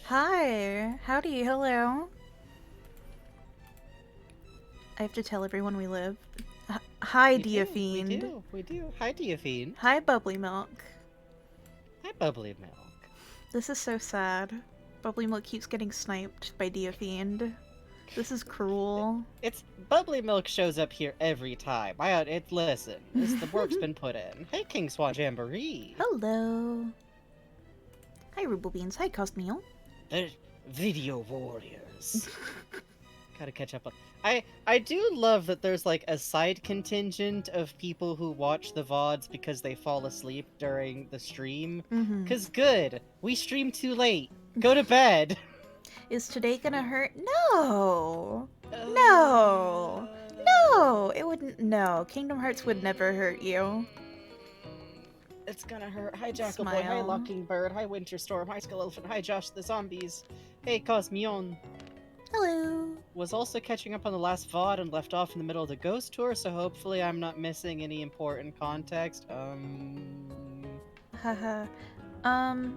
Hi. Howdy. Hello. I have to tell everyone we live. Hi, We do, we Diafiend. do, we do. Hi, Diaphine. Hi, Bubbly Milk. Hi, Bubbly Milk. This is so sad. Bubbly Milk keeps getting sniped by Diafiend. This is cruel. It's Bubbly Milk shows up here every time. Listen, it's the work's been put in. Hey, King Swat Jamboree. Hello. Hi, Ruble Hi, Cosmeal. The video warriors. Gotta catch up on. I do love that there's like a side contingent of people who watch the VODs because they fall asleep during the stream. Mm-hmm. 'Cause good, we stream too late. Go to bed. Is today gonna hurt? No! No! Uh, No! It wouldn't. No. Kingdom Hearts would never hurt you. It's gonna hurt. Hi, Jackalboy. Hi, Smile. Lockingbird. Hi, Winterstorm. Hi, Skull Elephant. Hi, Josh the Zombies. Hey, Cosmion. Hello. Was also catching up on the last VOD and left off in the middle of the ghost tour, so hopefully I'm not missing any important context. Haha. um.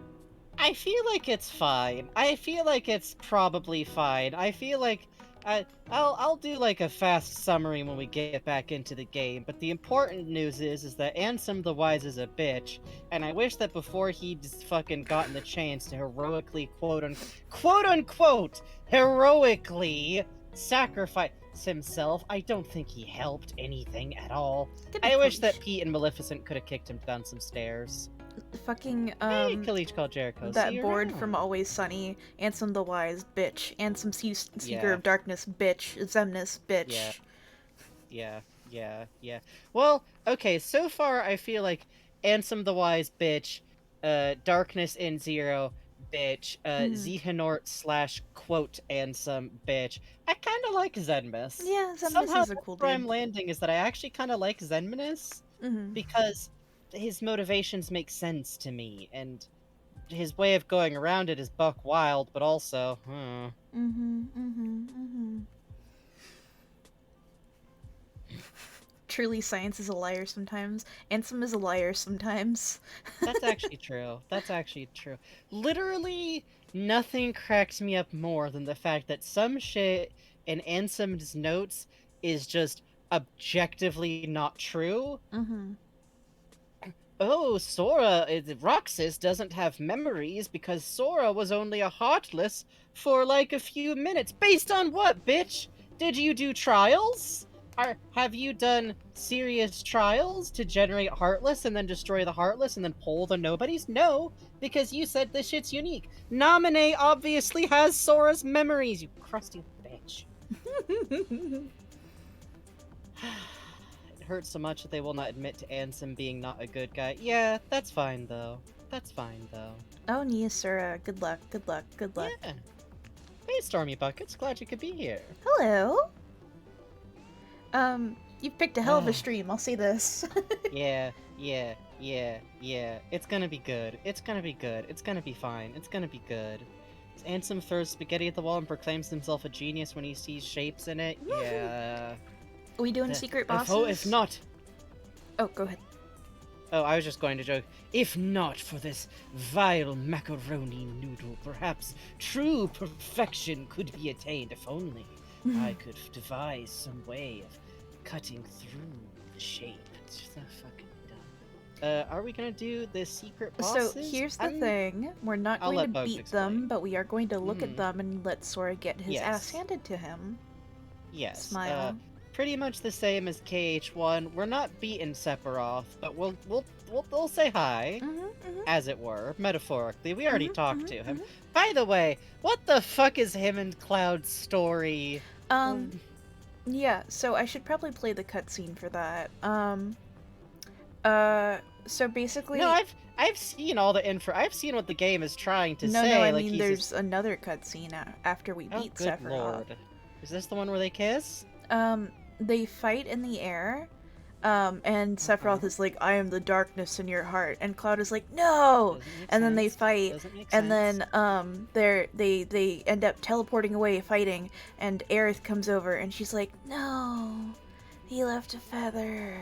I feel like it's fine. I feel like it's probably fine. I feel like I'll do like a fast summary when we get back into the game. But the important news is that Ansem the Wise is a bitch, and I wish that before he just fucking gotten the chance to heroically quote unquote heroically sacrifice himself. I don't think he helped anything at all. Good I wish that Kaleesh. Pete and Maleficent could have kicked him down some stairs. Fucking, Hey, Kaleech called Jericho. See that you board from around. Always Sunny. Ansem the Wise, bitch. Ansem Seeker Yeah, of Darkness, bitch. Zemnis, yeah, bitch. yeah. Well, okay, so far I feel like Ansem the Wise, bitch, Darkness in Zero, bitch, Mm. Xehanort slash quote Ansem, bitch. I kind of like Zenmus. Yeah, Zemnis Somehow is a that's cool where dude. I'm landing is that I actually kind of like Zenminus Mm-hmm. because his motivations make sense to me, and his way of going around it is buck wild, but also, Mm-hmm. Mm-hmm. Mm-hmm. Truly, science is a liar sometimes. Ansem is a liar sometimes. That's actually true. That's actually true. Literally, nothing cracks me up more than the fact that some shit in Ansem's notes is just objectively not true. Mm-hmm. Oh, Roxas doesn't have memories because Sora was only a Heartless for like a few minutes. Based on what, bitch? Did you do trials? Have you done serious trials to generate Heartless and then destroy the Heartless and then pull the Nobodies? No, because you said this shit's unique. Naminé obviously has Sora's memories, you crusty bitch. It hurts so much that they will not admit to Ansem being not a good guy. Yeah, that's fine though. That's fine though. Oh, Niasura. Good luck. Good luck. Good luck. Yeah. Hey, Stormy Buckets. Glad you could be here. Hello. You've picked a hell of a stream. I'll say this. Yeah. It's gonna be good. It's gonna be good. It's gonna be fine. It's gonna be good. Ansem throws spaghetti at the wall and proclaims himself a genius when he sees shapes in it. Yeah. Are we doing secret If bosses? not, Oh, go ahead. oh, I was just going to joke. If not for this vile macaroni noodle, perhaps true perfection could be attained if only I could devise some way of cutting through the shape. It's just so fucking dumb. Are we gonna do the secret So bosses? here's the thing. We're not I'll going to let Bugs beat them, explain. but we are going to look at Hmm. them and let Sora get his ass Yes. handed to him. Yes. Smile. Pretty much the same as KH1. We're not beating Sephiroth, but we'll say hi, Mm-hmm, as it were, metaphorically. We already mm-hmm, talked mm-hmm, to him. mm-hmm. By the way, what the fuck is him and Cloud's story? Um, yeah, so I should probably play the cutscene for that. So No, basically, I've seen all the info. I've seen what the game is trying to no, I say. Like mean he's just, there's another cutscene after we oh beat good Sephiroth. lord, is this the one where they kiss? They fight in the air, and Sephiroth Uh-huh. is like, I am the darkness in your heart, and Cloud is like, no! Doesn't make And then they sense. fight, Doesn't make and sense. then, they end up teleporting away fighting, and Aerith comes over, and she's like, no, he left a feather.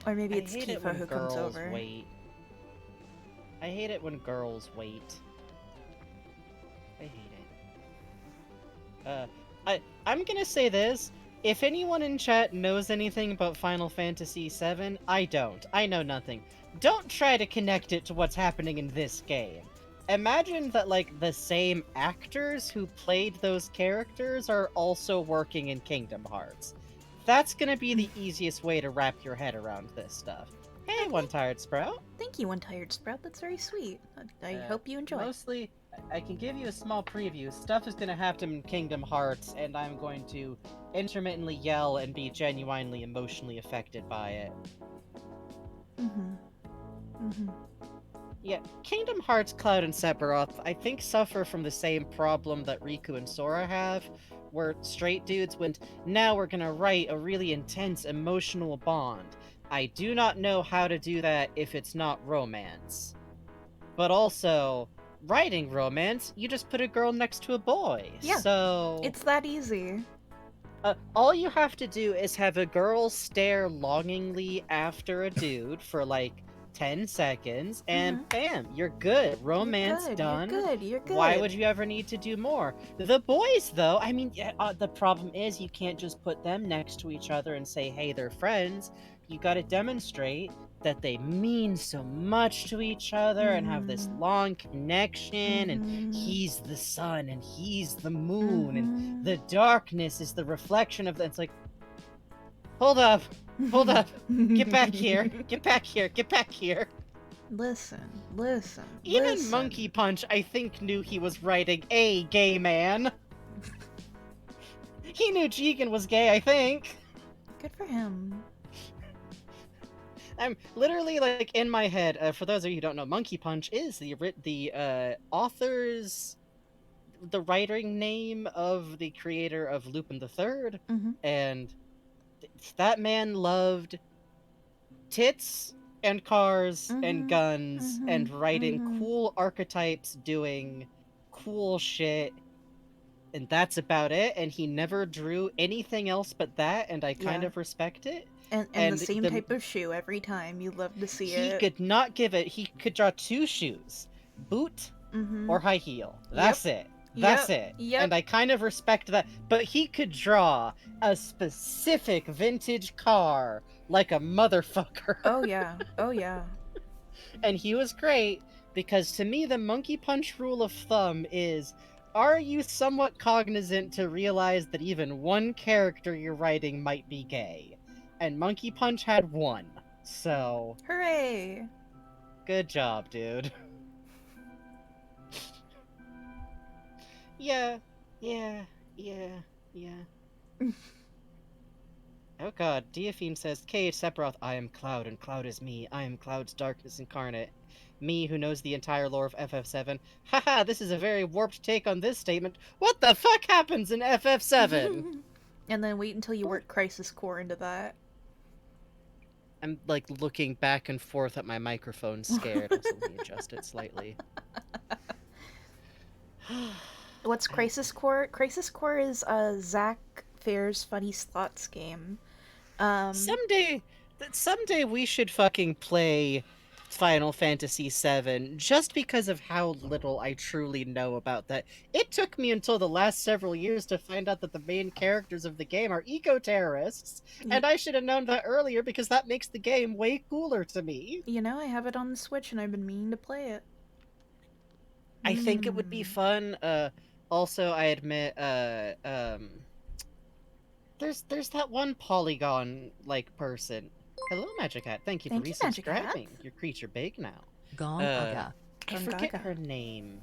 Or maybe I it's hate it Tifa when who comes girls over. wait. I hate it when girls wait. I hate it. I'm gonna say this. If anyone in chat knows anything about Final Fantasy VII, I don't. I know nothing. Don't try to connect it to what's happening in this game. Imagine that, like, the same actors who played those characters are also working in Kingdom Hearts. That's gonna be the easiest way to wrap your head around this stuff. Hey, Okay. One Tired Sprout. Thank you, One Tired Sprout. That's very sweet. I hope you enjoy. Mostly, I can give you a small preview. Stuff is going to happen in Kingdom Hearts, and I'm going to intermittently yell and be genuinely emotionally affected by it. Yeah, Kingdom Hearts, Cloud, and Sephiroth, I think, suffer from the same problem that Riku and Sora have, where straight dudes went, now we're gonna write a really intense emotional bond. I do not know how to do that if it's not romance. But also, writing romance, you just put a girl next to a boy. Yeah, so It's that easy. all you have to do is have a girl stare longingly after a dude for like 10 seconds, and bam, you're good. Romance done. You're good. Why would you ever need to do more? The boys, though, I mean, the problem is you can't just put them next to each other and say, hey, they're friends. You gotta demonstrate that they mean so much to each other and have this long connection, and he's the sun and he's the moon, and the darkness is the reflection of the... It's like, hold up, get back here, get back here, get back here. Listen. Even Monkey Punch, I think, knew he was writing a gay man. He knew Jigen was gay, I think. Good for him. I'm literally, like, in my head, for those of you who don't know, Monkey Punch is the author's... the writing name of the creator of Lupin the Third, and that man loved tits and cars and guns and writing cool archetypes doing cool shit, and that's about it, and he never drew anything else but that, and I kind of respect it. And the same type of shoe every time. You love to see it. He could not give it. He could draw two shoes, boot or high heel. That's it. That's it. And I kind of respect that. But he could draw a specific vintage car like a motherfucker. Oh yeah. Oh yeah. And he was great because to me the Monkey Punch rule of thumb is, are you somewhat cognizant to realize that even one character you're writing might be gay? And Monkey Punch had one. So... hooray! Good job, dude. Yeah. Oh god, Diaphine says, K.H. Sephiroth, I am Cloud, and Cloud is me. I am Cloud's darkness incarnate. Me, who knows the entire lore of FF7. Haha, this is a very warped take on this statement. What the fuck happens in FF7? And then wait until you work Crisis Core into that. I'm, like, looking back and forth at my microphone, scared. Let me adjust it slightly. What's Crisis Core? Crisis Core is Zach Fair's Funny Slots game. Someday we should fucking play Final Fantasy VII, just because of how little I truly know about that. It took me until the last several years to find out that the main characters of the game are eco-terrorists, and I should have known that earlier because that makes the game way cooler to me. You know, I have it on the Switch and I've been meaning to play it. I think it would be fun. Also, I admit, there's that one Polygon like person. Hello, Magic Hat. Thank you for resubscribing. Your creature big now. I forget her name,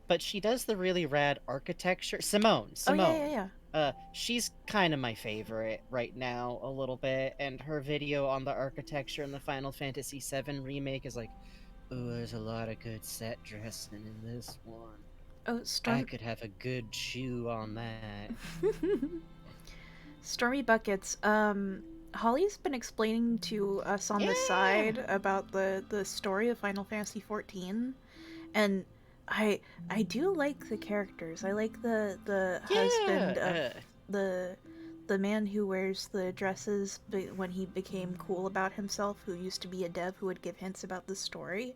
but she does the really rad architecture. Simone. Oh yeah. She's kind of my favorite right now, a little bit, and her video on the architecture in the Final Fantasy VII remake is like, ooh, there's a lot of good set dressing in this one. Oh, I could have a good chew on that. Stormy Buckets. Holly's been explaining to us on the side about the story of Final Fantasy XIV, and I do like the characters. I like the husband of the man who wears the dresses when he became cool about himself, who used to be a dev who would give hints about the story.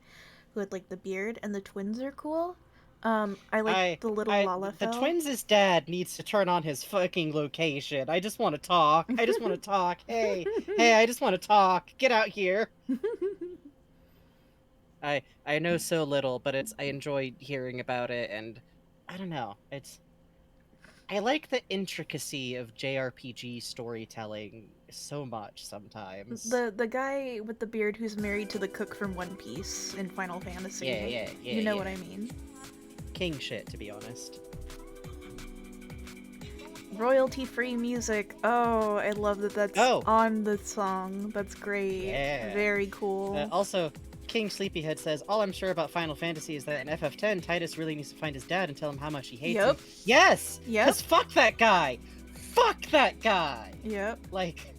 who had like the beard, and the twins are cool. I like I, the little the Lalafell. twins' dad needs to turn on his fucking location. I just want to talk. I just want to talk. Hey, hey, I just want to talk. Get out here. I know so little, but I enjoy hearing about it, and I don't know. I like the intricacy of JRPG storytelling so much sometimes. The guy with the beard who's married to the cook from One Piece in Final Yeah, Fantasy. yeah, yeah, You know yeah. what I mean. King shit, to be honest. Royalty-free music. Oh, I love that that's Oh, on the song. That's great. yeah. Very cool. Also, King Sleepyhead says, all I'm sure about Final Fantasy is that in FF10, Titus really needs to find his dad and tell him how much he hates him. Yep. Yes! Yep. Because fuck that guy! Fuck that guy! Yep. Like,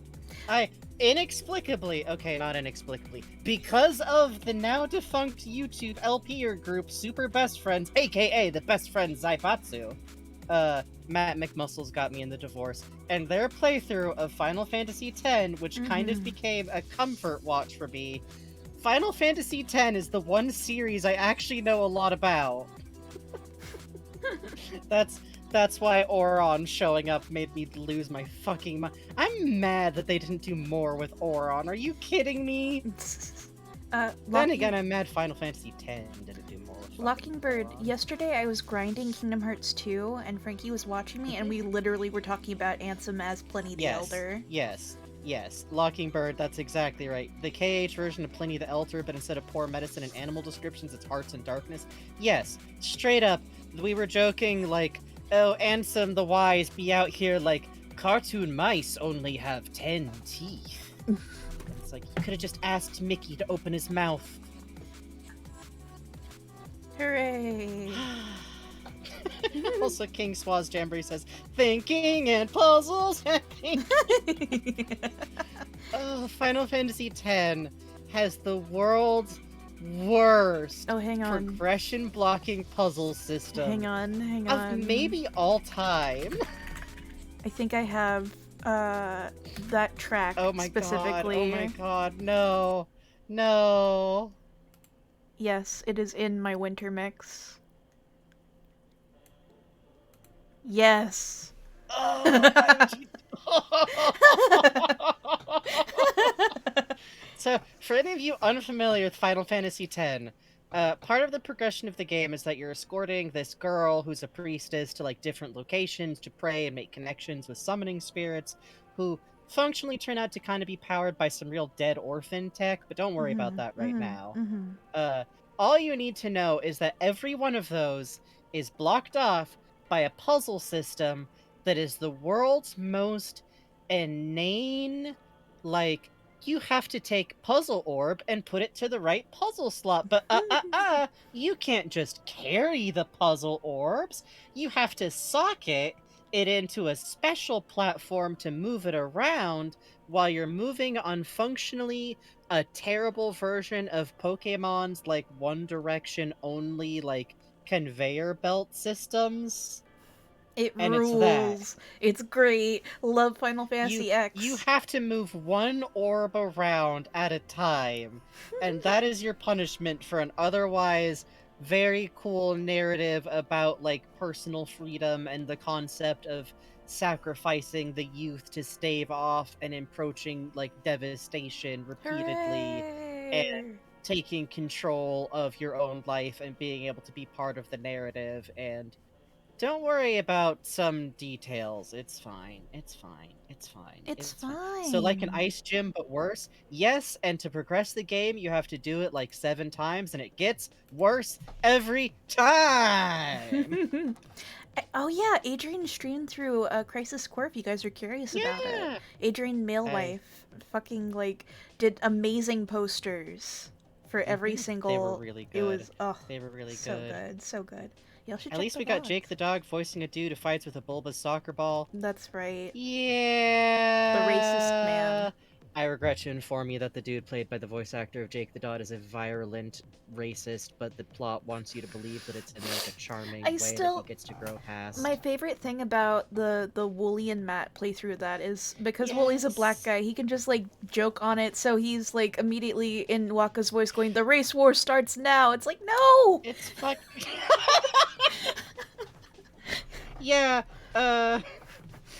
inexplicably, okay, not inexplicably, because of the now defunct YouTube LPer group Super Best Friends, aka the Best Friends Zaibatsu, Matt McMuscles got me in the divorce, and their playthrough of Final Fantasy X, which kind of became a comfort watch for me. Final Fantasy X is the one series I actually know a lot about. That's why Auron showing up made me lose my fucking mind. I'm mad that they didn't do more with Auron. Are you kidding me? Then again, I'm mad Final Fantasy X didn't do more with Lockingbird, Auron. yesterday I was grinding Kingdom Hearts 2, and Frankie was watching me, and we literally were talking about Ansem as Pliny the Elder. Yes. Lockingbird, that's exactly right. The KH version of Pliny the Elder, but instead of poor medicine and animal descriptions, it's hearts and darkness. Yes, straight up. We were joking, like, oh, Ansem the Wise be out here like, cartoon mice only have 10 teeth. It's like, you could have just asked Mickey to open his mouth. Hooray! Also, King Swaz Jamboree says, thinking and puzzles. Oh, Final Fantasy X has the world's worst hang on. progression blocking puzzle system. Hang on. Of maybe all time. I think I have that track specifically. Oh my god, no. No. Yes, it is in my winter mix. Yes. So, for any of you unfamiliar with Final Fantasy X, part of the progression of the game is that you're escorting this girl who's a priestess to like different locations to pray and make connections with summoning spirits who functionally turn out to kind of be powered by some real dead orphan tech, but don't worry about that right now. All you need to know is that every one of those is blocked off by a puzzle system that is the world's most inane, like, you have to take puzzle orb and put it to the right puzzle slot, but you can't just carry the puzzle orbs. You have to socket it into a special platform to move it around while you're moving on functionally a terrible version of Pokemon's like One Direction only like conveyor belt systems. It And rules. It's great. Love Final Fantasy X. You have to move one orb around at a time, and that is your punishment for an otherwise very cool narrative about like personal freedom and the concept of sacrificing the youth to stave off and approaching like devastation repeatedly and taking control of your own life and being able to be part of the narrative. And don't worry about some details. It's fine. It's fine. It's fine. It's fine. So like an ice gym, but worse? Yes, and to progress the game, you have to do it like 7 times, and it gets worse every time! Oh yeah, Adrian streamed through Crisis Core if you guys are curious about it. Adrian Malewife fucking like did amazing posters for every single. They were really good. It was they were really so good. So good. Y'all should At least we got Jake the dog voicing a dude who fights with a bulbous soccer ball. That's right. Yeah. The racist man. I regret to inform you that the dude played by the voice actor of Jake the Dot is a virulent racist, but the plot wants you to believe that it's in like a charming I way that he still gets to grow My past. favorite thing about the Wooly and Matt playthrough of that is because Wooly's a black Yes. guy, he can just like joke on it, so he's like immediately in Waka's voice going, "The race war starts now." It's like, no. It's fuck. Yeah. Uh.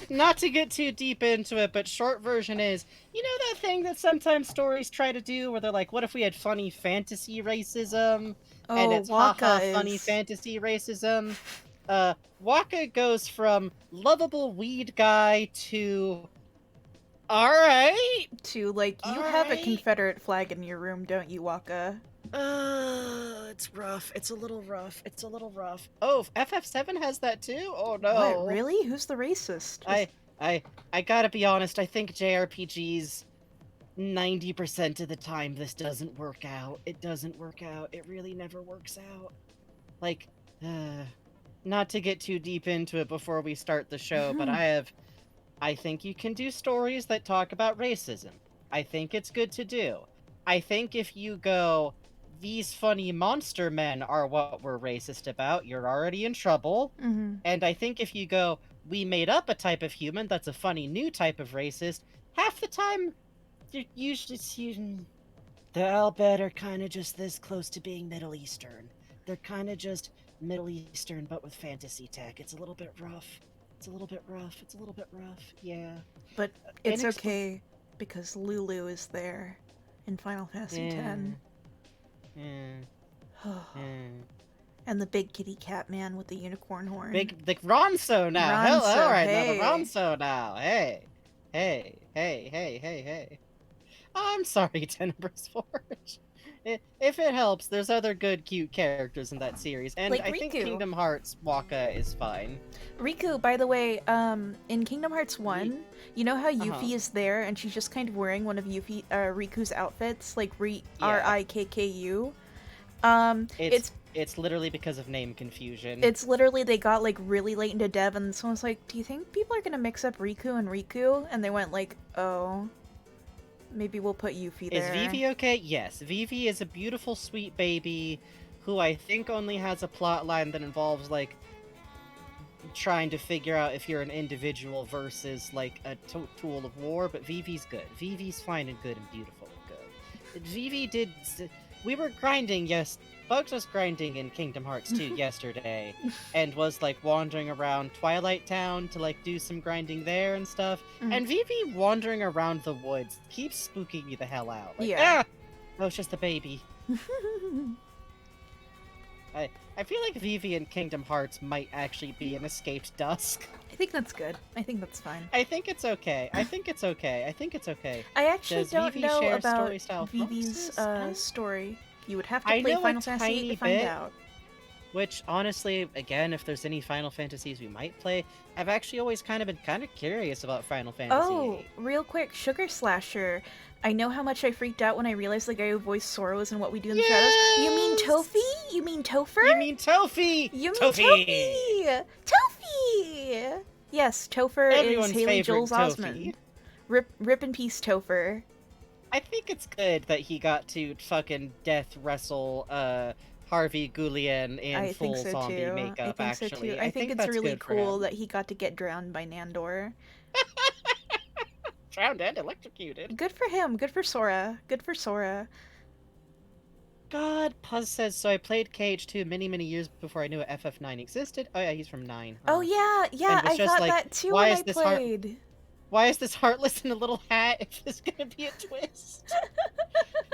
Not to get too deep into it, but short version is, you know that thing that sometimes stories try to do where they're like, what if we had funny fantasy racism? And Oh, it's Waka haha funny is fantasy racism. Waka goes from lovable weed guy to alright, to like, you have a alright. Confederate flag in your room, don't you, Waka? It's rough. It's a little rough. It's a little rough. Oh, FF7 has that too? Oh What, no. really? Who's the racist? I I I gotta be honest, I think JRPGs 90% of the time this doesn't work out. It doesn't work out. It really never works out. Like, uh, not to get too deep into it before we start the show, but I think you can do stories that talk about racism. I think it's good to do. I think if you go, these funny monster men are what we're racist about, you're already in trouble. Mm-hmm. And I think if you go, we made up a type of human that's a funny new type of racist, half the time, they're usually. The Albed are kind of just this close to being Middle Eastern. They're kind of just Middle Eastern, but with fantasy tech. It's a little bit rough. It's a little bit rough. It's a little bit rough. Yeah. But it's Inexpl- okay because Lulu is there in Final Fantasy X. Yeah. Yeah. Yeah. And the big kitty cat man with the unicorn horn. Big the Ronso now. Hell, Ronso, all right now the hey. Ronso now. Hey, hey, hey, hey, hey, hey. I'm sorry, Tenebrous Forge. If it helps, there's other good, cute characters in that series, and Like I think Riku. Kingdom Hearts Waka is fine. Riku, by the way, in Kingdom Hearts 1, Ye- you know how uh-huh. Yuffie is there and she's just kind of wearing one of Riku's outfits, like Yeah. Rikku? It's it's literally because of name confusion. It's literally they got like really late into dev and someone's like, "Do you think people are gonna mix up Riku and Riku?" And they went like, "Oh, maybe we'll put Yuffie Is there." Vivi okay? Yes. Vivi is a beautiful, sweet baby who I think only has a plot line that involves like trying to figure out if you're an individual versus like a tool of war, but Vivi's good. Vivi's fine and good and beautiful and good. Vivi did. We were grinding, yes. Bugs was grinding in Kingdom Hearts 2 yesterday and was like wandering around Twilight Town to like do some grinding there and stuff. Mm. And Vivi wandering around the woods keeps spooking me the hell out. Like, Yeah. oh, it's just a baby. I feel like Vivi in Kingdom Hearts might actually be an escaped Dusk. I think that's good. I think that's fine. I think it's okay. I think it's okay. I think it's okay. I actually Does don't Vivi know share about story style Vivi's promises? story. You would have to I play know a Final Fantasy VIII tiny to find bit. out. Which, honestly, again, if there's any Final Fantasies we might play, I've actually always kind of been kind of curious about Final Fantasy Oh, VIII. real quick, Sugar Slasher. I know how much I freaked out when I realized the guy who voiced Sora was in What We Do in the Shadows. You mean Yes! Tofi? You mean Topher? You mean Tofi? You mean Tofi! Tofi! Tofi! Yes, Topher Everyone's is Haley favorite Joel's Tofi. Osmond. Rip in peace, Topher. I think it's good that he got to fucking death wrestle Harvey Guillen in I full think so zombie too. makeup, I think so actually. too. I think it's that's really good for cool him. that he got to get drowned by Nandor. Drowned and electrocuted. Good for him. Good for Sora. Good for Sora. God, Puz says, so I played KH2 many, many years before I knew FF9 existed. Oh yeah, he's from 9. Huh? Oh yeah, yeah, And was I just thought like, that too why when is I this played. Why is this Heartless in a little hat if there's gonna be a twist?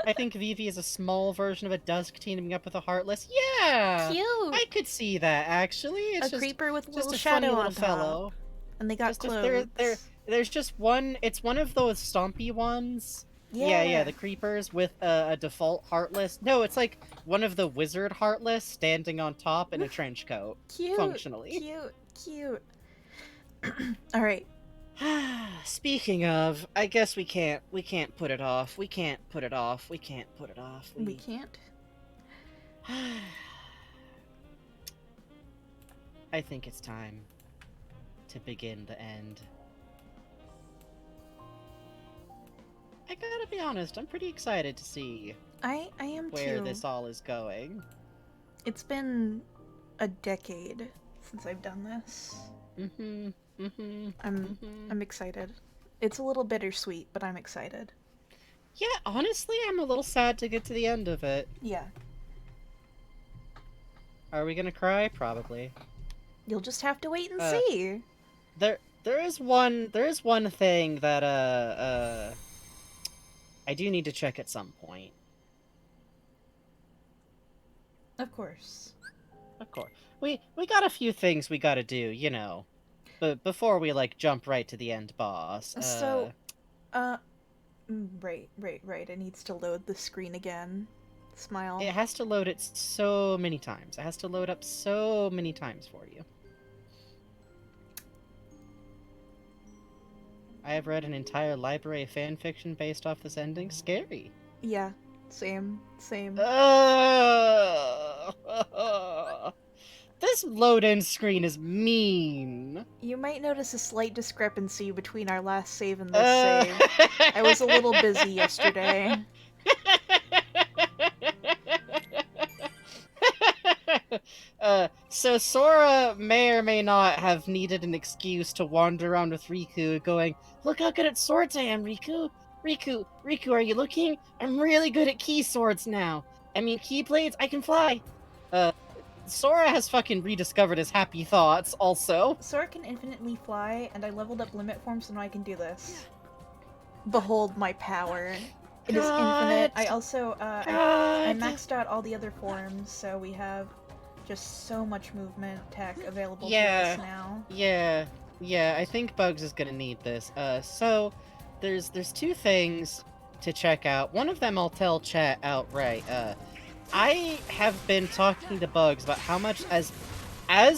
I think Vivi is a small version of a Dusk teaming up with a Heartless. Yeah! Cute. I could see that, actually. It's A just, creeper with a just little a shadow funny on little top. fellow. And they got Just clothes. there's just one, it's one of those stompy ones. Yeah. Yeah, the creepers with a default Heartless. No, it's like one of the wizard Heartless standing on top in a trench coat. Cute. Functionally. Cute. Alright. Speaking of, I guess we can't put it off. We can't put it off. We can't. I think it's time to begin the end. I gotta be honest, I'm pretty excited to see I am where too. this all is going. It's been a decade since I've done this. Mm-hmm. Mm-hmm. I'm Mm-hmm. I'm excited. It's a little bittersweet, but I'm excited. Yeah, honestly, I'm a little sad to get to the end of it. Yeah. Are we gonna cry? Probably. You'll just have to wait and Uh, see. there is one thing that I do need to check at some point. Of course. Of course. We got a few things we gotta do, you know. But before we like jump right to the end boss, So, uh, right. It needs to load the screen again. Smile. it has to load it so many times. It has to load up so many times for you. I have read an entire library of fan fiction based off this ending. Scary. Yeah. Same. This load-in screen is mean. You might notice a slight discrepancy between our last save and this Uh... save. I was a little busy yesterday. So Sora may or may not have needed an excuse to wander around with Riku, going, "Look how good at swords I am, Riku! Riku, are you looking? I'm really good at key swords now. I mean, keyblades, I can fly." Sora has fucking rediscovered his happy thoughts, also. Sora can infinitely fly, and I leveled up limit form so now I can do this. Behold my power. It is infinite. I also, I maxed out all the other forms, so we have just so much movement tech available to us now. Yeah, I think Bugs is gonna need this. So, there's two things to check out. One of them I'll tell chat outright. I have been talking to Bugs about how much as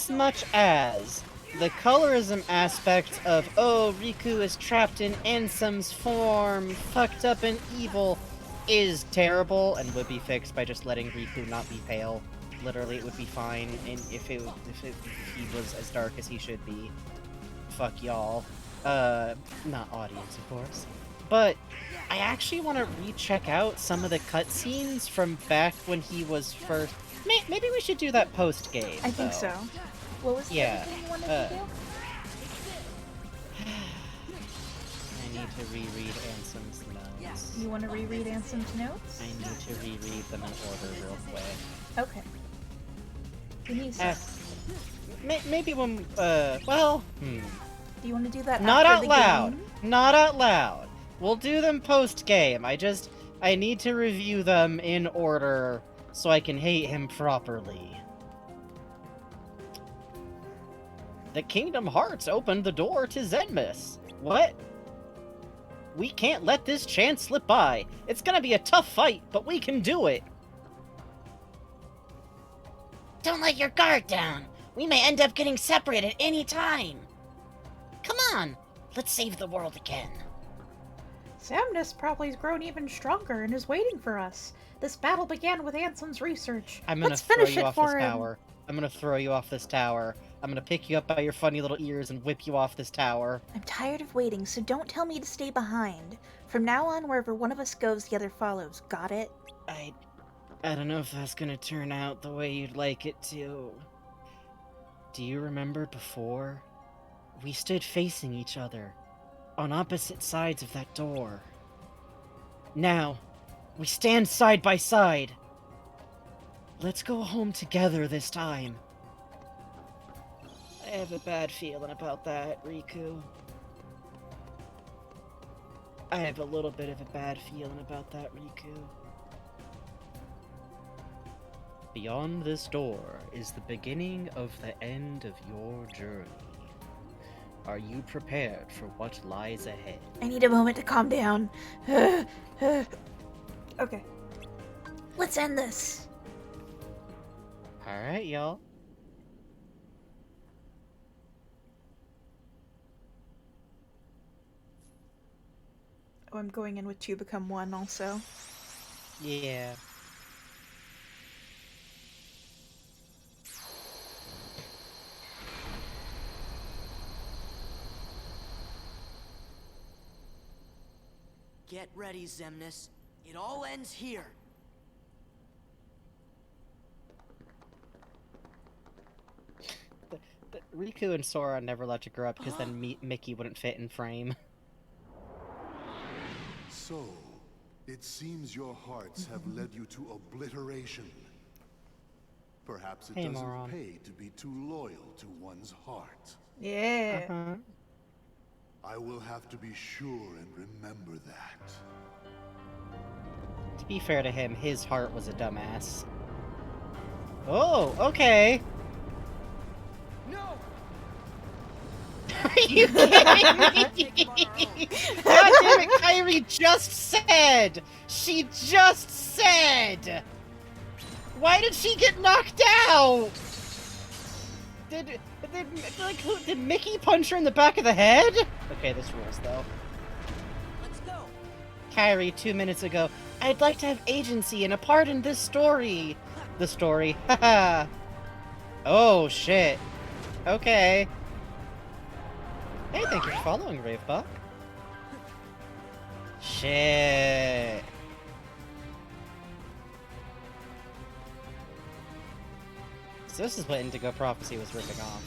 much as the colorism aspect of, oh, Riku is trapped in Ansem's form, fucked up and evil, is terrible and would be fixed by just letting Riku not be pale. Literally, it would be fine if he was as dark as he should be. Fuck y'all. Not audience, of course. But I actually want to recheck out some of the cutscenes from back when he was first. Maybe we should do that post game. I think so. What was the other thing you wanted to do? I need to reread Ansem's notes. You want to reread Ansem's notes? I need to reread them in order real quick. Okay. Give me a sec. Maybe when, well, Do you want to do that Not after out the loud. game? Not out loud. We'll do them post-game. I need to review them in order so I can hate him properly. The Kingdom Hearts opened the door to Zenmus. What? We can't let this chance slip by. It's gonna be a tough fight, but we can do it. Don't let your guard down. We may end up getting separated any time. Come on, let's save the world again. Samnus probably has grown even stronger and is waiting for us. This battle began with Ansem's research. I'm gonna Let's throw finish you it off for this him. tower. I'm gonna throw you off this tower. I'm gonna pick you up by your funny little ears and whip you off this tower. I'm tired of waiting, so don't tell me to stay behind. From now on, wherever one of us goes, the other follows. Got it? I don't know if that's gonna turn out the way you'd like it to. Do you remember before? We stood facing each other, on opposite sides of that door. Now, we stand side by side. Let's go home together this time. I have a bad feeling about that, Riku. I have a little bit of a bad feeling about that, Riku. Beyond this door is the beginning of the end of your journey. Are you prepared for what lies ahead? I need a moment to calm down. Okay. Let's end this. Alright, y'all. Oh, I'm going in with two become one also. Yeah. Get ready, Xemnas. It all ends here. Riku and Sora are never allowed to grow up because then Mickey wouldn't fit in frame. So, it seems your hearts have led you to obliteration. Perhaps it Hey, doesn't moron. pay to be too loyal to one's heart. Yeah. Uh-huh. I will have to be sure and remember that. To be fair to him, his heart was a dumbass. Oh, okay. No! Are you kidding me? God damn it, Kairi just said! She just said! Why did she get knocked out? Did Mickey punch her in the back of the head? Okay, this rules though. Let's go! Kairi, 2 minutes ago, I'd like to have agency and a part in this story. The story, haha. Oh shit. Okay. Hey, thank you for following, Ravebuck. Shit. So this is what Indigo Prophecy was ripping off.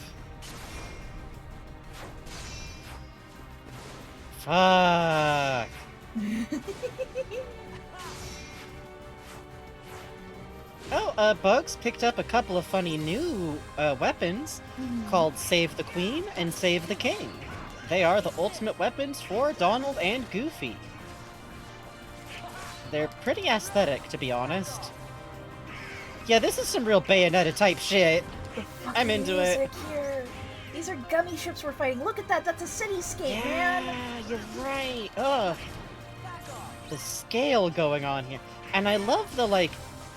Fuck. Oh, Bugs picked up a couple of funny new weapons called Save the Queen and Save the King. They are the ultimate weapons for Donald and Goofy. They're pretty aesthetic, to be honest. Yeah, this is some real Bayonetta type shit. I'm into it. Music here. These are gummy ships we're fighting. Look at that. That's a cityscape, man. Yeah, you're right. Ugh. The scale going on here. And I love the, like,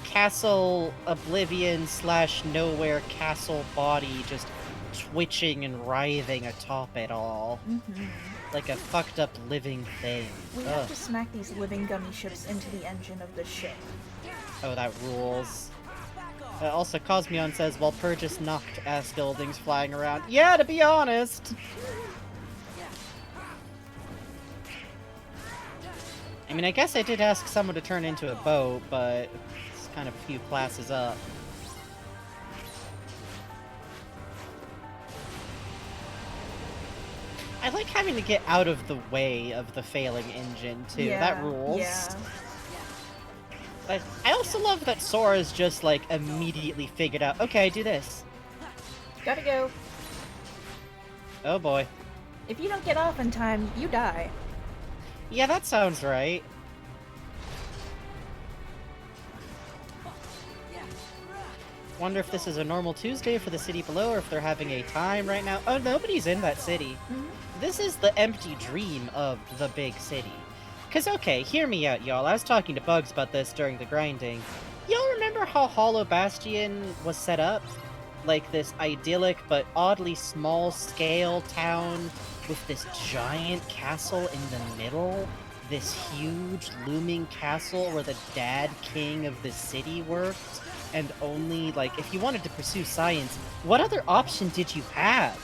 Castle Oblivion / Nowhere castle body just twitching and writhing atop it all. Like a fucked up living thing. We have to smack these living gummy ships into the engine of the ship. Oh, that rules. Also, Cosmion says, while Purchase knocked ass buildings flying around. Yeah, to be honest! I mean, I guess I did ask someone to turn into a boat, but it's kind of a few classes up. I like having to get out of the way of the failing engine, too. That rules. Yeah. But I also love that Sora's just, like, immediately figured out, okay, do this. Gotta go. Oh boy. If you don't get off in time, you die. Yeah, that sounds right. Wonder if this is a normal Tuesday for the city below, or if they're having a time right now. Oh, nobody's in that city. This is the empty dream of the big city. Cause, okay, hear me out, y'all. I was talking to Bugs about this during the grinding. Y'all remember how Hollow Bastion was set up? Like this idyllic but oddly small-scale town with this giant castle in the middle? This huge looming castle where the dad king of the city worked? And only, like, if you wanted to pursue science, what other option did you have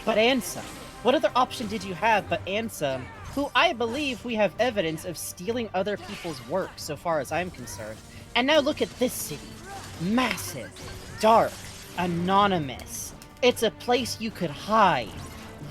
but Ansem? What other option did you have but Ansem, who I believe we have evidence of stealing other people's work, so far as I'm concerned. And now look at this city. Massive, dark, anonymous. It's a place you could hide.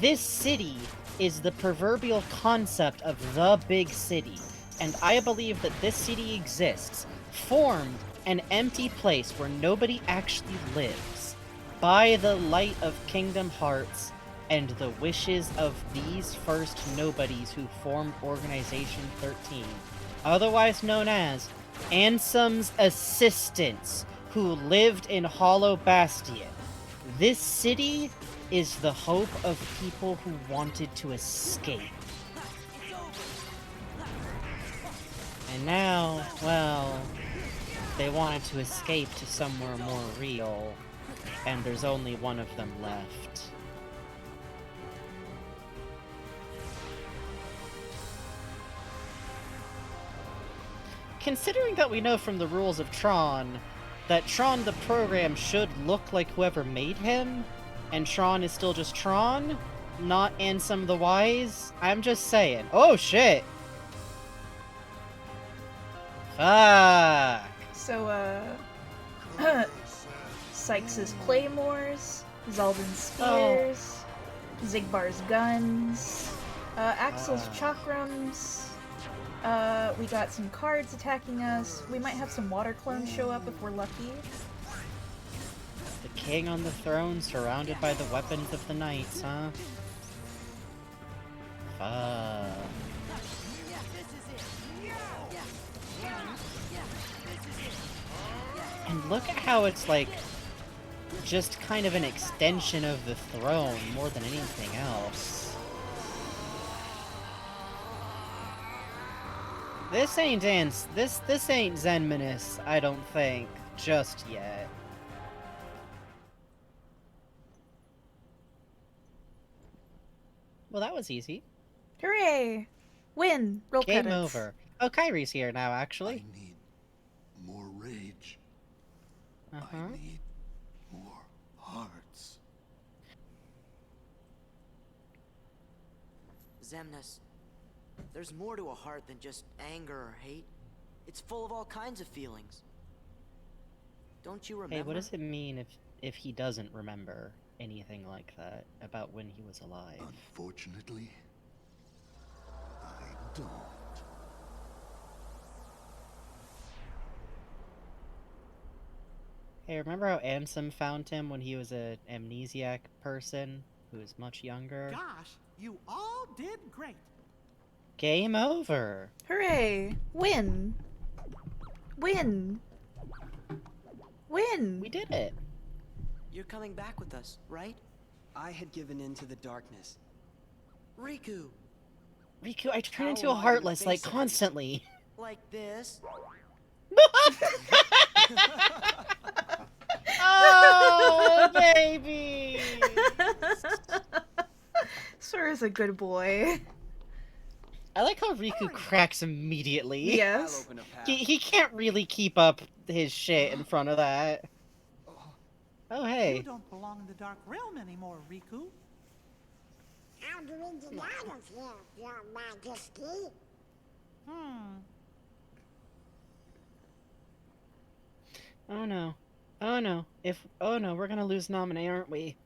This city is the proverbial concept of the big city. And I believe that this city exists, formed an empty place where nobody actually lives, by the light of Kingdom Hearts and the wishes of these first nobodies who formed Organization 13, otherwise known as Ansem's assistants, who lived in Hollow Bastion. This city is the hope of people who wanted to escape. And now, well, they wanted to escape to somewhere more real, and there's only one of them left. Considering that we know from the rules of Tron that Tron the program should look like whoever made him, and Tron is still just Tron, not Ansem the Wise, I'm just saying. Oh shit! Fuck! So, Sykes's claymores, Zaldan's Oh. spears, Zigbar's guns, Axel's chakrams. We got some cards attacking us. We might have some water clones show up if we're lucky. The king on the throne, surrounded by the weapons of the knights, huh? Fuck. And look at how it's like just kind of an extension of the throne more than anything else. This ain't this ain't Zenminus, I don't think, just yet. Well, that was easy. Hooray! Win! Roll Game credits. over. Oh, Kyrie's here now, actually. I need more rage. Uh-huh. I need more hearts. Xemnas, there's more to a heart than just anger or hate. It's full of all kinds of feelings. Don't you remember? Hey, what does it mean if he doesn't remember anything like that about when he was alive? Unfortunately, I don't. Hey, remember how Ansem found him when he was an amnesiac person who was much younger? Gosh, you all did great. Game over. Hooray! Win! Win! Win! We did it. You're coming back with us, right? I had given in to the darkness. Riku, Riku, I turn How into a am I gonna heartless, face like, everything? constantly. like this. Oh, baby! Sora's a good boy. I like how Riku cracks immediately. I'll Yes. open a path. He can't really keep up his shit in front of that. Oh, You hey. don't belong in the Dark Realm anymore, Riku. How do we get out of here, Your Majesty? Oh no. Oh no. Oh no, we're gonna lose Naminé, aren't we?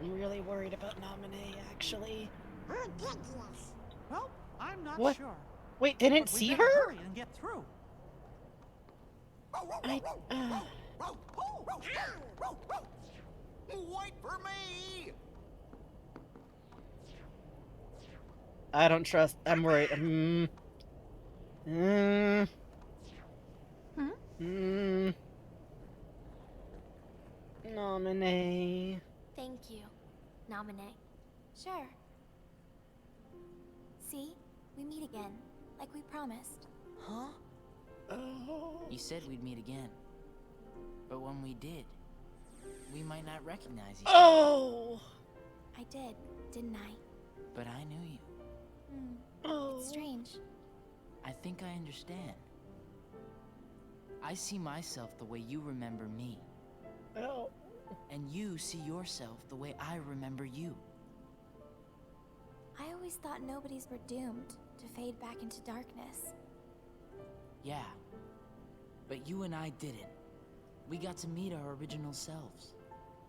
I'm really worried about Naminé, actually. Ridiculous. Well, I'm not What? sure. Wait, didn't But we see better her? hurry and get through. I, Wait for me! I don't trust. I'm worried. Naminé. Thank you, Naminé. Sure. See? We meet again, like we promised. Huh? Oh. You said we'd meet again. But when we did, we might not recognize each other. Oh. I did, didn't I? But I knew you. Oh. It's strange. I think I understand. I see myself the way you remember me. Oh. And you see yourself the way I remember you. I always thought nobodies were doomed to fade back into darkness. Yeah. But you and I didn't. We got to meet our original selves.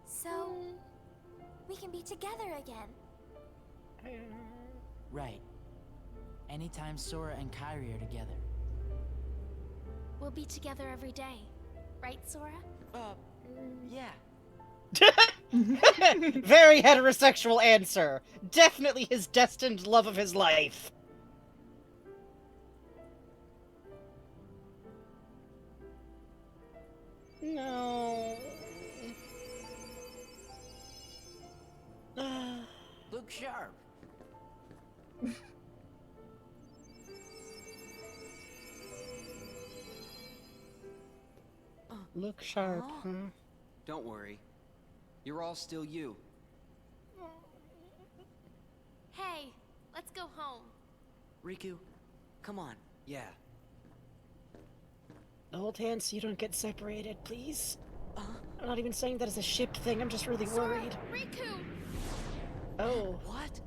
So, we can be together again. Right. Anytime Sora and Kairi are together. We'll be together every day. Right, Sora? Yeah. Very heterosexual answer. Definitely his destined love of his life. No. Look sharp. Look sharp, huh? Don't worry. You're all still you. Hey, let's go home. Riku, come on. Yeah. Hold hands so you don't get separated, please. I'm not even saying that as a ship thing, I'm just really worried. Riku! Oh. What?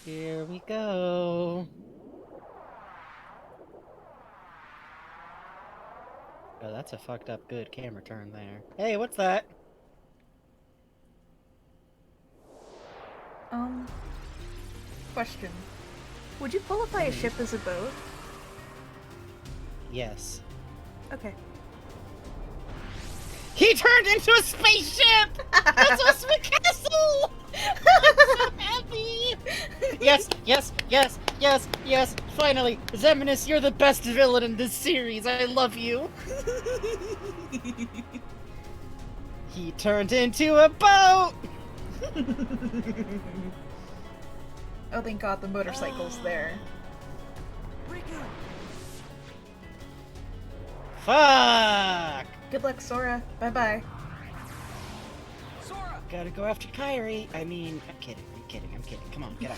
Here we go. Oh, that's a fucked up good camera turn there. Hey, what's that? Question. Would you qualify a ship as a boat? Yes. Okay. He turned into a spaceship! That's what's my castle! I'm so happy! Yes, yes, yes, yes, yes! Finally! Xemnas, you're the best villain in this series! I love you! He turned into a boat! Oh, thank God, the motorcycle's there. Riku! Fuck! Good luck, Sora. Bye-bye. Sora! Gotta go after Kairi. I mean, I'm kidding, I'm kidding, I'm kidding. Come on, get out.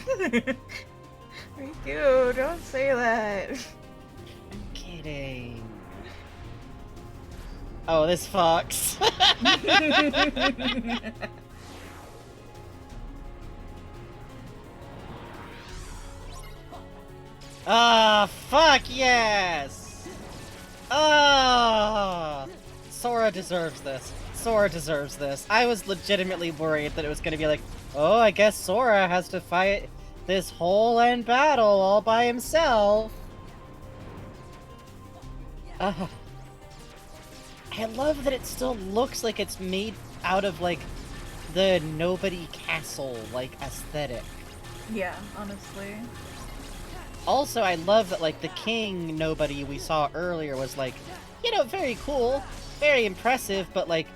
Riku, don't say that. I'm kidding. Oh, this fucks. Ah, fuck yes! Ah! Sora deserves this. Sora deserves this. I was legitimately worried that it was gonna be like, oh, I guess Sora has to fight this whole end battle all by himself. Ah. I love that it still looks like it's made out of, like, the Nobody Castle, like, aesthetic. Yeah, honestly. Also, I love that, like, the King Nobody we saw earlier was, like, you know, very cool, very impressive, but, like,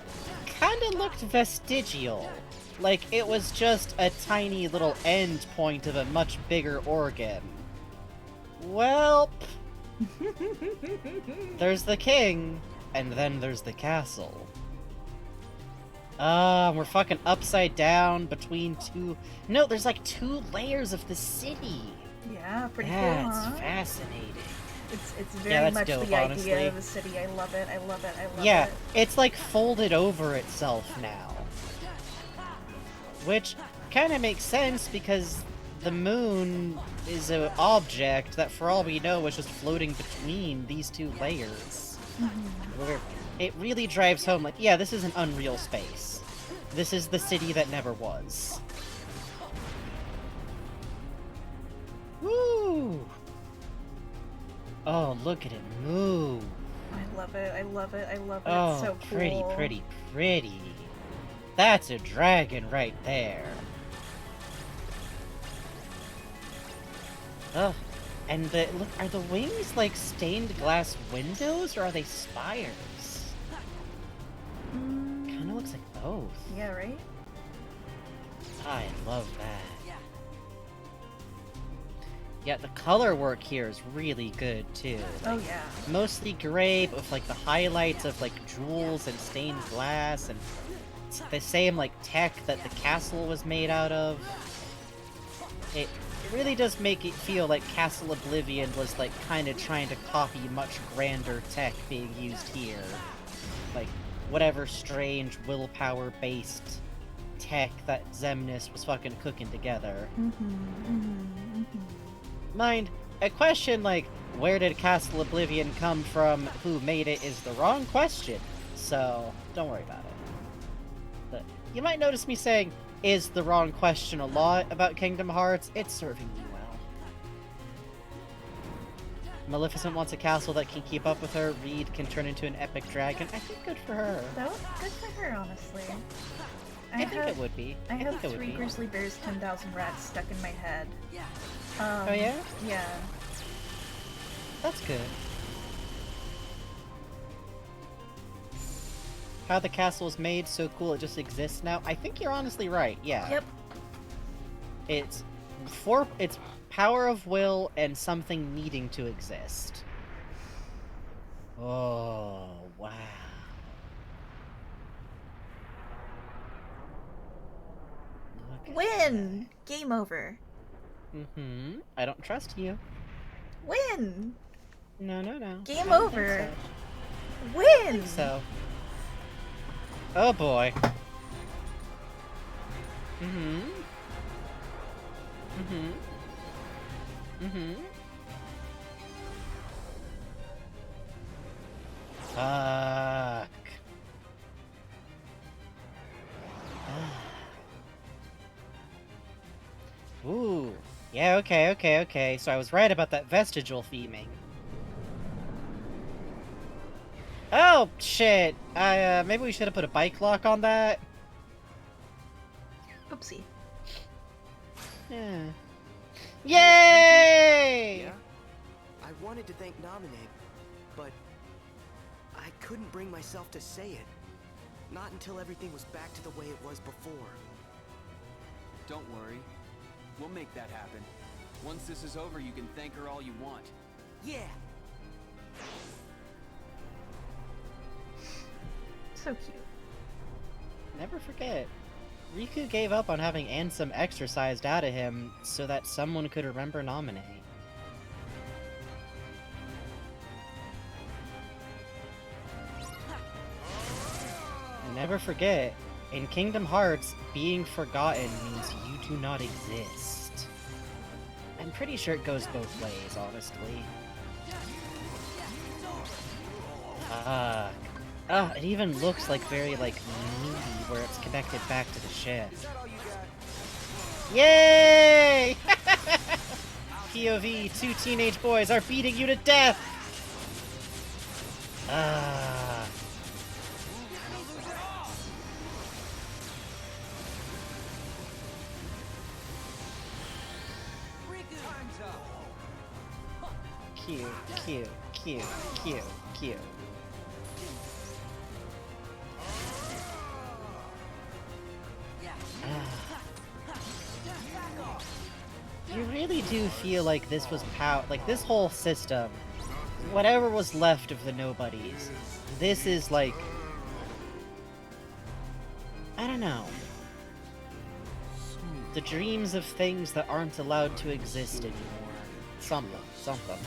kinda looked vestigial. Like, it was just a tiny little end point of a much bigger organ. Welp. There's the king, and then there's the castle. We're fucking upside down between two... No, there's like 2 layers of the city. Yeah, pretty cool, That's huh? fascinating. It's very that's much dope, the honestly. idea of the city. I love it, I love it, I love Yeah, it. it's like folded over itself now. Which kind of makes sense because the moon is an object that for all we know was just floating between these 2 layers. Where it really drives home like, yeah, this is an unreal space. This is the city that never was. Woo! Oh, look at it move. I love it, I love it, I love it. Oh, It's so cool. pretty, pretty, pretty. That's a dragon right there. Ugh. And the look, are the wings like stained glass windows or are they spires? Kind of looks like both. Yeah, right? I love that. Yeah, the color work here is really good too. Oh yeah. Mostly gray, but with like the highlights of like jewels and stained glass, and it's the same like tech that the castle was made out of. It really does make it feel like Castle Oblivion was like kind of trying to copy much grander tech being used here. Like whatever strange willpower-based tech that Xemnas was fucking cooking together. Mind, a question like, where did Castle Oblivion come from, who made it, is the wrong question, so don't worry about it. But you might notice me saying, is the wrong question a lot about Kingdom Hearts. It's serving me well. Maleficent wants a castle that can keep up with her. Reed can turn into an epic dragon. I think good for her. That was good for her, honestly. I think it would be. I have think it would 3 be. grizzly bears, 10,000 rats stuck in my head. Oh yeah? Yeah. That's good. How the castle is made so cool it just exists now. I think you're honestly right, yeah. Yep. It's power of will and something needing to exist. Oh, wow. Win! Game over. Mm-hmm. I don't trust you. Win! No. Game I don't over. think Win! so. Oh boy. Mm-hmm. Mm-hmm. Mm-hmm. Fuck. Ooh. Yeah, okay. So I was right about that vestigial theming. Oh, shit. Maybe we should have put a bike lock on that. Oopsie. Yeah. Yay! Yeah? I wanted to thank Naminé, but I couldn't bring myself to say it. Not until everything was back to the way it was before. Don't worry. We'll make that happen. Once this is over, you can thank her all you want. Yeah! So cute. Never forget. Riku gave up on having Ansem exorcised out of him so that someone could remember Naminé. Never forget, in Kingdom Hearts, being forgotten means you do not exist. I'm pretty sure it goes both ways, honestly. It even looks like very, like, moody where it's connected back to the ship. Is that all you got? Yay! POV, 2 teenage boys are beating you to death! Cute. You really do feel like this was like this whole system, whatever was left of the nobodies, this is like, I don't know, the dreams of things that aren't allowed to exist anymore. Something.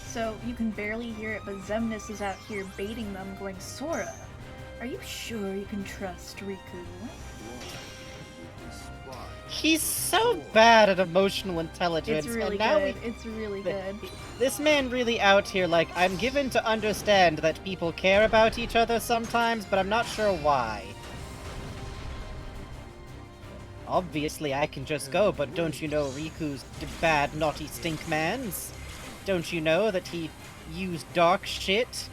So you can barely hear it, but Xemnas is out here baiting them, going, Sora, are you sure you can trust Riku? He's so bad at emotional intelligence. It's really and now good. It's really good. This man really out here, like, I'm given to understand that people care about each other sometimes, but I'm not sure why. Obviously, I can just go, but don't you know Riku's bad, naughty stinkmans? Don't you know that he used dark shit?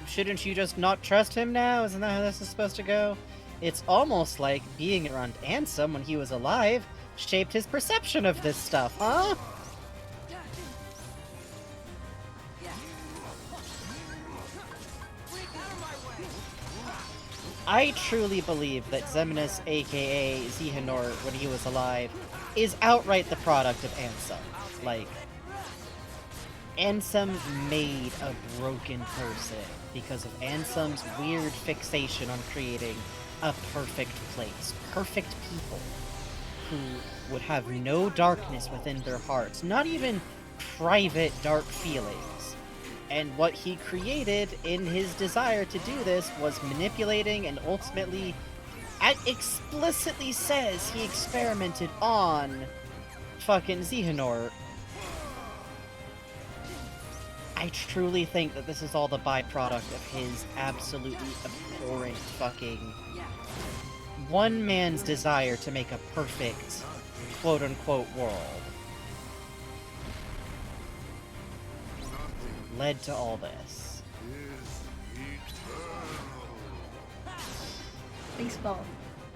Shouldn't you just not trust him now? Isn't that how this is supposed to go? It's almost like being around Ansem when he was alive shaped his perception of this stuff, huh? I truly believe that Xemnas, aka Xehanort, when he was alive, is outright the product of Ansem. Like, Ansem made a broken person because of Ansem's weird fixation on creating a perfect place, perfect people who would have no darkness within their hearts, not even private dark feelings. And what he created in his desire to do this was manipulating and ultimately, it explicitly says he experimented on fucking Xehanort. I truly think that this is all the byproduct of his absolutely abhorrent fucking one man's desire to make a perfect quote-unquote world led to all this.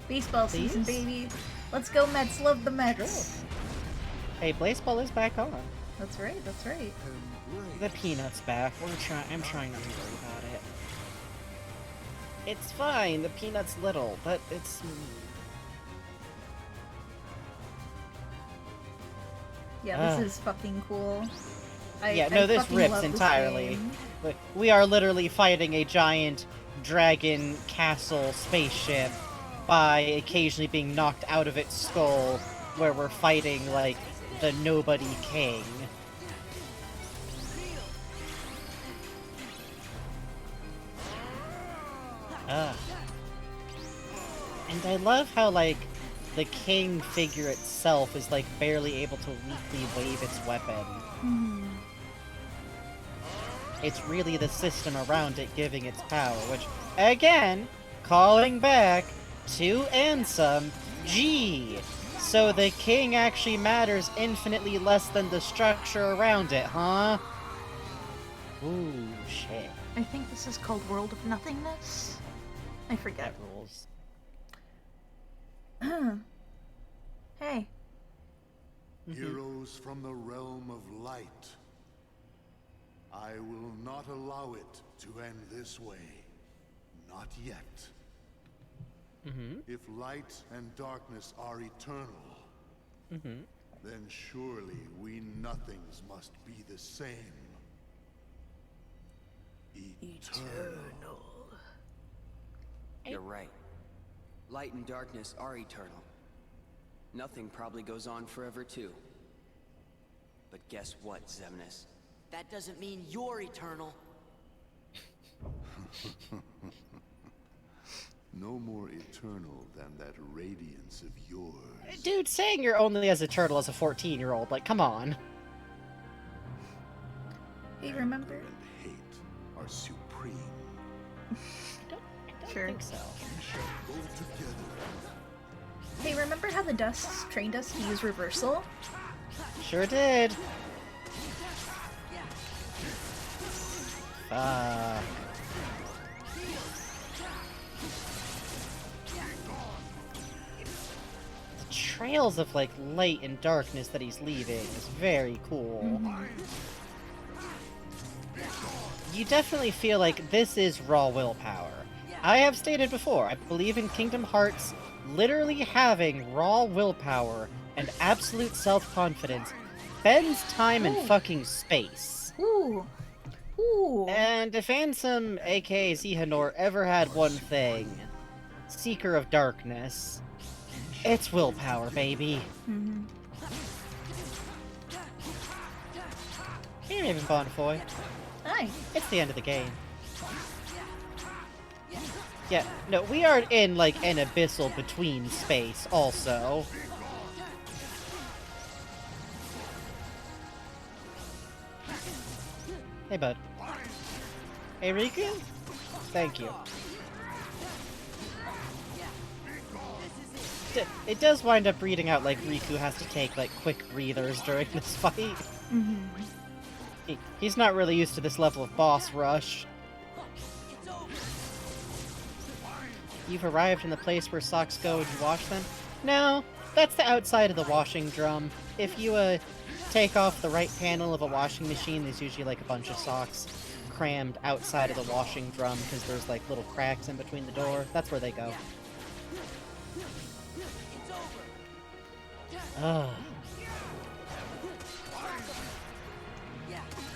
Baseball season, baby. Let's go Mets, love the Mets. Hey, baseball is back on. That's right. The peanut's back. I'm trying not to worry about it. It's fine, the peanut's little, but it's... Yeah, this is fucking cool. This fucking rips love this entirely. game. We are literally fighting a giant dragon castle spaceship by occasionally being knocked out of its skull, where we're fighting, like, the Nobody King. And I love how, like, the king figure itself is like barely able to weakly wave its weapon. It's really the system around it giving its power, which, again, calling back to Ansem, G. So the king actually matters infinitely less than the structure around it, huh? Ooh, shit. I think this is called World of Nothingness. I forget. That rules. Hey. Heroes from the realm of light. I will not allow it to end this way. Not yet. If light and darkness are eternal, then surely we nothings must be the same. Eternal. You're right. Light and darkness are eternal. Nothing probably goes on forever too. But guess what, Xemnas? That doesn't mean you're eternal. No more eternal than that radiance of yours. Dude, saying you're only as eternal as a 14-year-old, like, come on. Hey, remember? And hate are supreme. I Sure. think so. We shall go together. Hey, remember how the Dusts trained us to use reversal? Sure did. The trails of, like, light and darkness that he's leaving is very cool. You definitely feel like this is raw willpower. I have stated before, I believe in Kingdom Hearts literally having raw willpower and absolute self-confidence bends time and fucking space. Ooh. Ooh. And if Ansem, aka Xehanort, ever had one thing, Seeker of Darkness, it's willpower, baby. Hey, Raven Bonnefoy. Hi. It's the end of the game. Yeah, no, we are in, like, an abyssal between space, also. Hey, bud. Hey, Riku? Thank you. It does wind up reading out like Riku has to take, like, quick breathers during this fight. He's not really used to this level of boss rush. You've arrived in the place where socks go. Would you wash them? No, that's the outside of the washing drum. If you, take off the right panel of a washing machine, there's usually, like, a bunch of socks crammed outside of the washing drum because there's, like, little cracks in between the door. That's where they go. Ugh.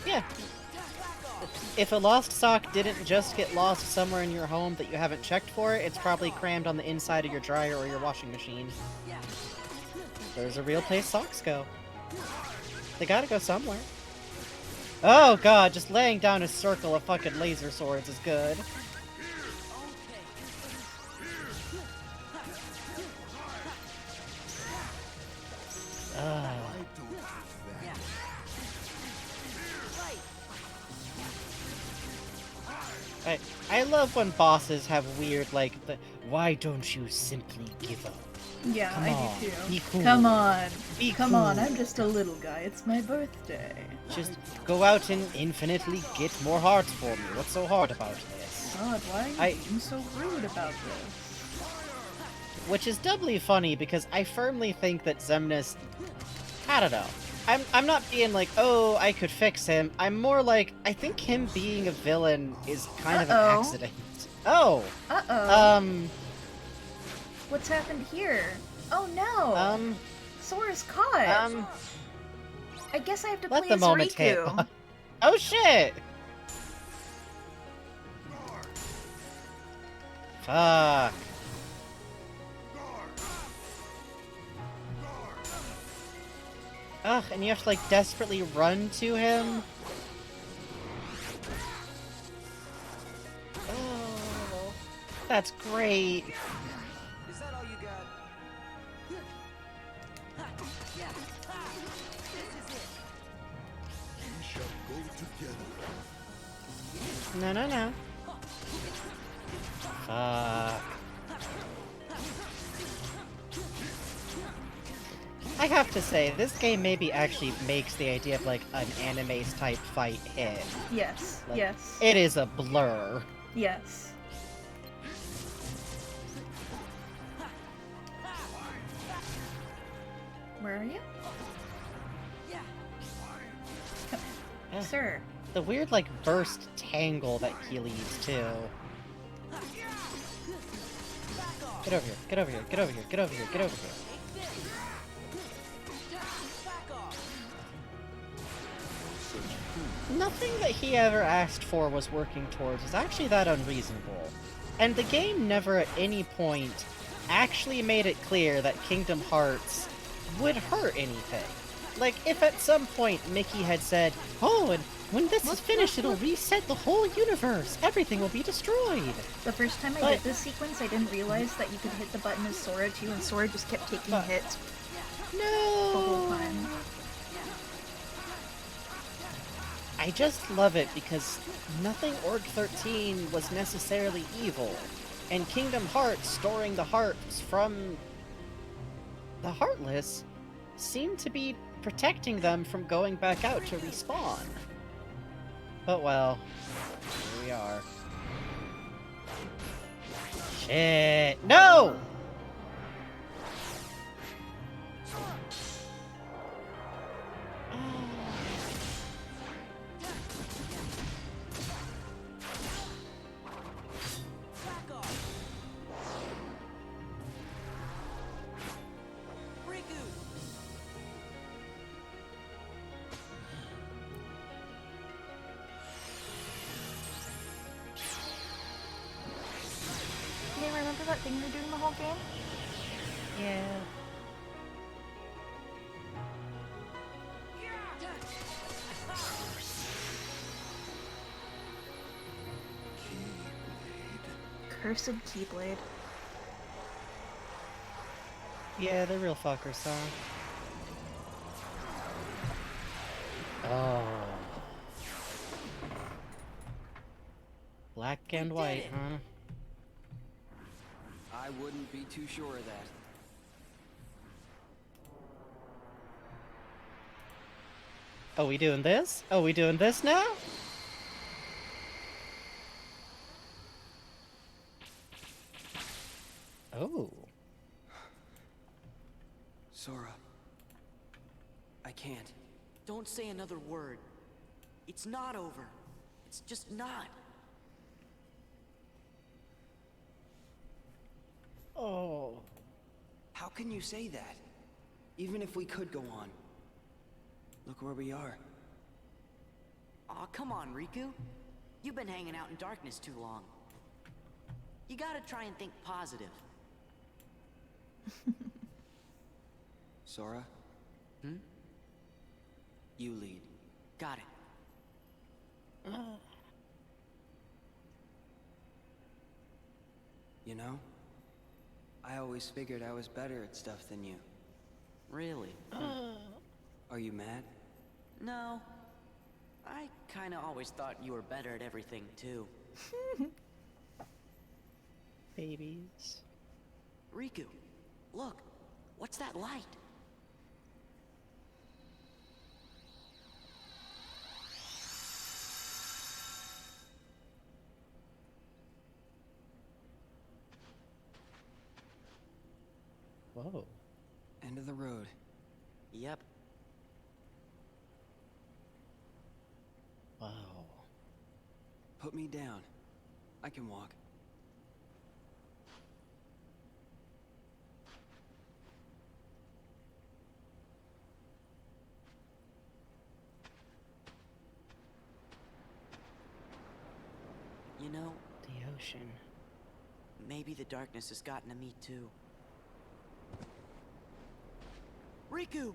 Yeah. If a lost sock didn't just get lost somewhere in your home that you haven't checked for it, it's probably crammed on the inside of your dryer or your washing machine. There's a real place socks go. They gotta go somewhere. Oh god, just laying down a circle of fucking laser swords is good. I love when bosses have weird, like, why don't you simply give up? Yeah, Come I on, do too. be cool. Come on. Be Come on, cool. I'm just a little guy. It's my birthday. Just go out and infinitely get more hearts for me. What's so hard about this? God, why are you being so rude about this? Which is doubly funny because I firmly think that Xemnas... I don't know. I'm not being like, oh, I could fix him. I'm more like, I think him being a villain is kind of an accident. Oh! Uh-oh. What's happened here? Oh no! Sora's caught! I guess I have to play Let the as moment hit. Riku. Oh shit! Fuck. Ugh, and you have to, like, desperately run to him? Oh, that's great. Is that all you got? No, no, no. Fuck. I have to say, this game maybe actually makes the idea of, like, an anime's type fight hit. Yes, Like, yes, it is a blur. yes. Where are you? Yeah. Sir. The weird, like, burst tangle that he leaves, too. Get over here, get over here, get over here, get over here, get over here. Nothing that he ever asked for was working towards is actually that unreasonable. And the game never at any point actually made it clear that Kingdom Hearts would hurt anything. Like, if at some point Mickey had said, "Oh, and when this is finished, it'll reset the whole universe. Everything will be destroyed." The first time I did this sequence, I didn't realize that you could hit the button as Sora too, and Sora just kept taking hits No! the whole time. I just love it because nothing Org 13 was necessarily evil, and Kingdom Hearts storing the hearts from the Heartless seemed to be protecting them from going back out to respawn. But well, here we are. Shit! No! Do you remember that thing you were doing the whole game? Yeah. Cursed Keyblade. Yeah, they're real fuckers, huh? Oh. Black and white, huh? I wouldn't be too sure of that. Oh, we doing this? Oh, we doing this now? Oh. Sora. I can't. Don't say another word. It's not over. It's just not. Oh. How can you say that? Even if we could go on. Look where we are. Aw, come on, Riku. You've been hanging out in darkness too long. You gotta try and think positive. Sora? Hmm? You lead. Got it. You know? I always figured I was better at stuff than you. Really? Are you mad? No. I kinda always thought you were better at everything, too. Babies. Riku, look. What's that light? Whoa. End of the road. Yep. Wow. Put me down. I can walk. You know, The ocean. maybe the darkness has gotten to me, too. Riku!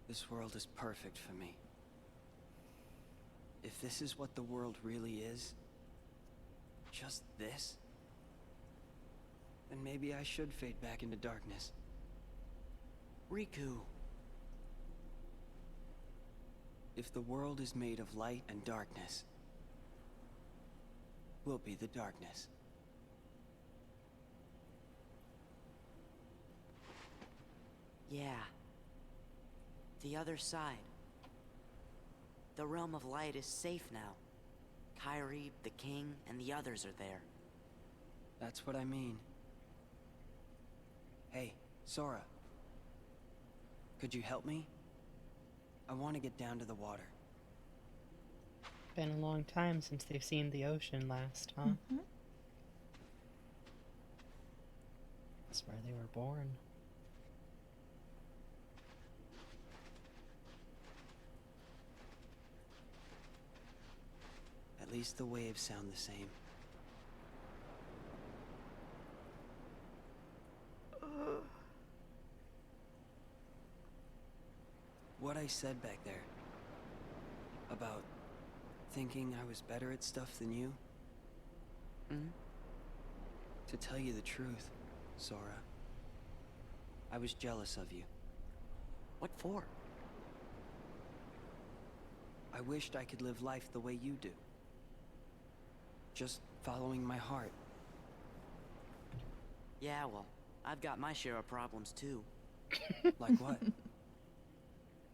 This world is perfect for me. If this is what the world really is, just this, then maybe I should fade back into darkness. Riku, If the world is made of light and darkness, we'll be the darkness. Yeah. The other side. The realm of light is safe now. Kyrie, the king, and the others are there. That's what I mean. Hey, Sora. Could you help me? I want to get down to the water. Been a long time since they've seen the ocean last, huh? Mm-hmm. That's where they were born. At least the waves sound the same. What I said back there about thinking I was better at stuff than you? To tell you the truth, Sora, I was jealous of you. What for? I wished I could live life the way you do. Just following my heart. Yeah, well, I've got my share of problems too. Like what?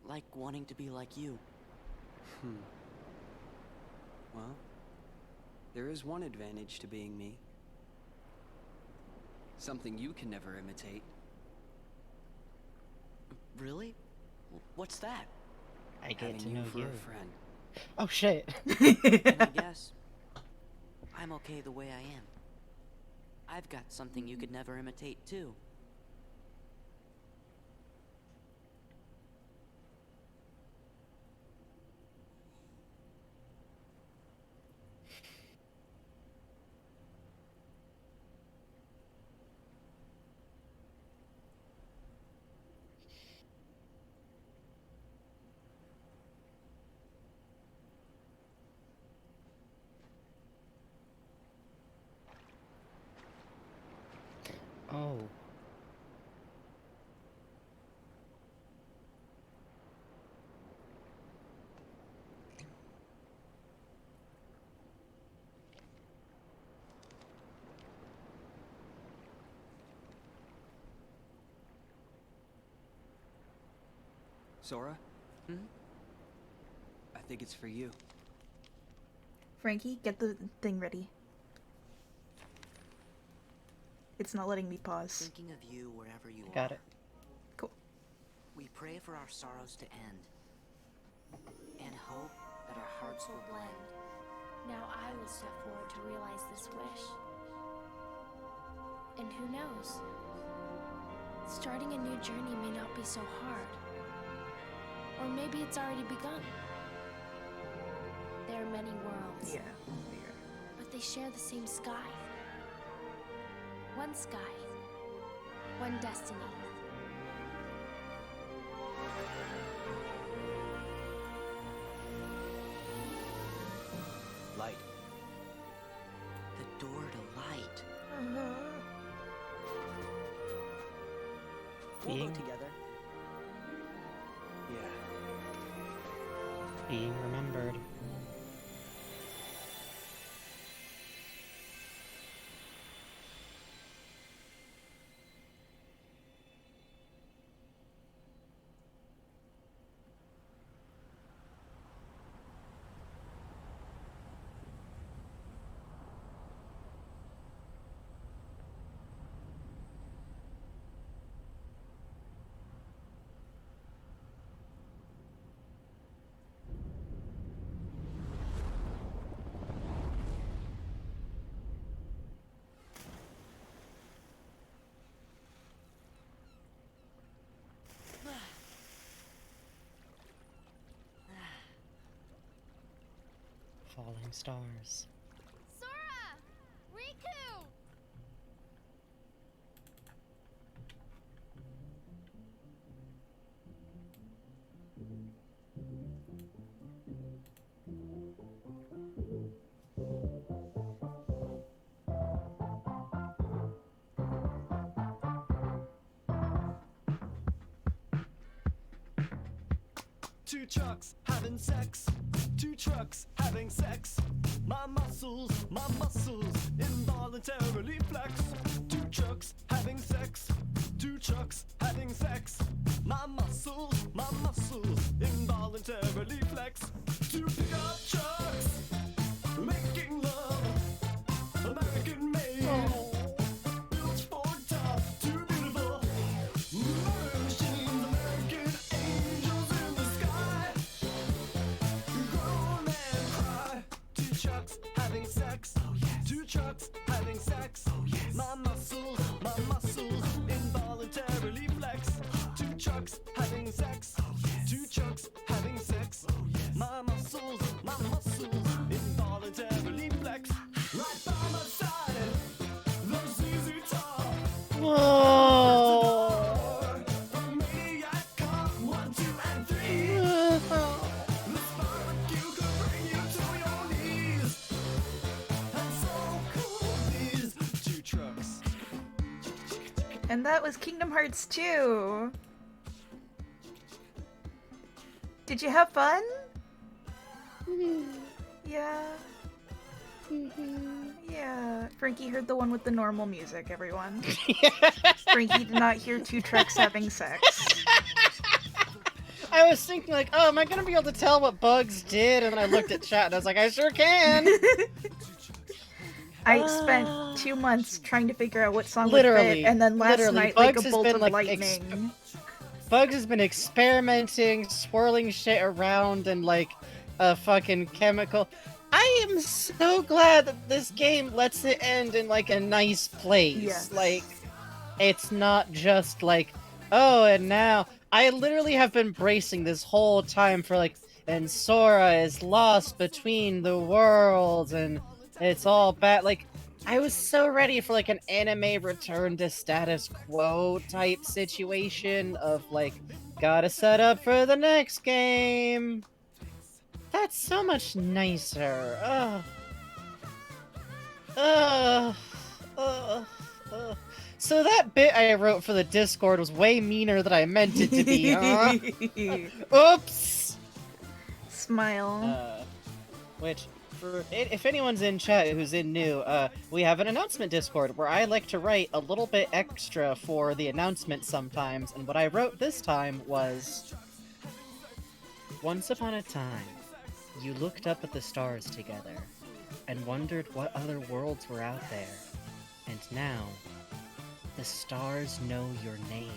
Like wanting to be like you. Well, there is one advantage to being me. Something you can never imitate. Really? What's that? I get Having to you know for you. a friend. Oh shit. And I guess I'm okay the way I am. I've got something you could never imitate too. Oh. Sora? I think it's for you. Frankie, get the thing ready. It's not letting me pause. Thinking of you wherever you are. Got it. Cool. We pray for our sorrows to end. And hope that our hearts will blend. Now I will step forward to realize this wish. And who knows? Starting a new journey may not be so hard. Or maybe it's already begun. There are many worlds. Yeah. But they share the same sky. One sky. One destiny. Light. The door to light. We'll go Being- together. Yeah. Being remembered. Falling stars. Sora! Riku! Two trucks having sex. Two trucks having sex. My muscles, involuntarily flex. Two trucks having sex. Two trucks having sex. My muscles, involuntarily flex. Two pickup trucks making love, American made. Built for tough, too beautiful. Murder machines, American angels in the sky. Groan and cry. Two trucks having sex. Oh yes. Two trucks having sex. Oh yes. My muscles, involuntarily flex. Two trucks having sex. Oh yes. Two trucks having sex. Oh yes. My muscles, involuntarily flex. Right by my side, those easy talk. Whoa. Maniac cop 1, 2, and 3. This barbecue could bring you to your knees. And so cool these two trucks. And that was Kingdom Hearts 2. Did you have fun? Yeah. Yeah. Frankie heard the one with the normal music, everyone. Frankie did not hear two trucks having sex. I was thinking like, oh, am I gonna be able to tell what Bugs did? And then I looked at chat and I was like, I sure can! I spent 2 months trying to figure out what song Literally, would fit, and then last literally, night, like Bugs a has bolt been, of like, lightning. Bugs has been experimenting, swirling shit around, and like a fucking chemical. I am so glad that this game lets it end in like a nice place. Yes. Like, it's not just like, oh, and now I literally have been bracing this whole time for like, and Sora is lost between the worlds, and it's all bad. Like, I was so ready for like an anime return to status quo type situation of like, gotta set up for the next game. That's so much nicer. So that bit I wrote for the Discord was way meaner than I meant it to be, huh? Oops! Smile. Which, if anyone's in chat who's in new, we have an announcement Discord where I like to write a little bit extra for the announcement sometimes, and what I wrote this time was... Once upon a time, you looked up at the stars together, and wondered what other worlds were out there. And now, the stars know your name.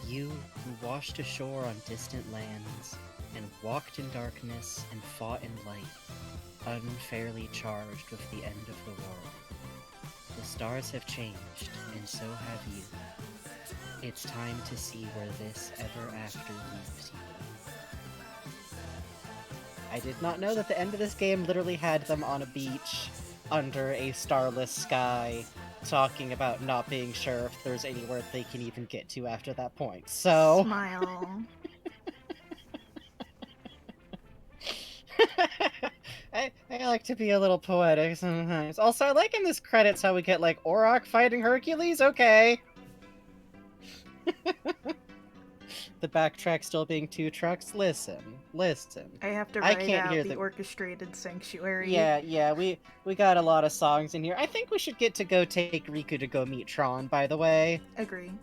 You who washed ashore on distant lands, and walked in darkness and fought in light, unfairly charged with the end of the world. The stars have changed, and so have you. It's time to see where this ever after leads you. I did not know that the end of this game literally had them on a beach, under a starless sky, talking about not being sure if there's anywhere they can even get to after that point, so... Smile. I like to be a little poetic sometimes. Also, I like in this credits how we get, like, Auroch fighting Hercules? Okay. The backtrack still being two trucks? Listen. I have to I write can't out hear the the- orchestrated sanctuary. Yeah, we got a lot of songs in here. I think we should get to go take Riku to go meet Tron, by the way. Agree.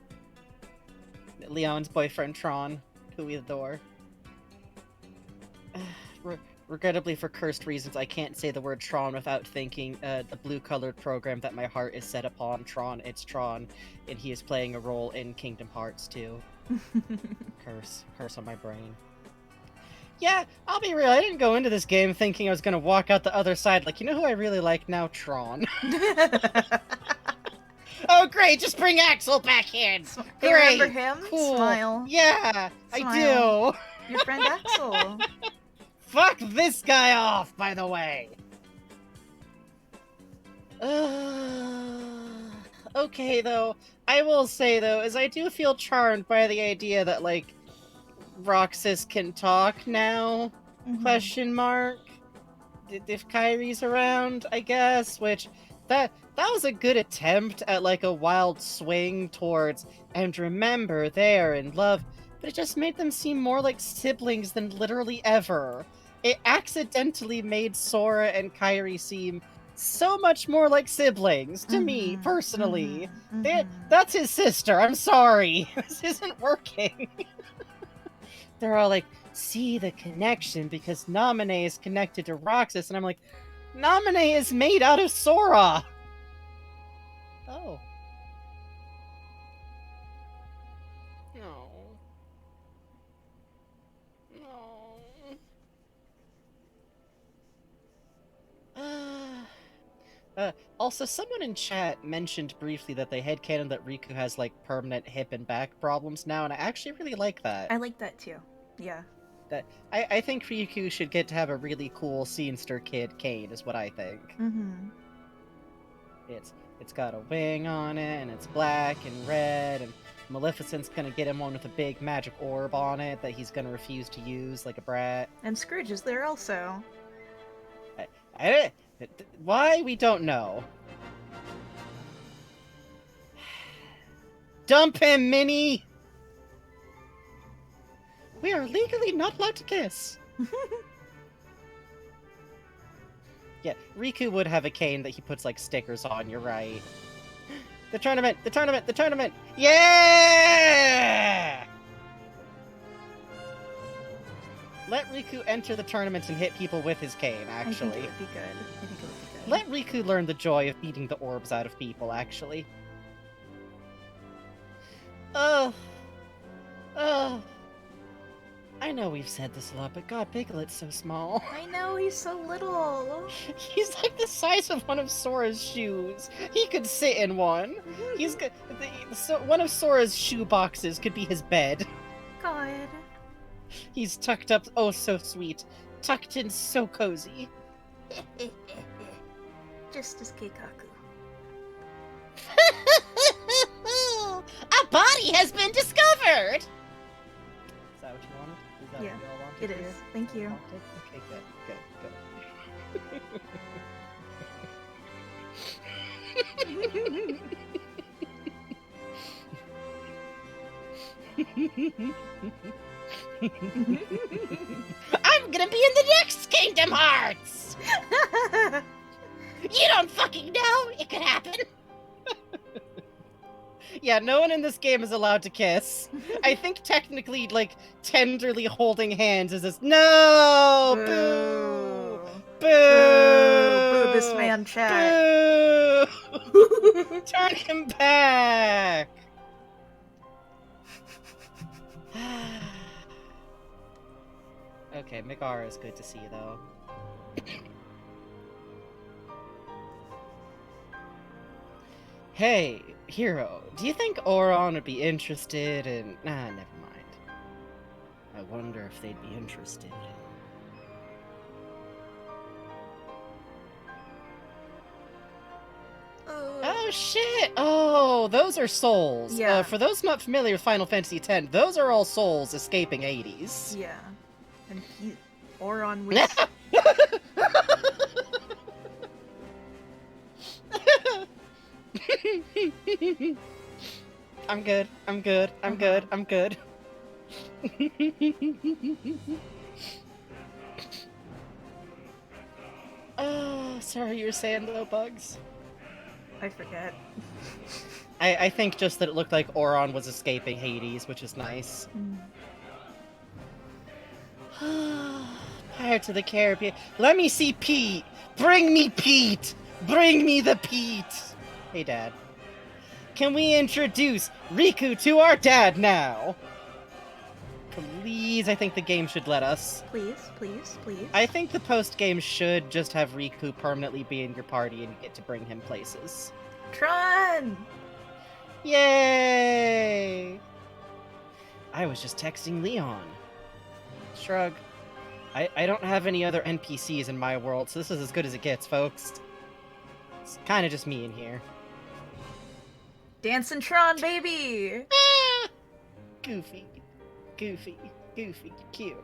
Leon's boyfriend Tron, who we adore. Regrettably, for cursed reasons, I can't say the word Tron without thinking the blue-colored program that my heart is set upon. Tron, it's Tron, and he is playing a role in Kingdom Hearts 2. Curse on my brain. Yeah, I'll be real, I didn't go into this game thinking I was gonna walk out the other side like, you know who I really like now? Tron. Oh great, just bring Axel back in! Hey, Great! remember him? Cool. Smile. Yeah, Smile. I do! Your friend Axel. Fuck this guy off, by the way! Okay, though, I will say, though, is I do feel charmed by the idea that, like, Roxas can talk now? Question mark? If Kyrie's around, I guess, which, that was a good attempt at, like, a wild swing towards, and remember, they are in love. but it just made them seem more like siblings than literally ever. It accidentally made Sora and Kairi seem so much more like siblings to me, personally. That's his sister, I'm sorry. This isn't working. They're all like, see the connection because Naminé is connected to Roxas, and I'm like, Naminé is made out of Sora! Oh. No. Also, someone in chat mentioned briefly that they headcanon that Riku has, like, permanent hip and back problems now, and I actually really like that. I like that too. Yeah. I think Riku should get to have a really cool Scenester kid cane, is what I think. It's got a wing on it, and it's black and red, and Maleficent's gonna get him one with a big magic orb on it that he's gonna refuse to use like a brat. And Scrooge is there also. Why? We don't know. Dump him, Minnie! We are legally not allowed to kiss. Yeah, Riku would have a cane that he puts, like, stickers on, you're right. The tournament! The tournament! The tournament! Yeah! Let Riku enter the tournament and hit people with his cane, actually. I think it would be good. Let Riku learn the joy of beating the orbs out of people, actually. I know we've said this a lot, but God, Piglet's so small. I know, he's so little. He's like the size of one of Sora's shoes. He could sit in one. He's good. One of Sora's shoe boxes could be his bed. God. He's tucked up, oh so sweet. Tucked in so cozy. Just as Keikaku. A body has been discovered! Is that what you wanted? Is that Yeah, what you all wanted it to hear? is. Thank you. Okay, I'm gonna be in the next Kingdom Hearts! You don't fucking know! It could happen! Yeah, no one in this game is allowed to kiss. I think technically, like, tenderly holding hands is this. No! Boo! Boo! Boo this man, chat. Boo! Turn him back! Okay, Megara is good to see, though. Hey, Hero, do you think Oron would be interested in... Nah, never mind. I wonder if they'd be interested. Oh, shit! Oh, those are souls. Yeah. For those not familiar with Final Fantasy X, those are all souls escaping Hades. Yeah. And Oron was... I'm good. I'm good. I'm good. I'm good. Sorry, you were saying though, Bugs? I forget. I think just that it looked like Oron was escaping Hades, which is nice. Pirates of the Caribbean. Let me see Pete! Bring me Pete! Bring me the Pete! Hey, Dad. Can we introduce Riku to our dad now? Please, I think the game should let us. Please, please, please. I think the post-game should just have Riku permanently be in your party and you get to bring him places. Tron! Yay! I was just texting Leon. Shrug. I don't have any other NPCs in my world, so this is as good as it gets, folks. It's kind of just me in here. Dancing Tron, baby! Goofy. Goofy. Goofy. Cute.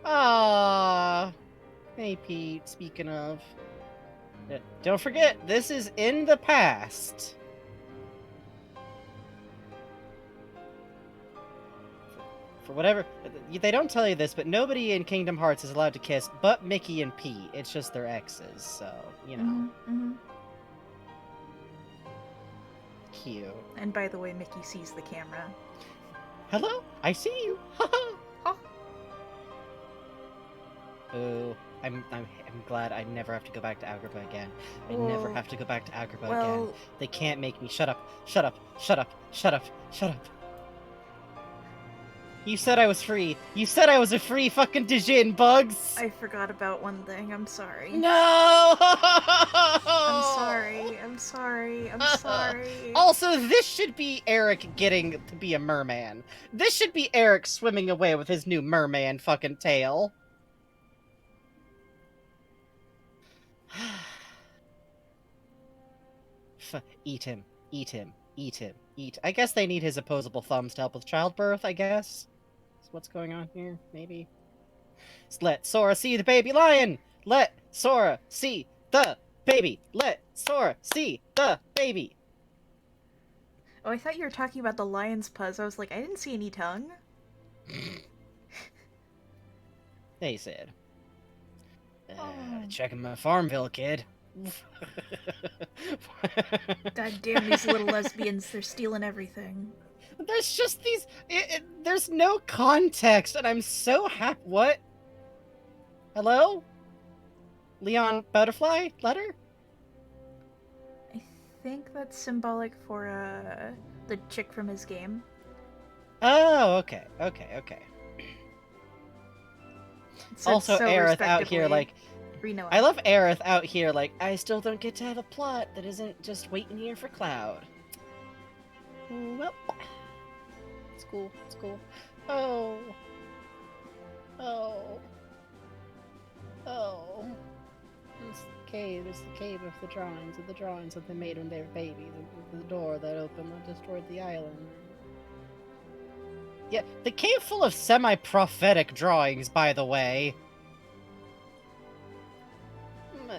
Ah. Hey, Pete, speaking of. Don't forget, this is in the past. For whatever... They don't tell you this, but nobody in Kingdom Hearts is allowed to kiss but Mickey and Pete. It's just their exes, so, you know. Mm-hmm. Cute. And by the way, Mickey sees the camera. Hello? I see you! Haha! Oh. Ooh, I'm glad I never have to go back to Agrabah again. I never Well- have to go back to Agrabah again. Well, They can't make me. Shut up! Shut up! Shut up! Shut up! Shut up! You said I was free. You said I was a free fucking Dijin, Bugs. I forgot about one thing. I'm sorry. No. I'm sorry. I'm sorry. I'm sorry. Also, this should be Eric getting to be a merman. This should be Eric swimming away with his new merman fucking tail. Eat him. Eat him. Eat him. Eat. I guess they need his opposable thumbs to help with childbirth, I guess. That's what's going on here, maybe. Let Sora see the baby lion! Let Sora see the baby! Let Sora see the baby! Oh, I thought you were talking about the lion's puzz. I was like, I didn't see any tongue. They said. Oh. Checking my Farmville, kid. God damn these little lesbians. They're stealing everything. There's just these... there's no context, and I'm so happy... What? Hello? Leon Butterfly? Letter? I think that's symbolic for, the chick from his game. Oh, okay. Okay, okay. It said Also, so Aerith out here, respectably. like... Reno. I love Aerith out here, like, I still don't get to have a plot that isn't just waiting here for Cloud. Well... It's cool, it's cool. Oh... Oh... Oh... It's the cave of the drawings that they made when they were babies, the door that opened and destroyed the island. Yeah, the cave full of semi-prophetic drawings, by the way. Meh.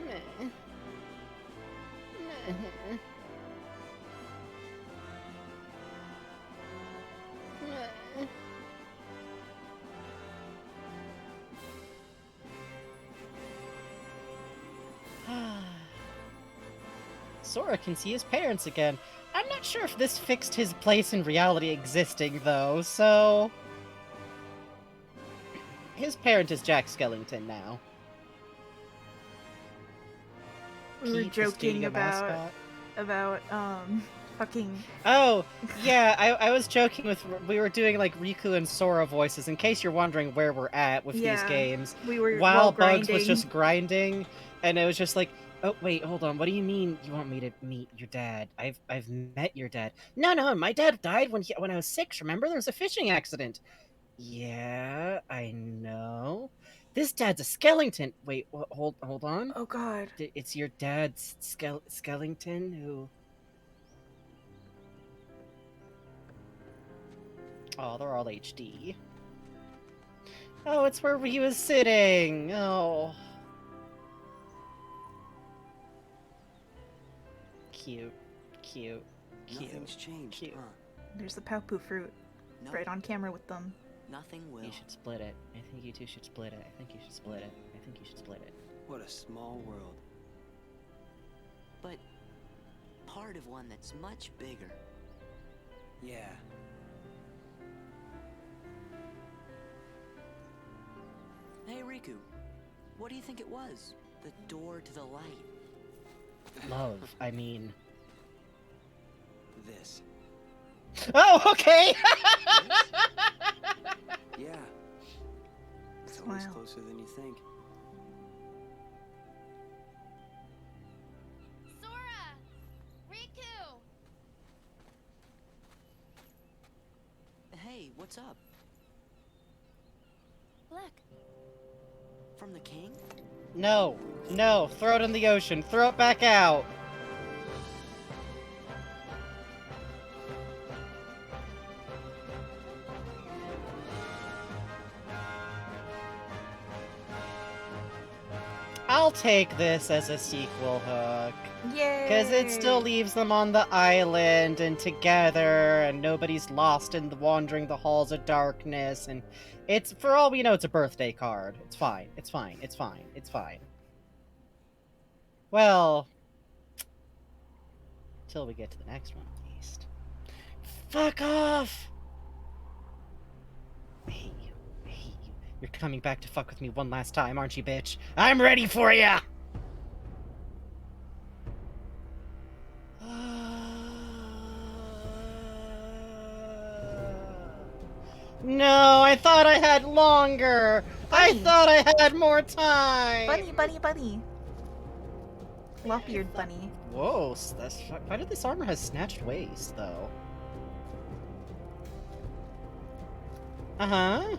Meh. Meh. Meh. Sora can see his parents again. I'm not sure if this fixed his place in reality existing, though, so... His parent is Jack Skellington now. We were Pete, the joking studio about, mascot. fucking... Oh, yeah, I was joking with... We were doing, like, Riku and Sora voices, in case you're wondering where we're at with these Yeah, games. we were While grinding. Bugs was just grinding, and it was just like, oh, wait, hold on, what do you mean you want me to meet your dad? I've met your dad. No, my dad died when I was 6, remember? There was a fishing accident. Yeah, I know. This dad's a Skellington. Wait, hold on. Oh god. It's your dad's Skellington who... Oh, they're all HD. Oh, it's where he was sitting. Oh. Cute. Nothing's changed, Cute. huh? There's the Paopu fruit. No, Right on camera with them. nothing will. You should split it. I think you two should split it. I think you should split it. I think you should split it. What a small world. But part of one that's much bigger. Yeah. Hey, Riku, what do you think it was? The door to the light. Love, I mean... This. Oh, okay! Yeah. It's always Smile. closer than you think. Sora! Riku! Hey, what's up? Look, From the king? No, throw it in the ocean. Throw it back out. I'll take this as a sequel hook. Yay! Because it still leaves them on the island and together, and nobody's lost in the wandering the halls of darkness, and it's, for all we know, it's a birthday card. It's fine. It's fine. It's fine. It's fine. Well, till we get to the next one, at least. Fuck off! I hate you. I hate you. You're coming back to fuck with me one last time, aren't you, bitch? I'm ready for ya! No, I thought I had longer! I Bunny. thought I had more time! Bunny. Lop-eared bunny. Whoa, that's, why did this armor have snatched waist, though? Uh-huh.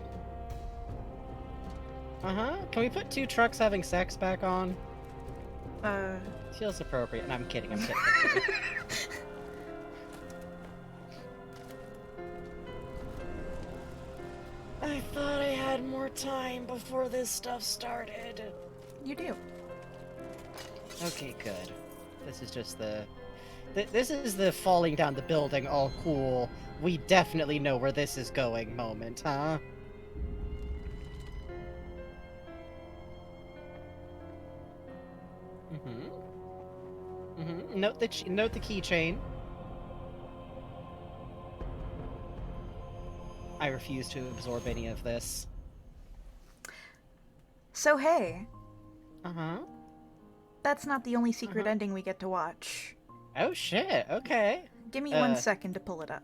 Uh-huh. Can we put 2 trucks having sex back on? Feels appropriate. No, I'm kidding, I'm kidding. I'm kidding. I thought I had more time before this stuff started. You do. Okay, good. This is just the... This is the falling down the building, all cool. We definitely know where this is going moment, huh? Mm-hmm. Mm-hmm. Note the keychain. I refuse to absorb any of this. So hey, Uh-huh. that's not the only secret ending we get to watch. Oh shit, okay. Give me 1 second to pull it up.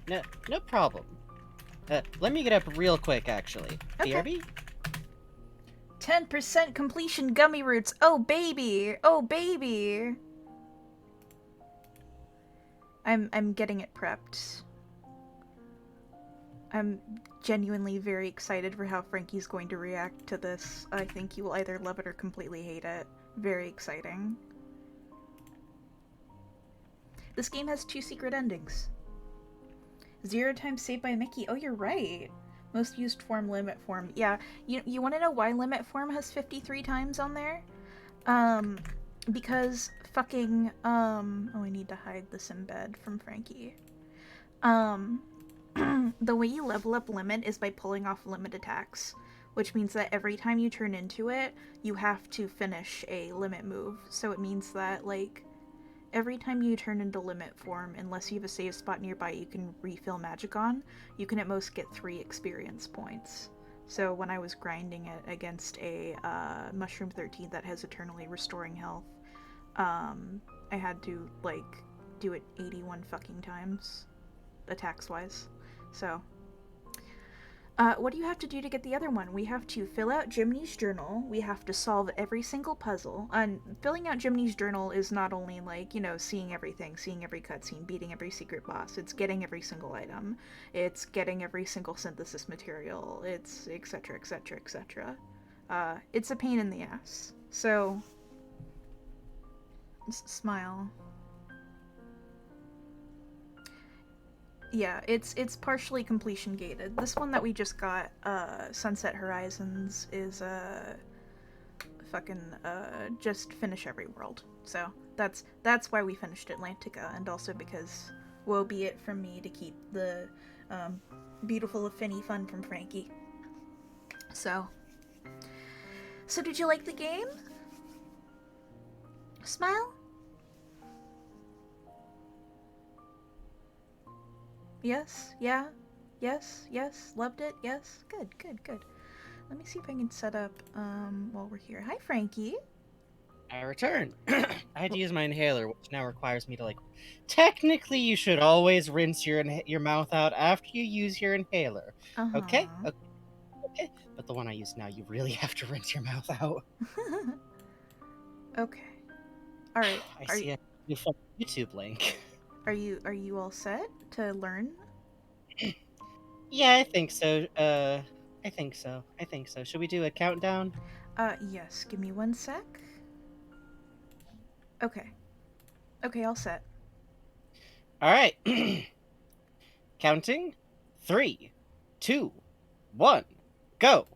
No problem. Let me get up real quick, actually. Okay. BRB? 10% completion gummy roots. Oh baby. Oh baby. I'm getting it prepped. I'm genuinely very excited for how Frankie's going to react to this. I think he will either love it or completely hate it. Very exciting. This game has 2 secret endings. 0 times Saved by Mickey. Oh, you're right. Most used form, limit form. Yeah, you want to know why limit form has 53 times on there? Because fucking, oh, I need to hide this embed from Frankie. The way you level up limit is by pulling off limit attacks, which means that every time you turn into it, you have to finish a limit move. So it means that, like, every time you turn into limit form, unless you have a save spot nearby you can refill magic on, you can at most get 3 experience points. So when I was grinding it against a Mushroom 13 that has eternally restoring health, I had to, like, do it 81 fucking times, attacks-wise. So, what do you have to do to get the other one? We have to fill out Jiminy's journal, we have to solve every single puzzle, and filling out Jiminy's journal is not only, like, you know, seeing everything, seeing every cutscene, beating every secret boss, it's getting every single item, it's getting every single synthesis material, it's etc, etc, etc. It's a pain in the ass. So, smile. Yeah, it's partially completion gated. This one that we just got, Sunset Horizons, is fucking just finish every world. So that's why we finished Atlantica, and also because woe be it from me to keep the beautiful affinity fun from Frankie. So did you like the game? Smile? Yes, yeah, yes, loved it, yes, good. Let me see if I can set up, while we're here. Hi, Frankie. I returned. I had to use my inhaler, which now requires me to, like... Technically, you should always rinse your mouth out after you use your inhaler. Uh-huh. Okay? Okay. But the one I use now, you really have to rinse your mouth out. Okay. Alright. I see a new YouTube link. Are you all set to learn? Yeah, I think so. I think so. Should we do a countdown? Yes. Give me 1 sec. Okay. Okay, all set. Alright. Counting. 3, 2, 1, go!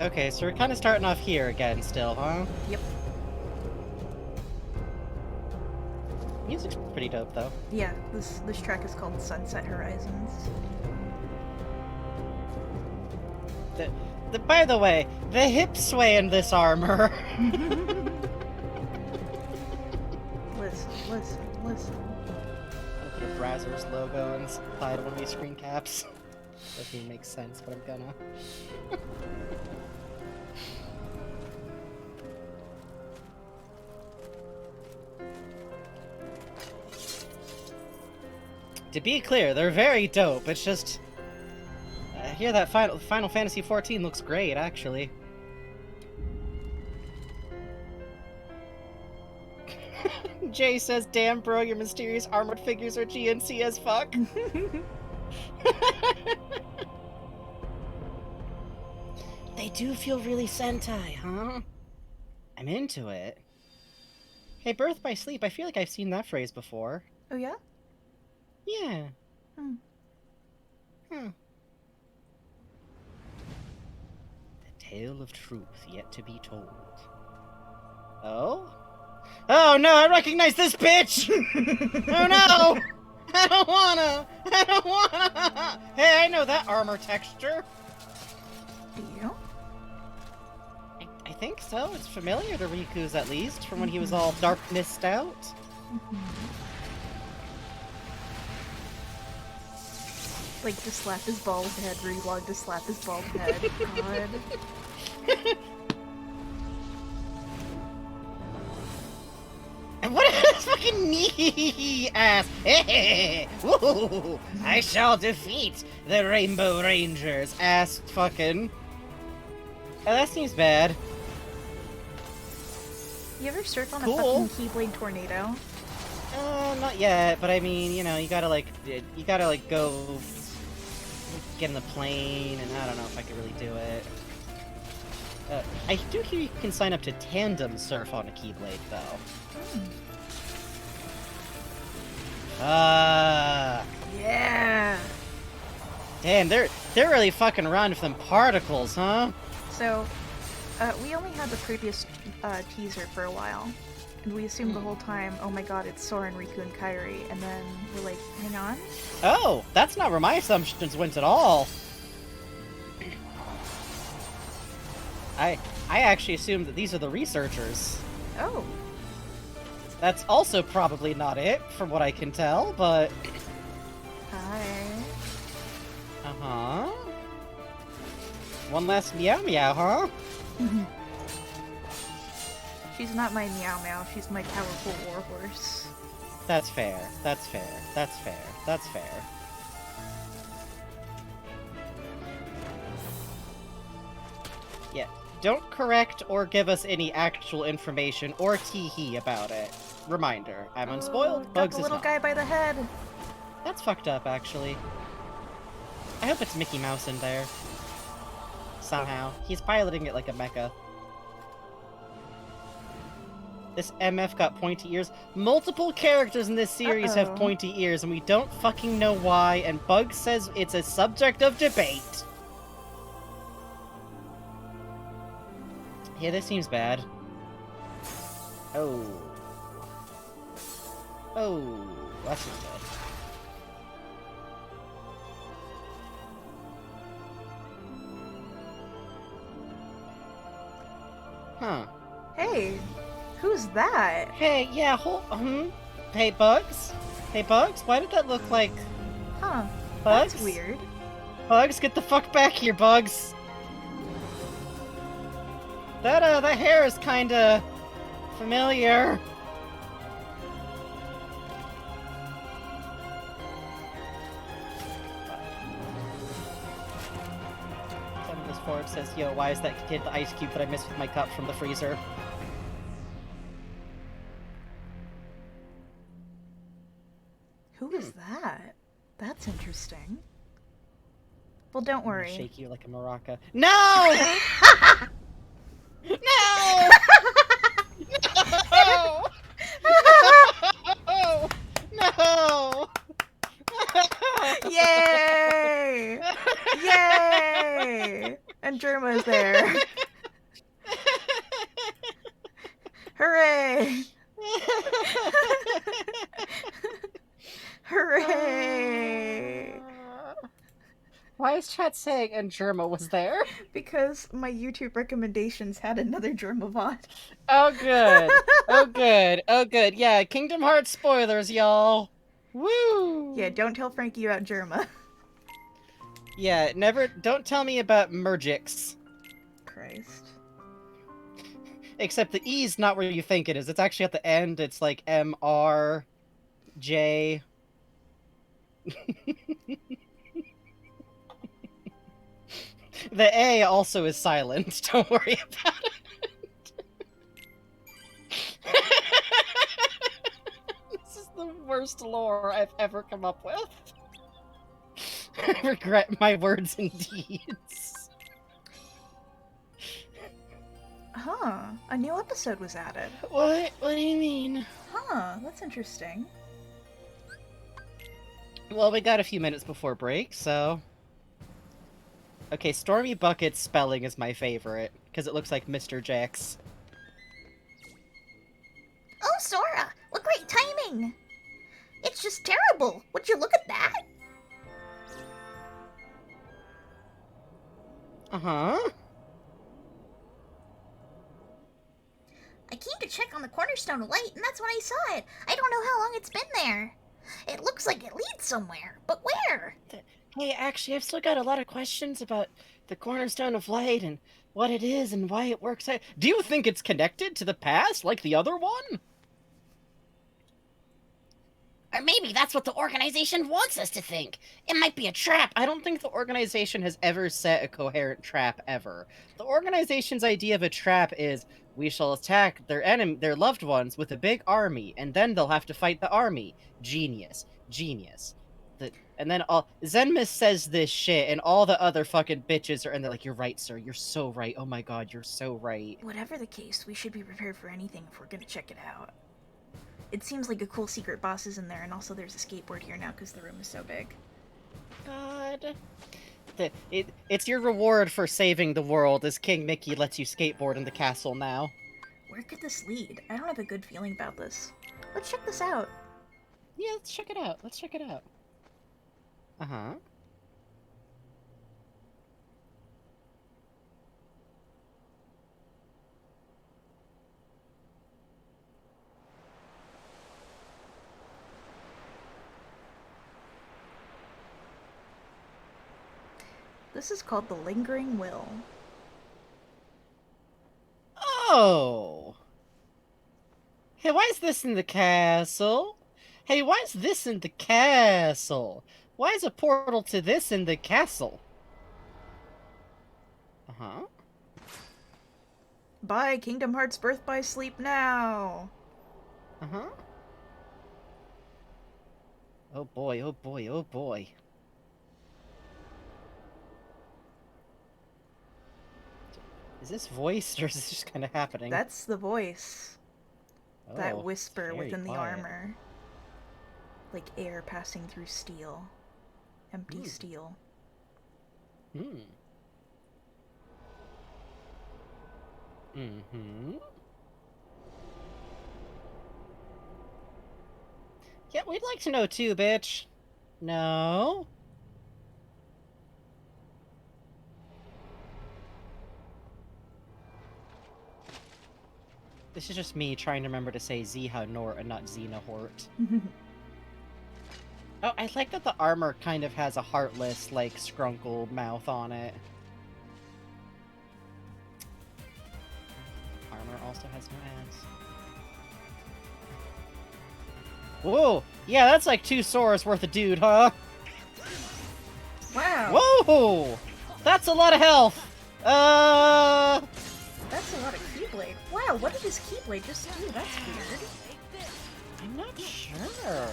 Okay, so we're kind of starting off here again still, huh? Yep. Music's pretty dope, though. Yeah, this track is called Sunset Horizons. By the way, the hip sway in this armor. Listen. I'll put a Brazzers logo inside one of these screen caps. Doesn't even make sense, but I'm gonna. To be clear, they're very dope. It's just, I hear that Final Fantasy XIV looks great, actually. Jay says, "Damn, bro, your mysterious armored figures are GNC as fuck." They do feel really Sentai, huh? I'm into it. Hey, Birth by Sleep, I feel like I've seen that phrase before. Oh yeah? Yeah. Hmm. The tale of truth yet to be told. Oh? Oh no, I recognize this bitch! Oh no! I don't wanna! Hey, I know that armor texture! Do you? I think so. It's familiar to Riku's at least, from when he was all darknessed out. Like, to slap his bald head, relog to slap his bald head. God. And what is fucking knee ass? Woo! I shall defeat the Rainbow Rangers. Ass fucking. Oh, that seems bad. You ever surf on Cool. a fucking Keyblade tornado? Not yet, but I mean, you know, you gotta go get in the plane, and I don't know if I could really do it. I do hear you can sign up to tandem surf on a Keyblade, though. Yeah! Damn, they're really fucking around with them particles, huh? So, we only had the previous teaser for a while, and we assumed the whole time, oh my god, it's Sora and Riku and Kairi, and then we're like, hang on? Oh, that's not where my assumptions went at all. I actually assumed that these are the researchers. Oh. That's also probably not it, from what I can tell, but... Hi. Uh-huh. One last meow meow, huh? She's not my Meow Meow, she's my powerful warhorse. That's fair. That's fair. That's fair. That's fair. Yeah. Don't correct or give us any actual information or tee-hee about it. Reminder, I'm unspoiled, Got Bugs the is little not. guy by the head. That's fucked up, actually. I hope it's Mickey Mouse in there. Somehow. He's piloting it like a mecha. This MF got pointy ears. Multiple characters in this series have pointy ears, and we don't fucking know why, and Bugs says it's a subject of debate. Yeah, this seems bad. Oh. Oh, that's not good. Huh. Hey, who's that? Hey, yeah, Hey, Bugs? Hey, Bugs? Why did that look like... Huh, Bugs? that's weird. Bugs, get the fuck back here, Bugs! That hair is kinda... familiar. This forward says, yo, why is that kid the ice cube that I missed with my cup from the freezer? Who is that? That's interesting. Well, don't worry. Shake you like a maraca. No! No! No! No! Yay! Yay! And Germa's there. Hooray! Hooray! Why is chat saying and Germa was there? Because my YouTube recommendations had another Germavod. Oh good. Oh good. Oh good. Yeah, Kingdom Hearts spoilers, y'all. Woo! Yeah, don't tell Frankie about Germa. Yeah, don't tell me about Mergix. Christ. Except the E's not where you think it is. It's actually at the end. It's like M-R-J. The A also is silent. Don't worry about it. This is the worst lore I've ever come up with. I regret my words and deeds. Huh. A new episode was added. What? What do you mean? Huh. That's interesting. Well, we got a few minutes before break, so... Okay, Stormy Bucket's spelling is my favorite, because it looks like Mr. Jax. Oh, Sora! What great timing! It's just terrible! Would you look at that? Uh-huh. I came to check on the Cornerstone of Light, and that's when I saw it. I don't know how long it's been there. It looks like it leads somewhere, but where? Hey, actually, I've still got a lot of questions about the Cornerstone of Light and what it is and why it works. Do you think it's connected to the past, like the other one? Or maybe that's what the organization wants us to think. It might be a trap. I don't think the organization has ever set a coherent trap, ever. The organization's idea of a trap is, we shall attack their loved ones with a big army, and then they'll have to fight the army. Genius. Genius. And then Zenmus says this shit, and all the other fucking bitches are in there like, you're right, sir, you're so right, oh my god, you're so right. Whatever the case, we should be prepared for anything if we're gonna check it out. It seems like a cool secret boss is in there, and also there's a skateboard here now because the room is so big. God. It's your reward for saving the world, as King Mickey lets you skateboard in the castle now. Where could this lead? I don't have a good feeling about this. Let's check this out. Yeah, let's check it out. Let's check it out. Uh-huh. This is called the Lingering Will. Oh! Hey, why is this in the castle? Hey, why is this in the castle? Why is a portal to this in the castle? Uh-huh. Buy Kingdom Hearts Birth by Sleep now! Uh-huh. Oh boy, oh boy, oh boy. Is this voiced, or is this just kind of happening? That's the voice. Oh, that whisper very within the quiet. armor. Like air passing through steel. Empty steel. Hmm. Mm-hmm. Yeah, we'd like to know too, bitch. No? This is just me trying to remember to say Xehanort and not Xenahort. Oh, I like that the armor kind of has a heartless, like, scrunkle mouth on it. Armor also has no ass. Whoa! Yeah, that's like 2 swords worth of dude, huh? Wow! Whoa! That's a lot of health! That's a lot of Keyblade. Wow, what did his Keyblade just do? That's weird. I'm not sure.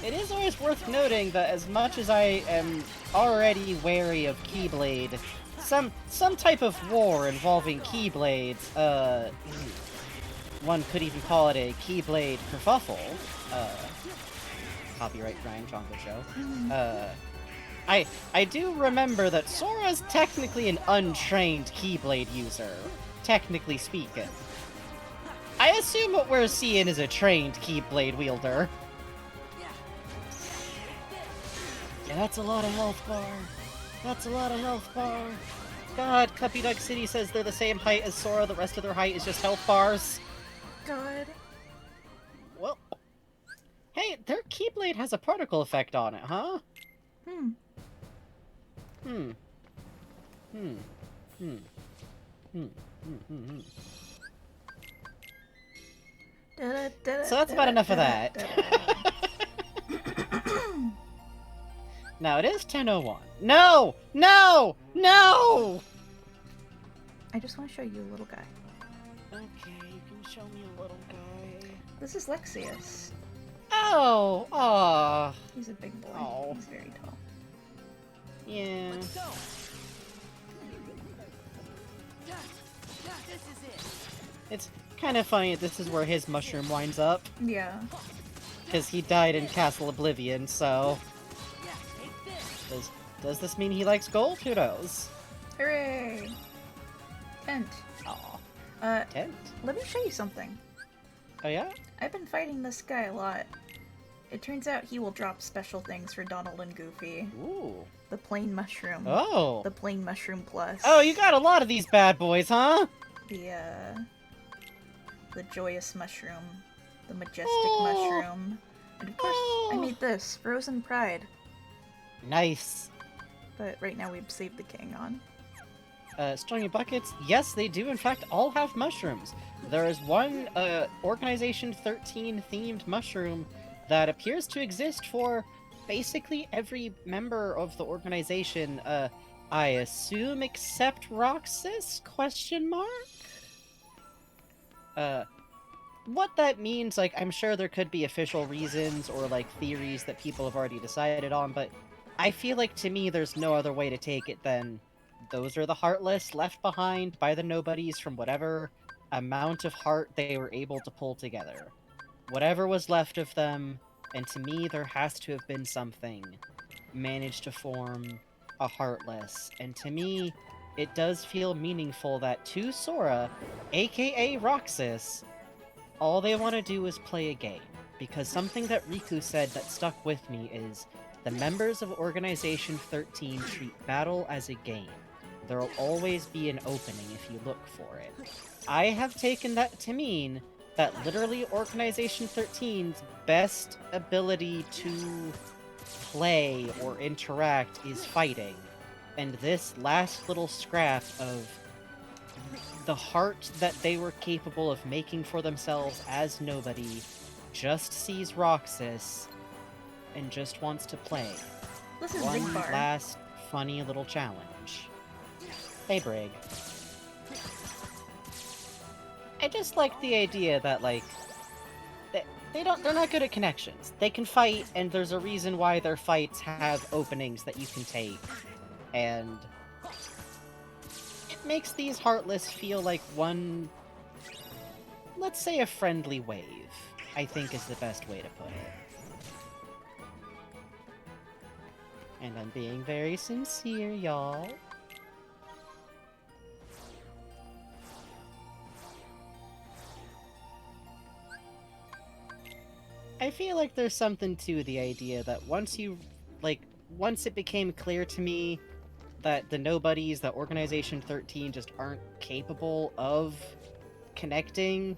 It is always worth noting that as much as I am already wary of Keyblade, some type of war involving Keyblades, one could even call it a Keyblade kerfuffle, copyright Ryan Chongo Show, I do remember that Sora's technically an untrained Keyblade user, technically speaking. I assume what we're seeing is a trained Keyblade wielder. Yeah, that's a lot of health bar. That's a lot of health bar. God, Cuppy Dog City says they're the same height as Sora. The rest of their height is just health bars. God. Well, hey, their Keyblade has a particle effect on it, huh? Hmm. Hmm. Hmm. Hmm. Hmm. Hmm. Hmm. Hmm. So that's about enough of that. Now it is 10:01. No! No! No! I just want to show you a little guy. Okay, you can show me a little guy. This is Lexius. Oh! Aw. He's a big boy. Oh. He's very tall. Yeah. Let's go. This is it. It's kind of funny that this is where his mushroom winds up. Yeah. Because he died in Castle Oblivion, so... Does this mean he likes gold? Who knows? Hooray! Tent. Aw. Tent? Let me show you something. Oh yeah? I've been fighting this guy a lot. It turns out he will drop special things for Donald and Goofy. Ooh. The plain mushroom. Oh. The plain mushroom plus. Oh, you got a lot of these bad boys, huh? The joyous mushroom. The majestic mushroom. And of course, I made this, Frozen Pride. Nice. But right now we've saved the king on. Stony Buckets, yes, they do in fact all have mushrooms. There is one Organization 13 themed mushroom that appears to exist for basically every member of the organization, I assume except Roxas? Question mark? What that means, like, I'm sure there could be official reasons or, like, theories that people have already decided on, but I feel like, to me, there's no other way to take it than those are the Heartless left behind by the Nobodies from whatever amount of heart they were able to pull together. Whatever was left of them, and to me, there has to have been something, managed to form a Heartless, and to me, it does feel meaningful that to Sora, aka Roxas, all they want to do is play a game. Because something that Riku said that stuck with me is, the members of Organization 13 treat battle as a game. There will always be an opening if you look for it. I have taken that to mean that literally Organization 13's best ability to play or interact is fighting. And this last little scrap of the heart that they were capable of making for themselves as nobody just sees Roxas and just wants to play. This is One Zigbar. last funny little challenge. Hey, Brig. I just like the idea that, like, they're not good at connections. They can fight, and there's a reason why their fights have openings that you can take. And it makes these Heartless feel like one, let's say a friendly wave, I think is the best way to put it. And I'm being very sincere, y'all. I feel like there's something to the idea that once it became clear to me that the Nobodies, that Organization 13 just aren't capable of connecting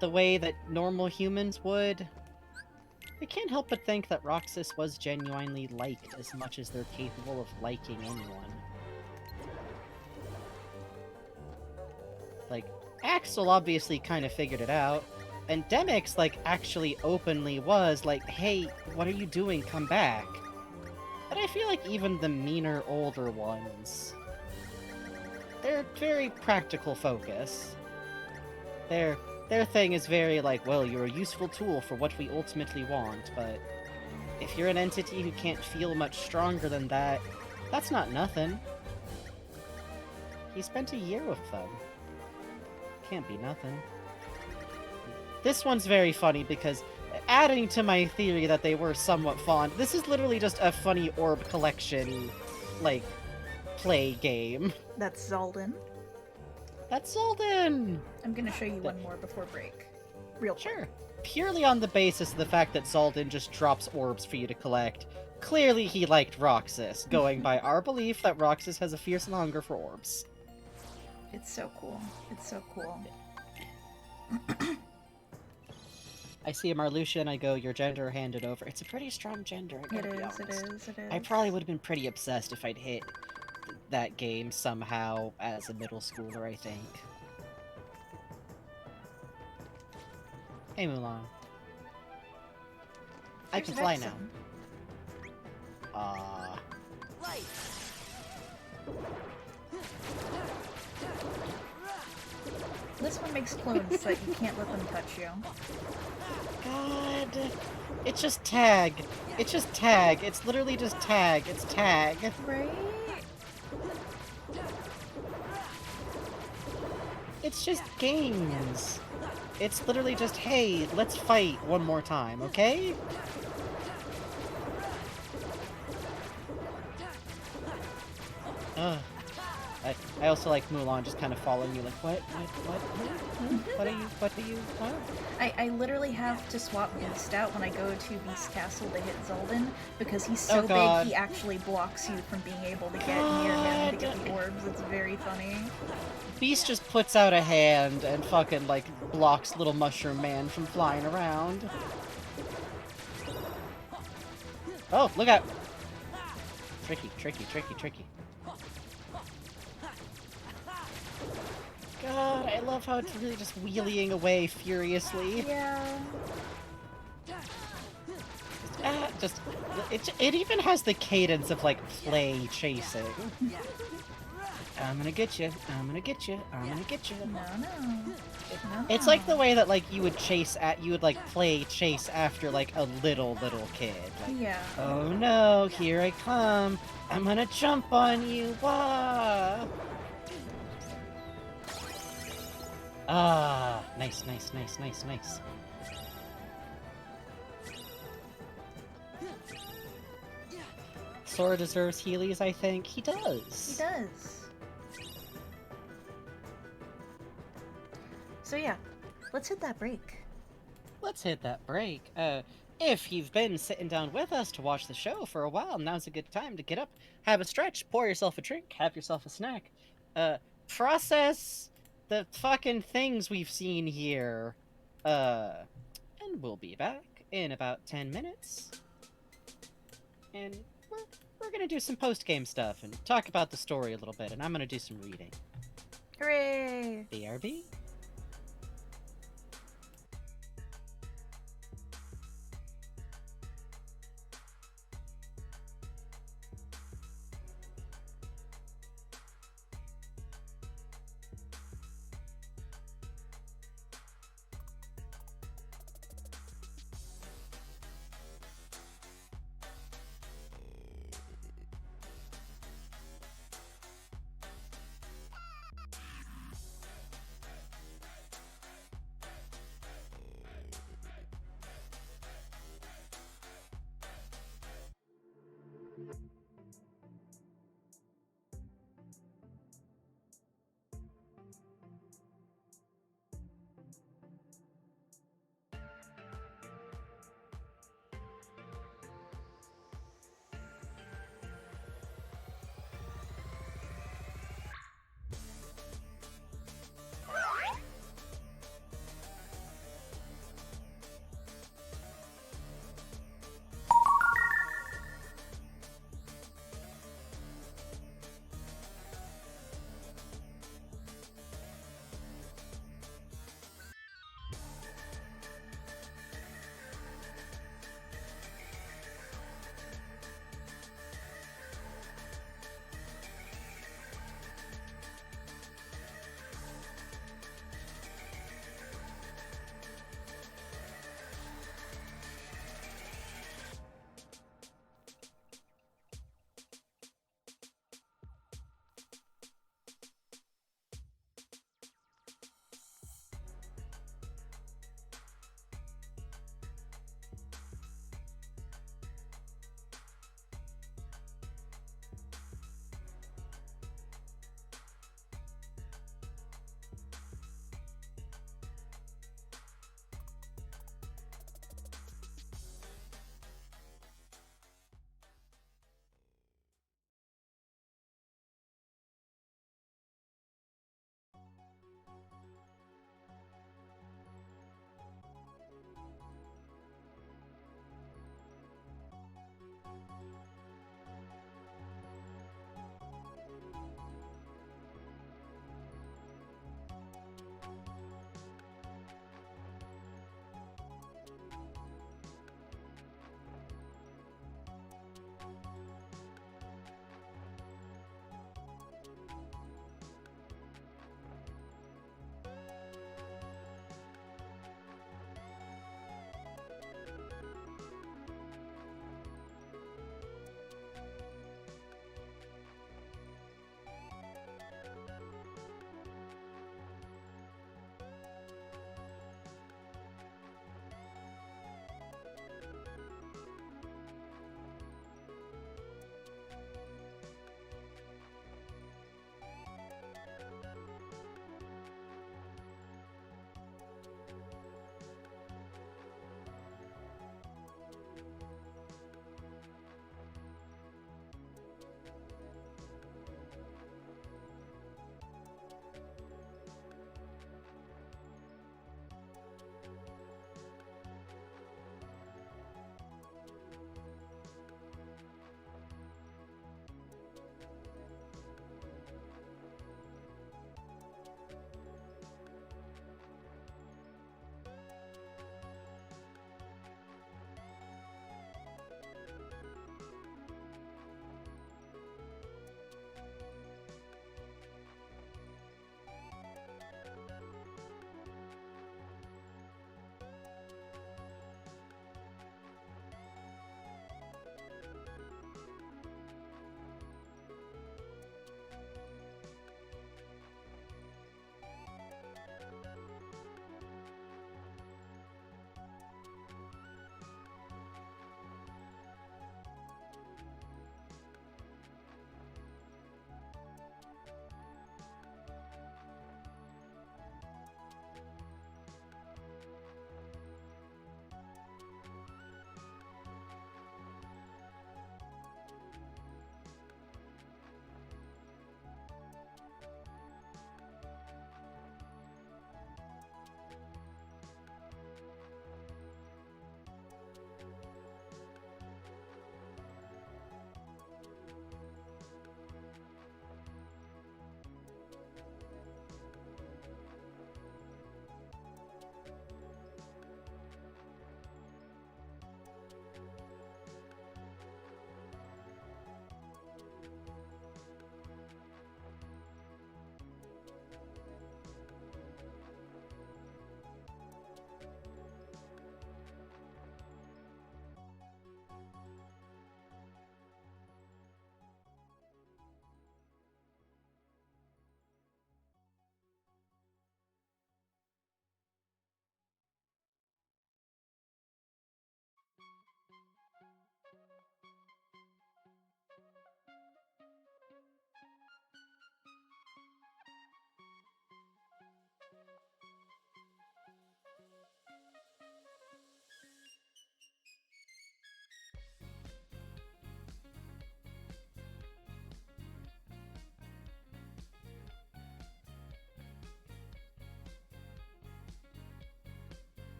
the way that normal humans would, I can't help but think that Roxas was genuinely liked as much as they're capable of liking anyone. Like, Axel obviously kind of figured it out, and Demyx, like, actually openly was like, hey, what are you doing? Come back. But I feel like even the meaner, older ones, they're very practical focus. Their thing is very like, well, you're a useful tool for what we ultimately want, but if you're an entity who can't feel much stronger than that, that's not nothing. He spent a year with them. Can't be nothing. This one's very funny because, adding to my theory that they were somewhat fond, this is literally just a funny orb collection, like, play game. That's Zaldin. That's Zaldin! I'm gonna show you one more before break. real quick. Sure. Purely on the basis of the fact that Zaldin just drops orbs for you to collect. Clearly he liked Roxas, going by our belief that Roxas has a fierce hunger for orbs. It's so cool. It's so cool. I see a Marluxia and I go, your gender handed over. It's a pretty strong gender, I It gotta be is, it honest. is, it is. I probably would have been pretty obsessed if I'd hit that game somehow as a middle schooler, I think. Hey, Mulan. I can fly now. Light! This one makes clones so that you can't let them touch you. God. It's just tag. It's just tag. It's literally just tag. It's tag. Right? It's just games. It's literally just, hey, let's fight one more time, okay? Ugh. I also like Mulan just kind of following you like, what, what are you, what? I literally have to swap Beast out when I go to Beast Castle to hit Zaldin, because he's so God. big he actually blocks you from being able to get near him to get the orbs. It's very funny. Beast just puts out a hand and fucking, like, blocks little Mushroom Man from flying around. Oh, look out! Tricky, tricky, tricky, tricky. God, I love how it's really just wheeling away furiously. Yeah. It even has the cadence of, like, play chasing. I'm gonna get you. I'm gonna get you. I'm gonna get you. No. It's like the way that, like, you would play chase after, like, a little kid. Like, Yeah. oh no, here I come. I'm gonna jump on you. Wah! Ah, nice, nice, nice, nice, nice. Sora deserves Heelys, I think. He does. He does. So yeah, let's hit that break. Let's hit that break. If you've been sitting down with us to watch the show for a while, now's a good time to get up, have a stretch, pour yourself a drink, have yourself a snack, process the fucking things we've seen here. And we'll be back in about 10 minutes. And we're gonna do some post-game stuff and talk about the story a little bit, and I'm gonna do some reading. Hooray! BRB?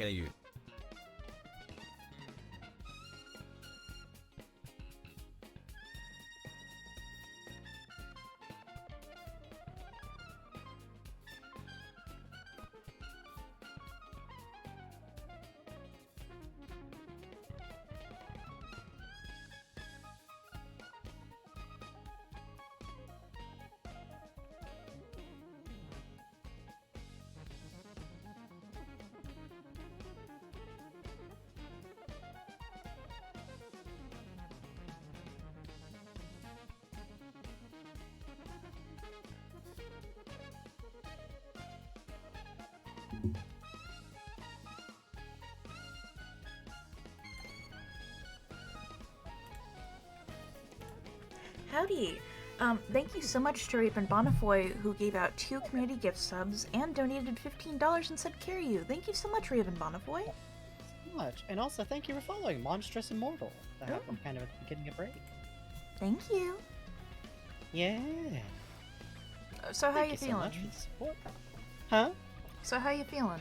Kiryu. Howdy! Thank you so much to Raven Bonifoy, who gave out 2 community gift subs and donated $15 and said Kiryu. Thank you so much, Raven Bonifoy. So much. And also, thank you for following Monstrous Immortal. That happened kind of getting a break. Thank you. Yeah. So how Thank you you so feeling? much for the support. Huh? So how you feeling?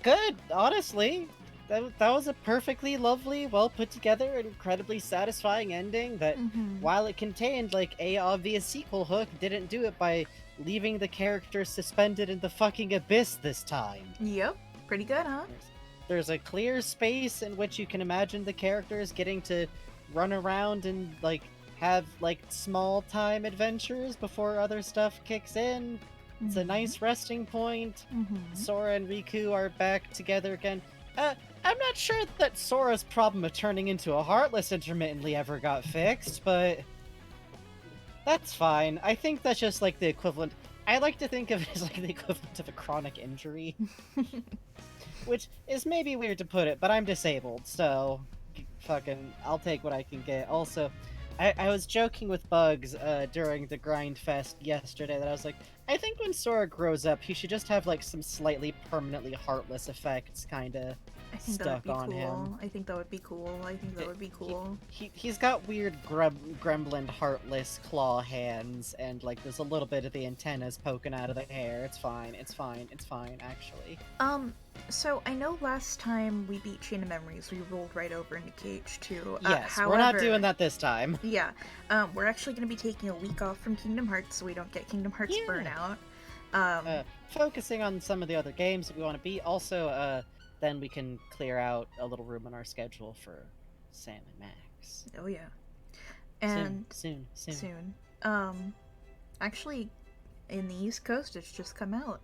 Good, honestly. That was a perfectly lovely, well put together, and incredibly satisfying ending that, while it contained like a obvious sequel hook, didn't do it by leaving the characters suspended in the fucking abyss this time. Yep. Pretty good, huh? There's a clear space in which you can imagine the characters getting to run around and like have like small time adventures before other stuff kicks in. It's a nice resting point. Sora and Riku are back together again. I'm not sure that Sora's problem of turning into a Heartless intermittently ever got fixed, but that's fine. I think that's just like the equivalent. I like to think of it as like the equivalent of a chronic injury. Which is maybe weird to put it, but I'm disabled, so fucking I'll take what I can get. Also, I was joking with Bugs during the Grind Fest yesterday that I was like, I think when Sora grows up, he should just have like some slightly permanently heartless effects kind of stuck on him. I think that would be cool. I think that would be cool. He's got weird gremlin heartless claw hands, and like there's a little bit of the antennas poking out of the hair. It's fine, it's fine, it's fine, actually. So I know last time we beat Chain of Memories, we rolled right over into KH2. Yes, we're not doing that this time. Yeah, we're actually going to be taking a week off from Kingdom Hearts so we don't get Kingdom Hearts burnout. Focusing on some of the other games that we want to beat. Also, then we can clear out a little room in our schedule for Sam and Max. Oh yeah. And soon. Actually, in the East Coast, it's just come out.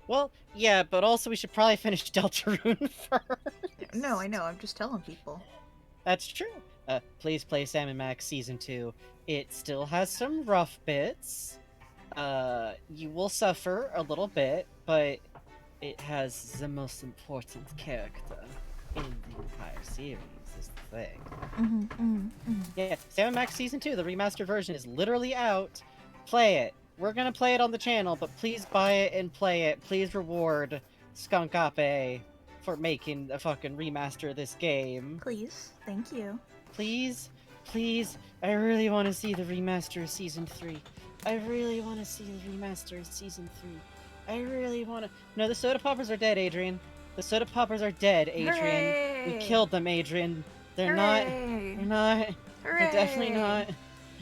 Well, yeah, but also we should probably finish Deltarune first. No, I know. I'm just telling people. That's true. Please play Sam and Max Season 2. It still has some rough bits. You will suffer a little bit, but it has the most important character in the entire series, is the thing. Yeah, Sam and Max Season 2, the remastered version, is literally out. Play it. We're gonna play it on the channel, but please buy it and play it. Please reward Skunk Ape for making a fucking remaster of this game. Please. Thank you. Please. Please. I really want to see the remaster of Season 3. I really want to see the remaster of Season 3. I really want to... No, the Soda Poppers are dead, Adrian. The Soda Poppers are dead, Adrian. Hooray! We killed them, Adrian. They're Hooray! not... They're not... Hooray! They're definitely not...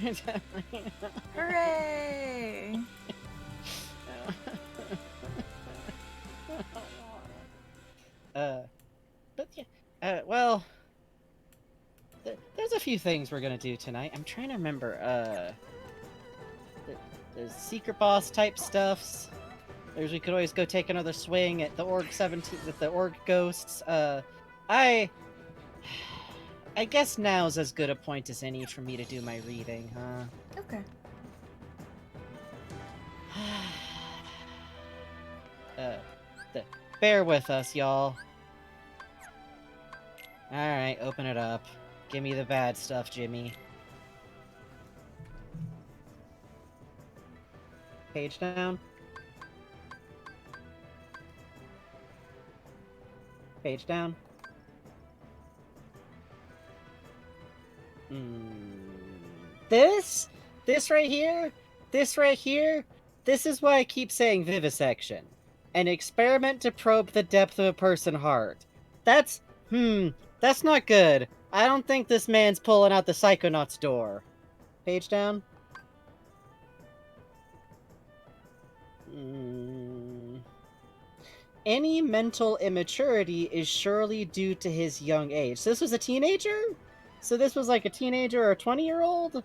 They're definitely not... Hooray! But yeah, well... There's a few things we're gonna do tonight. I'm trying to remember, there's secret boss type stuffs. We could always go take another swing at the Org 17 with the Org ghosts. I guess now's as good a point as any for me to do my reading, huh? Okay. Bear with us, y'all. Alright, open it up. Give me the bad stuff, Jimmy. Page down. Page down. This right here, this is why I keep saying vivisection. An experiment to probe the depth of a person's heart. That's not good. I don't think this man's pulling out the Psychonauts door. Page down. Any mental immaturity is surely due to his young age. So this was a teenager? So this was like a teenager or a 20-year-old?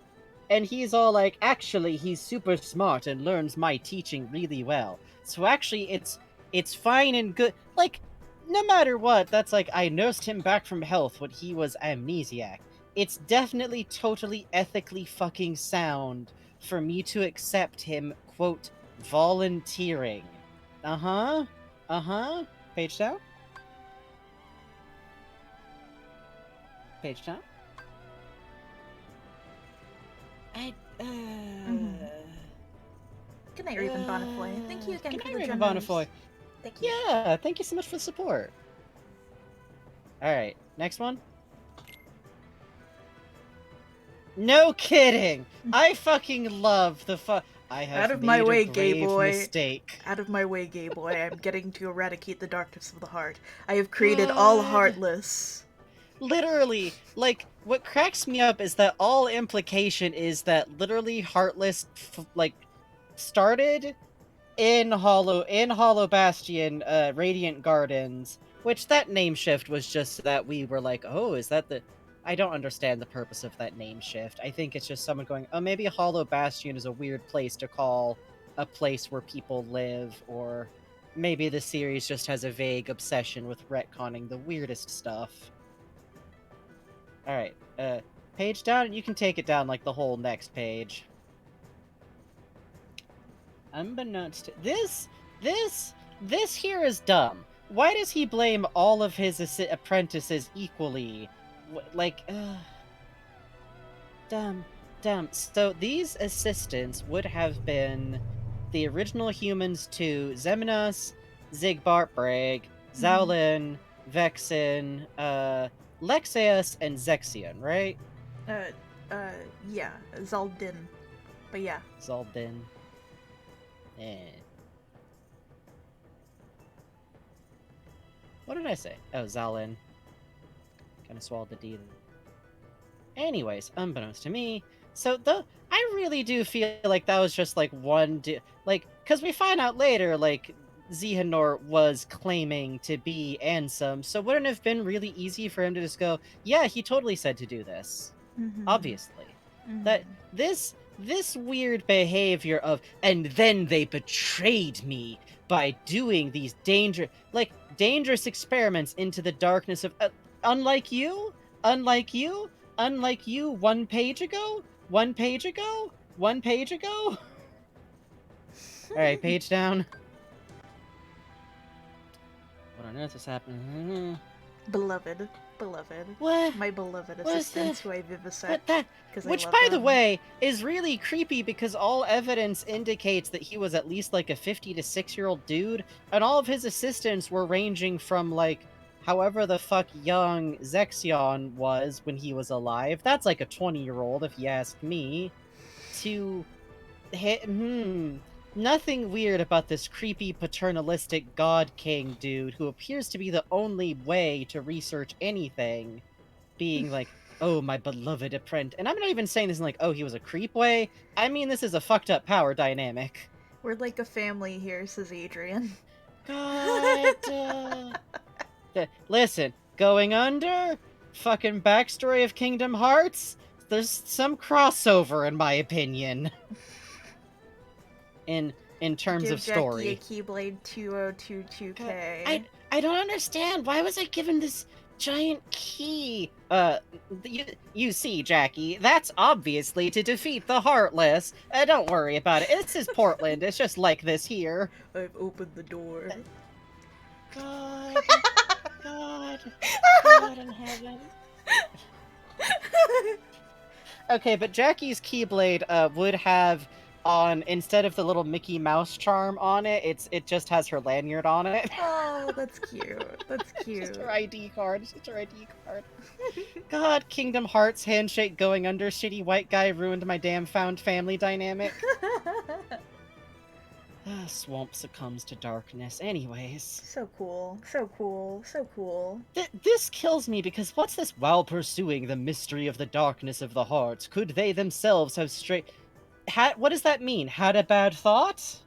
And he's all like, actually, he's super smart and learns my teaching really well. So actually, it's fine and good. Like, no matter what, that's like, I nursed him back from health when he was amnesiac. It's definitely totally ethically fucking sound for me to accept him, quote, volunteering. Uh-huh. Page down. Page down. Good night, Raven Bonifoy. Thank you again Good for night, the Raven generous... Bonifoy. Thank you. Yeah, thank you so much for the support. Alright, next one. No kidding! I fucking love the I have Out of made my a way, gay grave boy. mistake. Out of my way, gay boy. I'm getting to eradicate the darkness of the heart. I have created all heartless. Literally, like, what cracks me up is that all implication is that literally Heartless, started in Hollow Bastion, Radiant Gardens, which that name shift was just that we were like, oh, is that the... I don't understand the purpose of that name shift. I think it's just someone going, oh, maybe Hollow Bastion is a weird place to call a place where people live, or maybe the series just has a vague obsession with retconning the weirdest stuff. Alright, page down, and you can take it down like the whole next page. Unbeknownst to... This here is dumb. Why does he blame all of his apprentices equally? Dumb. So these assistants would have been the original humans to Xemnas, Zigbart Bragg, Zaolin, Vexen, Lexaeus, and Zexion, right? Yeah, Zaldin. But yeah. Zaldin. What did I say? Oh, Zalin. Kind of swallowed the D. Anyways, unbeknownst to me, so I really do feel like that was just like one, because we find out later, like, Xehanort was claiming to be Ansem, so wouldn't it have been really easy for him to just go, yeah, he totally said to do this. Obviously. That this weird behavior of, and then they betrayed me by doing these dangerous experiments into the darkness of, unlike you, 1 page ago? Alright, page down. What on earth is happening? Beloved. What? My beloved What is assistants that? who I vivisect. Which, by the way, is really creepy because all evidence indicates that he was at least like a 50 to 6-year-old dude, and all of his assistants were ranging from like however the fuck young Zexion was when he was alive. That's like a 20-year-old if you ask me. To hit nothing weird about this creepy paternalistic god king dude who appears to be the only way to research anything being like, oh, my beloved apprentice. And I'm not even saying this in like, oh, he was a creep way. I mean, this is a fucked up power dynamic. We're like a family here, says Adrian. God. Listen, going under? Fucking backstory of Kingdom Hearts? There's some crossover, in my opinion. In terms Give of story. Jackie a Keyblade 2022K. I don't understand. Why was I given this giant key? You see, Jackie, that's obviously to defeat the Heartless. Don't worry about it. This is Portland. It's just like this here. I've opened the door. God in heaven. Okay, but Jackie's Keyblade would have on, instead of the little Mickey Mouse charm on it, it just has her lanyard on it. Oh, that's cute. That's cute. Just her ID card. It's just her ID card. God, Kingdom Hearts handshake going under, shitty white guy ruined my damn found family dynamic. Swamp succumbs to darkness. Anyways. So cool. So cool. So cool. This kills me because what's this? While pursuing the mystery of the darkness of the heart, could they themselves have what does that mean? Had a bad thought?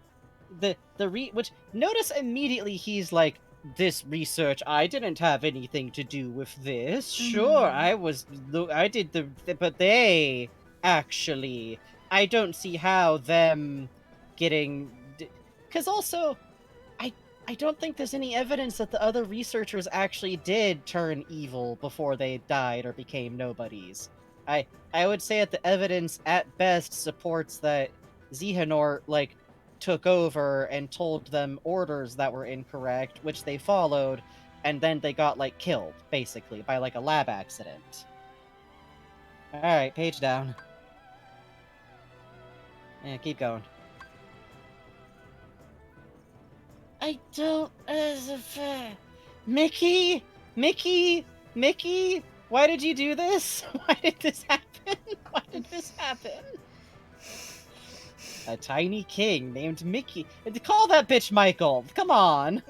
Which, notice immediately he's like, this research, I didn't have anything to do with this. Sure, I did but they, actually, I don't see how them getting, because also, I don't think there's any evidence that the other researchers actually did turn evil before they died or became nobodies. I would say that the evidence at best supports that Xehanort, like, took over and told them orders that were incorrect, which they followed, and then they got, like, killed, basically, by, like, a lab accident. Alright, page down. Yeah, keep going. I don't... Mickey? Mickey? Mickey? Why did you do this? Why did this happen? Why did this happen? A tiny king named Mickey. Call that bitch Michael. Come on.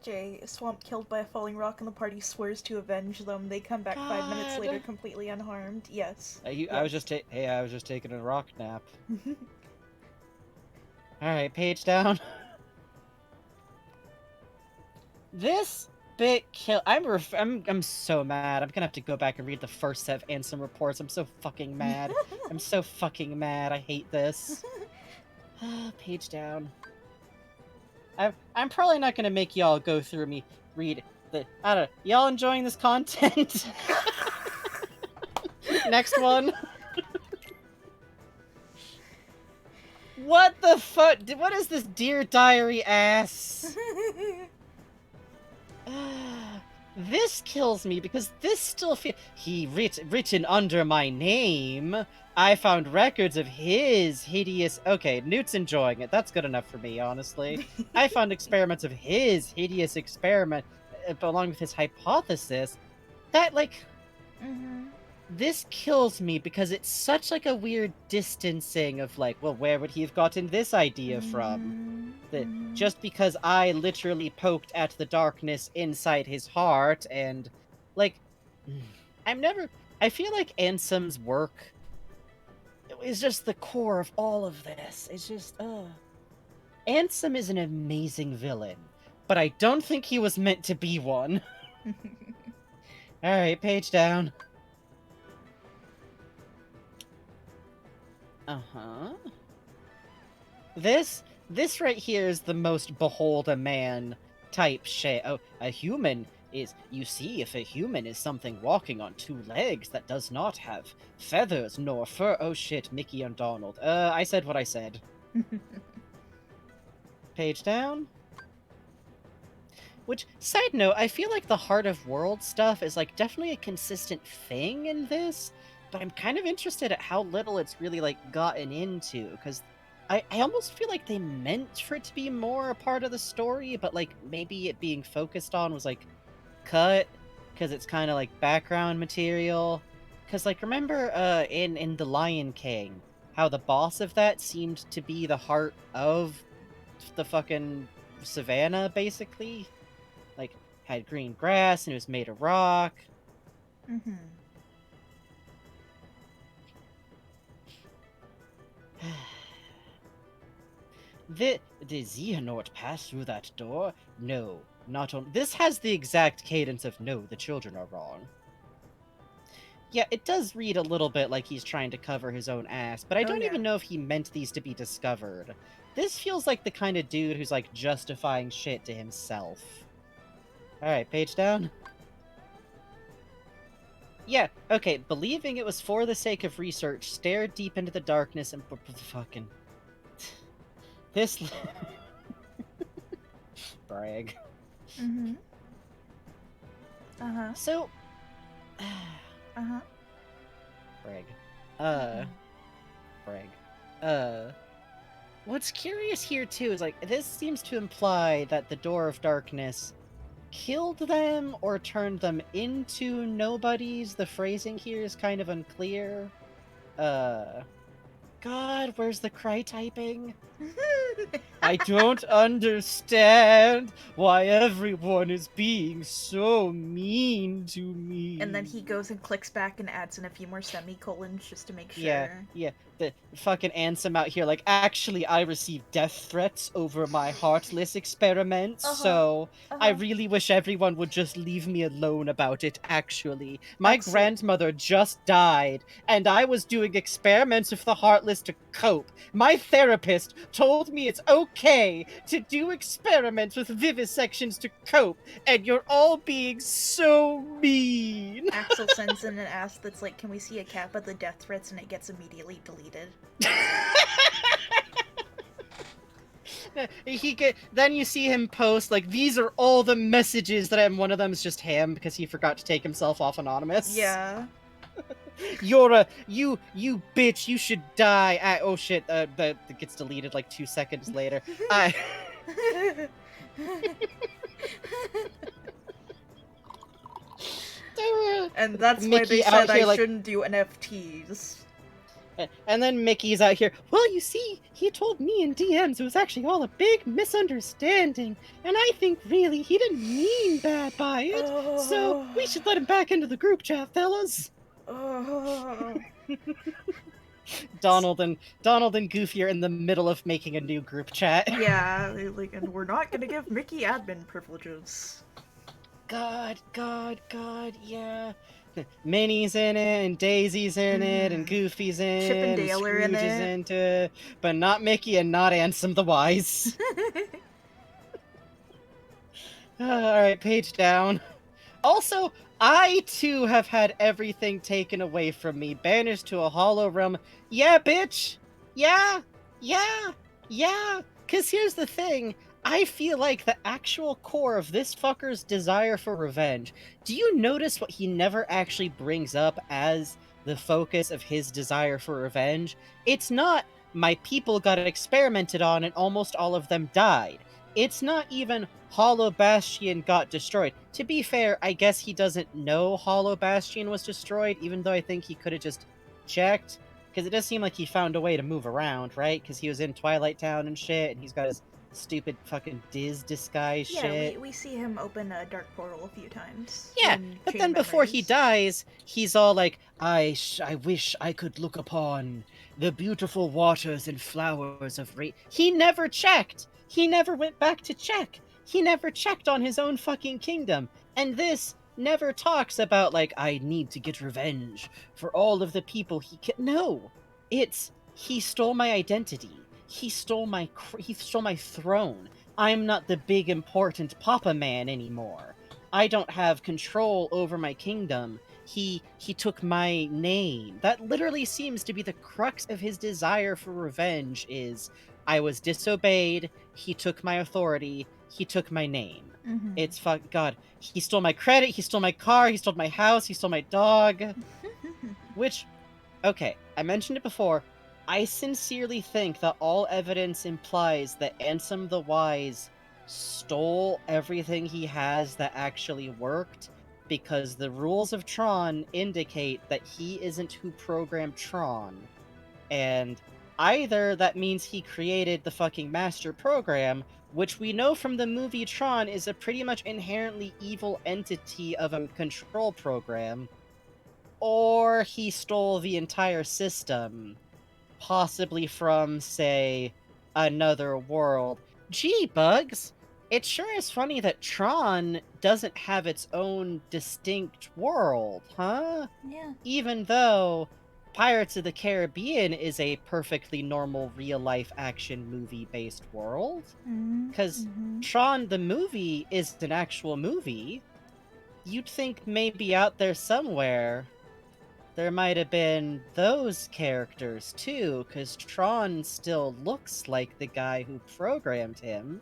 Jay, Swamp killed by a falling rock and the party swears to avenge them. They come back 5 minutes later completely unharmed. Yes. I was just I was just taking a rock nap. Alright, page down. This bit kill. I'm so mad. I'm gonna have to go back and read the first set of Ansem reports. I'm so fucking mad. I'm so fucking mad. I hate this. Page down. I'm probably not gonna make y'all go through me read the. I don't know. Y'all enjoying this content? Next one. What the fuck? What is this Dear Diary ass? This kills me because this still written under my name. I found records of his hideous. Okay, Newt's enjoying it. That's good enough for me, honestly. I found experiments of his hideous experiment, along with his hypothesis. That this kills me because it's such like a weird distancing of like, well, where would he have gotten this idea from? Just because I literally poked at the darkness inside his heart and like, I feel like Ansem's work is just the core of all of this. It's just, Ansem is an amazing villain, but I don't think he was meant to be one. Alright, page down. Uh-huh. This right here is the most behold a man type shit. Oh, a human is, you see, if a human is something walking on 2 legs that does not have feathers nor fur. Oh shit, Mickey and Donald. I said what I said. Page down. Which, side note, I feel like the Heart of World stuff is like definitely a consistent thing in this, but I'm kind of interested at how little it's really like gotten into, because I almost feel like they meant for it to be more a part of the story, but like maybe it being focused on was like cut because it's kind of like background material. Because like remember in The Lion King how the boss of that seemed to be the heart of the fucking savannah, basically, like had green grass and it was made of rock. Mm-hmm. Did Xehanort pass through that door? No, not on. This has the exact cadence of no, the children are wrong. Yeah, it does read a little bit like he's trying to cover his own ass, but I don't even know if he meant these to be discovered. This feels like the kind of dude who's like justifying shit to himself. Alright, page down. Yeah, okay, believing it was for the sake of research, stared deep into the darkness and fucking... This... Brag. Mm-hmm. Uh-huh. So... Uh-huh. Brag. Brag. What's curious here, too, is, like, this seems to imply that the Door of Darkness killed them or turned them into nobodies. The phrasing here is kind of unclear. God, God, where's the cry typing? I don't understand why everyone is being so mean to me. And then he goes and clicks back and adds in a few more semicolons just to make sure. Yeah. The fucking Ansem out here, like, actually, I received death threats over my heartless experiments, so I really wish everyone would just leave me alone about it, actually. My Excellent. grandmother just died, and I was doing experiments with the heartless to cope. My therapist told me it's okay to do experiments with vivisections to cope, and you're all being so mean. Axel sends in an ask that's like, can we see a cap of the death threats, and it gets immediately deleted. Then you see him post, like, these are all the messages that one of them is just him because he forgot to take himself off anonymous. Yeah. You bitch, you should die. Oh shit, that gets deleted like 2 seconds later. And that's why Mickey they out said here, I like- shouldn't do NFTs. And then Mickey's out here, well, you see, he told me in DMs it was actually all a big misunderstanding, and I think really he didn't mean bad by it, so we should let him back into the group chat, fellas. Donald and Goofy are in the middle of making a new group chat. Yeah, like, and we're not gonna give Mickey admin privileges. God, yeah. Minnie's in it, and Daisy's in it, and Goofy's in Chip and Dale are in Scrooge is it. into it, but not Mickey and not Ansem the Wise. Alright, page down. Also, I too have had everything taken away from me, banished to a hollow realm. Yeah, bitch! Yeah! Cause here's the thing, I feel like the actual core of this fucker's desire for revenge. Do you notice what he never actually brings up as the focus of his desire for revenge? It's not, my people got experimented on and almost all of them died. It's not even Hollow Bastion got destroyed. To be fair, I guess he doesn't know Hollow Bastion was destroyed, even though I think he could have just checked. Because it does seem like he found a way to move around, right? Because he was in Twilight Town and shit, and he's got his stupid fucking Diz disguise Yeah, shit. we see him open a dark portal a few times. Yeah, and but change then before he memories. dies, he's all like, I wish I could look upon the beautiful waters and flowers of He never checked! He never went back to check! He never checked on his own fucking kingdom! And this never talks about, like, I need to get revenge for all of the people No! It's, he stole my identity. He stole my throne. I'm not the big important Papa Man anymore. I don't have control over my kingdom. He took my name. That literally seems to be the crux of his desire for revenge is, I was disobeyed, he took my authority, he took my name. Mhm. It's God. He stole my credit, he stole my car, he stole my house, he stole my dog. Which, okay, I mentioned it before, I sincerely think that all evidence implies that Ansem the Wise stole everything he has that actually worked, because the rules of Tron indicate that he isn't who programmed Tron. And either that means he created the fucking master program, which we know from the movie Tron is a pretty much inherently evil entity of a control program, or he stole the entire system. Possibly from, say, another world. Gee, Bugs! It sure is funny that Tron doesn't have its own distinct world, huh? Yeah. Even though Pirates of the Caribbean is a perfectly normal real-life action movie-based world. Because Tron the movie is an actual movie. You'd think maybe out there somewhere there might have been those characters too, because Tron still looks like the guy who programmed him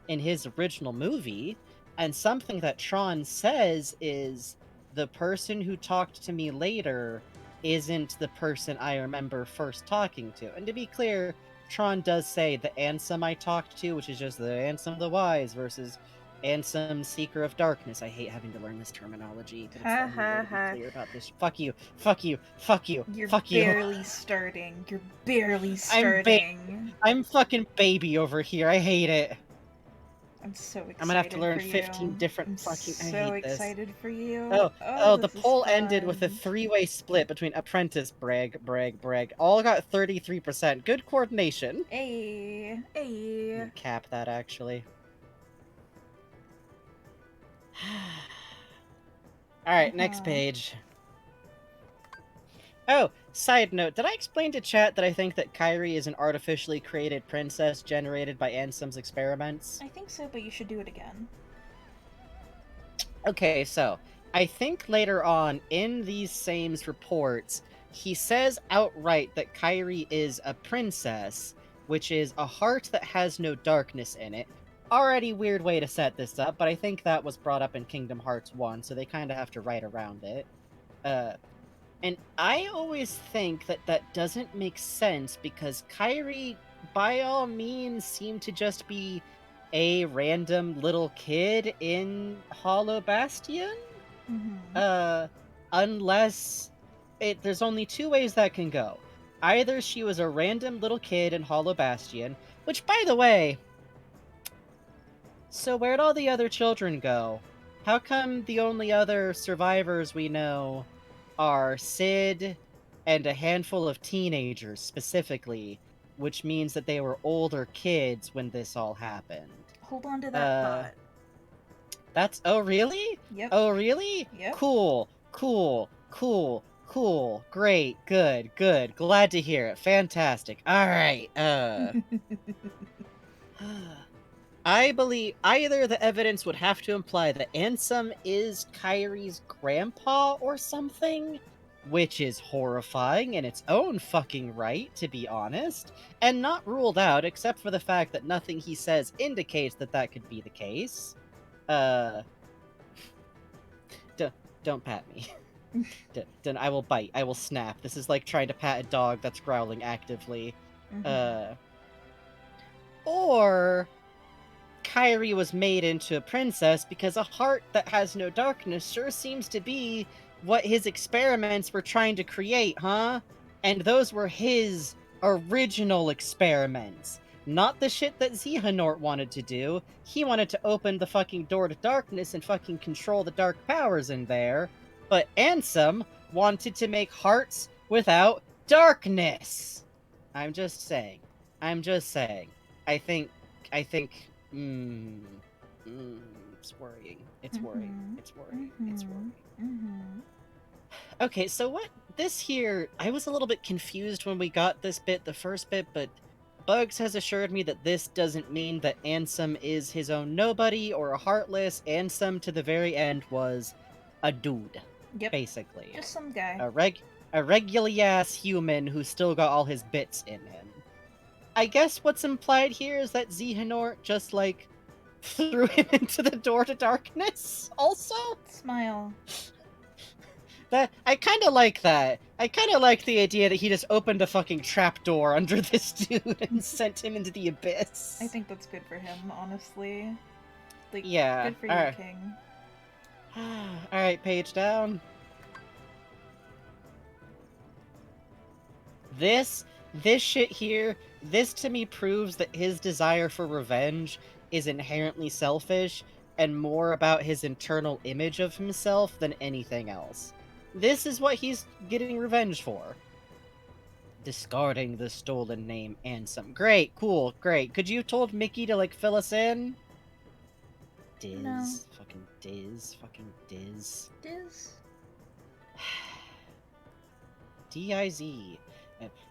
in his original movie, and something that Tron says is, the person who talked to me later isn't the person I remember first talking to. And to be clear, Tron does say the Ansem I talked to, which is just the Ansem the Wise versus Ansem, Seeker of Darkness. I hate having to learn this terminology, but it's Ha, the only way ha, to ha. be clear about this. Fuck you, fuck you, fuck you, You're fuck you. barely starting. You're barely starting. I'm fucking baby over here. I hate it. I'm so excited. I'm gonna have to learn for 15 you. different I'm fucking. I so hate this. excited for you. Oh, the this is poll ended with a fun. 3-way split between Apprentice, Brag, Brag, Brag. All got 33%. Good coordination. Hey, hey. Cap that, actually. Alright, next page. Oh, side note, did I explain to chat that I think that Kairi is an artificially created princess generated by Ansem's experiments? I think so, but you should do it again. Okay, so, I think later on in these same reports, he says outright that Kairi is a princess, which is a heart that has no darkness in it. Already weird way to set this up, but I think that was brought up in Kingdom Hearts 1, so they kind of have to write around it. And I always think that that doesn't make sense because Kairi, by all means, seemed to just be a random little kid in Hollow Bastion? Unless there's only two ways that can go. Either she was a random little kid in Hollow Bastion, which, by the way, so where'd all the other children go? How come the only other survivors we know are Sid and a handful of teenagers specifically, which means that they were older kids when this all happened? Hold on to that thought. That's... Oh, really? Yep. Oh, really? Yep. Cool, cool, cool, cool. Great, good, good. Glad to hear it. Fantastic. Alright, I believe either the evidence would have to imply that Ansem is Kairi's grandpa or something, which is horrifying in its own fucking right, to be honest, and not ruled out except for the fact that nothing he says indicates that that could be the case. Don't pat me. Then I will bite. I will snap. This is like trying to pat a dog that's growling actively. Or Kairi was made into a princess because a heart that has no darkness sure seems to be what his experiments were trying to create, huh? And those were his original experiments. Not the shit that Xehanort wanted to do. He wanted to open the fucking door to darkness and fucking control the dark powers in there. But Ansem wanted to make hearts without darkness. I'm just saying. I'm just saying. I think... it's worrying. It's worrying. It's worrying. It's worrying. Okay, so what... This here... I was a little bit confused when we got this bit, the first bit, but Bugs has assured me that this doesn't mean that Ansem is his own nobody or a heartless. Ansem, to the very end, was a dude. Yep. Basically. Just some guy. A regular-ass human who still got all his bits in him. I guess what's implied here is that Xehanort just, like, threw him into the door to darkness, also? Smile. I kinda like that. I kinda like the idea that he just opened a fucking trapdoor under this dude and sent him into the abyss. I think that's good for him, honestly. Like, yeah. Good for you, King. Alright, page down. This shit here, this to me proves that his desire for revenge is inherently selfish and more about his internal image of himself than anything else. This is what he's getting revenge for. Discarding the stolen name Ansem. Great, cool, great. Could you have told Mickey to, like, fill us in? Diz. No. Fucking Diz. Fucking Diz. Diz. D-I-Z.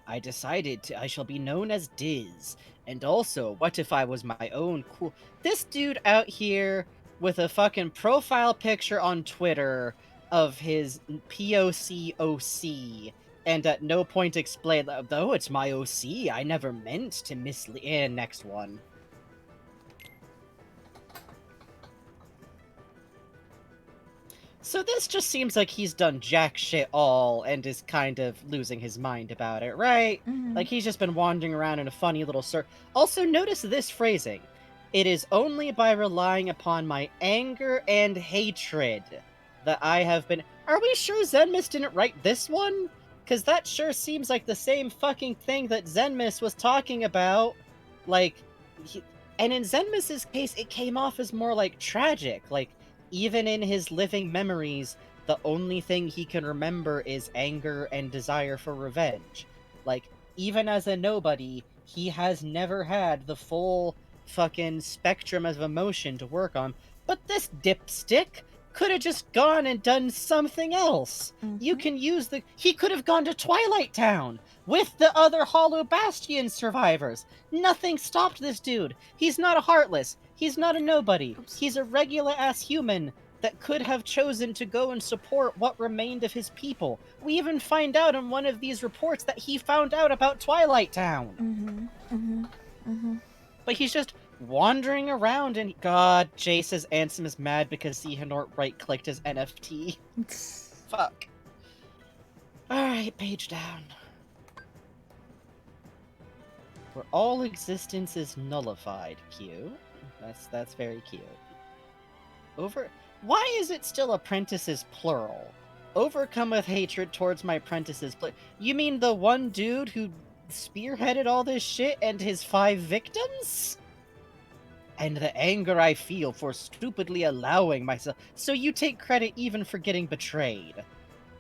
I decided I shall be known as Diz. And also, what if I was my own cool... This dude out here with a fucking profile picture on Twitter of his POC OC, and at no point explain, though it's my OC, I never meant to mislead... And next one. So this just seems like he's done jack shit all and is kind of losing his mind about it, right? Like he's just been wandering around in a funny little circle. Also, notice this phrasing. It is only by relying upon my anger and hatred that I have been. Are we sure Zenmus didn't write this one? Because that sure seems like the same fucking thing that Zenmus was talking about. Like, and in Zenmus's case, it came off as more like tragic. Like, even in his living memories, the only thing he can remember is anger and desire for revenge. Like, even as a nobody, he has never had the full fucking spectrum of emotion to work on. But this dipstick could have just gone and done something else. You can use the... He could have gone to Twilight Town with the other Hollow Bastion survivors. Nothing stopped this dude. He's not a Heartless. He's not a nobody. He's a regular-ass human that could have chosen to go and support what remained of his people. We even find out in one of these reports that he found out about Twilight Town. But he's just wandering around and... God, Jace says Ansem is mad because Xehanort right-clicked his NFT. Fuck. Alright, page down. Where all existence is nullified. Cute. That's very cute. Why is it still apprentices plural? Overcome with hatred towards my apprentices. You mean the one dude who spearheaded all this shit and his 5 victims? And the anger I feel for stupidly allowing myself. So you take credit even for getting betrayed.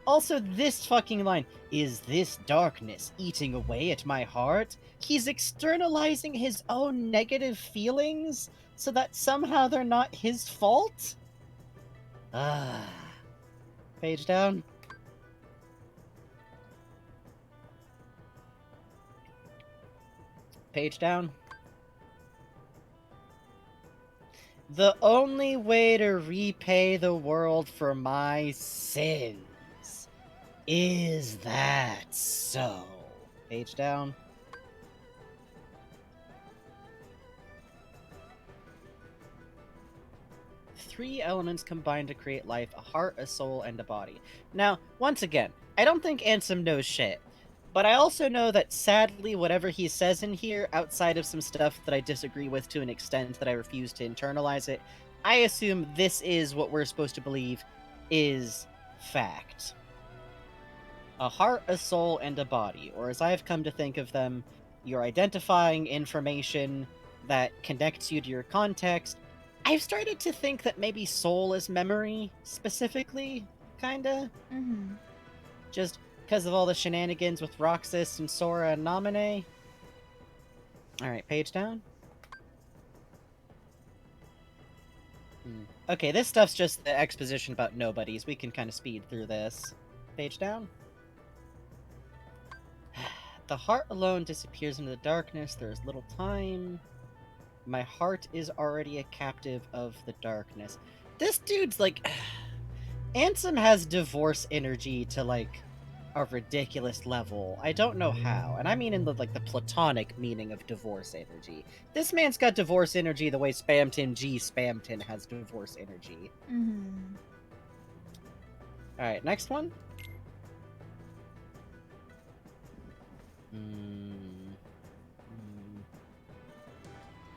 Also, this fucking line. Is this darkness eating away at my heart? He's externalizing his own negative feelings so that somehow they're not his fault? Ah. Page down. Page down. The only way to repay the world for my sins. Is that so? Page down. Three elements combine to create life: a heart, a soul, and a body. Now, once again, I don't think Ansem knows shit. But I also know that, sadly, whatever he says in here, outside of some stuff that I disagree with to an extent that I refuse to internalize it, I assume this is what we're supposed to believe is fact. A heart, a soul, and a body, or as I've come to think of them, you're identifying information that connects you to your context. I've started to think that maybe soul is memory, specifically, kinda. Just because of all the shenanigans with Roxas and Sora and Naminé. Alright, page down. Okay, this stuff's just the exposition about nobodies. We can kind of speed through this. Page down. The heart alone disappears into the darkness. There is little time. My heart is already a captive of the darkness. This dude's like... Ansem has divorce energy to, like, a ridiculous level. I don't know how. And I mean in the, like, the platonic meaning of divorce energy. This man's got divorce energy the way Spamton G. Spamton has divorce energy. Alright, next one.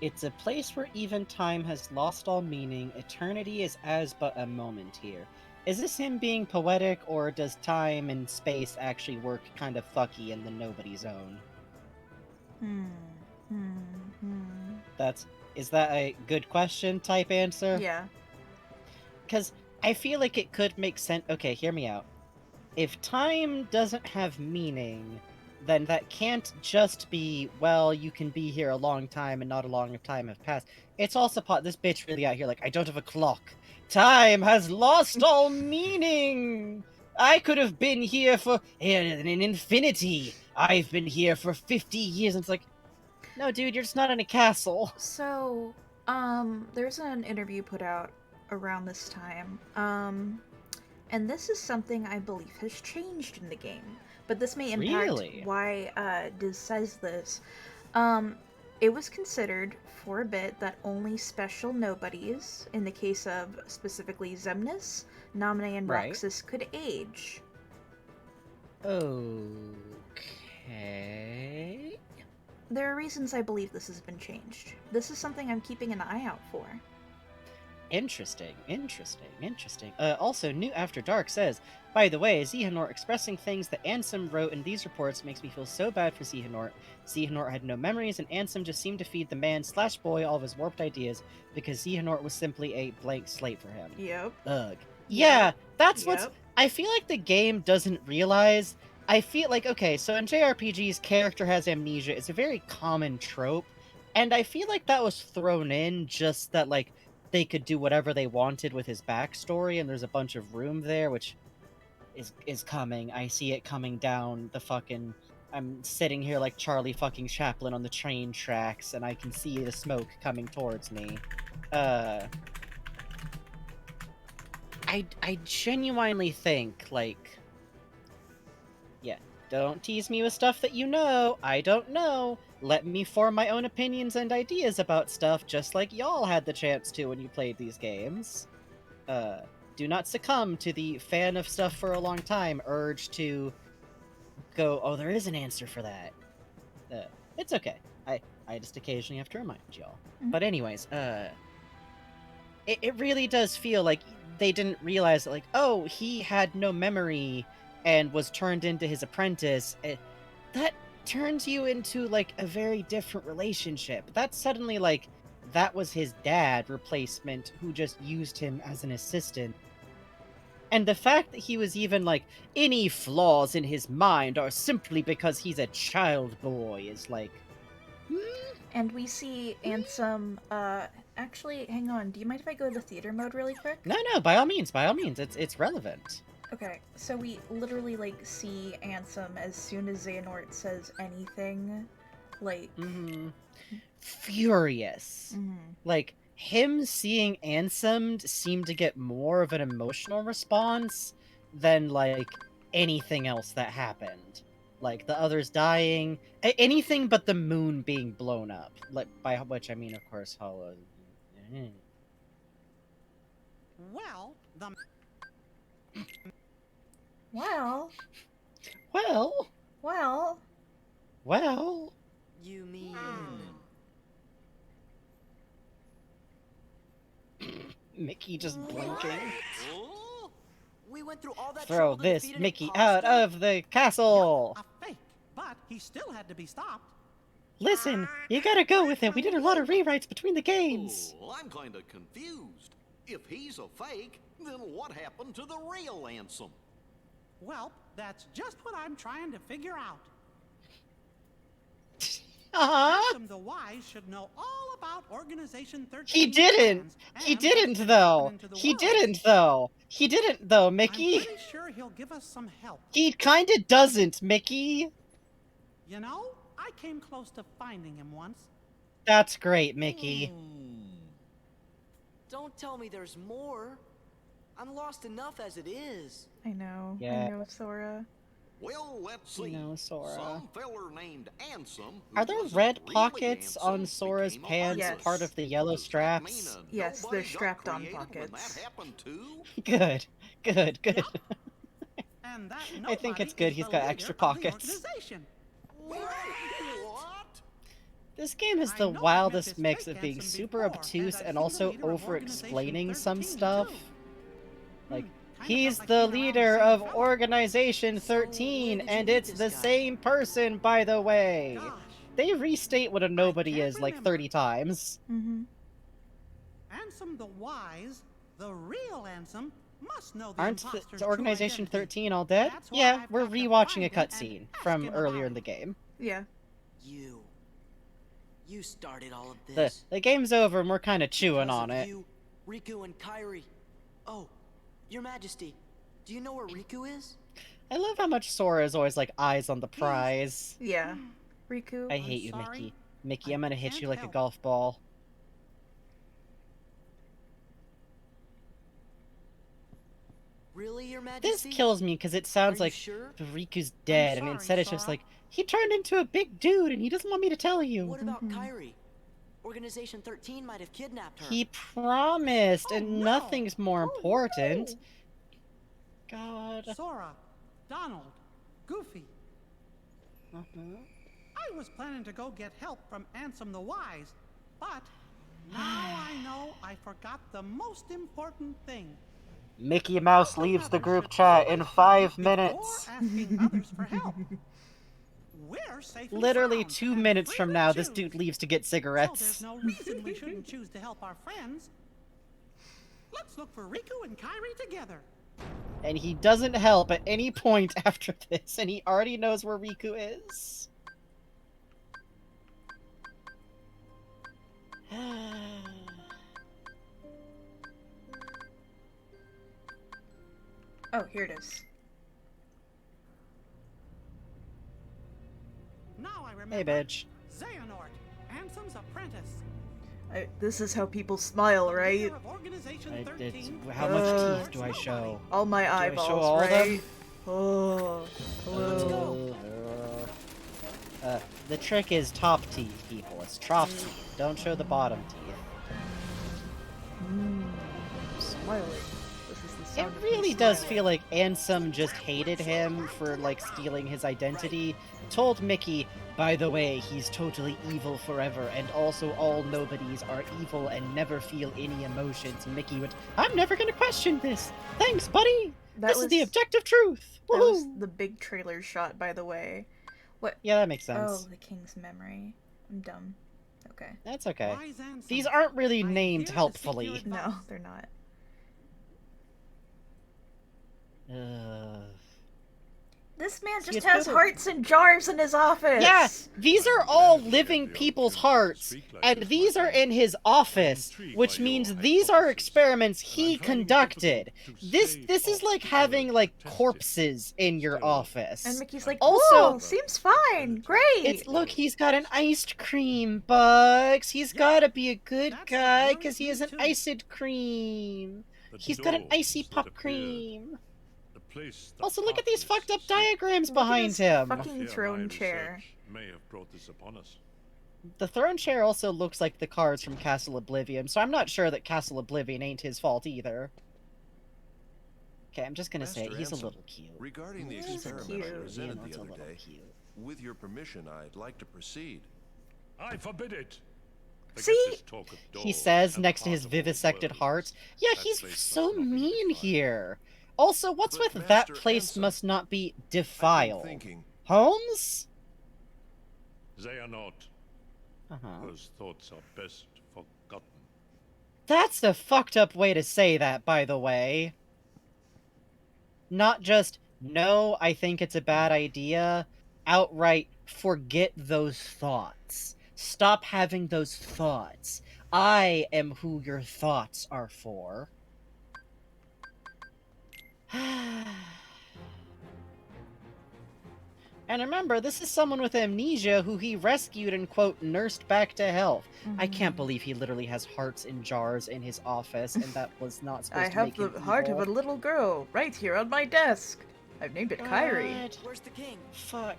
It's a place where even time has lost all meaning. Eternity is as but a moment here. Is this him being poetic, or does time and space actually work kind of fucky in the nobody zone? Is that a good question type answer? Yeah. Because I feel like it could make sense. Okay, hear me out. If time doesn't have meaning, then that can't just be, well, you can be here a long time and not a long time have passed. It's also this bitch really out here like, I don't have a clock. Time has lost all meaning. I could have been here for an infinity. I've been here for 50 years. And it's like, no, dude, you're just not in a castle. So, there's an interview put out around this time. And this is something I believe has changed in the game. But this may impact why Diz says this. It was considered for a bit that only special nobodies, in the case of specifically Xemnas, Naminé, and Roxas, could age. Okay. there are reasons I believe this has been changed. This is something I'm keeping an eye out for. Interesting. Also, New After Dark says, by the way, Xehanort expressing things that Ansem wrote in these reports makes me feel so bad for Xehanort. Xehanort had no memories, and Ansem just seemed to feed the man/boy all of his warped ideas because Xehanort was simply a blank slate for him. Yep. Ugh. Yeah, that's what's... Yep. I feel like the game doesn't realize... I feel like, okay, so in JRPGs, character has amnesia. It's a very common trope, and I feel like that was thrown in just that, like, they could do whatever they wanted with his backstory, and there's a bunch of room there, which is coming. I see it coming down the fucking... I'm sitting here like Charlie fucking Chaplin on the train tracks, and I can see the smoke coming towards me. I genuinely think, like... Yeah, don't tease me with stuff that you know. I don't know. Let me form my own opinions and ideas about stuff just like y'all had the chance to when you played these games. Do not succumb to the fan of stuff for a long time urge to go, oh, there is an answer for that. It's okay. I just occasionally have to remind y'all. Mhm. But anyways, it really does feel like they didn't realize that, like, oh, he had no memory and was turned into his apprentice. That turns you into, like, a very different relationship. That's suddenly, like, that was his dad replacement who just used him as an assistant. And the fact that he was even like, any flaws in his mind are simply because he's a child boy is like... And we see Ansem, actually, hang on, do you mind if I go to theater mode really quick? No, by all means, it's relevant. Okay, so we literally, like, see Ansem as soon as Xehanort says anything, like... Furious. Like, him seeing Ansem seemed to get more of an emotional response than, like, anything else that happened. Like, the others dying, anything but the moon being blown up. Like, by which I mean, of course, Hollow. Well, the... Well... Well... Well... Well... You mean... Mickey just blinking. We went through all that Throw trouble to this defeat an Mickey out imposter? of the castle! A fake, but he still had to be stopped. Listen, you gotta go with it. We did a lot of rewrites between the games. Oh, I'm kind of confused. If he's a fake, then what happened to the real Ansem? Well, that's just what I'm trying to figure out. Ansem the Wise should know all about Organization 13. He didn't. He didn't, though. He didn't, though. He didn't, though, Mickey. I'm pretty sure he'll give us some help. He kinda doesn't, Mickey. You know, I came close to finding him once. That's great, Mickey. Don't tell me there's more. I'm lost enough as it is. I know. Yeah. I know, Sora. Well, let's see. No, Sora. Some feller named Ansem. Are there red pockets on Sora's pants, Yes. part of the yellow straps? Yes, they're strapped-on pockets. That happened too? Good. And that I think it's nobody good is he's the got leader extra of the pockets. organization. What? This game is I the know I've met wildest this mix fake of being Ansem super before, obtuse and I've and seen also the leader of over-explaining Organization some 13 stuff. too. Like, Kinda he's felt like the being around leader the of same fella. Organization So, 13, where did you and meet it's this the guy? same person, by the way. Gosh, They restate what a nobody can't is like remember. 30 times. Mm-hmm. Ansem the Wise, the real Ansem, must know the Aren't imposter's the true Organization identity. 13 all dead? That's why Yeah, I've we're got to rewatching a find him and cutscene ask from him earlier about in the it. game. Yeah. You started all of The, this. the game's over and we're kind of chewing Because on of it. You, Riku, and Kairi. Oh, Your Majesty, do you know where Riku is? I love how much Sora is always like eyes on the prize. Yeah. Riku. I hate you, sorry. Mickey. Mickey, I I'm gonna hit can't you like a help. golf ball. Really, Your Majesty? This kills me because it sounds Are you like sure? Riku's dead, and sorry, instead it's just Sora. like, he turned into a big dude and he doesn't want me to tell you. What about Mhm. Kairi? Organization 13 might have kidnapped her. He promised, Oh, and no. nothing's more Oh, important. no. God. Sora, Donald, Goofy. Uh-huh. I was planning to go get help from Ansem the Wise, but now I know I forgot the most important thing. Mickey Mouse leaves the group chat in 5 minutes. Before asking others for help. We're safe and Literally sound 2 and minutes free from to now, this choose. dude leaves to get So cigarettes. there's no reason we shouldn't choose to help our friends. Let's look for Riku and Kairi together. And he doesn't help at any point after this, and he already knows where Riku is. Oh, here it is. Now I remember. Hey, bitch. Xehanort, Ansem's apprentice. This is how people smile, right? Leader of Organization 13. How much teeth do I show? All my Do I eyeballs, show all of right? them? Oh, hello. The trick is top teeth, people. It's top teeth. Don't show the bottom teeth. Smiling. This is the It sound of me really does smiling. feel like Ansem just hated him for, like, stealing his identity. Told Mickey, by the way, he's totally evil forever, and also all nobodies are evil and never feel any emotions. And Mickey went, I'm never gonna question this! Thanks, buddy! That This was is the objective truth! That was Woohoo! the big trailer shot, by the way. What? Yeah, that makes Oh, sense. the king's memory. I'm dumb. Okay. That's okay. Wise Ansem, These aren't really I'm named here to seek helpfully. your advice. No, they're not. This man See, just it's has better- hearts and jars in his office. Yeah, these are all living people's hearts, and these are in his office, which means these are experiments he conducted. This is like having, like, corpses in your office. And Mickey's like, Also- cool, seems fine, great. It's, look, he's got an iced cream, Bugs. He's gotta be a good That's what guy, worries because he me has an too. iced cream. He's got an icy pop cream. Also, look at these fucked up diagrams Look at behind his him. fucking throne chair. May have brought this upon us. The throne chair also looks like the cards from Castle Oblivion, so I'm not sure that Castle Oblivion ain't his fault either. Okay, I'm just gonna say it. Master He's a Ansem, little cute. Regarding the He's experiment cute. I You presented know, it's the a other little day, cute. with your permission, I'd like to proceed. I forbid it. Forget See? this talk of He doors says and next to his heart of all vivisected worlds. heart. Yeah, That he's place so must not be mean defiled. here. Also, what's But with that Master place Ansem, must not be I've been defiled? thinking, Holmes? they are not. Uh-huh. Those thoughts are best forgotten. That's a fucked up way to say that, by the way. Not just, no, I think it's a bad idea. Outright, forget those thoughts. Stop having those thoughts. I am who your thoughts are for. And remember, this is someone with amnesia who he rescued and, quote, nursed back to health. I can't believe he literally has hearts in jars in his office, and that was not supposed I to have make the him heart of evil. a little girl right here on my desk. I've named it Kyrie. What? Where's the king? Fuck.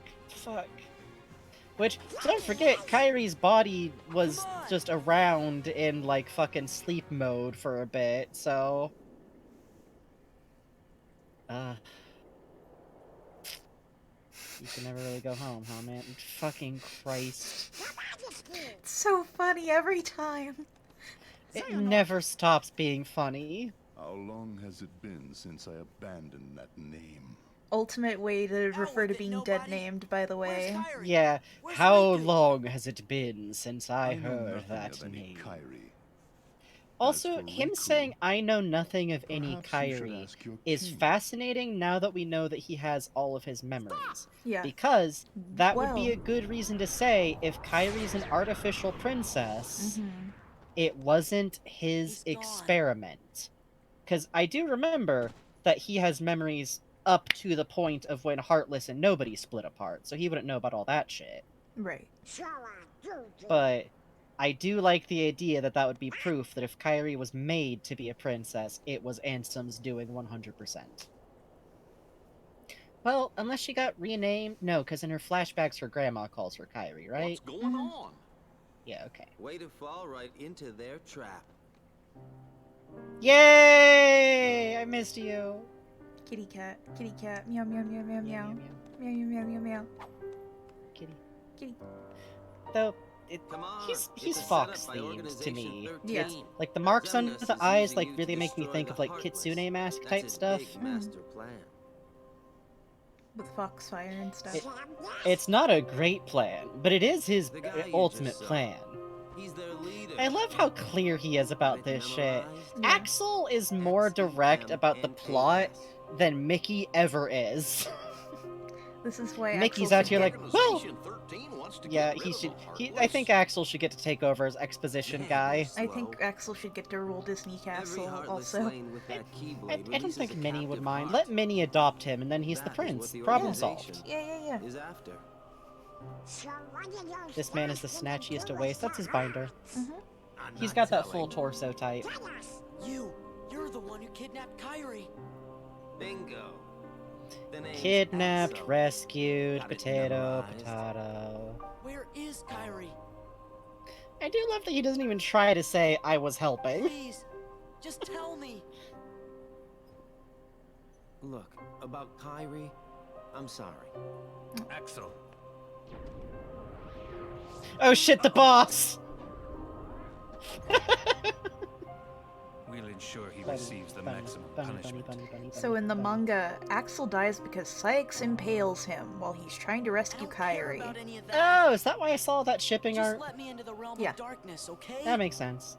Which, don't forget, Kyrie's body was just around in, like, fucking sleep mode for a bit, so... You can never really go home, huh, man? Fucking Christ. It's so funny every time. It never stops being funny. How long has it been since I abandoned that name? Ultimate way to refer to with it, being nobody. dead named, by the way. Where's Kyrie? Yeah, Where's how Riku? long has it been since I know heard nothing that of any name? Kyrie. Also, As for him Riku, saying, I know nothing of any perhaps you should Kyrie, ask your is king. fascinating now that we know that he has all of his memories. Yeah. Because that would be Well. a good reason to say, if Kyrie's an artificial princess, Mhm. it wasn't his He's gone. experiment. Because I do remember that he has memories up to the point of when Heartless and Nobody split apart, so he wouldn't know about all that shit. Right. But I do like the idea that that would be proof that if Kyrie was made to be a princess, it was Ansem's doing 100%. Well, unless she got renamed? No, because in her flashbacks, her grandma calls her Kyrie, right? What's going on? Yeah, okay. Way to fall right into their trap. Yay! I missed you. Kitty cat, meow meow meow meow meow. Meow meow meow meow meow. Kitty. Kitty. Though, he's Fox themed to me. It's, like, the marks under the eyes, like, really make me think of, like, Kitsune mask type stuff. With Foxfire and stuff. It's not a great plan, but it is his ultimate plan. I love how clear he is about this shit. Axel is more direct about the plot than Mickey ever is. This is why Mickey's Axel out here should like, well, yeah, he should. I think Axel should get to take over as exposition guy. I think Axel should get to rule Disney Castle also. I don't think Minnie would mind. Let Minnie adopt him, and then he's the prince. Problem solved. Yeah. This man is the snatchiest of waist. That's his binder. He's got that full torso type. You're the one who kidnapped Kyrie. Bingo. Kidnapped, rescued, potato. Where is Kyrie? I do love that he doesn't even try to say, I was helping. Please, just tell me. Look, about Kyrie, I'm sorry. Axel. Oh shit, the boss! We'll ensure he receives the maximum punishment. So in the manga, Axel dies because Sykes impales him while he's trying to rescue Kyrie. Oh, is that why I saw that shipping Just art? let me into the realm Yeah. of darkness, okay? That makes sense.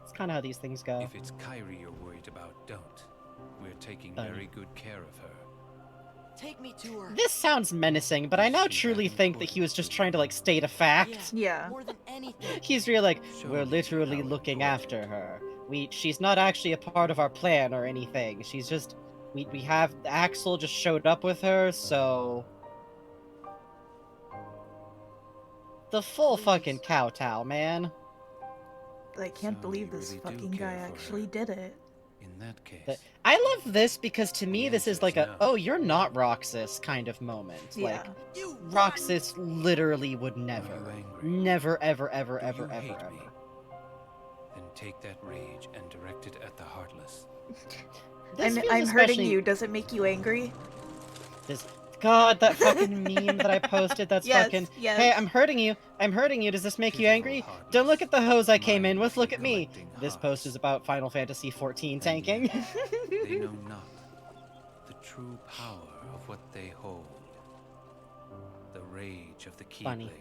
It's kind of how these things go. If it's Kyrie you're worried about, don't. We're taking very good care of her. Take me to her. This sounds menacing, but I now truly think that he was just trying to, like, state a fact. Yeah. More than anything. He's really like, we're literally looking after her. She's not actually a part of our plan or anything. She's just, we have, Axel just showed up with her, so... The full fucking kowtow, man. I can't believe this fucking guy actually did it. In that case. I love this because to me this is like a, oh, you're not Roxas kind of moment. Yeah. Like, Roxas literally would never, never, ever, ever, ever, ever, ever. Then take that rage and direct it at the Heartless. I'm hurting you. Does it make you angry? God, that fucking meme that I posted, that's Yes, fucking... yes. Hey, I'm hurting you. I'm hurting you. Does this make you angry? Don't look at the hose I came in with, look at me. This post is about Final Fantasy XIV tanking. They know not the true power of what they hold. The rage of the Keyblade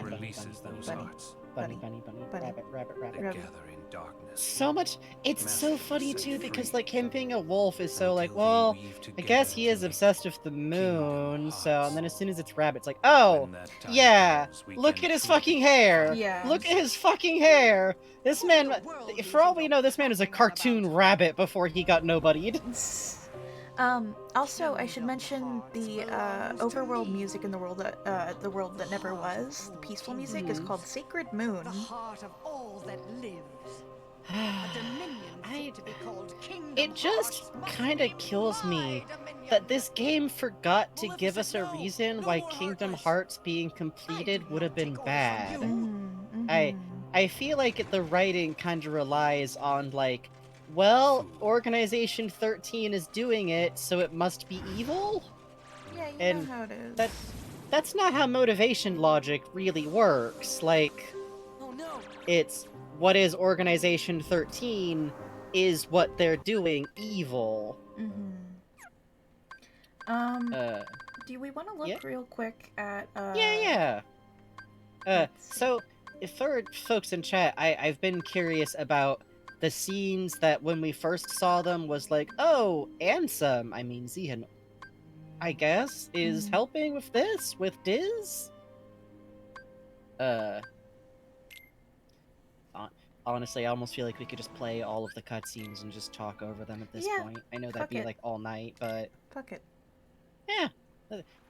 releases those hearts. Bunny, rabbit. They gather in darkness. So much. It's so funny too because like him being a wolf is so like, well, I guess he is obsessed with the moon. So and then as soon as it's rabbit, it's like, oh yeah, look at his fucking hair. Yeah. Look at his fucking hair. This man, for all we know, this man is a cartoon rabbit before he got nobodied. Also, I should mention the overworld music in the world that never was. The peaceful music is called Sacred Moon. The heart of all that lives. A dominion fit to be called Kingdom It just Hearts kind of kills me that this game forgot to give us a reason why Kingdom Hearts being completed would have been bad. I feel like the writing kind of relies on like, well, Organization 13 is doing it, so it must be evil? Yeah, you And know how it is. That's not how motivation logic really works. Like, it's what is Organization 13 is what they're doing evil. Do we want to look real quick at Yeah. So, for folks in chat, I've been curious about the scenes that when we first saw them was like, oh, Ansem, I mean Zihan, I guess, is helping with this, with Diz? Honestly, I almost feel like we could just play all of the cutscenes and just talk over them at this point. I know that'd be like all night, but... Fuck it. Yeah.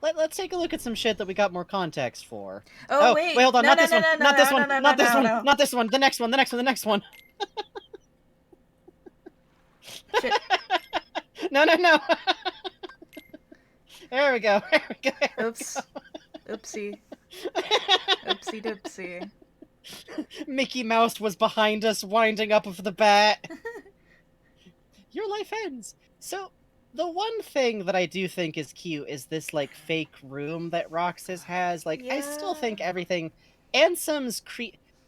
Let's take a look at some shit that we got more context for. Oh, wait, hold on, no, not no, this no, one, no, not this no, one, no, not no, this no, one, no. not this one, the next one, the next one, the next one, the next one. Shit. No. There we go. Oops. Oopsie. Oopsie doopsie. Mickey Mouse was behind us, winding up of the bat. Your life ends. So, The one thing that I do think is cute is this, like, fake room that Roxas has. Like, I still think everything... Ansem's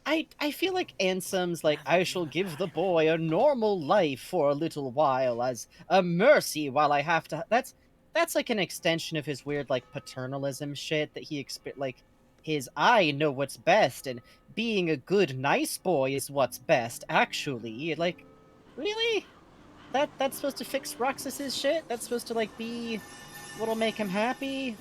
I feel like Ansem's like, I shall give the boy a normal life for a little while as a mercy while I have to... That's like an extension of his weird, like, paternalism shit that he like, his I know what's best, and being a good, nice boy is what's best, actually. Like, really? That's supposed to fix Roxas's shit? That's supposed to, like, be what'll make him happy?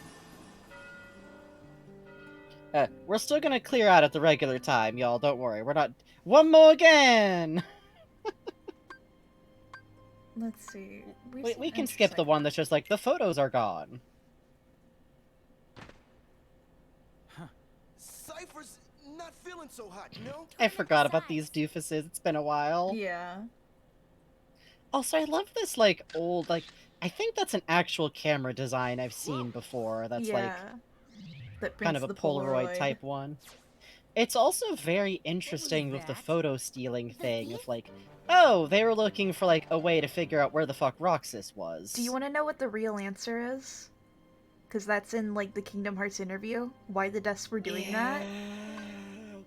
We're still gonna clear out at the regular time, y'all. Don't worry. We're not... One more again! Let's see. We can skip the one that's just like, the photos are gone. Cypher's not feeling so hot, you know? I forgot about these doofuses. It's been a while. Yeah. Also, I love this, like, old, like... I think that's an actual camera design I've seen before. That's, like... That kind of a Polaroid type one. It's also very interesting with the photo stealing thing of like, oh, they were looking for like a way to figure out where the fuck Roxas was. Do you want to know what the real answer is? Because that's in like the Kingdom Hearts interview. Why the desks were doing that?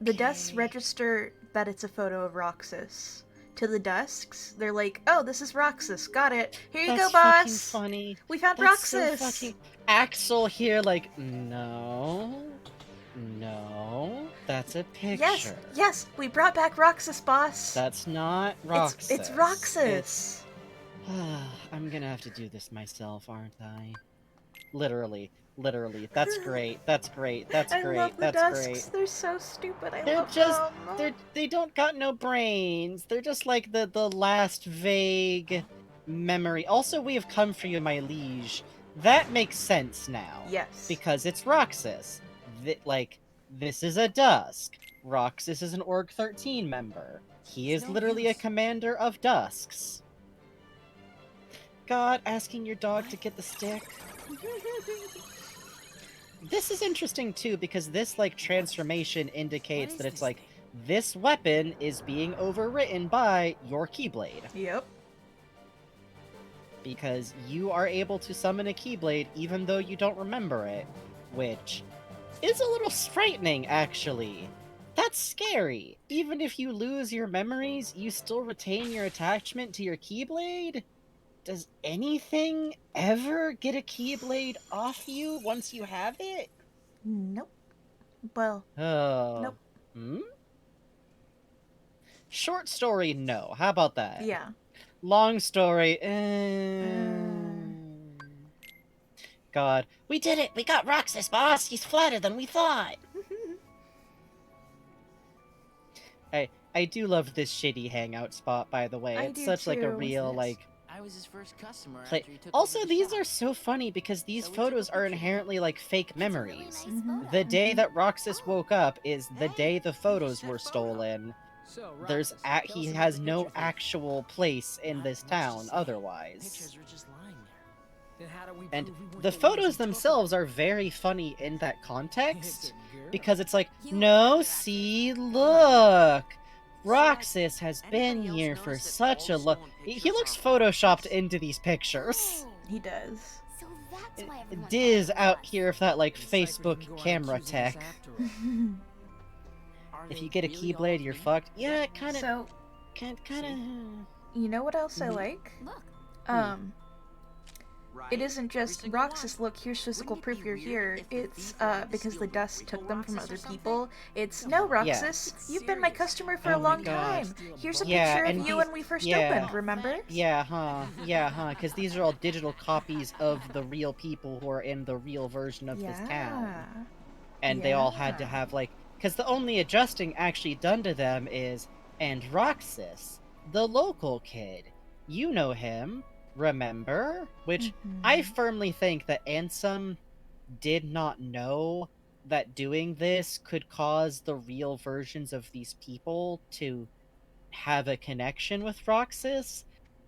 The desks register that it's a photo of Roxas. To the desks, they're like, "Oh, this is Roxas. Got it. Here you go, boss. That's fucking funny. We found That's Roxas." So fucking... Axel here, like, no, that's a picture. Yes, we brought back Roxas, boss. That's not Roxas. It's Roxas. I'm gonna have to do this myself, aren't I? Literally. That's great. That's great. That's I great. love the That's desks. great. They're so stupid. They're love just them. they don't got no brains. They're just like the last vague memory. Also, we have come for you, my liege. That makes sense now. Yes. Because it's Roxas. This is a Dusk. Roxas is an Org 13 member. He is literally a commander of Dusks. God, asking your dog to get the stick. This is interesting too, because this, like, transformation indicates that it's like, this weapon is being overwritten by your Keyblade. Yep. Because you are able to summon a Keyblade even though you don't remember it, which is a little frightening, actually. That's scary. Even if you lose your memories, you still retain your attachment to your Keyblade? Does anything ever get a Keyblade off you once you have it? Nope. Well, nope. Short story, no. How about that? Yeah. Long story, God. We did it! We got Roxas, boss! He's flatter than we thought! I do love this shitty hangout spot, by the way. It's such like a real, like... I was his first customer after he took Also, over the these shop. are so funny because these photos are inherently like fake memories. Mm-hmm. The day that Roxas woke up is the day the photos were stolen. There's he has no actual place in this town otherwise. Pictures were just lying there. Then how do we And prove we weren't the ones photos who took themselves are very funny in that context, because it's like, no, see, look! Roxas has been here for such a long... He looks photoshopped into these pictures. He does. So that's why everyone Diz out here with that, like, Facebook camera tech. If you get a Keyblade, you're fucked. Yeah, it kinda... So, kinda... you know what else I like? Look. It isn't just Roxas, look, here's physical proof you're here. It's, because the dust took them from other people. It's, no, Roxas, you've been my customer for a long time. Here's a picture of you when we first opened, remember? Yeah, because these are all digital copies of the real people who are in the real version of this town. And they all had to have, like... Because the only adjusting actually done to them is, and Roxas, the local kid. You know him. Remember? Which I firmly think that Ansem did not know that doing this could cause the real versions of these people to have a connection with Roxas.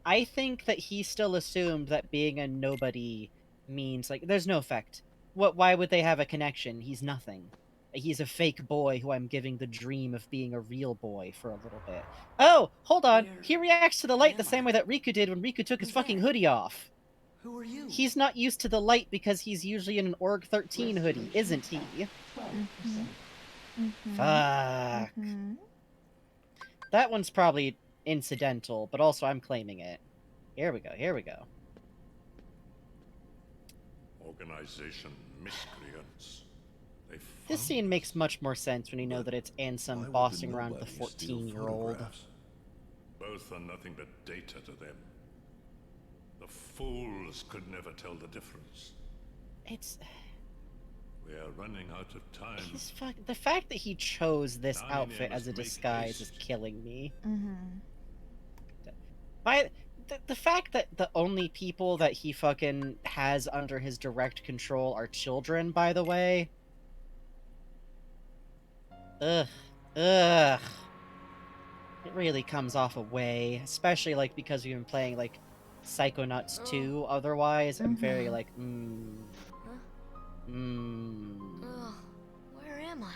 I think that he still assumed that being a nobody means, like, there's no effect. Why would they have a connection? He's nothing. He's a fake boy who I'm giving the dream of being a real boy for a little bit. Oh, hold on. He reacts to the light the same way that Riku did when Riku took his fucking hoodie off. Who are you? He's not used to the light because he's usually in an Org 13 hoodie, isn't he? Fuck. That one's probably incidental, but also I'm claiming it. Here we go, here we go. Organization miscreants. This scene makes much more sense when you know that it's Ansem bossing around with the 14-year-old. Both are nothing but data to them. The fools could never tell the difference. It's... We are running out of time. The fact that he chose this 9 outfit a.m. as a must make disguise is haste. killing me. The fact that the only people that he fucking has under his direct control are children, by the way. Ugh. Ugh. It really comes off a way, especially, like, because we've been playing, like, Psychonauts 2 otherwise. I'm very, like, Ugh, where am I?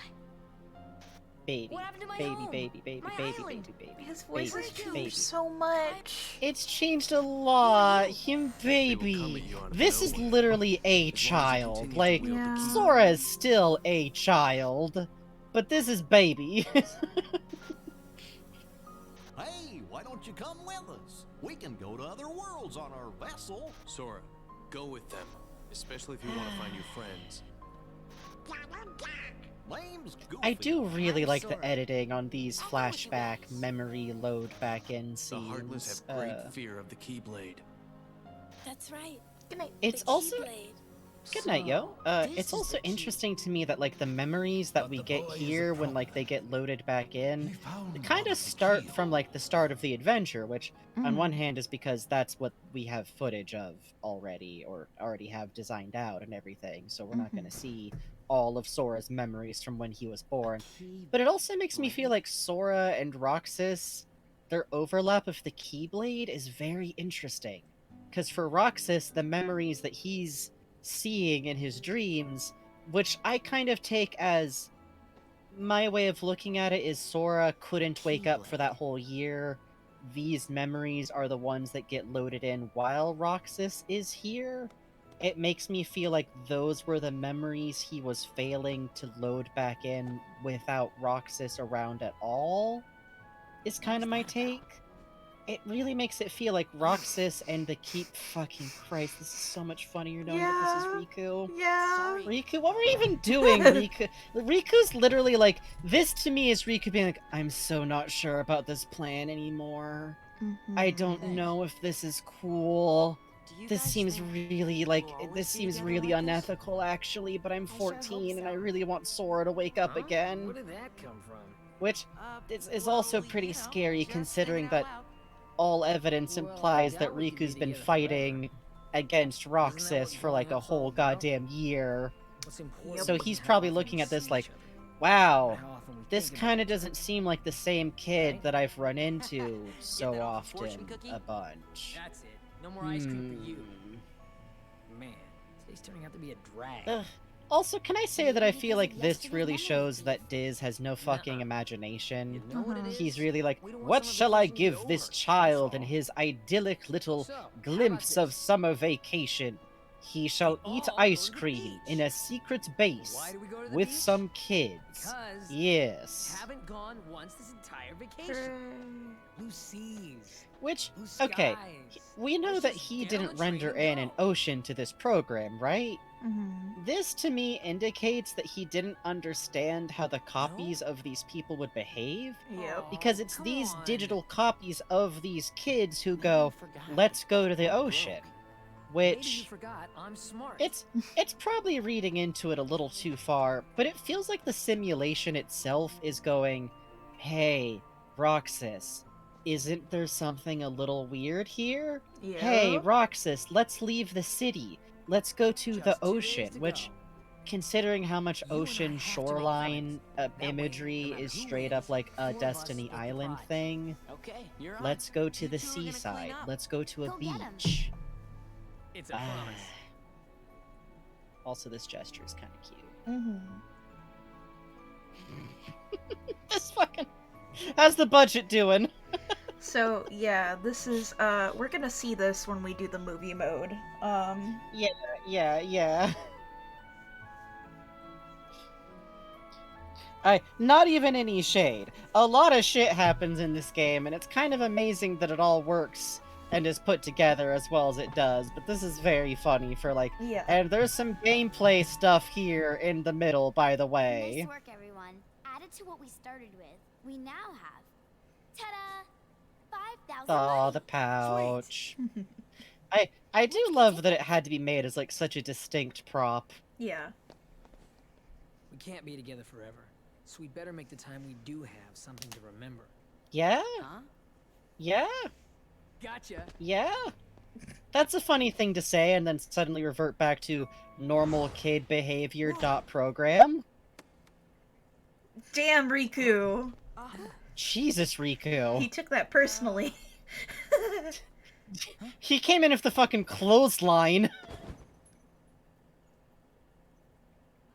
Baby, What happened to my baby, home? baby, baby, My baby, island? baby, baby. His voice has baby, changed baby. so much. It's changed a lot. Him baby. This is literally a child. Like, Sora is still a child. But this is baby. Hey, why don't you come with us? We can go to other worlds on our vessel. Sora, go with them. Especially if you want to find your friends. Name's Goofy. I do really I'm like Sora. the editing on these flashback memory load back in The scenes. Heartless have great fear of the Keyblade. That's right. Good night. It's The also Keyblade. good night, yo. this It's is also the key. interesting to me that like the memories that we get here when like they get loaded back in, they kind of start from like the start of the adventure, which on one hand is because that's what we have footage of already or already have designed out and everything. So we're not going to see all of Sora's memories from when he was born. But it also makes me feel like Sora and Roxas, their overlap of the Keyblade is very interesting. Because for Roxas, the memories that he's seeing in his dreams, which I kind of take as my way of looking at it is Sora couldn't wake up for that whole year. These memories are the ones that get loaded in while Roxas is here. It makes me feel like those were the memories he was failing to load back in without Roxas around at all, is kind of my take. It really makes it feel like Roxas and the fucking Christ, this is so much funnier knowing that this is Riku. Yeah. Riku, what were you even doing, Riku? Riku's literally like, this to me is Riku being like, I'm so not sure about this plan anymore. I don't know if this is cool. This seems really like, this seems really unethical actually, but I'm 14 and I really want Sora to wake up again. Where did that come from? Which is also pretty scary considering that all evidence implies that Riku's been fighting against Roxas for like a whole goddamn year. So he's probably looking at this like, wow, this kind of doesn't seem like the same kid that I've run into so often a bunch. That's it. No more ice cream for you. Man, today's turning out to be a drag. Ugh. Also, can I say that I feel like this really shows that Diz has no fucking imagination? He's really like, what shall I give this child in his idyllic little glimpse of summer vacation? He shall eat ice cream in a secret base with some kids. Yes. Haven't gone once this entire vacation. Blue seas. Which, Blue okay, skies. we know that he didn't render in an ocean to this program, right? This to me indicates that he didn't understand how the copies of these people would behave. Yep. Because it's these digital copies of these kids who go, let's go to the ocean. Maybe you Which, forgot I'm smart. it's probably reading into it a little too far, but it feels like the simulation itself is going, hey, Roxas, isn't there something a little weird here? Yeah. Hey, Roxas, let's leave the city. Let's go to the ocean, which, considering how much ocean shoreline imagery is straight up like a Destiny Island thing, Okay, you're on. let's go to the You two are gonna seaside. clean up. Let's go to a Go get 'em. beach. It's a promise. Also, this gesture is kind of cute. This fucking... How's the budget doing? So yeah, this is we're gonna see this when we do the movie mode. Yeah. Not even any shade. A lot of shit happens in this game, and it's kind of amazing that it all works and is put together as well as it does, but this is very funny for, like... Yeah. And there's some gameplay stuff here in the middle, by the way. Nice work, everyone. Added to what we started with, we now have... Ta-da! 5,000 Aw, money. the pouch. I do love that it had to be made as, like, such a distinct prop. Yeah. We can't be together forever, so we'd better make the time we do have something to remember. Yeah? Huh? Yeah? Gotcha. Yeah? That's a funny thing to say and then suddenly revert back to normal kid behavior .program. Damn, Riku. Jesus, Riku. He took that personally. He came in with the fucking clothesline.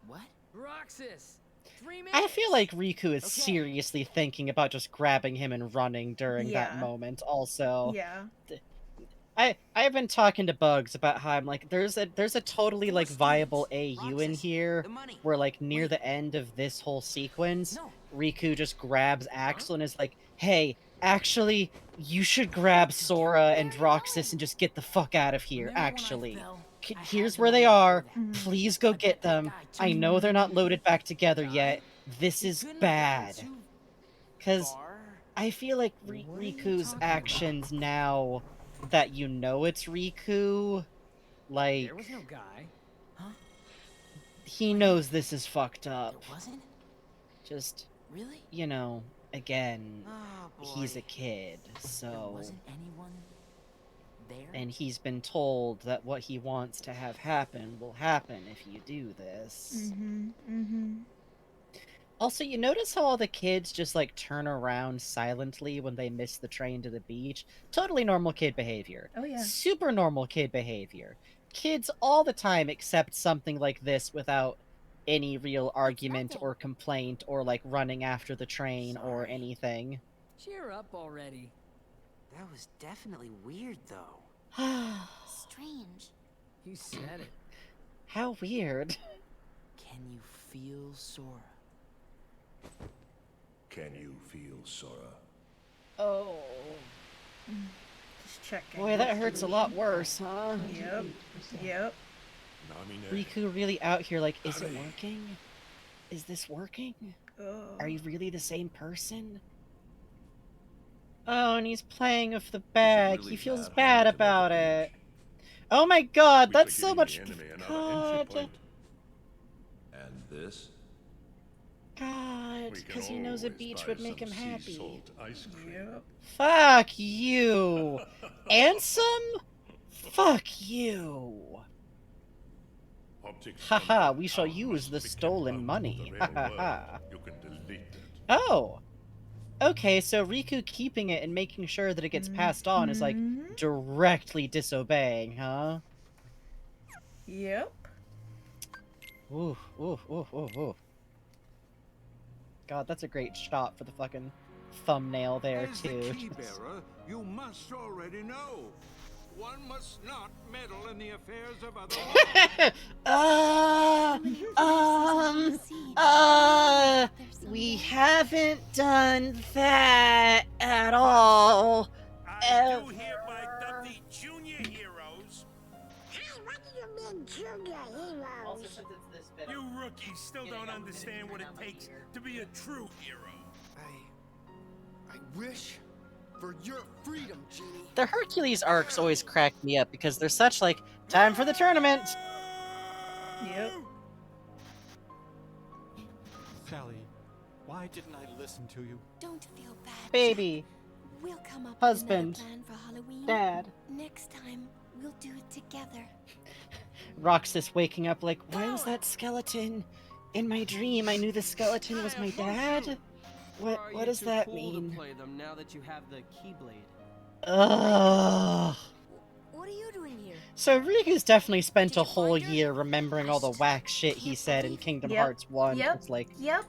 What? Roxas! 3 minutes? I feel like Riku is seriously thinking about just grabbing him and running during that Yeah. moment also. Yeah. I've been talking to Bugs about how I'm like, there's a totally like viable AU in here where like near the end of this whole sequence, Riku just grabs Axel and is like, hey, actually, you should grab Sora and Roxas and just get the fuck out of here, actually. Here's where they are. Please go get them. I know they're not loaded back together yet. This is bad. Because I feel like Riku's actions now that you know it's Riku, like... There was no guy. Huh? He knows this is fucked up. There wasn't? Just... Really? You know, again, Oh, he's a boy. kid, so... There wasn't anyone there? And he's been told that what he wants to have happen will happen if you do this. Also, you notice how all the kids just, like, turn around silently when they miss the train to the beach? Totally normal kid behavior. Oh, yeah. Super normal kid behavior. Kids all the time accept something like this without any real argument or complaint or, like, running after the train or anything. Cheer up already. That was definitely weird, though. Strange. You said it. How weird. Can you feel Sora? Can you feel Sora? Oh. Just checking. Boy, that hurts a lot worse, huh? Yep. Riku really out here like, is it working? Is this working? Oh. Are you really the same person? Oh, and he's playing with the bag. He feels bad about it. Oh my god, that's so much... God. And this? God, because he knows a beach would make him happy. Yep. Fuck you! Ansem? Fuck you! Haha, we shall use the stolen money. Hahaha. You can delete it. Oh! Okay, so Riku keeping it and making sure that it gets passed on is like directly disobeying, huh? Yep. Ooh, ooh, ooh, ooh, ooh. God, that's a great shot for the fucking thumbnail there, As too. the key bearer, you must already know. One must not meddle in the affairs of other We haven't done that at all. I do hereby dub the junior heroes. What do you mean, junior heroes? You rookies still don't understand what it takes to be a true hero. I wish for your freedom, Genie. The Hercules arcs always crack me up because they're such like, time for the tournament. Yep. Sally, why didn't I listen to you? Don't feel bad. Baby. We'll come up Husband. with another plan for Halloween. Dad. Next time, we'll do it together. Roxas waking up like, why was that skeleton? In my dream, I knew the skeleton was my dad? What does that mean? Play them now that you have the Keyblade. Ugh. What are you doing here? So Riku's definitely spent a whole year remembering all the whack shit he said in Kingdom Hearts 1. Yep. It's like, Yep.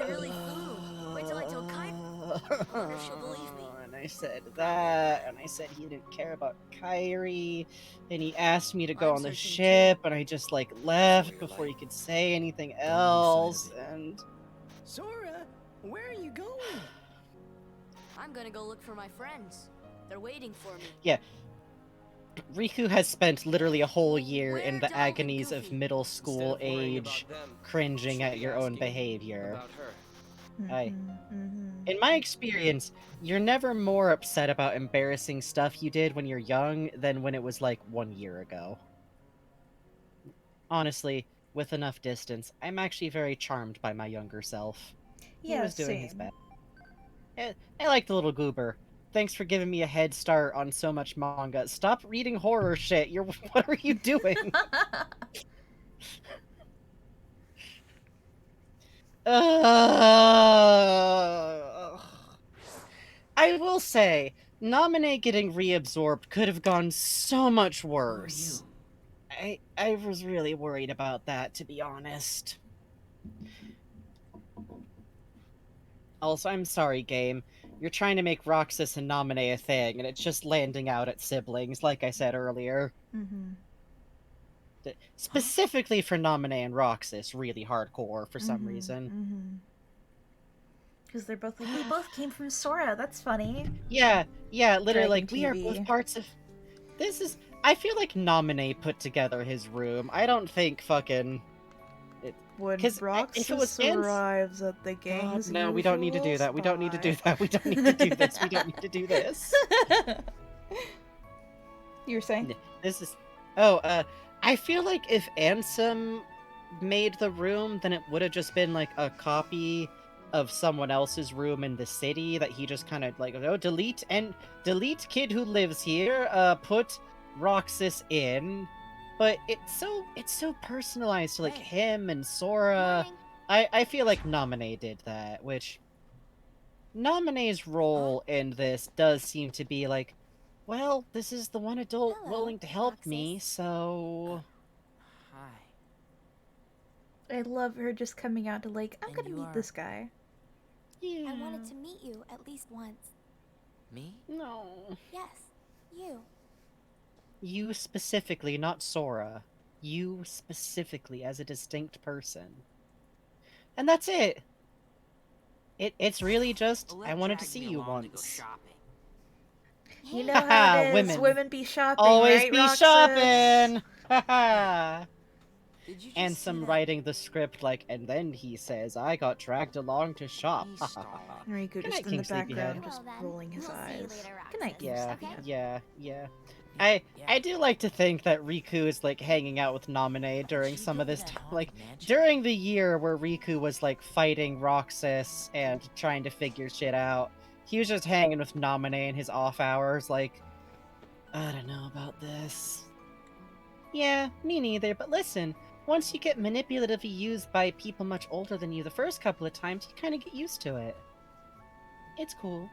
I really flew. Wait till I tell Kai. I wonder if she'll believe me. and I said that, and I said he didn't care about Kyrie, and he asked me to go on the ship, and I just, like, left before he could say anything else, and... Sora, where are you going? I'm gonna go look for my friends. They're waiting for me. Yeah. Riku has spent literally a whole year in the agonies of middle school age, cringing at your own behavior. In my experience, you're never more upset about embarrassing stuff you did when you're young than when it was like 1 year ago. Honestly, with enough distance, I'm actually very charmed by my younger self. He was doing his best. I like the little goober. Thanks for giving me a head start on so much manga. Stop reading horror shit. What are you doing? I will say, Naminé getting reabsorbed could have gone so much worse. I was really worried about that, to be honest. Also, I'm sorry, game. You're trying to make Roxas and Naminé a thing, and it's just landing out at siblings, like I said earlier. Specifically for Naminé and Roxas, really hardcore for some reason. Because they're both like, we both came from Sora. That's funny. Yeah, literally, Dragon like, we are TV. both parts of... This is... I feel like Naminé put together his room. I don't think fucking... When if it was Roxas arrives at the gang's no, we don't need to do that. We don't need to do that. We don't need to do this. We don't need to do this. You were saying? This is... Oh, I feel like if Ansem made the room, then it would have just been like a copy of someone else's room in the city that he just kind of like, oh, delete kid who lives here, put Roxas in. But it's so personalized to like him and Sora. I feel like Naminé did that, which Naminé's role in this does seem to be like, well, this is the one adult willing to help me, so... I love her just coming out to like, I'm gonna meet this guy. I wanted to meet you at least once. Me? No. Yes, you. You specifically, not Sora. You specifically as a distinct person. And that's it. It's really just, I wanted to see you once. You know how it is. Women be shopping, always right, be Roxas? shopping! Haha! And some writing the script like, and then he says, I got dragged along to shop. Riku Good just night, in King the background, Sleepyhead. just rolling his eyes. Good night, King Yeah, Sleepyhead. yeah. I do like to think that Riku is like hanging out with Naminé during some of this time, like during the year where Riku was like fighting Roxas and trying to figure shit out. He was just hanging with Naminé in his off hours, like, I don't know about this. Yeah, me neither, but listen, once you get manipulatively used by people much older than you the first couple of times, you kind of get used to it. It's cool.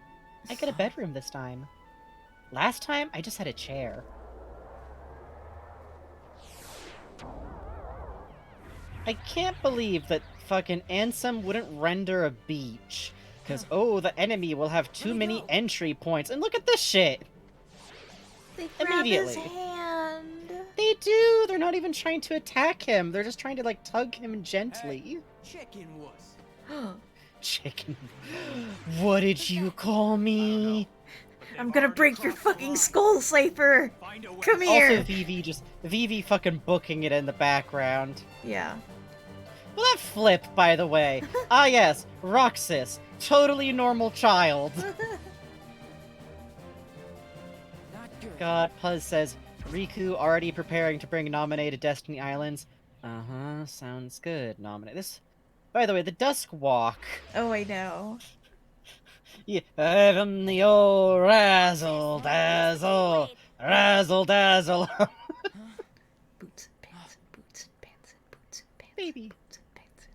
I get a bedroom this time. Last time, I just had a chair. I can't believe that fucking Ansem wouldn't render a beach. Because, oh, the enemy will have too many entry points. And look at this shit! They grab Immediately. his hand. They do! They're not even trying to attack him. They're just trying to, like, tug him gently. Chicken wuss. Chicken. What did you call me? I'm gonna break your fucking skull, Slifer! Come here! Also, Vivi fucking booking it in the background. Yeah. Well, that flip, by the way. Ah, yes, Roxas. Totally normal child. God, Puzz says, Riku already preparing to bring Naminé to Destiny Islands. Uh-huh, sounds good, Naminé. This... By the way, the Dusk Walk. Oh, I know. Yeah, the old razzle dazzle, razzle dazzle. Boots and pants and boots and pants and boots and pants. Baby. Boots and pants.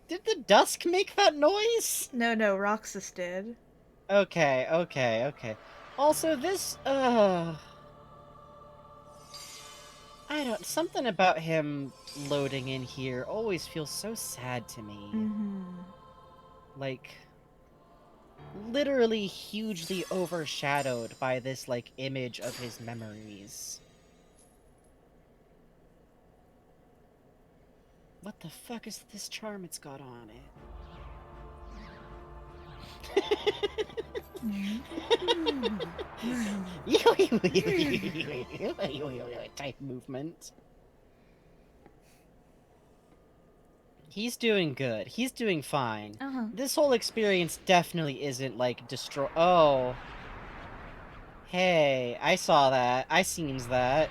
Did the Dusk make that noise? No, Roxas did. Okay. Also, this, I don't... Something about him loading in here always feels so sad to me. Like, literally hugely overshadowed by this, like, image of his memories. What the fuck is this charm it's got on it? Type movement. He's doing good. He's doing fine. This whole experience definitely isn't, like, Oh. Hey, I saw that. I seems that.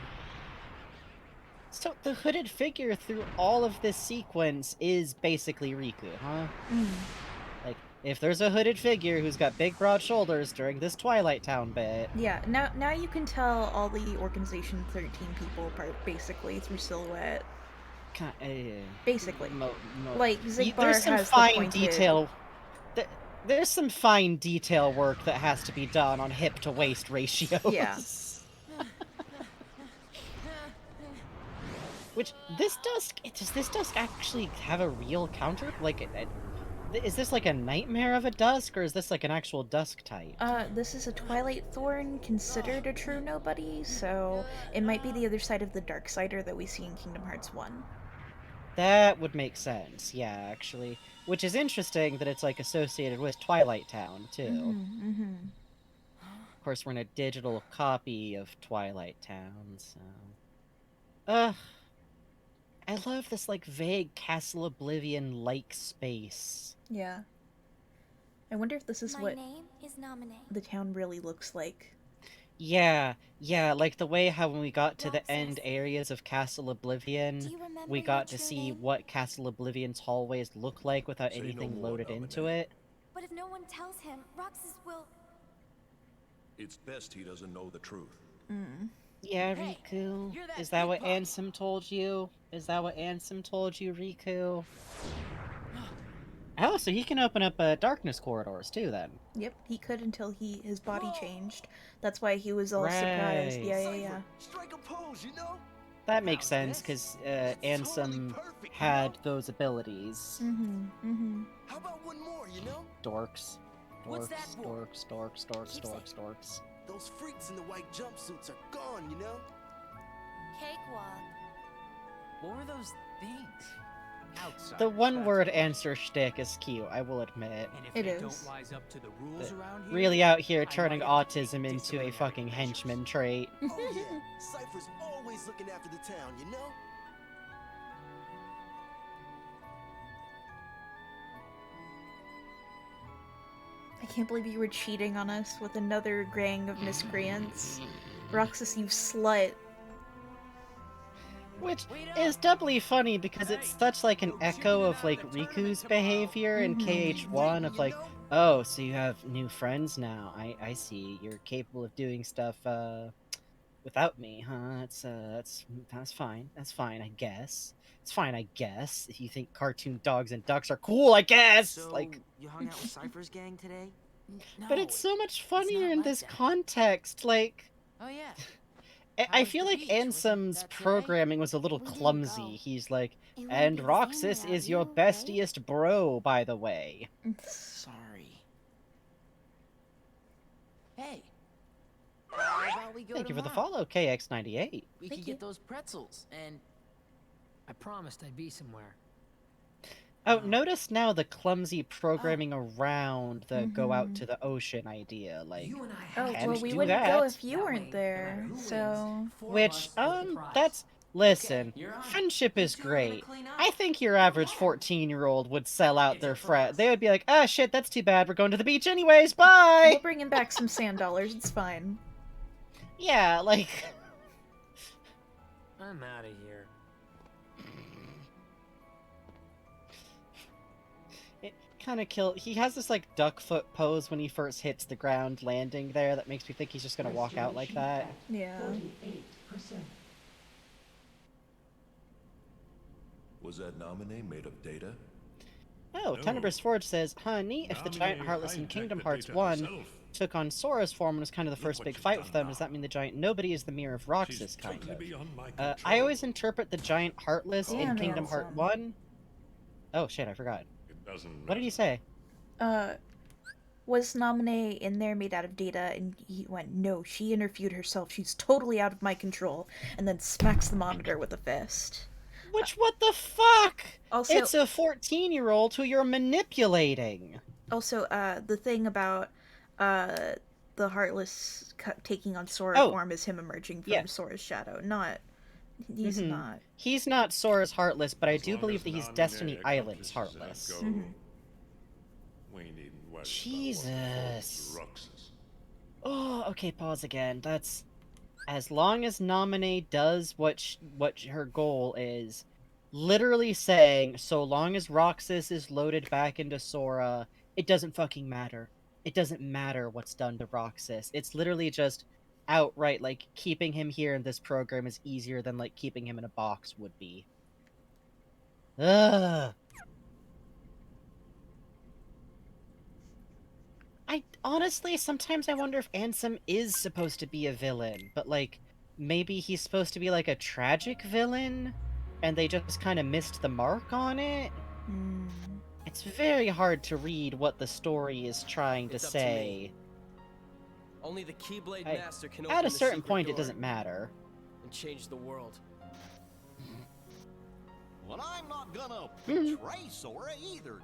So, the hooded figure through all of this sequence is basically Riku, huh? Like, if there's a hooded figure who's got big, broad shoulders during this Twilight Town bit... Yeah, now you can tell all the Organization 13 people apart, basically, through silhouette. Basically. Like, Xigbar there's some has fine the pointed... detail... There's some fine detail work that has to be done on hip-to-waist ratios. Yeah. Which, does this dusk actually have a real counter? Like, is this like a nightmare of a dusk, or is this like an actual dusk type? This is a Twilight Thorn considered a true nobody, so it might be the other side of the Darksider that we see in Kingdom Hearts 1. That would make sense, yeah, actually. Which is interesting that it's, like, associated with Twilight Town, too. Of course, we're in a digital copy of Twilight Town, so... I love this, like, vague Castle Oblivion-like space. Yeah. I wonder if this is what name is Naminé. the town really looks like. Yeah, like the way how when we got to the end areas of Castle Oblivion, we got to see what Castle Oblivion's hallways look like without anything loaded into it. But if no one tells him, Roxas will... It's best he doesn't know the truth. Yeah, Riku. Is that what Ansem told you? Is that what Ansem told you, Riku? Oh, so he can open up darkness corridors too, then. Yep, he could until his body changed. That's why he was all surprised. Yeah. Strike a pose, you know? That makes sense, because Ansem had those abilities. How about one more, you know? Dorks. What's that for? Dorks. Those freaks in the white jumpsuits are gone, you know? Cakewalk. What were those things? Outside. The one-word answer shtick is cute, I will admit. And if they don't wise up to the rules around here, really out here turning autism into a fucking henchman trait. Oh yeah, Cypher's always looking after the town, you know? I can't believe you were cheating on us with another gang of miscreants. Roxas, you slut. Which is doubly funny because it's such like an echo of like Riku's behavior in KH1 of like, oh, so you have new friends now. I see. You're capable of doing stuff without me, huh? That's fine. That's fine, I guess. It's fine, I guess. If you think cartoon dogs and ducks are cool, I guess. So, like, you hung out with Cypher's gang today? but it's so much funnier in this context. Like, Oh yeah. I feel like Ansem's programming was a little clumsy. He's like, and Roxas is your bestiest bro, by the way. Sorry. Hey. How about we go Thank you for the tomorrow? follow, KX98. We could get those pretzels, and... I promised I'd be somewhere. Oh, notice now the clumsy programming around the go out to the ocean idea. Like, Oh, can't well, we do wouldn't that. go if you weren't there, so... Which, that's... Listen, friendship is great. I think your average 14-year-old would sell out their friend. They would be like, ah, shit, that's too bad. We're going to the beach anyways, bye! We'll bring him back some sand dollars, it's fine. Yeah, like... I'm out of here. It kind of He has this, like, duck foot pose when he first hits the ground landing there that makes me think he's just gonna walk out like that. Yeah. Was that Naminé made of data? Oh, No. Tenebrous Forge says, honey, if the giant Naminé Heartless in hijacked Kingdom the Hearts data 1 herself. took on Sora's form and was kind of the first big fight with them, does that mean the giant nobody is the mirror of Roxas, kind of? I always interpret the giant Heartless in Kingdom Hearts 1. Oh shit, I forgot. What did he say? Was Naminé in there made out of data? And he went, no, she interviewed herself. She's totally out of my control. And then smacks the monitor with a fist. Which, what the fuck? Also, it's a 14-year-old who you're manipulating. Also, the thing about the Heartless taking on Sora form is him emerging from Sora's shadow. He's not. He's not Sora's Heartless, but I do believe that he's Destiny Island's Heartless. Jesus. Oh, okay, pause again. That's... As long as Naminé does what her goal is, literally saying, so long as Roxas is loaded back into Sora, it doesn't fucking matter. It doesn't matter what's done to Roxas. It's literally just outright, like, keeping him here in this program is easier than, like, keeping him in a box would be. Ugh. Honestly, sometimes I wonder if Ansem is supposed to be a villain, but, like, maybe he's supposed to be, like, a tragic villain, and they just kind of missed the mark on it? It's very hard to read what the story is trying to say. Only the Keyblade Master can open at a the certain secret point, door it doesn't matter. and change the world. Well, I'm not gonna betray Sora either.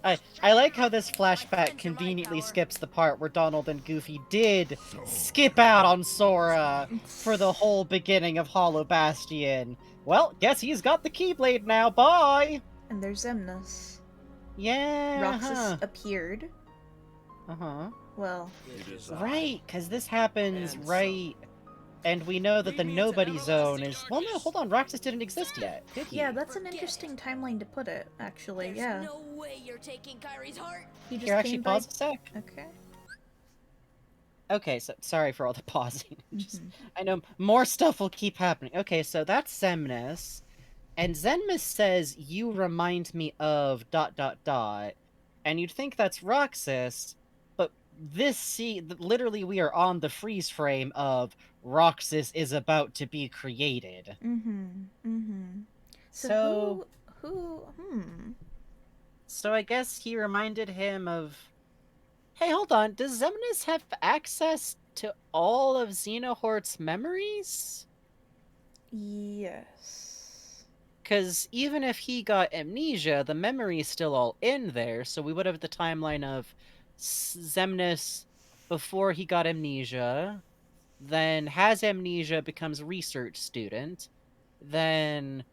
I like how this flashback conveniently skips the part where Donald and Goofy did skip out on Sora for the whole beginning of Hollow Bastion. Well, guess he's got the Keyblade now, bye! And there's Xemnas. Yeah. Roxas appeared. Well. Right, because this happens right... And we know that the Nobody Zone is... Well, no, hold on. Roxas didn't exist yet, did he? Yeah, that's an interesting timeline to put it, actually. There's no way you're taking Kairi's heart. He just Here, actually, came pause by... a sec. Okay. Okay, so sorry for all the pausing. I know more stuff will keep happening. Okay, so that's Xemnas. And Xemnas says, you remind me of ... And you'd think that's Roxas, but literally we are on the freeze frame of Roxas is about to be created. So So I guess he reminded him of... Hey, hold on. Does Xemnas have access to all of Xenohort's memories? Yes. Because even if he got amnesia, the memory's still all in there, so we would have the timeline of Xemnas before he got amnesia, then has amnesia, becomes research student, then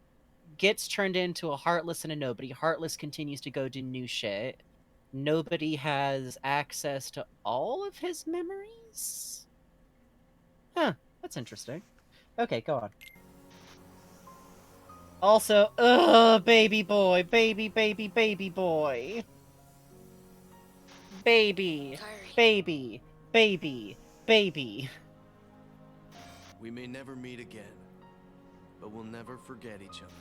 gets turned into a Heartless and a Nobody. Heartless continues to go do new shit. Nobody has access to all of his memories? Huh, that's interesting. Okay, go on. Also, baby boy, baby boy. Baby. We may never meet again, but we'll never forget each other.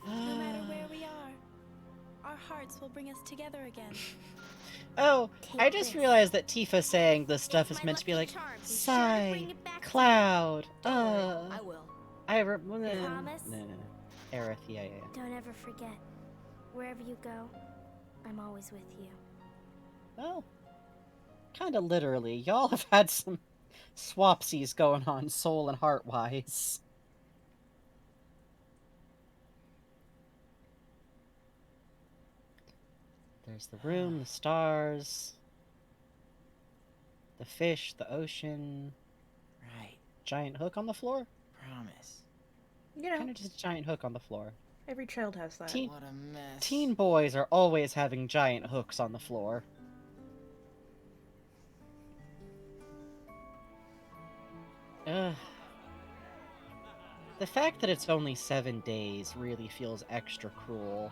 No matter where we are, our hearts will bring us together again. Oh, I just realized that Tifa saying this stuff is meant to be like, Sigh, Cloud, I will. Promise? No. Aerith, yeah. Don't ever forget. Wherever you go, I'm always with you. Well, kinda literally. Y'all have had some swapsies going on soul and heart-wise. There's the room, the stars, the fish, the ocean. Right. Giant hook on the floor? Promise. You know. Kind of just a giant hook on the floor. Every child has that. What a mess. Teen boys are always having giant hooks on the floor. The fact that it's only 7 days really feels extra cruel.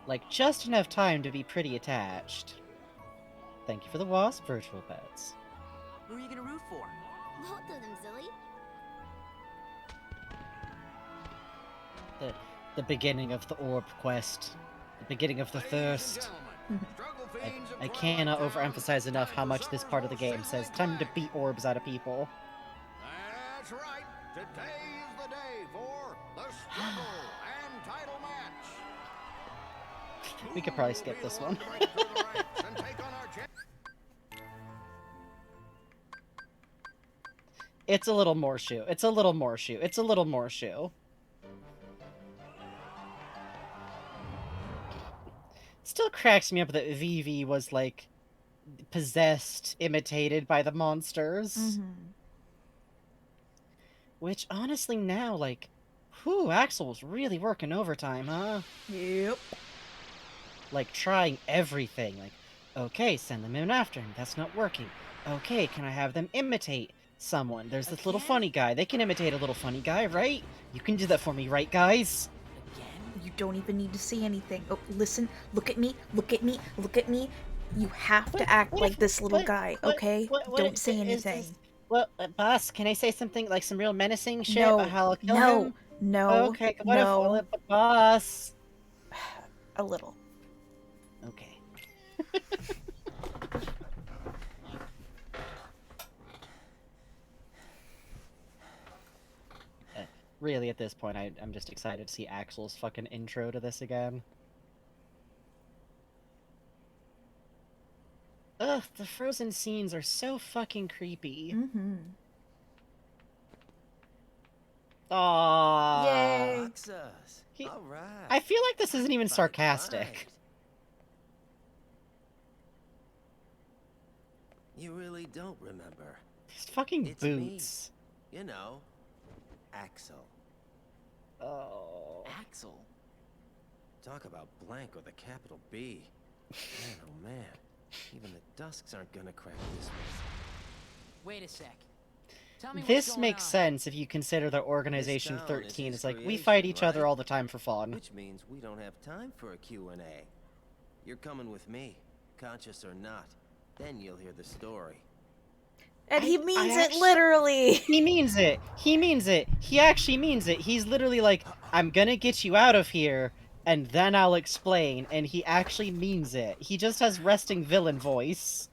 Like, just enough time to be pretty attached. Thank you for the wasp virtual pets. Who are you gonna root for? Both of them, silly. The beginning of the orb quest. The beginning of the thirst. Struggle I cannot overemphasize enough how much this part of the game says time to beat orbs out of people. That's right. Today is the day for the struggle and title match. We could probably skip this one. It's a little more shoe. It's a little more shoe. It's a little more shoe. Still cracks me up that Vivi was, like, possessed, imitated by the monsters. Mm-hmm. Which, honestly, now, like, whew, Axel was really working overtime, huh? Yep. Like, trying everything. Like, okay, send them in after him. That's not working. Okay, can I have them imitate someone? There's this little funny guy. They can imitate a little funny guy, right? You can do that for me, right, guys? You don't even need to say anything. Oh, listen, look at me, look at me, look at me. You have to act like this little guy, okay? Don't say anything. Well, boss, can I say something, like some real menacing shit No, about how I'll kill no, him? no, Okay, what no. if, boss? A little. Okay. Really, at this point, I'm just excited to see Axel's fucking intro to this again. Ugh, the frozen scenes are so fucking creepy. Mm-hmm. Aww. Yay. All right. I feel like this isn't even sarcastic. You really don't remember. These fucking It's boots. Me. You know, Axel. Oh. Axel? Talk about blank with a capital B. Man, oh man. Even the Dusks aren't gonna crack this one. Wait a sec. Tell me This what's going makes on. sense if you consider that Organization This town is 13 his is like, we creation, fight each other right? all the time for fun. Which means we don't have time for a Q&A. You're coming with me, conscious or not. Then you'll hear the story. And he means it actually- literally. He means it. He means it. He actually means it. He's literally like, I'm gonna get you out of here, and then I'll explain. And he actually means it. He just has resting villain voice.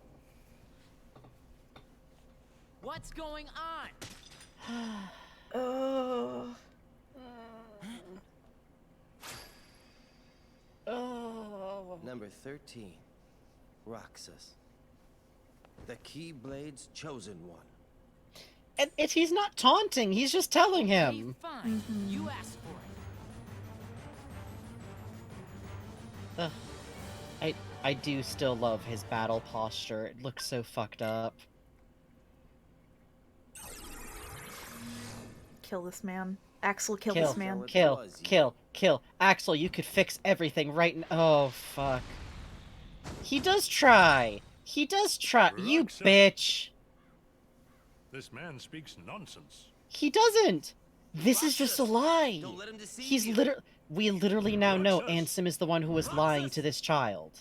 What's going on? Oh. Oh. Number 13, Roxas. The Keyblade's chosen one. And he's not taunting. He's just telling him. Fine. You asked for it. Ugh. I do still love his battle posture. It looks so fucked up. Kill this man. Axel, kill this man. Kill. Axel, you could fix everything right now. Oh, fuck. He does try. He does try. You bitch. This man speaks nonsense. He doesn't. This is just a lie. He's literally... We literally now know Ansem is the one who was lying to this child.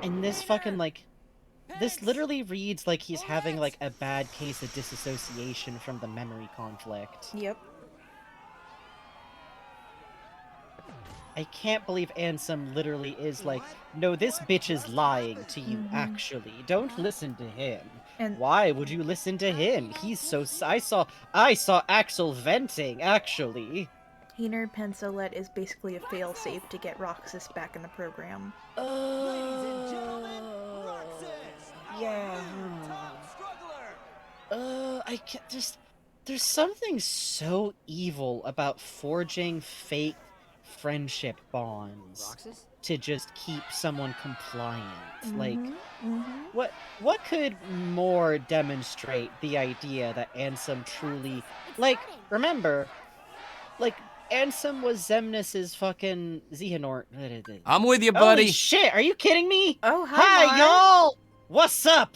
And this fucking, like... This literally reads like he's having, like, a bad case of disassociation from the memory conflict. Yep. I can't believe Ansem literally is like, no, this bitch is lying to you, actually. Don't listen to him. And why would you listen to him? He's so... I saw Axel venting, actually. Hiner Pensolet is basically a failsafe to get Roxas back in the program. Yeah. I can't just... There's something so evil about forging fake friendship bonds Roxas? to just keep someone compliant. Like, Mm-hmm. what could more demonstrate the idea that Ansem truly... Like, remember, like, Ansem was Xemnas's fucking Xehanort. I'm with you, buddy. Holy shit, are you kidding me? Oh, Hi, Mar. y'all! What's up?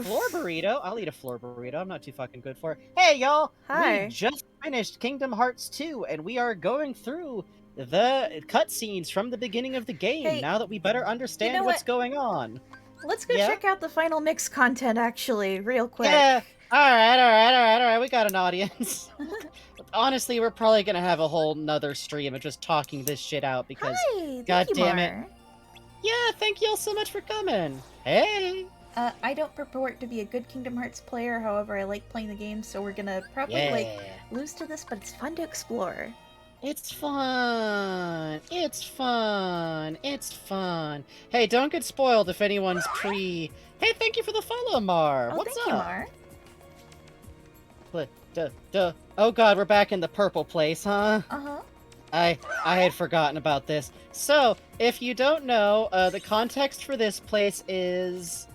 Floor burrito? I'll eat a floor burrito. I'm not too fucking good for it. Hey, y'all! Hi. We just finished Kingdom Hearts 2, and we are going through the cutscenes from the beginning of the game, Hey, now that we better understand know what's what? going on. Let's go Yeah? check out the final mix content, actually, real quick. Yeah, alright, we got an audience. honestly, we're probably gonna have a whole nother stream of just talking this shit out because, Hi, god thank you, damn it. Mar. Yeah, thank you all so much for coming. Hey. I don't purport to be a good Kingdom Hearts player, however, I like playing the game, so we're gonna probably, like, lose to this, but it's fun to explore. It's fun. It's fun. It's fun. Hey, don't get spoiled if anyone's pre... Hey, thank you for the follow, Mar. Oh, What's thank up? you, Mar. Oh god, we're back in the purple place, huh? Uh-huh. I had forgotten about this. So, if you don't know, the context for this place is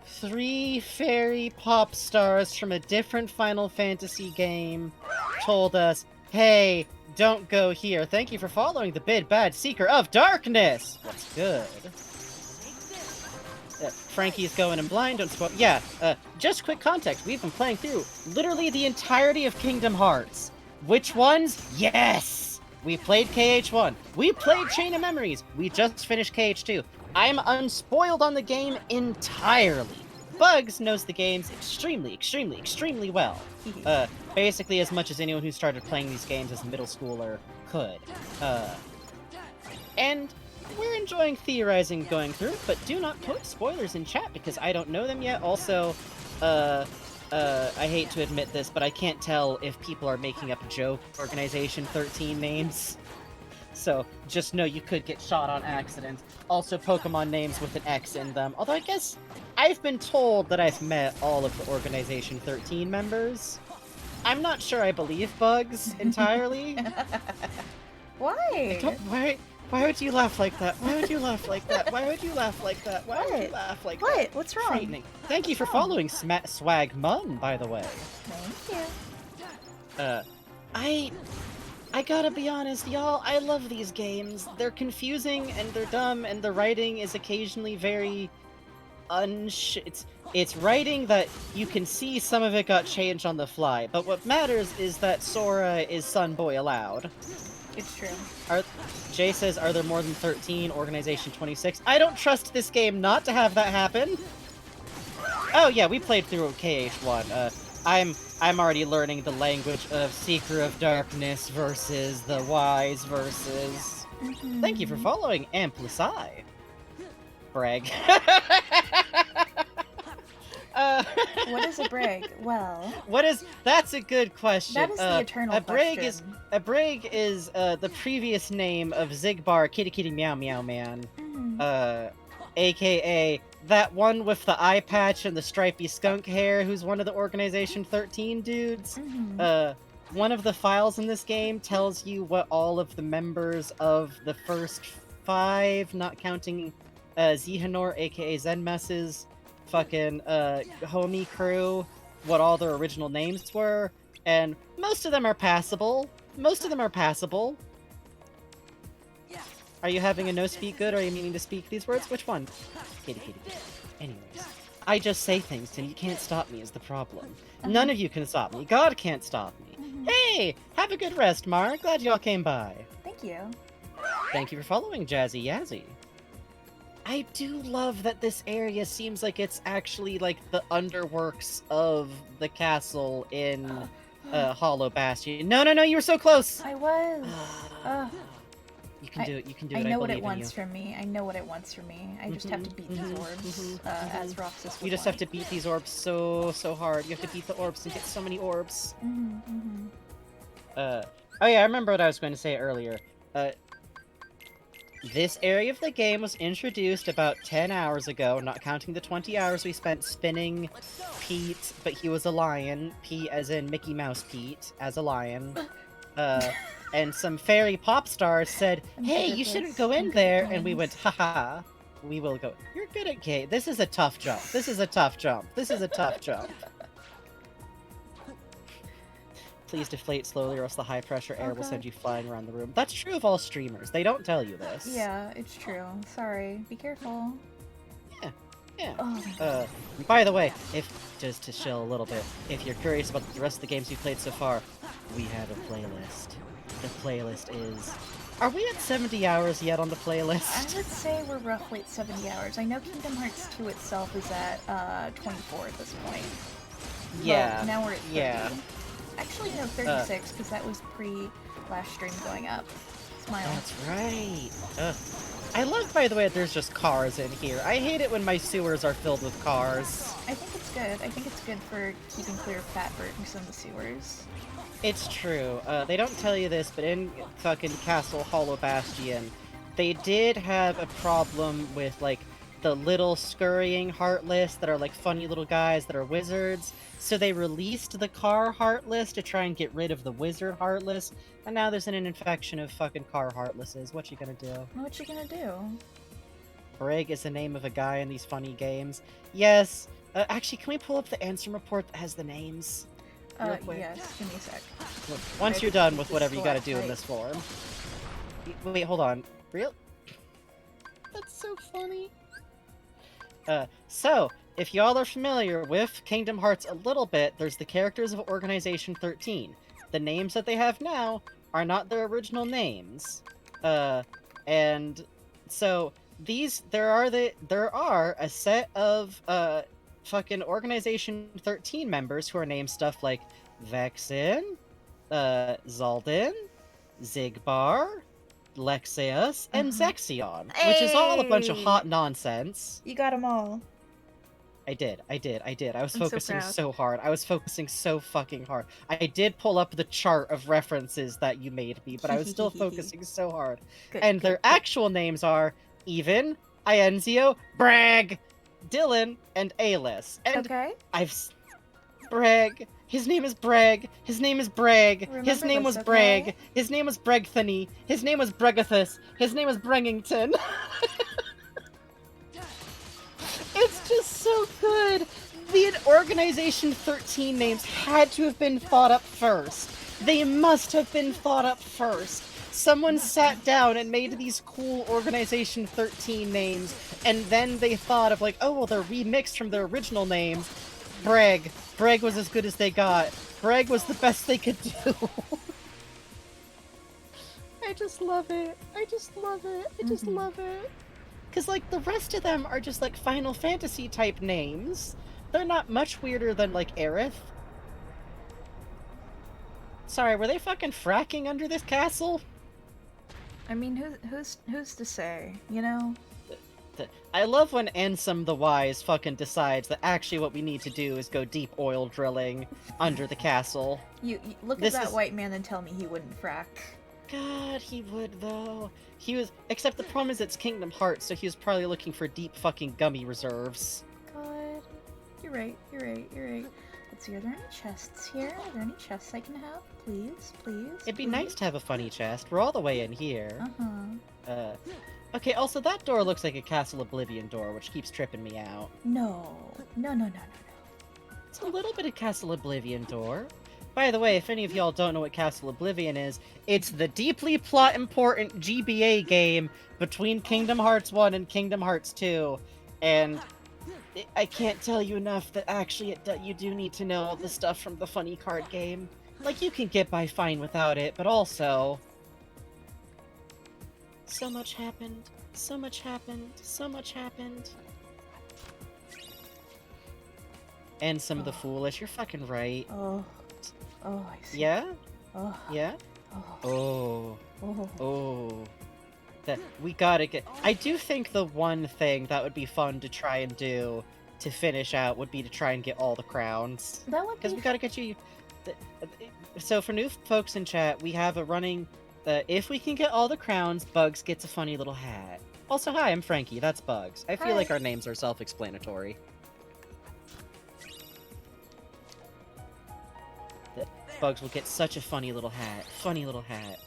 3 fairy pop stars from a different Final Fantasy game told us, hey, don't go here. Thank you for following the Big Bad Seeker of Darkness. What's good? Frankie's going in blind, don't spoil. Yeah, just quick context. We've been playing through literally the entirety of Kingdom Hearts. Which ones? Yes! We played KH1. We played Chain of Memories. We just finished KH2. I'm unspoiled on the game entirely. Bugs knows the games extremely, extremely, extremely well. Basically as much as anyone who started playing these games as a middle schooler could. And we're enjoying theorizing going through, but do not put spoilers in chat because I don't know them yet. Also, I hate to admit this, but I can't tell if people are making up joke Organization 13 names. So, just know you could get shot on accident. Also, Pokemon names with an X in them. Although, I guess I've been told that I've met all of the Organization 13 members. I'm not sure I believe Bugs entirely. Why? Why would you laugh like that? Why would you laugh like that? Why would you laugh like that? Why would you laugh like that? What? What's wrong? Frightening. Thank you for following Swag Mun, by the way. Thank you. I gotta be honest, y'all, I love these games. They're confusing, and they're dumb, and the writing is occasionally very... It's writing that you can see some of it got changed on the fly, but what matters is that Sora is Sun Boy allowed. It's true. Jay says, are there more than 13? Organization 26? I don't trust this game not to have that happen. Oh yeah, we played through KH1. I'm already learning the language of Seeker of Darkness versus the Wise versus... Thank you for following Amplicai. Brag. What is a brag? Well... That's a good question. That is the eternal question. A brag is the previous name of Zigbar Kitty Kitty Meow Meow Man. AKA that one with the eye patch and the stripy skunk hair who's one of the Organization 13 dudes. One of the files in this game tells you what all of the members of the first 5, not counting Zihanor, aka Zenmess's fucking homie crew, what all their original names were, and most of them are passable. Are you having a no speak good, or are you meaning to speak these words? Which one? Kitty, kitty, kitty. Anyways, I just say things and you can't stop me is the problem. None of you can stop me. God can't stop me. Hey! Have a good rest, Mar. Glad y'all came by. Thank you. Thank you for following, Jazzy Yazzie. I do love that this area seems like it's actually like the underworks of the castle in Hollow Bastion. No, you were so close! I was. You can do it, you can do it. I know what it wants from me. I just have to beat these orbs, as Roxas would You just have to beat these orbs so hard. You have to beat the orbs and get so many orbs. Oh yeah, I remember what I was going to say earlier. This area of the game was introduced about 10 hours ago, not counting the 20 hours we spent spinning Pete, but he was a lion. Pete as in Mickey Mouse Pete, as a lion. And some fairy pop stars said, hey, you shouldn't go in there, and we went, haha, we will go. You're good at K. This is a tough jump. This is a tough jump. Please deflate slowly or else the high pressure air will send you flying around the room. That's true of all streamers. They don't tell you this. Yeah, it's true. Sorry. Be careful. Yeah. Oh. By the way, just to chill a little bit, if you're curious about the rest of the games we've played so far, we have a playlist. The playlist is... Are we at 70 hours yet on the playlist? I would say we're roughly at 70 hours. I know Kingdom Hearts 2 itself is at 24 at this point. Yeah. But now we're at 30. Actually, no, 36, because that was pre-last stream going up. Smile. That's right. I love, by the way, that there's just cars in here. I hate it when my sewers are filled with cars. I think it's good. I think it's good for keeping clear of fat burgers in the sewers. It's true. They don't tell you this, but in fucking Castle Hollow Bastion, they did have a problem with, like, the little scurrying Heartless that are, like, funny little guys that are wizards. So they released the car Heartless to try and get rid of the wizard Heartless, and now there's an infection of fucking car Heartlesses. What you gonna do? What you gonna do? Brig is the name of a guy in these funny games. Yes. Actually, can we pull up the answer report that has the names? Real quick? Yes, give me a sec. Once you're done with whatever you gotta do in this form. Wait, hold on. Real? That's so funny. So, if y'all are familiar with Kingdom Hearts a little bit, there's the characters of Organization 13. The names that they have now are not their original names. And so there are a set of fucking Organization 13 members who are named stuff like Vexen, Zaldin, Zigbar, Lexeus, and Zexion, which is all a bunch of hot nonsense. You got them all. I did. I was I'm so focusing proud. so hard. I was focusing so fucking hard. I did pull up the chart of references that you made me, but I was still focusing so hard. Good, And their actual names are Even, Ienzio, Bragg, Dylan, and Alis. And Bragg. His name is Bragg. His name is Bragg. His Remember name this, was okay? Bragg. His name was Bregthany. His name was Bregathus. His name was Brengington. It's just so good. The Organization 13 names had to have been thought up first. They must have been thought up first. Someone sat down and made these cool Organization 13 names, and then they thought of like, oh, well, they're remixed from their original names. Bragg. Bragg was as good as they got. Bragg was the best they could do. I just love it. I just love it. I just love it. Because, like, the rest of them are just, like, Final Fantasy type names. They're not much weirder than, like, Aerith. Sorry, were they fucking fracking under this castle? I mean, who's to say, you know? I love when Ansem the Wise fucking decides that actually what we need to do is go deep oil drilling under the castle. You look This at that is- white man and tell me he wouldn't frack. God, he would though. He was, except the problem is it's Kingdom Hearts, so he was probably looking for deep fucking gummy reserves. God, you're right. Let's see, are there any chests here? Are there any chests I can have? Please. It'd be nice to have a funny chest. We're all the way in here. Uh-huh. Okay, also that door looks like a Castle Oblivion door, which keeps tripping me out. No. It's a little bit of Castle Oblivion door. By the way, if any of y'all don't know what Castle Oblivion is, it's the deeply plot-important GBA game between Kingdom Hearts 1 and Kingdom Hearts 2. And I can't tell you enough that actually you do need to know all the stuff from the funny card game. Like, you can get by fine without it, but also... So much happened. So much happened. So much happened. And some of the foolish. You're fucking right. Oh, I see. Yeah? Oh. Yeah? Oh. That we gotta get. I do think the one thing that would be fun to try and do to finish out would be to try and get all the crowns. That would be. Because we gotta get you. So for new folks in chat, we have a running. If we can get all the crowns, Bugs gets a funny little hat. Also, hi, I'm Frankie. That's Bugs. I feel like our names are self-explanatory. Bugs will get such a funny little hat. Funny little hat.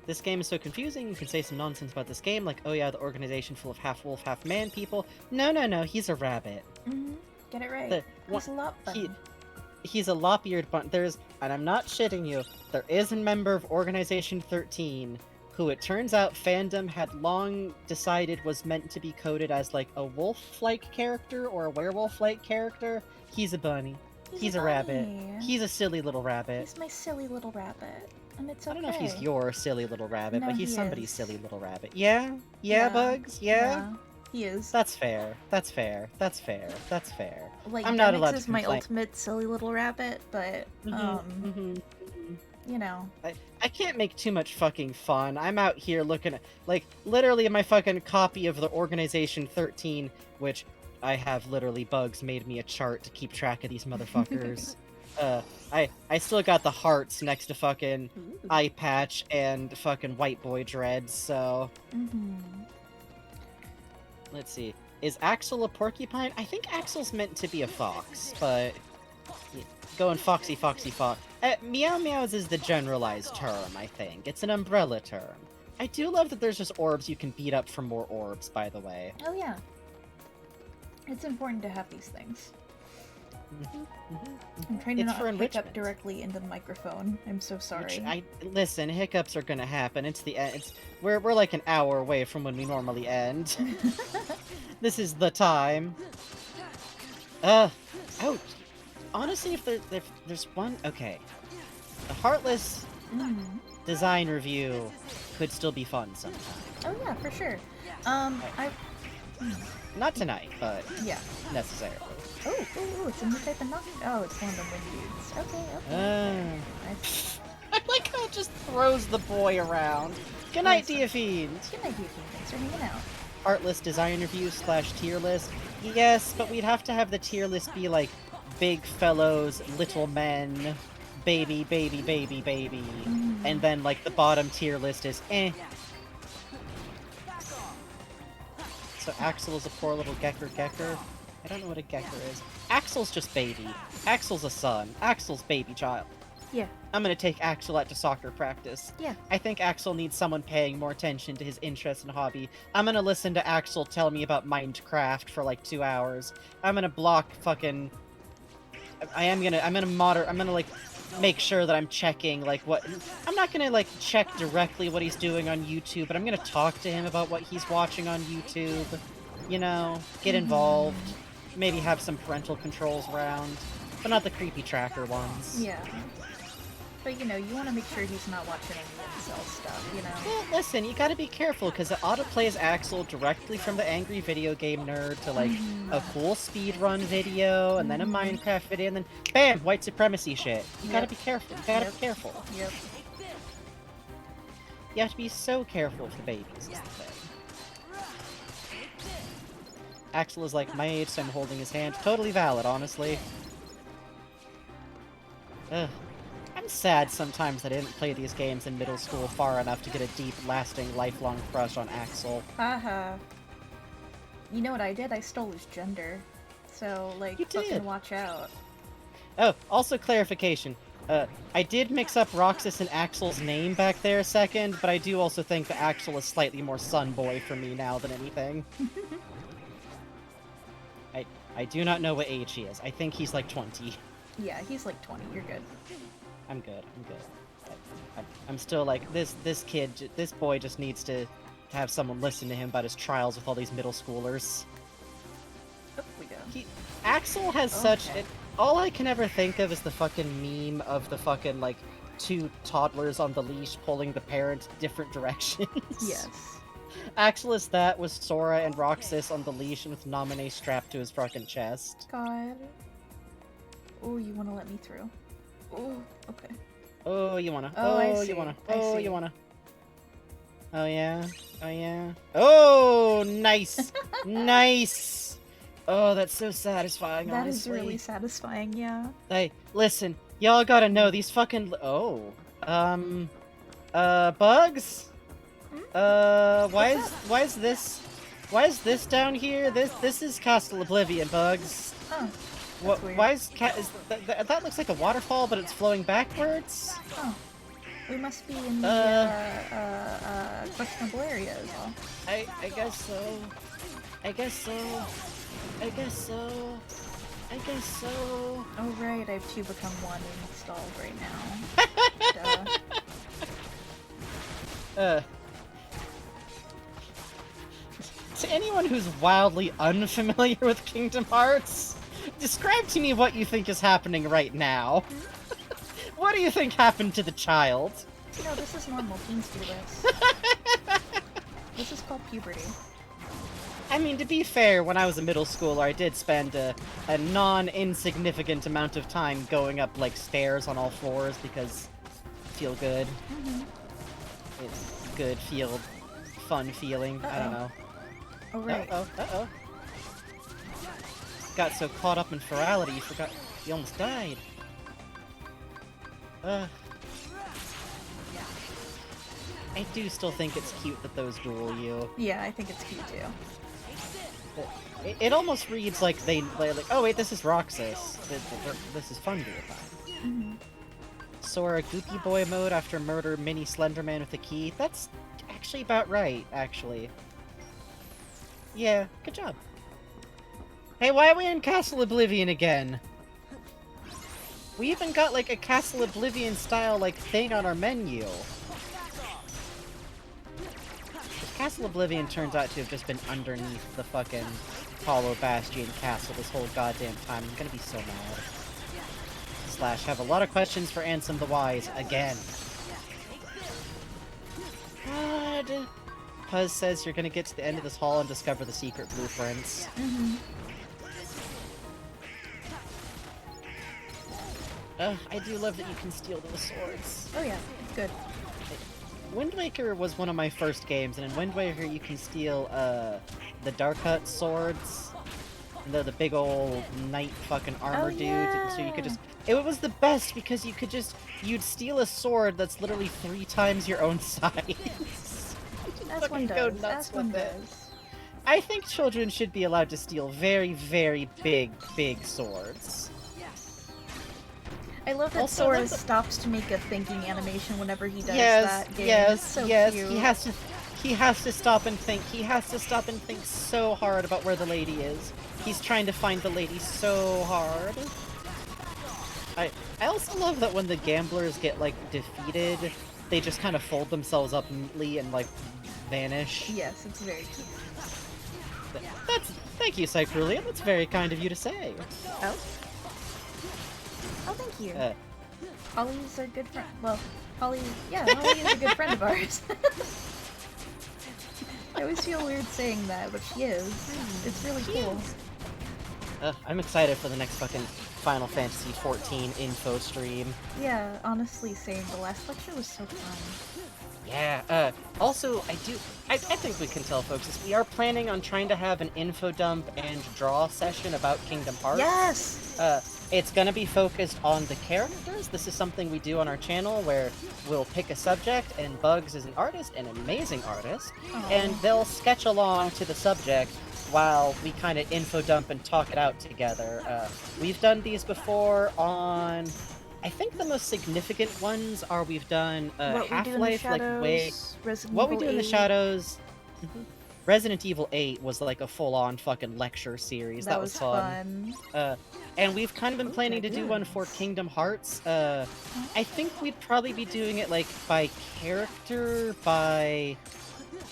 This game is so confusing, you can say some nonsense about this game, like, oh yeah, the organization full of half-wolf, half-man people. No, he's a rabbit. Get it right. He's a lot fun. He's a lop-eared bunny. And I'm not shitting you, there is a member of Organization 13 who it turns out fandom had long decided was meant to be coded as, like, a wolf-like character or a werewolf-like character. He's a bunny. He's a rabbit. He's a silly little rabbit. He's my silly little rabbit. And it's okay. I don't know if he's your silly little rabbit, No, but he's he somebody's is. silly little rabbit. Yeah? Yeah, Bugs? Yeah? He is. That's fair. That's fair. That's fair. That's fair. Like, I'm not Demix allowed to is my complain. ultimate silly little rabbit, but you know. I can't make too much fucking fun. I'm out here looking at, like, literally my fucking copy of the Organization 13, which I have literally bugs made me a chart to keep track of these motherfuckers. I still got the hearts next to fucking Eye Patch and fucking White Boy Dreads, so... Let's see. Is Axel a porcupine? I think Axel's meant to be a fox, but... Going foxy, foxy, fox. Meow Meows is the generalized term, I think. It's an umbrella term. I do love that there's just orbs you can beat up for more orbs, by the way. Oh yeah. It's important to have these things. I'm trying to It's not for hiccup enrichment. directly into the microphone. I'm so sorry. Listen, hiccups are gonna happen. It's the end. We're like an hour away from when we normally end. This is the time. Ouch. Honestly, if there's one, okay, the Heartless design review could still be fun sometime. Oh yeah, for sure. Not tonight, but yeah, necessarily. Oh, it's a new type of knock. Oh, it's one of the wind dudes. Okay. I like how it just throws the boy around. Good night, Diafiend. Good night, Diafiend. Thanks for hanging out. Heartless design review / tier list. Yes, but we'd have to have the tier list be like big fellows, little men, baby, baby, baby, baby, and then like the bottom tier list is eh. So Axel is a poor little gecker. I don't know what a gecker is. Axel's just baby. Axel's a son. Axel's baby child. Yeah. I'm gonna take Axel out to soccer practice. Yeah. I think Axel needs someone paying more attention to his interest and hobby. I'm gonna listen to Axel tell me about Minecraft for like 2 hours. I'm gonna block fucking... I'm gonna like make sure that I'm checking like what... I'm not gonna like check directly what he's doing on YouTube, but I'm gonna talk to him about what he's watching on YouTube. You know, get involved. Maybe have some parental controls around, but not the creepy tracker ones. Yeah. But you know, you want to make sure he's not watching any incel stuff, you know? Well, listen, you gotta be careful, because it auto-plays Axel directly from the Angry Video Game Nerd to, like, a cool speedrun video, and then a Minecraft video, and then BAM! White supremacy shit. You gotta be careful. You gotta be careful. Yep. You have to be so careful with the babies, is the thing. Axel is like my age, so I'm holding his hand. Totally valid, honestly. Ugh. I'm sad sometimes that I didn't play these games in middle school far enough to get a deep, lasting, lifelong crush on Axel. Haha. You know what I did? I stole his gender. So, like, fucking watch out. Oh, also clarification. I did mix up Roxas and Axel's name back there a second, but I do also think that Axel is slightly more sun boy for me now than anything. I do not know what age he is. I think he's like 20. Yeah, he's like 20. You're good. I'm good. I'm still like, this boy just needs to have someone listen to him about his trials with all these middle schoolers. Oh, we go. Axel has such... all I can ever think of is the fucking meme of the fucking, like, 2 toddlers on the leash pulling the parent different directions. Yes. Axel is that with Sora and Roxas on the leash and with Naminé strapped to his fucking chest. God. Oh, you want to let me through? Oh, okay. Oh, you wanna. Oh, I see. You wanna. I Oh, see. you wanna. Oh, yeah. Oh, yeah. Oh, nice. Nice. Oh, that's so satisfying, That is honestly. really satisfying, yeah. Hey, listen. Y'all gotta know, these fucking... Bugs? Why is this down here? This is Castle Oblivion, Bugs. Oh. What? Why is that looks like a waterfall, but it's flowing backwards? Oh. We must be in the questionable area as well. I guess so. I guess so. I guess so. I guess so. Oh right, I have 2 Become 1 installed right now. To anyone who's wildly unfamiliar with Kingdom Hearts, describe to me what you think is happening right now. What do you think happened to the child? You know, this is normal. Teens do this. This is called puberty. I mean, to be fair, when I was a middle schooler, I did spend a non-insignificant amount of time going up, like, stairs on all fours because feel good. It's good, fun feeling. I don't know. Oh, right. Uh-oh. Got so caught up in ferality, you forgot you almost died. I do still think it's cute that those duel you. Yeah, I think it's cute too. It almost reads like they like, oh wait, this is Roxas. This is fun to find. Sora Goopy Boy mode after murder Mini Slenderman with a key. That's actually about right, actually. Yeah, good job. Hey, why are we in Castle Oblivion again? We even got like a Castle Oblivion style like thing on our menu. Castle Oblivion turns out to have just been underneath the fucking Hollow Bastion castle this whole goddamn time. I'm gonna be so mad. Slash, have a lot of questions for Ansem the Wise again. God. Puzz says you're gonna get to the end of this hall and discover the secret blueprints. I do love that you can steal those swords. Oh yeah, it's good. Wind Waker was one of my first games, and in Wind Waker you can steal, the Darkut swords. And they're the big old knight fucking armor dudes, and so you could just... It was the best because you could just... You'd steal a sword that's literally 3 times your own size. As one does, as one does. I think children should be allowed to steal very, very big swords. I love that Also, Sora stops to make a thinking animation whenever he does Yes, that game. yes, It's so yes. cute. He has to stop and think. He has to stop and think so hard about where the lady is. He's trying to find the lady so hard. I also love that when the gamblers get like defeated, they just kind of fold themselves up neatly and like vanish. Yes, it's very cute. Thank you, Cyprulia. That's very kind of you to say. Oh? Oh, thank you. Holly's a good friend. Well, Holly is a good friend of ours. I always feel weird saying that, but she is. It's really cool. I'm excited for the next fucking Final Fantasy XIV info stream. Yeah, honestly, same. The last lecture was so fun. Yeah, also, I think we can tell folks this. We are planning on trying to have an info dump and draw session about Kingdom Hearts. Yes! It's gonna be focused on the characters. This is something we do on our channel where we'll pick a subject, and Bugs is an artist, an amazing artist, and they'll sketch along to the subject while we kind of info dump and talk it out together. We've done these before on... I think the most significant ones are we've done Half-Life, like way... What We Do in the Shadows... Resident Evil 8 was like a full-on fucking lecture series. That was fun. And we've kind of been planning to do one for Kingdom Hearts. I think we'd probably be doing it like by character, by...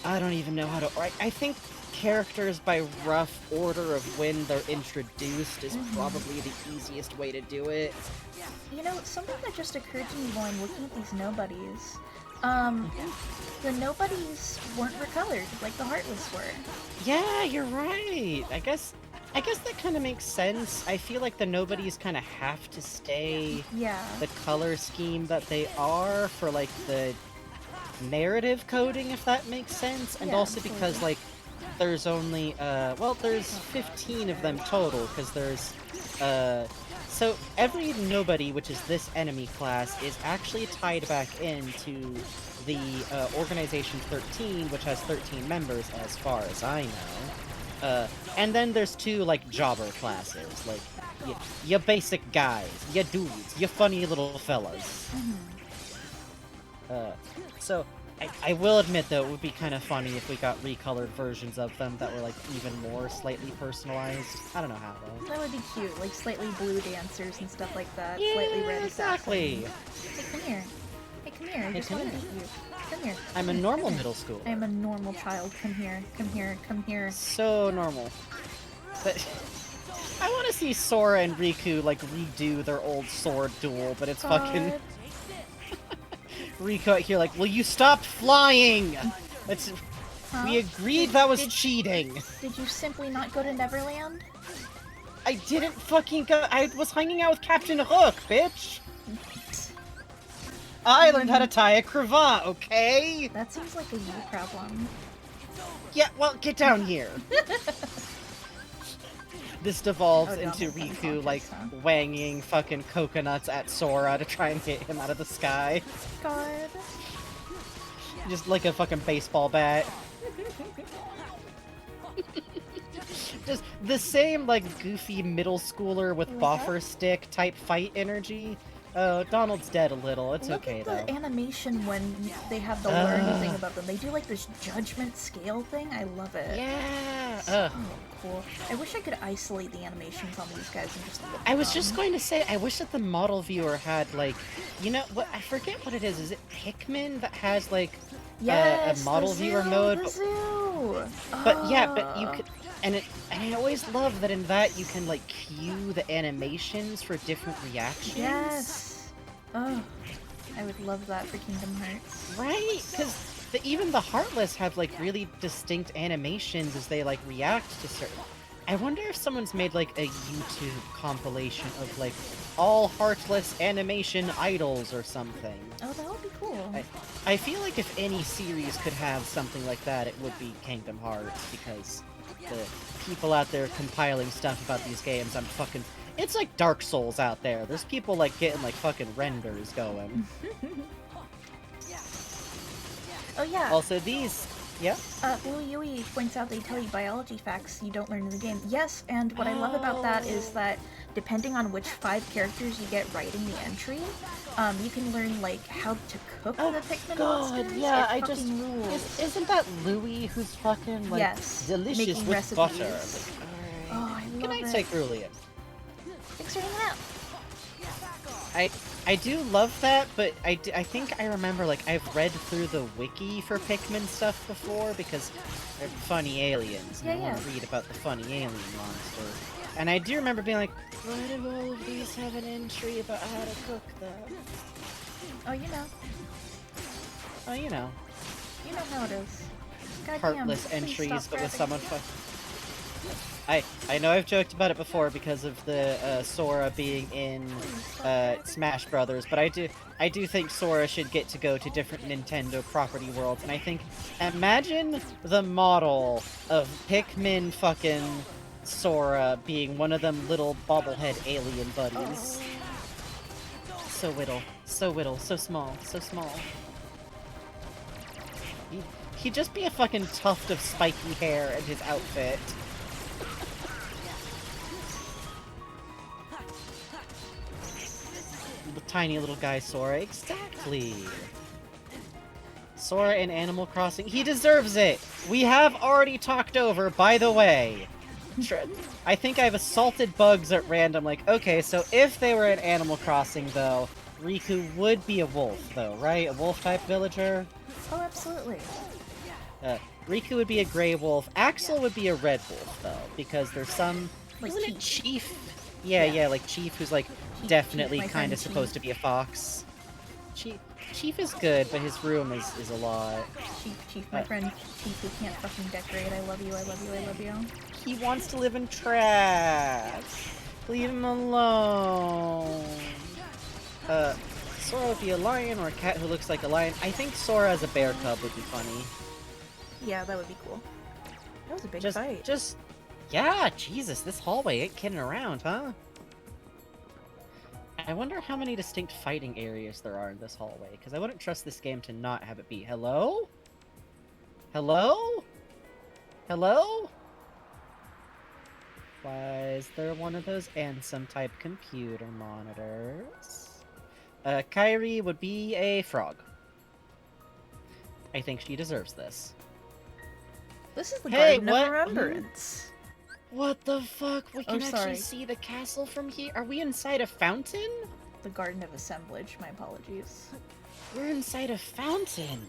I don't even know how to... I think characters by rough order of when they're introduced is probably the easiest way to do it. You know, something that just occurred to me while I'm looking at these nobodies. The nobodies weren't recolored like the Heartless were. Yeah, you're right. I guess that kind of makes sense. I feel like the nobodies kind of have to stay the color scheme that they are for like the narrative coding, if that makes sense. And also because like there's only there's 15 of them total, because there's so every nobody, which is this enemy class, is actually tied back into the Organization 13, which has 13 members as far as I know. And then there's 2 like jobber classes, like your basic guys, your dudes, your funny little fellas. So I will admit though, it would be kind of funny if we got recolored versions of them that were like even more slightly personalized. I don't know how though. That would be cute, like slightly blue dancers and stuff like that. Yeah, slightly red exactly. assassins. Hey, come here. Hey, come here. I just want to beat you. Come here. I'm a normal middle schooler. I'm a normal child. Come here. Come here. Come here. So normal. But I want to see Sora and Riku like redo their old sword duel, but it's fucking Riku out here like, will you stop flying? It's We agreed that was cheating. Did you simply not go to Neverland? I didn't fucking go. I was hanging out with Captain Hook, bitch. I learned how to tie a cravat, okay? That seems like a you problem. Yeah, well, get down here. This devolves into Donald's Riku, unconscious, like, huh? wanging fucking coconuts at Sora to try and hit him out of the sky. God. Just like a fucking baseball bat. Just the same, like, goofy middle schooler with boffer stick type fight energy. Oh, Donald's dead a little. It's Look okay, at though. the animation when they have the learn thing about them. They do like this judgment scale thing. I love it. Yeah. So cool. I wish I could isolate the animations on these guys and just look I was at just them. going to say, I wish that the model viewer had, like, you know, what? I forget what it is. Is it Pikmin that has, like, Yes, a model the viewer zoo, mode? The zoo. But yeah, but you could, and I always love that in that you can like cue the animations for different reactions. Yes. Oh, I would love that for Kingdom Hearts. Right, because even the Heartless have like really distinct animations as they like react to certain. I wonder if someone's made like a YouTube compilation of like all Heartless animation idols or something. Oh, that would be cool. I feel like if any series could have something like that, it would be Kingdom Hearts, because the people out there compiling stuff about these games, I'm fucking... It's like Dark Souls out there. There's people like getting like fucking renders going. Oh yeah. Also these... Yeah? Louie Yui points out they tell you biology facts you don't learn in the game. Yes, and what I love about that is that depending on which 5 characters you get right in the entry, you can learn like how to cook the Pikmin monsters. Yeah, It fucking rules. Isn't that Louie who's fucking like Yes, delicious making with recipes. butter? Oh, I love Good night, it. Cycrulean. Thanks for hanging out. I do love that, but I think I remember, like, I've read through the wiki for Pikmin stuff before, because they're funny aliens, and I want to read about the funny alien monster. And I do remember being like, why do all of these have an entry about how to cook them? Oh, you know. Oh, you know. You know how it is. Goddamn, Heartless please entries, stop but with grabbing someone me. I know I've joked about it before because of the Sora being in Smash Brothers, but I do think Sora should get to go to different Nintendo property worlds, and I think imagine the model of Pikmin fucking Sora being one of them little bobblehead alien buddies. So little, so small, so small. He'd just be a fucking tuft of spiky hair in his outfit. The tiny little guy Sora, exactly. Sora in Animal Crossing, he deserves it! We have already talked over, by the way. I think I've assaulted bugs at random, like, okay, so if they were in Animal Crossing, though, Riku would be a wolf, though, right? A wolf-type villager? Oh, absolutely. Riku would be a gray wolf. Axel would be a red wolf, though, because there's some... Like Isn't it Chief? Yeah, like Chief, who's like definitely my kind friend of supposed Chief. to be a fox. Chief is good, but his room is a lot. Chief, my friend Chief who can't fucking decorate. I love you, I love you, I love you. He wants to live in trash. Leave him alone. Sora would be a lion or a cat who looks like a lion. I think Sora as a bear cub would be funny. Yeah, that would be cool. That was a big fight. Yeah, Jesus, this hallway ain't kidding around, huh? I wonder how many distinct fighting areas there are in this hallway, because I wouldn't trust this game to not have it be. Hello? Hello? Hello? Why is there one of those Ansem-type computer monitors? Kairi would be a frog. I think she deserves this. This is the Hey, Garden what? of Remembrance. What the fuck? We can actually sorry. see the castle from here? Are we inside a fountain? The Garden of Assemblage, my apologies. We're inside a fountain.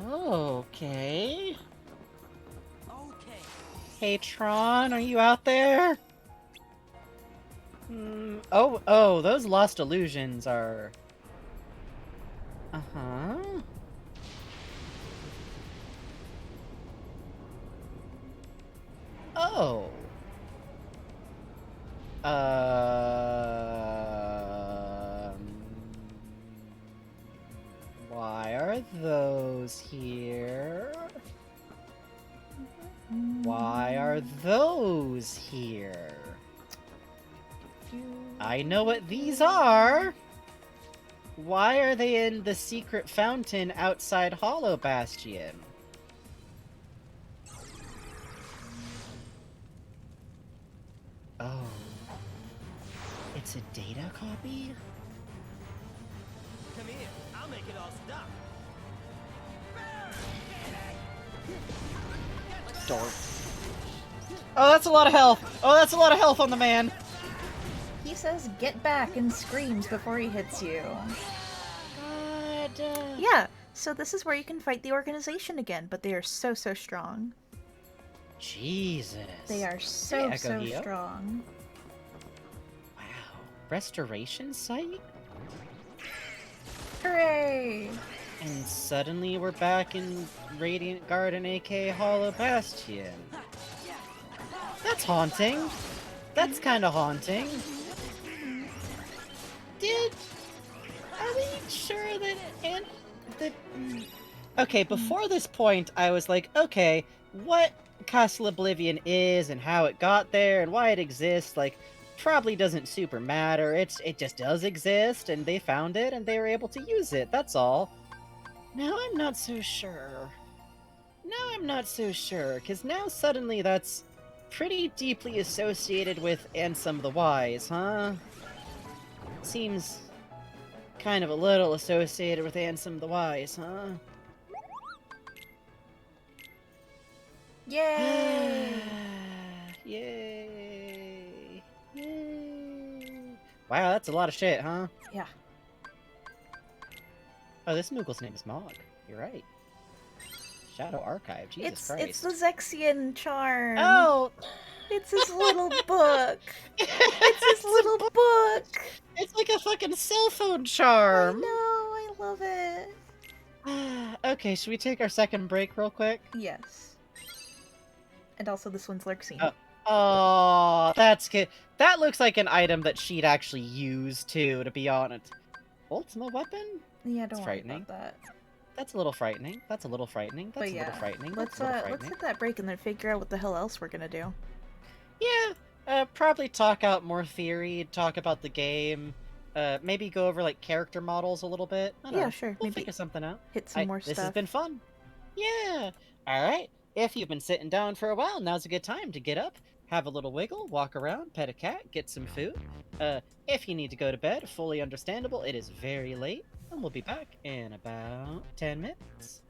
Okay. Hey Tron, are you out there? Oh, those Lost Illusions are... Uh-huh. Oh. Why are those here? Why are those here? I know what these are! Why are they in the secret fountain outside Hollow Bastion? Oh. It's a data copy? Come here, I'll make it all stop. Dork. Oh, that's a lot of health! Oh, that's a lot of health on the man! He says get back and screams before he hits you. God. Yeah, so this is where you can fight the organization again, but they are so strong. Jesus. They are Hey, so Echo Hio. strong. Wow. Restoration site? Hooray! And suddenly we're back in Radiant Garden, aka Hollow Bastion. That's haunting. That's kind of haunting. Are we sure that Okay, before this point, I was like, okay, what Castle Oblivion is and how it got there and why it exists, like, probably doesn't super matter. It just does exist, and they found it, and they were able to use it, that's all. Now I'm not so sure. Because now suddenly that's pretty deeply associated with Ansem the Wise, huh? Seems kind of a little associated with Ansem the Wise, huh? Yay! Yay! Yay! Wow, that's a lot of shit, huh? Yeah. Oh, this Moogle's name is Mog. You're right. Shadow Archive, Jesus Christ. It's the Zexian charm. Oh! It's his little book. It's his little book. It's like a fucking cell phone charm. I know, I love it. Okay, should we take our second break real quick? Yes. And also this one's Lurksine. Oh, that's good. That looks like an item that she'd actually use too, to be honest. Ultima weapon? Yeah, That's don't worry frightening. about that. That's a little frightening. That's a little frightening. That's But a yeah, little frightening. let's That's a little let's frightening. hit that break and then figure out what the hell else we're gonna do. Yeah, probably talk out more theory, talk about the game, maybe go over like character models a little bit. I don't Yeah, know. sure. We'll Maybe figure something out. hit some more This stuff. has been fun. Yeah. All right. If you've been sitting down for a while, now's a good time to get up, have a little wiggle, walk around, pet a cat, get some food. If you need to go to bed, fully understandable. It is very late, and we'll be back in about 10 minutes.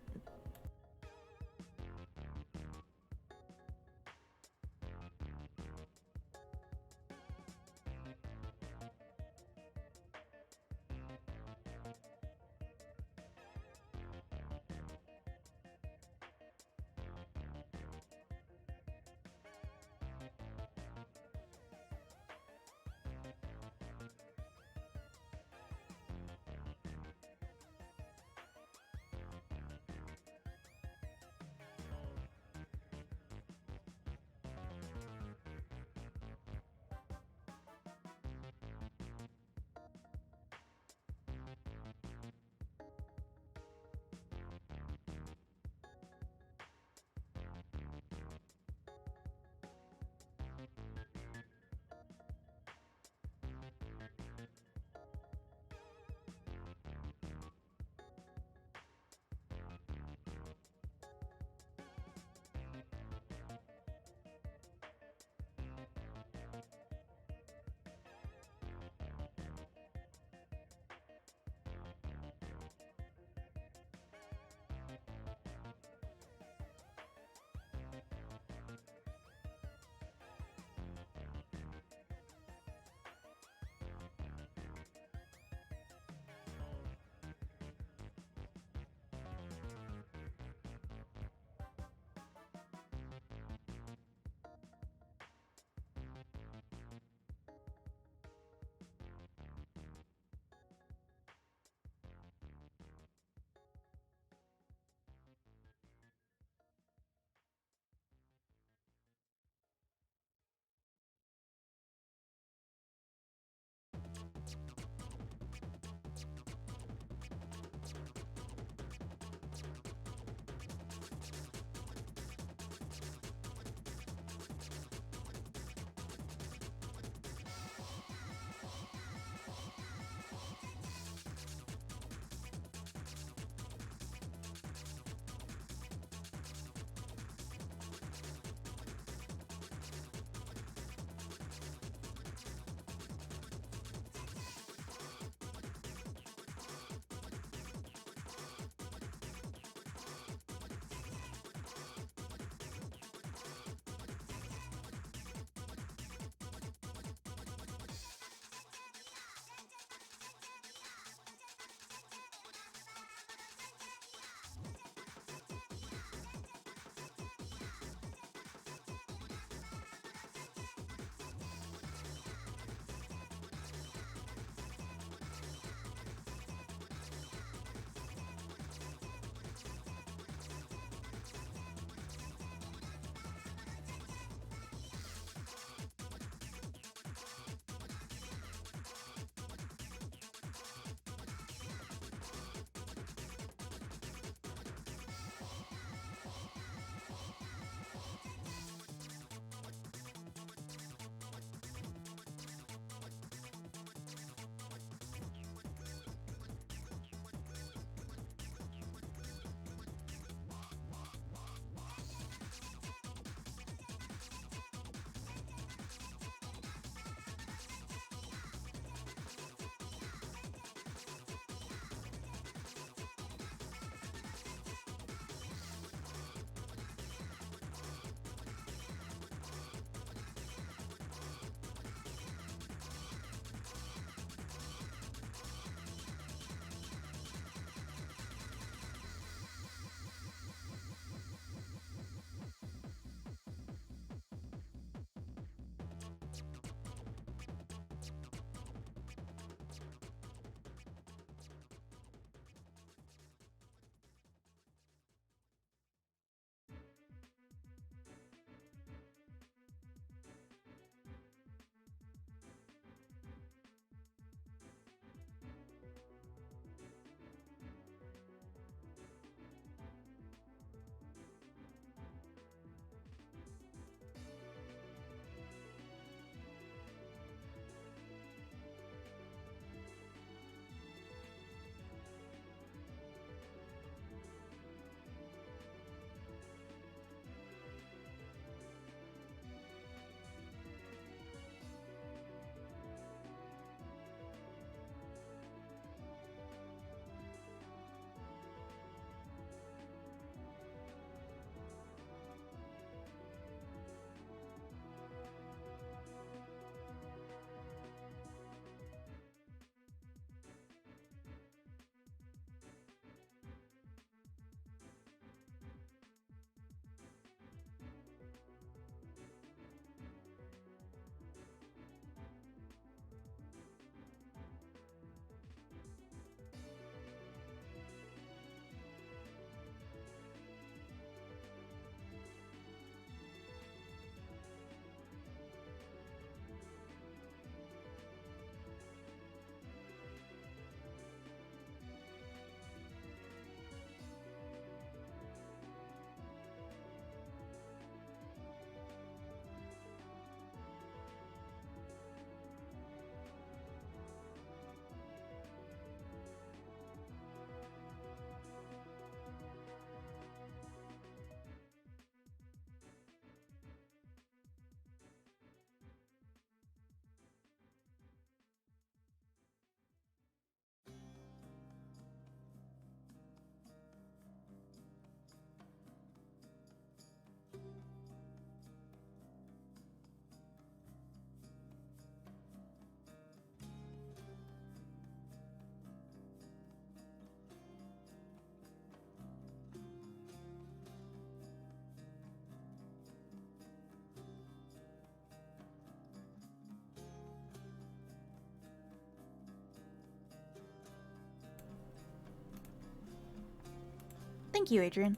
thank you, Adrian.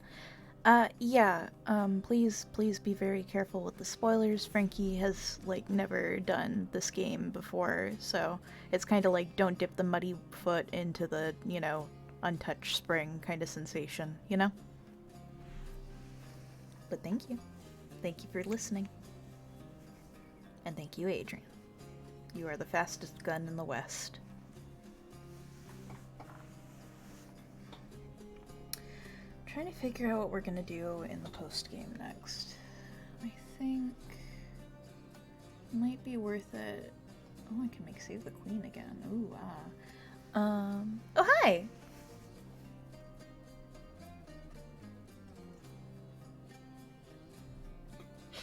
Yeah, please be very careful with the spoilers. Frankie has, like, never done this game before, so it's kind of like don't dip the muddy foot into the, you know, untouched spring kind of sensation, you know? But thank you. Thank you for listening. And thank you, Adrian. You are the fastest gun in the West. Trying to figure out what we're gonna do in the post game next. I think it might be worth it. Oh, I can make Save the Queen again. Ooh, oh, hi!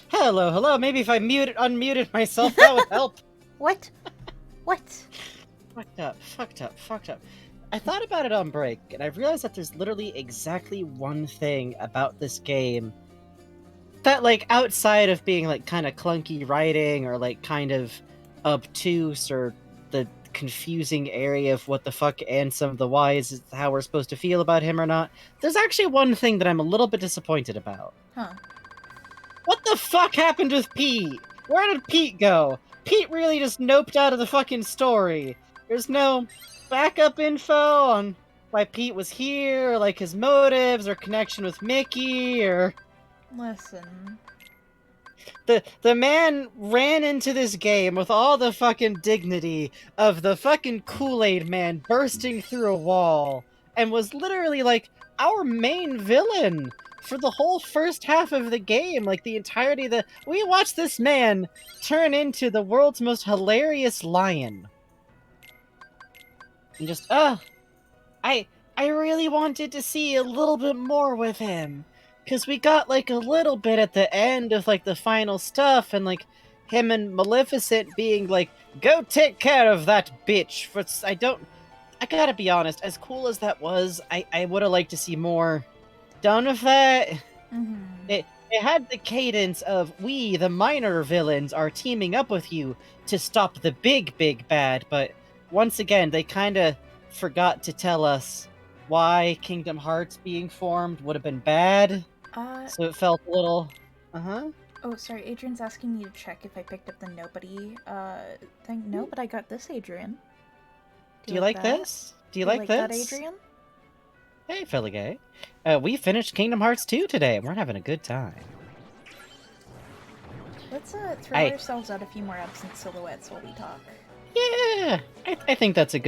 Hello. Maybe if I unmuted myself, that would help. What? What? Fucked up. I thought about it on break, and I realized that there's literally exactly one thing about this game that, like, outside of being, like, kind of clunky writing or, like, kind of obtuse or the confusing area of what the fuck Ansem the Wise is, how we're supposed to feel about him or not, there's actually one thing that I'm a little bit disappointed about. Huh. What the fuck happened with Pete? Where did Pete go? Pete really just noped out of the fucking story. There's no backup info on why Pete was here, or like his motives, or connection with Mickey, or... Listen. The man ran into this game with all the fucking dignity of the fucking Kool-Aid man bursting through a wall, and was literally, like, our main villain for the whole first half of the game, like the entirety of the... We watched this man turn into the world's most hilarious lion. And just, I really wanted to see a little bit more with him. Because we got, like, a little bit at the end of, like, the final stuff, and, like, him and Maleficent being like, go take care of that bitch. I gotta be honest, as cool as that was, I would have liked to see more done with that. Mm-hmm. It had the cadence of, we, the minor villains, are teaming up with you to stop the big bad, but once again, they kind of forgot to tell us why Kingdom Hearts being formed would have been bad. So it felt a little... Oh, sorry, Adrian's asking me to check if I picked up the Nobody thing. No, but I got this, Adrian. Do you like this? Do you like that, this? Adrian? Hey, Felligay. We finished Kingdom Hearts 2 today, and we're having a good time. Let's throw ourselves out a few more absent silhouettes while we talk. Yeah! I think that's as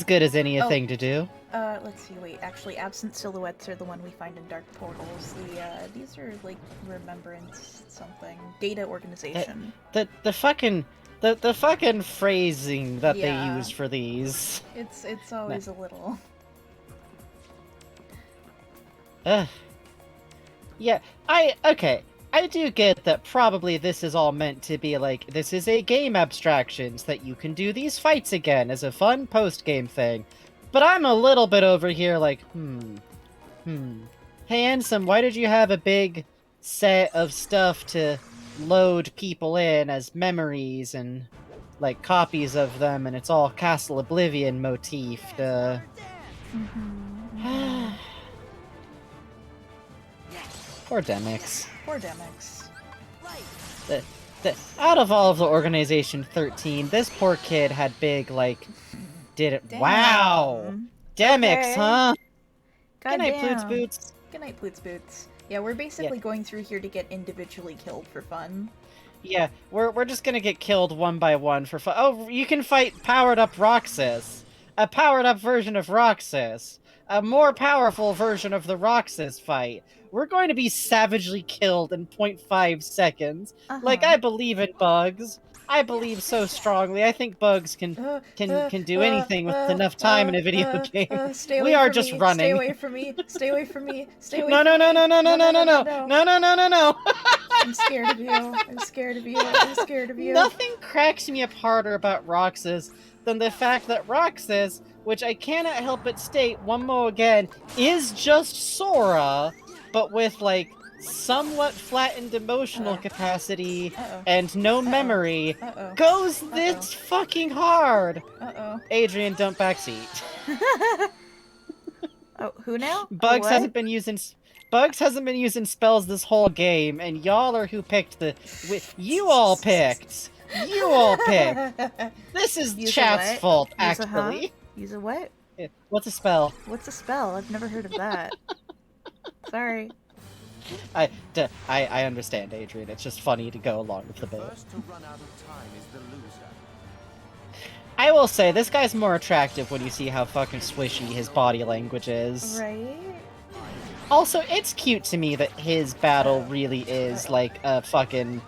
good as anything to do. Let's see, wait, actually, absent silhouettes are the one we find in Dark Portals. These are, like, Remembrance something. Data organization. The fucking phrasing that they use for these. It's always a little... Yeah, I do get that probably this is all meant to be like, this is a game abstractions, that you can do these fights again as a fun post-game thing. But I'm a little bit over here like, Hey, Ansem, why did you have a big set of stuff to load people in as memories and, like, copies of them, and it's all Castle Oblivion motifed? Poor Demyx. Poor Demyx. Out of all of the Organization 13, this poor kid had big, like, wow! Demyx, huh? Good night, Ploots Boots. Good night, Ploots Boots. Yeah, we're basically going through here to get individually killed for fun. Yeah, we're just gonna get killed one by one for fun. Oh, you can fight powered-up Roxas. A powered-up version of Roxas. A more powerful version of the Roxas fight. We're going to be savagely killed in 0.5 seconds. Like, I believe in Bugs. I believe so strongly. I think Bugs can do anything with enough time in a video game. We are just running. Stay away from me. Stay away from me. Stay away No. I'm scared of you. I'm scared of you. I'm scared of you. Nothing cracks me up harder about Roxas than the fact that Roxas, which I cannot help but state one more again, is just Sora, but with, like, somewhat flattened emotional capacity and no memory, goes this fucking hard. Adrian, don't backseat. Oh, who now? Bugs what? hasn't been using spells this whole game, and y'all are who picked the. You all picked. You all picked. This is Use a chat's what? fault, Use a huh? actually. Use a what? What's a spell? What's a spell? I've never heard of that. Sorry. I understand, Adrian. It's just funny to go along with the bit. First to run out of time is the loser. I will say, this guy's more attractive when you see how fucking swishy his body language is. Right? Also, it's cute to me that his battle really is like a fucking,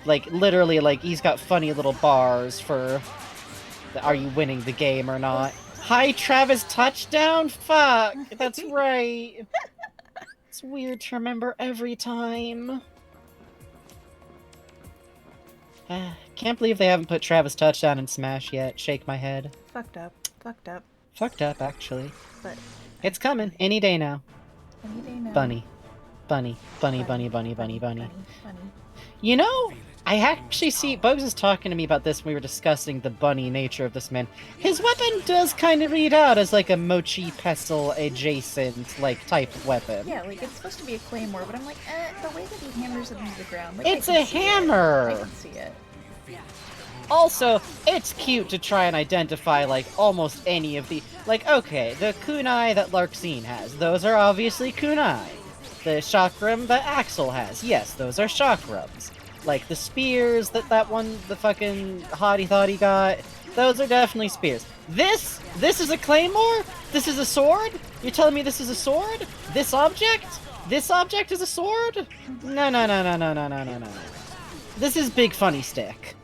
like literally like he's got funny little bars for, are you winning the game or not? Hi, Travis, touchdown? Fuck, that's right. It's weird to remember every time. Can't believe they haven't put Travis touchdown in Smash yet. Shake my head. Fucked up. Fucked up. Fucked up, actually. But it's coming any day now. Any day now. Bunny. Bunny. Bunny, bunny, bunny, bunny, bunny. You know, I actually see Bugs was talking to me about this when we were discussing the bunny nature of this man. His weapon does kind of read out as like a mochi pestle adjacent like type of weapon. Yeah, like it's supposed to be a claymore, but I'm like, the way that he hammers it into the ground, like It's I can a see hammer! It. I can see it. Also, it's cute to try and identify, like, almost any of the... Like, okay, the kunai that Larxene has, those are obviously kunai. The chakram that Axel has, yes, those are chakrams. Like, the spears that the fucking hottie-thottie got, those are definitely spears. This is a claymore? This is a sword? You're telling me this is a sword? This object is a sword? No. This is Big Funny Stick.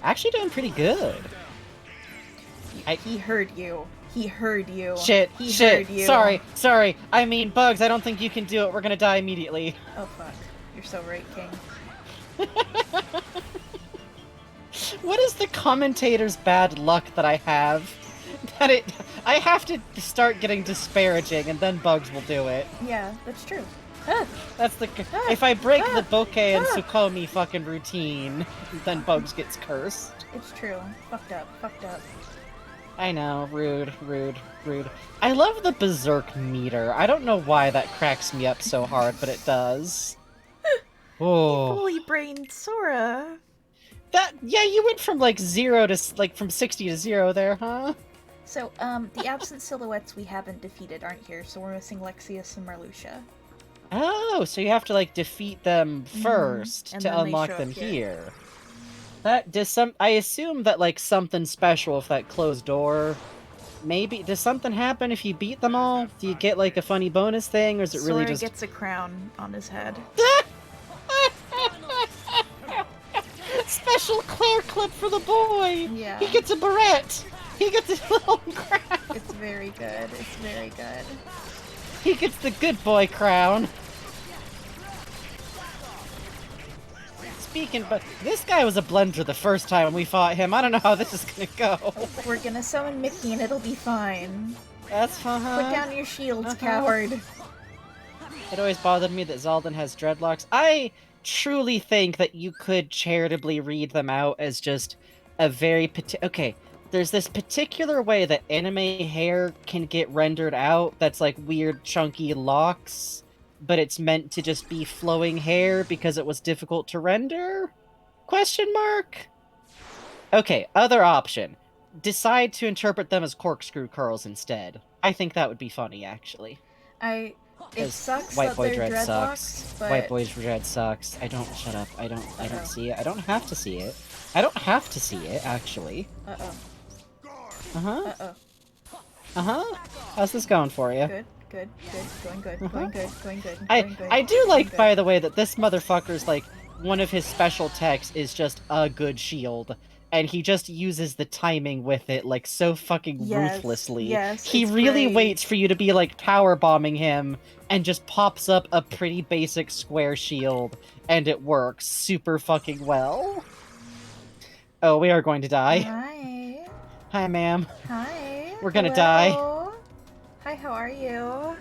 Actually doing pretty good. He heard you. He heard you. Shit, he shit. Heard you. Sorry. I mean, Bugs, I don't think you can do it. We're gonna die immediately. Oh, fuck. You're so right, King. What is the commentator's bad luck that I have? I have to start getting disparaging, and then Bugs will do it. Yeah, that's true. That's the... If I break the Bokeh and Sukomi fucking routine, then Bugs gets cursed. It's true. Fucked up. I know. Rude. I love the Berserk meter. I don't know why that cracks me up so hard, but it does. Oh. Fully brained Sora. Yeah, you went from like 0 to like from 60 to 0 there, huh? So, the absent silhouettes we haven't defeated aren't here, so we're missing Lexius and Marluxia. Oh, so you have to like defeat them first to unlock them here. That does I assume that like something special with that closed door. Maybe does something happen if you beat them all? Do you get like a funny bonus thing, or is it really Sora just gets a crown on his head. Special Claire clip for the boy. Yeah. He gets a beret. He gets a little crown. It's very good. He gets the good boy crown. But this guy was a blender the first time we fought him. I don't know how this is gonna go. We're gonna summon Mickey and it'll be fine. That's fine. Put down your shields, coward. It always bothered me that Zaldin has dreadlocks. I truly think that you could charitably read them out as just a very okay, there's this particular way that anime hair can get rendered out that's like weird chunky locks, but it's meant to just be flowing hair because it was difficult to render? Question mark? Okay, other option. Decide to interpret them as corkscrew curls instead. I think that would be funny, actually. It sucks White that boy they're dread dreadlocks, sucks. but... White boy's dread sucks. I don't shut up. I don't see it. I don't have to see it. I don't have to see it, actually. How's this going for you? Good. Going good. I do like, by the way, that this motherfucker's like one of his special techs is just a good shield, and he just uses the timing with it like so fucking ruthlessly. Yes, he it's really great. waits for you to be like power bombing him and just pops up a pretty basic square shield, and it works super fucking well. Oh, we are going to die. Hi. Hi, ma'am. Hi. We're gonna die. Hi, how are you?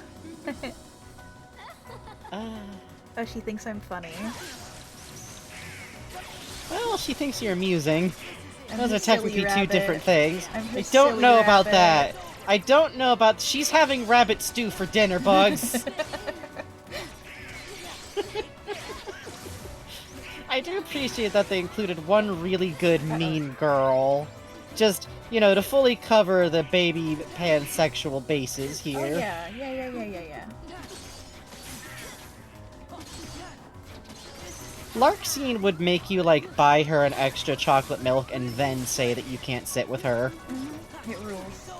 Oh, she thinks I'm funny. Well, she thinks you're amusing. Those are his silly technically two rabbit. different things. I'm I his don't silly know about rabbit. that. I don't know about. She's having rabbit stew for dinner, Bugs. I do appreciate that they included one really good mean girl. Just, you know, to fully cover the baby pansexual bases here. Oh yeah. Larxene would make you, like, buy her an extra chocolate milk and then say that you can't sit with her. It rules.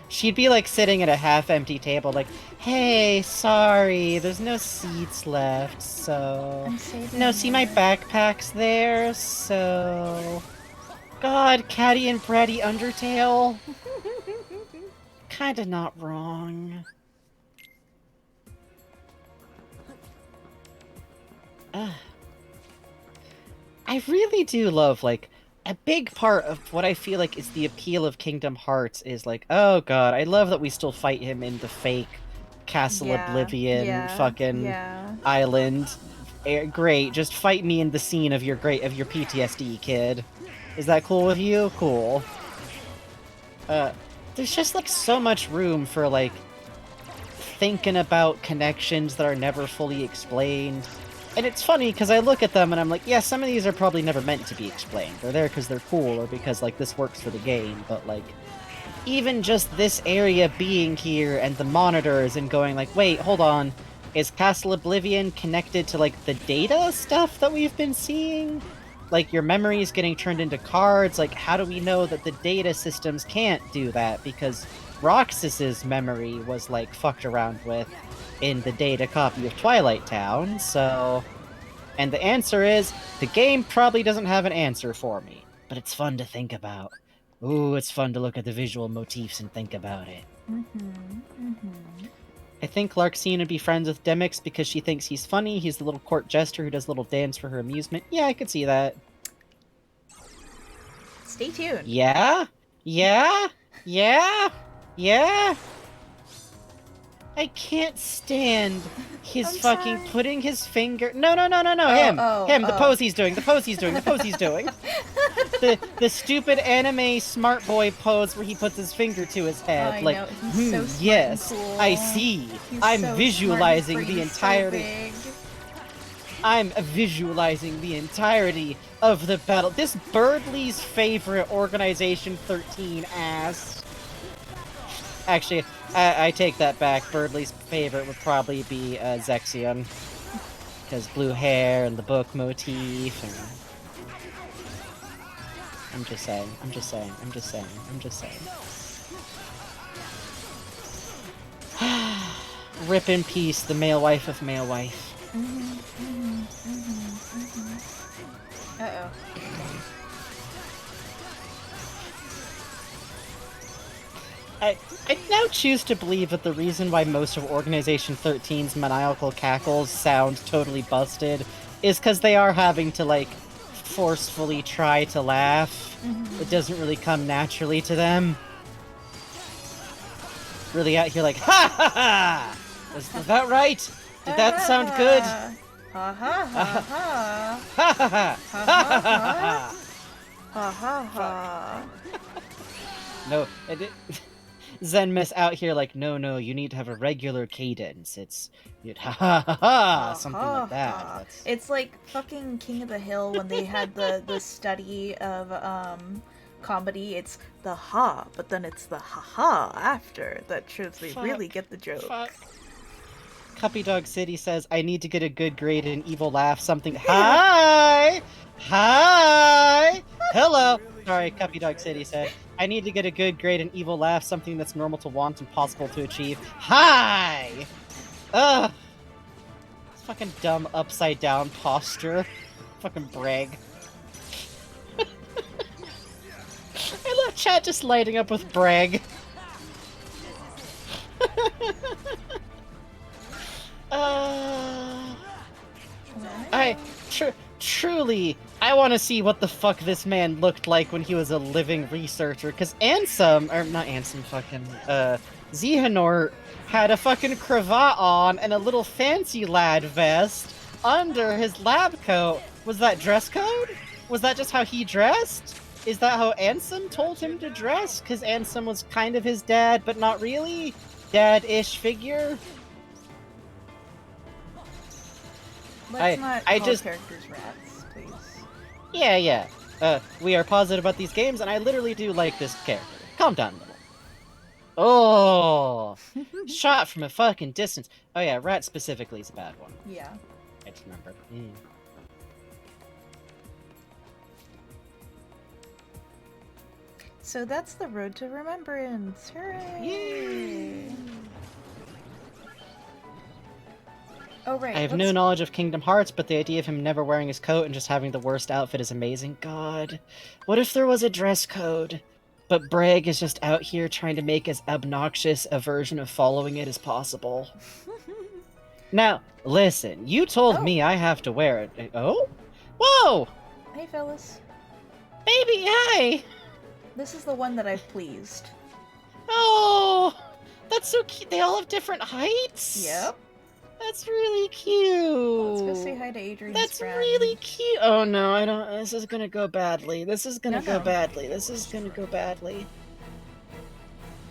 She'd be, like, sitting at a half-empty table, like, hey, sorry, there's no seats left, so... No, see my backpack's there, so... God, Catty and Bratty Undertale? Kinda not wrong. I really do love, like, a big part of what I feel like is the appeal of Kingdom Hearts is like, oh god, I love that we still fight him in the fake Castle Oblivion fucking island. Great, just fight me in the scene of your PTSD, kid. Is that cool with you? Cool. There's just like so much room for like thinking about connections that are never fully explained. And it's funny, because I look at them and I'm like, yeah, some of these are probably never meant to be explained. They're there because they're cool, or because, like, this works for the game, but, like, even just this area being here and the monitors and going like, wait, hold on, is Castle Oblivion connected to, like, the data stuff that we've been seeing? Like, your memories getting turned into cards? Like, how do we know that the data systems can't do that? Because Roxas's memory was, like, fucked around with in the data copy of Twilight Town, so... And the answer is, the game probably doesn't have an answer for me. But it's fun to think about. Ooh, it's fun to look at the visual motifs and think about it. I think Larxene would be friends with Demyx because she thinks he's funny. He's the little court jester who does a little dance for her amusement. Yeah, I could see that. Stay tuned. Yeah? Yeah? Yeah? Yeah? I can't stand his putting his finger... No, him! The pose he's doing, the pose he's doing. The stupid anime smart boy pose where he puts his finger to his head. I know. He's so smart yes, and cool. I see. He's I'm so visualizing smart, the his brain's entirety... so big. I'm visualizing the entirety of the battle. This Birdley's favorite Organization 13 ass. Actually, I take that back. Birdley's favorite would probably be Zexion. Because blue hair and the book motif and... I'm just saying. Rip in peace, the male wife of male wife. Uh-oh. I now choose to believe that the reason why most of Organization 13's maniacal cackles sound totally busted is because they are having to, like, forcefully try to laugh. It doesn't really come naturally to them. Really out here like, ha ha ha! Was that right? Did that sound good? Ha ha ha ha. Ha ha ha! Ha ha Ha ha ha. No, Zenmus out here like, no, you need to have a regular cadence. It's ha ha ha ha, something like that. That's... It's like fucking King of the Hill when they had the study of comedy. It's the ha, but then it's the ha ha after that shows they really get the joke. Cuppy Dog City says, I need to get a good grade in Evil Laugh something. Hi! Hi! Hello! Sorry, Cuppy Dog City said, I need to get a good grade in Evil Laugh, something that's normal to want and possible to achieve. Hi! Ugh! This fucking dumb upside down posture. Fucking brag. I love chat just lighting up with brag. Truly, I want to see what the fuck this man looked like when he was a living researcher, because Xehanort had a fucking cravat on and a little fancy lad vest under his lab coat. Was that dress code? Was that just how he dressed? Is that how Ansem told him to dress? Because Ansem was kind of his dad, but not really? Dad-ish figure? Let's not I call just... characters rats, please. Yeah. We are positive about these games, and I literally do like this character. Calm down a little. Oh! Shot from a fucking distance. Oh yeah, rat specifically is a bad one. Yeah. I just remember. So that's the road to remembrance. Hooray! Yay! Oh right. I have no knowledge of Kingdom Hearts, but the idea of him never wearing his coat and just having the worst outfit is amazing. God, what if there was a dress code, but Bragg is just out here trying to make as obnoxious a version of following it as possible? Now, listen, you told me I have to wear it. Oh? Whoa! Hey, fellas. Baby, hi! This is the one that I've pleased. Oh! That's so cute. They all have different heights? Yep. That's really cute. Let's go say hi to Adrian's That's friend. really cute. Oh no, I don't. This is gonna go badly. This is gonna go badly. This is gonna go badly.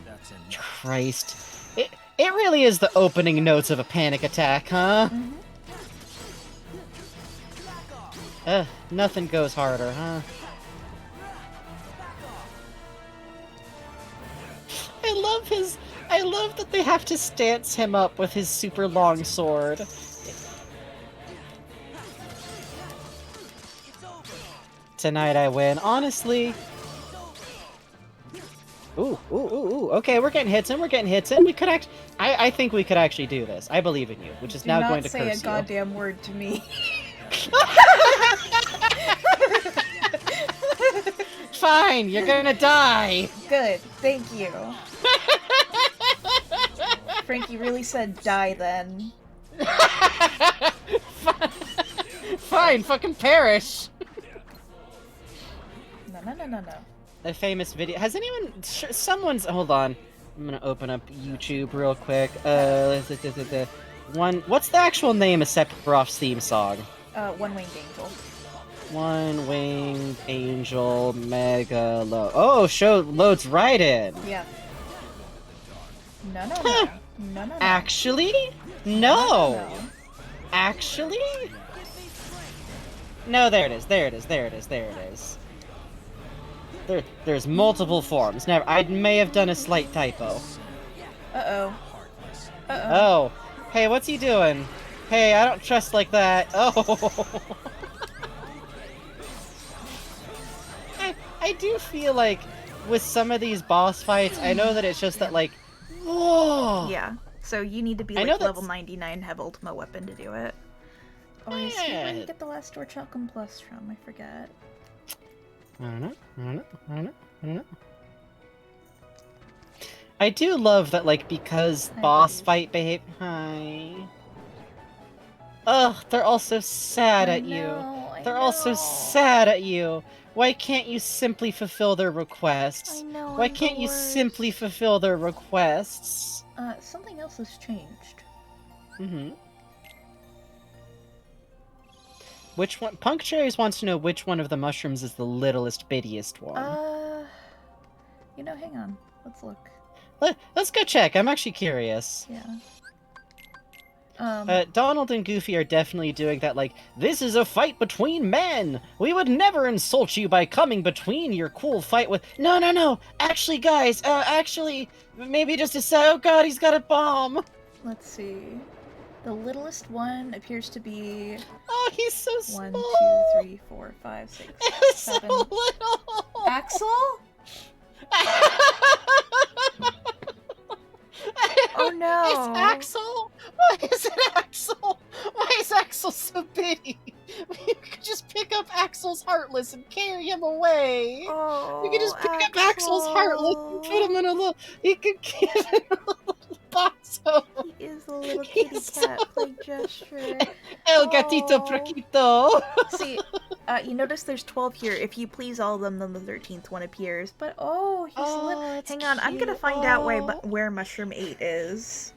That's Christ. It really is the opening notes of a panic attack, huh? Nothing goes harder, huh? I love that they have to stance him up with his super long sword. Tonight I win. Honestly. Ooh. Okay, we're getting hits in. We could I think we could actually do this. I believe in you, which is now going to curse you. Do not say a goddamn word to me. Fine, you're gonna die. Good, thank you. Frankie really said die then. Fine, fucking perish. No. A famous video. Has anyone? Someone's. Hold on. I'm gonna open up YouTube real quick. What's the actual name of Sephiroth's theme song? One Winged Angel. One Winged Angel Mega Low. Oh, show loads right in. Yeah. No. Actually? No. Actually? No, there it is. There's multiple forms. Never. I may have done a slight typo. Oh. Hey, what's he doing? Hey, I don't trust like that. Oh. I do feel like with some of these boss fights, I know that it's just that like, whoa. Yeah. So you need to be like level 99, have Ultima Weapon to do it. Or is he where you get the last Orichalcum Plus from? I forget. I don't know. I do love that, like, because boss fight behave. Hi. Ugh, they're all so sad at you. They're all so sad at you. Why can't you simply fulfill their requests? Why can't you simply fulfill their requests? Something else has changed. Which one? Punctuaries wants to know which one of the mushrooms is the littlest, bittiest one. Hang on. Let's look. Let's go check. I'm actually curious. Yeah. Donald and Goofy are definitely doing that, like, this is a fight between men! We would never insult you by coming between your cool fight with— No! Actually, guys, maybe just a sec— Oh god, he's got a bomb! Let's see. The littlest one appears to be... Oh, he's so small! 1, 2, 3, 4, 5, 6, It's 7... so little! Axel? Oh no! It's Axel! Why is it Axel? Why is Axel so bitty? You could just pick up Axel's Heartless and carry him away. Oh, you could just pick up Axel's Heartless and put him in a little. You could give him a little box. He is a little kitty cat play gesture. El gatito praquito. See, you notice there's 12 here. If you please all of them, then the 13th one appears. But he's hang on, I'm gonna find out where Mushroom 8 is.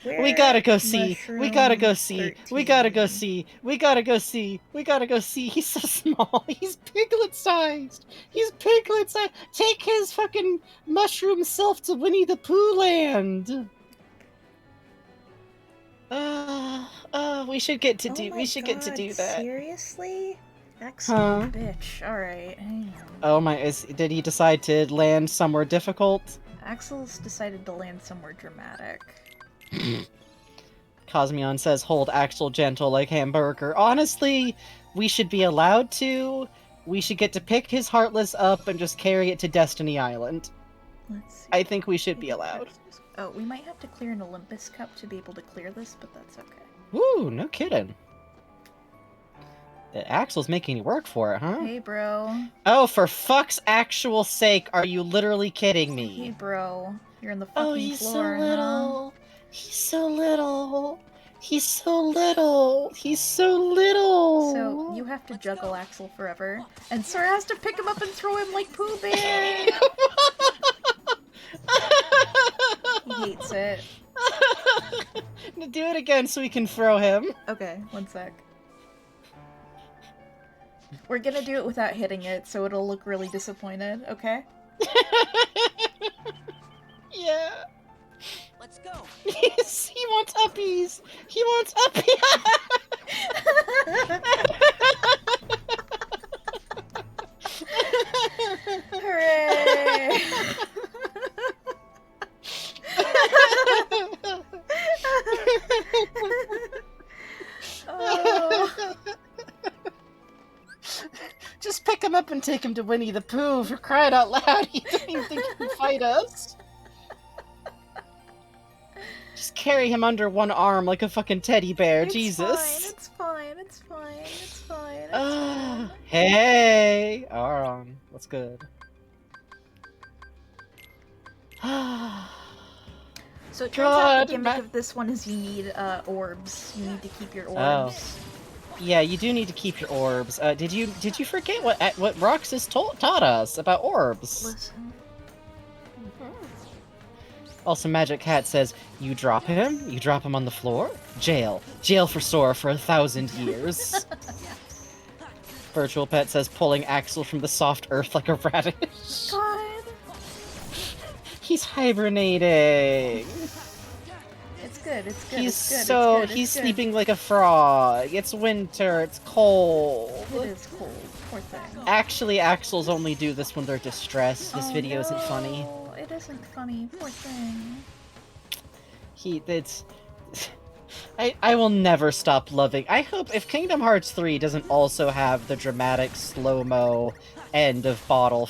We gotta go see. We gotta go see. We gotta go see. We gotta go see. We gotta go see. He's so small. He's piglet-sized. He's piglet-sized. Take his fucking mushroom self to Winnie the Pooh land. We should get to do. We should get to do that. Seriously? Excellent bitch. Alright, hang on. Oh my! Did he decide to land somewhere difficult? Axel's decided to land somewhere dramatic. Cosmion says, hold Axel gentle like hamburger. Honestly, we should be allowed to. We should get to pick his Heartless up and just carry it to Destiny Island. Let's see. I think we should be allowed. Oh, we might have to clear an Olympus Cup to be able to clear this, but that's okay. Woo, no kidding. Axel's making you work for it, huh? Hey, bro. Oh, for fuck's actual sake, are you literally kidding me? Hey, bro. You're in the fucking Oh, he's floor, so little. He's so little. He's so little. He's so little. So, you have to juggle Axel forever, and Sora has to pick him up and throw him like Pooh Bear! He hates it. Do it again so we can throw him. Okay, one sec. We're gonna do it without hitting it, so it'll look really disappointed, okay? Yeah. Let's go. Yes, he wants uppies. He wants uppies. Hooray! Oh. Just pick him up and take him to Winnie the Pooh, for crying out loud. He doesn't even think he can fight us. Just carry him under one arm like a fucking teddy bear, Jesus. It's fine, it's fine, it's fine, it's fine. Hey! Aaron, what's good? So it turns out the gimmick of this one is you need orbs. You need to keep your orbs. Yeah, you do need to keep your orbs. Did you forget what Roxas taught us about orbs? Listen. Also, Magic Hat says, you drop him on the floor, jail for Sora for 1,000 years. Virtual Pet says, pulling Axel from the soft earth like a radish. God. He's hibernating. It's good, it's good, He's it's good, so it's good, he's it's good. sleeping like a frog. It's winter. It's cold. It is cold. Poor thing. Actually, Axels only do this when they're distressed. This video isn't funny. It isn't funny. Poor thing. I will never stop loving. I hope if Kingdom Hearts 3 doesn't also have the dramatic slow-mo end of battle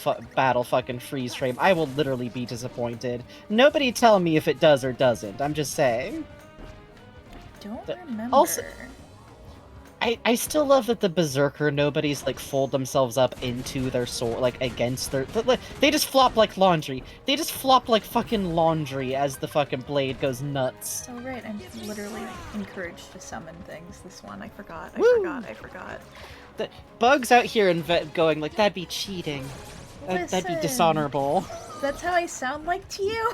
fucking freeze frame, I will literally be disappointed. Nobody tell me if it does or doesn't. I'm just saying. Don't remember. Also, I still love that the Berserker nobodies like fold themselves up into their sword, like against their. They just flop like laundry. They just flop like fucking laundry as the fucking blade goes nuts. Oh right, I'm literally encouraged to summon things. This one, I forgot. I forgot. The Bugs out here going like that'd be cheating. That'd be dishonorable. That's how I sound like to you.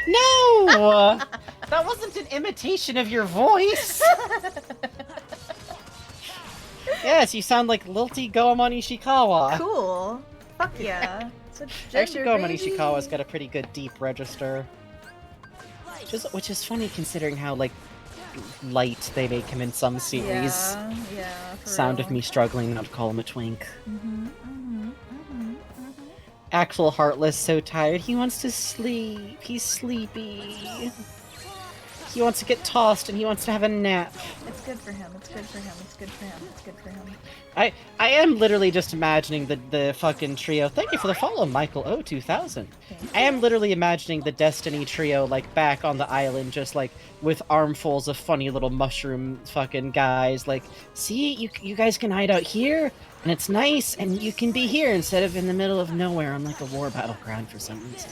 No, that wasn't an imitation of your voice. Yes, you sound like Lilty Goemon Ishikawa. Cool. Fuck yeah. Actually, Goemon Ishikawa's got a pretty good deep register. Which is funny considering how, like, light they make him in some series. Yeah, for Sound real. of me struggling not to call him a twink. Axel Heartless so tired, he wants to sleep. He's sleepy. He wants to get tossed and he wants to have a nap. It's good for him. It's good for him. It's good for him. It's good for him. I am literally just imagining the fucking trio. Thank you for the follow, Michael O 2000. I am literally imagining the Destiny trio like back on the island, just like with armfuls of funny little mushroom fucking guys. Like, see, you guys can hide out here, and it's nice, and you can be here instead of in the middle of nowhere on like a war battleground for some reason.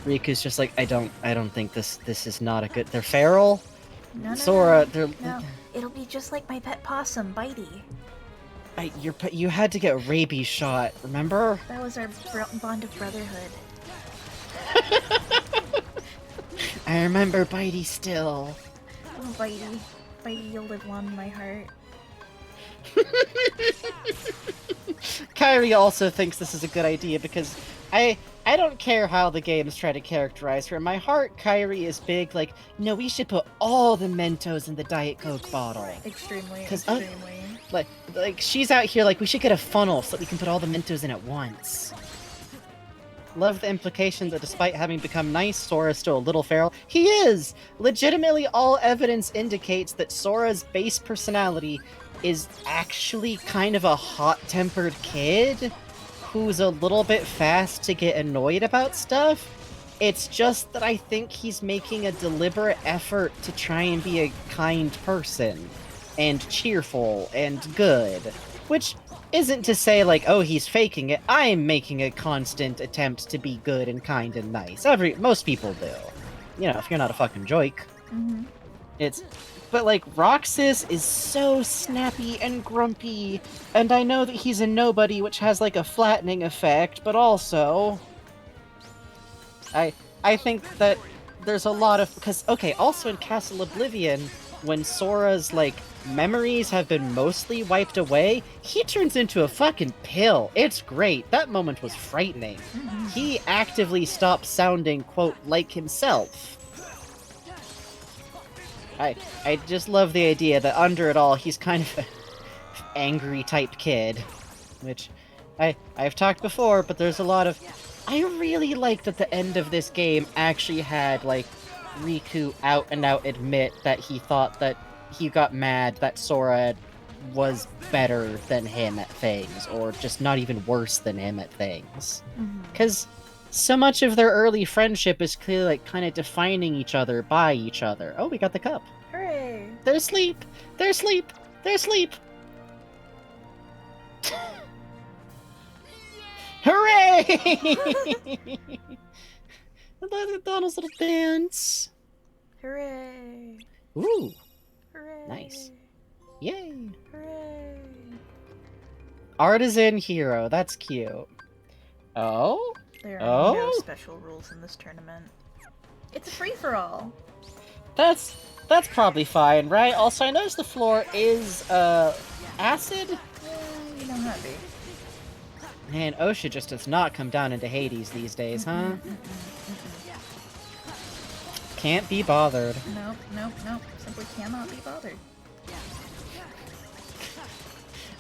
Riku's just like, I don't think this is not a good. They're feral. No, Sora, no. It'll be just like my pet possum, Bitey. You had to get a rabies shot, remember? That was our bond of brotherhood. I remember Bitey still. Oh, Bitey. Bitey, you'll live long in my heart. Kairi also thinks this is a good idea because I don't care how the games try to characterize her. In my heart, Kairi is big, like, no, we should put all the Mentos in the Diet Coke bottle. Extremely, 'Cause, extremely. Like, she's out here like, we should get a funnel so that we can put all the Mentos in at once. Love the implication that despite having become nice, Sora's still a little feral. He is! Legitimately, all evidence indicates that Sora's base personality is actually kind of a hot-tempered kid who's a little bit fast to get annoyed about stuff. It's just that I think he's making a deliberate effort to try and be a kind person and cheerful and good, which isn't to say like, oh, he's faking it. I'm making a constant attempt to be good and kind and nice. Most people do. You know, if you're not a fucking joik. But like, Roxas is so snappy and grumpy, and I know that he's a nobody, which has like a flattening effect, but also I think that there's a lot of, because, okay, also in Castle Oblivion, when Sora's like memories have been mostly wiped away, he turns into a fucking pill. It's great. That moment was frightening. He actively stops sounding, quote, like himself. I just love the idea that under it all, he's kind of an angry type kid. Which, I've talked before, but there's a lot of... I really like that the end of this game actually had, like, Riku out and out admit that he thought that he got mad that Sora was better than him at things, or just not even worse than him at things. Because so much of their early friendship is clearly, like, kind of defining each other by each other. Oh, we got the cup. Hooray! They're asleep! They're asleep! They're asleep! Hooray! I love Donald's little dance. Hooray! Ooh. Hooray! Nice. Yay! Hooray! Artisan hero. That's cute. Oh? There are no special rules in this tournament. It's a free-for-all. That's probably fine, right? Also, I noticed the floor is, acid? You know how it be. Man, OSHA just does not come down into Hades these days, huh? Can't be bothered. Nope. Simply cannot be bothered.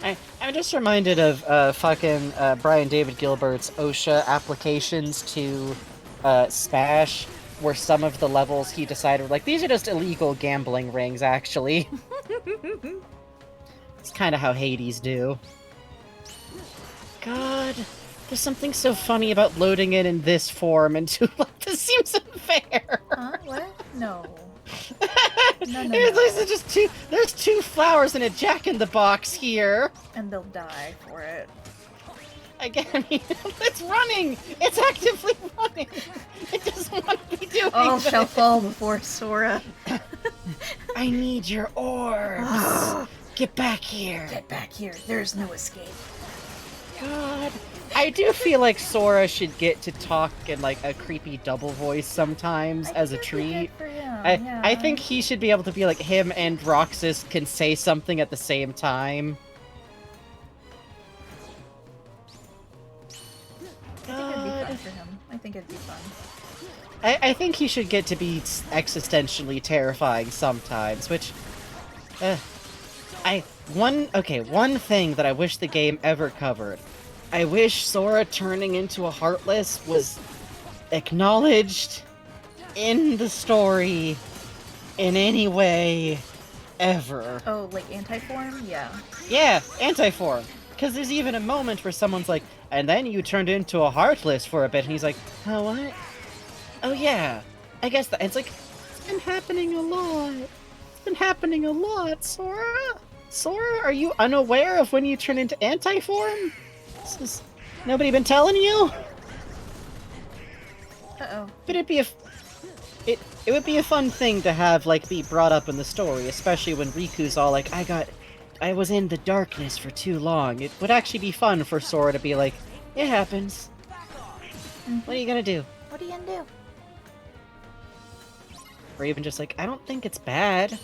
I'm just reminded of fucking Brian David Gilbert's OSHA applications to Smash, where some of the levels he decided, like, these are just illegal gambling rings, actually. It's kind of how Hades do. God, there's something so funny about loading it in this form into, like, this seems unfair. Huh? What? No. No. There's two flowers and a Jack-in-the-Box here. And they'll die for it. Again, I mean, it's running! It's actively running! It doesn't want to be doing All this. shall fall before Sora. I need your orbs! Get back here! Get back here. There's no escape. God. I do feel like Sora should get to talk in, like, a creepy double voice sometimes as a treat. I think he should be able to be like, him and Roxas can say something at the same time. I think it'd be fun. I think he should get to be existentially terrifying sometimes, which... one thing that I wish the game ever covered. I wish Sora turning into a Heartless was acknowledged in the story in any way ever. Oh, like anti-form? Yeah. Yeah, anti-form. Because there's even a moment where someone's like, and then you turned into a Heartless for a bit, and he's like, oh, what? Oh, yeah. I guess that... It's like, it's been happening a lot. It's been happening a lot, Sora. Sora, are you unaware of when you turn into anti-form? Nobody been telling you? Uh-oh. But it'd be it would be a fun thing to have, like, be brought up in the story, especially when Riku's all like, I was in the darkness for too long. It would actually be fun for Sora to be like, it happens. What are you gonna do? What are you gonna do? Or even just like, I don't think it's bad.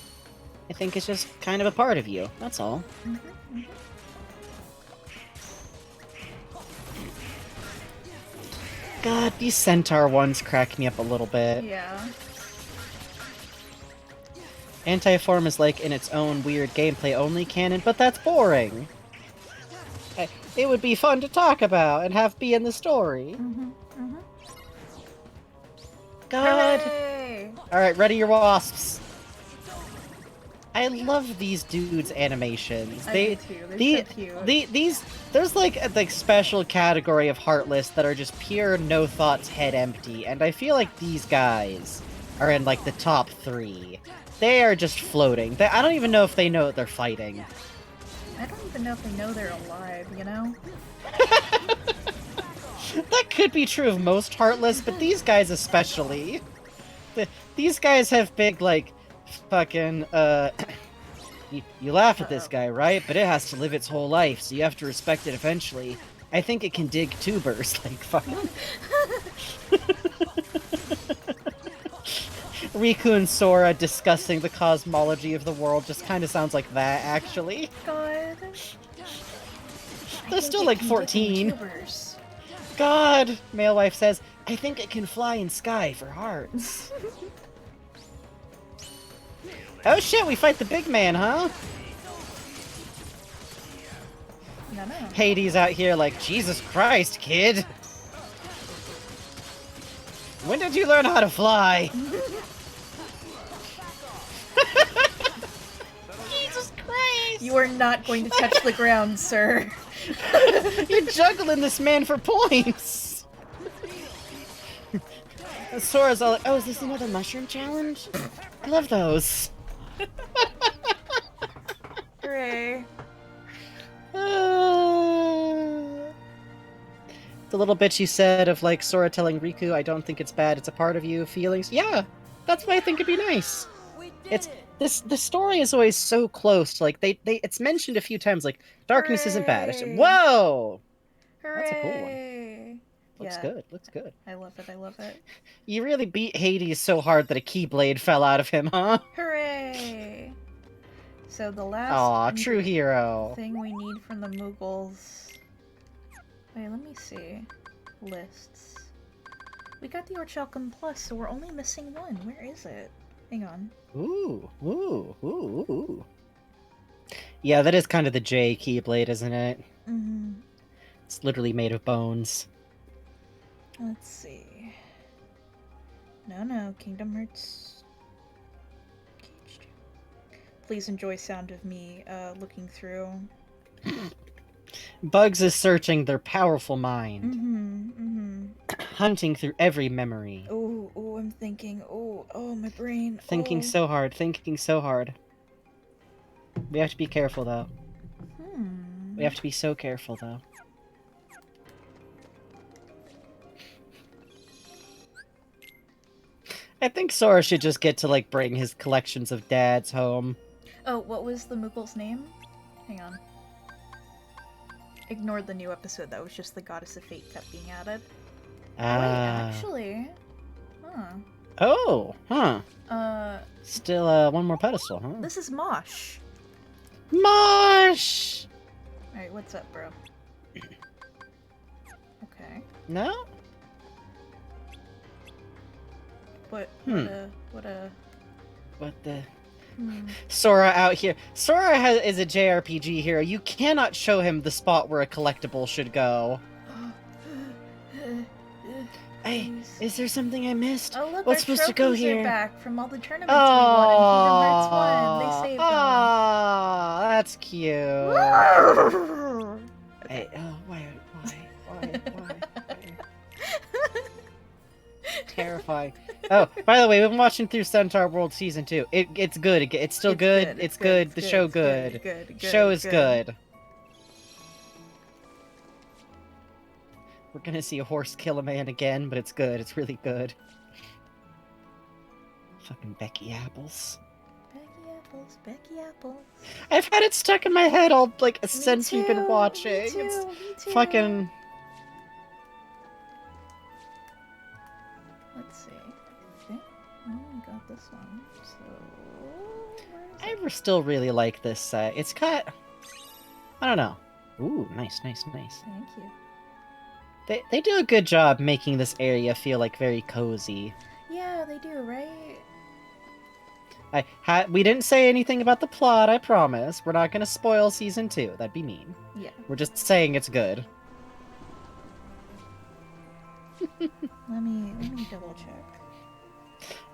I think it's just kind of a part of you. That's all. God, these centaur ones crack me up a little bit. Yeah. Antiform is like in its own weird gameplay only canon, but that's boring. It would be fun to talk about and have be in the story. God! Alright, ready your wasps. I love these dudes' animations. I do too. They're so cute. These there's like a special category of Heartless that are just pure no thoughts, head empty, and I feel like these guys are in like the top 3. They are just floating. I don't even know if they know that they're fighting. I don't even know if they know they're alive, you know? That could be true of most Heartless, but these guys especially. These guys have big, like, fucking, you laugh at this guy, right? But it has to live its whole life, so you have to respect it eventually. I think it can dig tubers, like, fucking... Riku and Sora discussing the cosmology of the world just kind of sounds like that, actually. God. They're still like 14. God, male wife says, I think it can fly in sky for hearts. Oh shit, we fight the big man, huh? No. Hades out here like, Jesus Christ, kid! When did you learn how to fly? Jesus Christ! You are not going to touch the ground, sir. You're juggling this man for points! Sora's all like, oh, is this another mushroom challenge? I love those. Hooray. The little bit you said of like Sora telling Riku, I don't think it's bad, it's a part of you, feelings. Yeah, that's why I think it'd be nice. The story is always so close to, like, it's mentioned a few times, like, darkness isn't bad. It's, whoa! Hooray. That's a cool one. Looks good. I love it. You really beat Hades so hard that a Keyblade fell out of him, huh? Hooray! So the last Aw, true hero. thing we need from the Moogles... Wait, let me see. Lists. We got the Orichalcum Plus, so we're only missing one. Where is it? Hang on. Ooh. Yeah, that is kind of the J Keyblade, isn't it? Mm-hmm. It's literally made of bones. Let's see. No, Kingdom Hearts... Please enjoy sound of me looking through. Bugs is searching their powerful mind. Hunting through every memory. Oh, I'm thinking. Oh, my brain. Thinking so hard. We have to be careful, though. We have to be so careful, though. I think Sora should just get to, like, bring his collections of dads home. Oh, what was the Moogle's name? Hang on. Ignored the new episode, that was just the Goddess of Fate kept being added. Wait, actually... Huh. Oh, huh. Still, one more pedestal, huh? This is Mosh. Mosh! Alright, what's up, bro? Okay. No? What the... Sora out here. Sora is a JRPG hero. You cannot show him the spot where a collectible should go. Hey, is there something I missed? Oh look, what's our supposed to go trophies here? are back from all the tournaments we won in Kingdom Hearts 1. They saved them. Aw, that's cute. Hey, oh, why? Terrifying. Oh, by the way, we've been watching through Centaur World Season 2. It's good. It's still good. It's good. The show good. Show is good. We're gonna see a horse kill a man again, but it's good. It's really good. Fucking Becky Apples. Becky Apples. I've had it stuck in my head all, like, since we've been watching. Me too. It's fucking... Let's see. I think we got this one. So I still really like this set. It's got... I don't know. Ooh, nice. Thank you. They do a good job making this area feel like very cozy. Yeah, they do, right? We didn't say anything about the plot, I promise. We're not gonna spoil season 2. That'd be mean. Yeah. We're just saying it's good. Let me double check.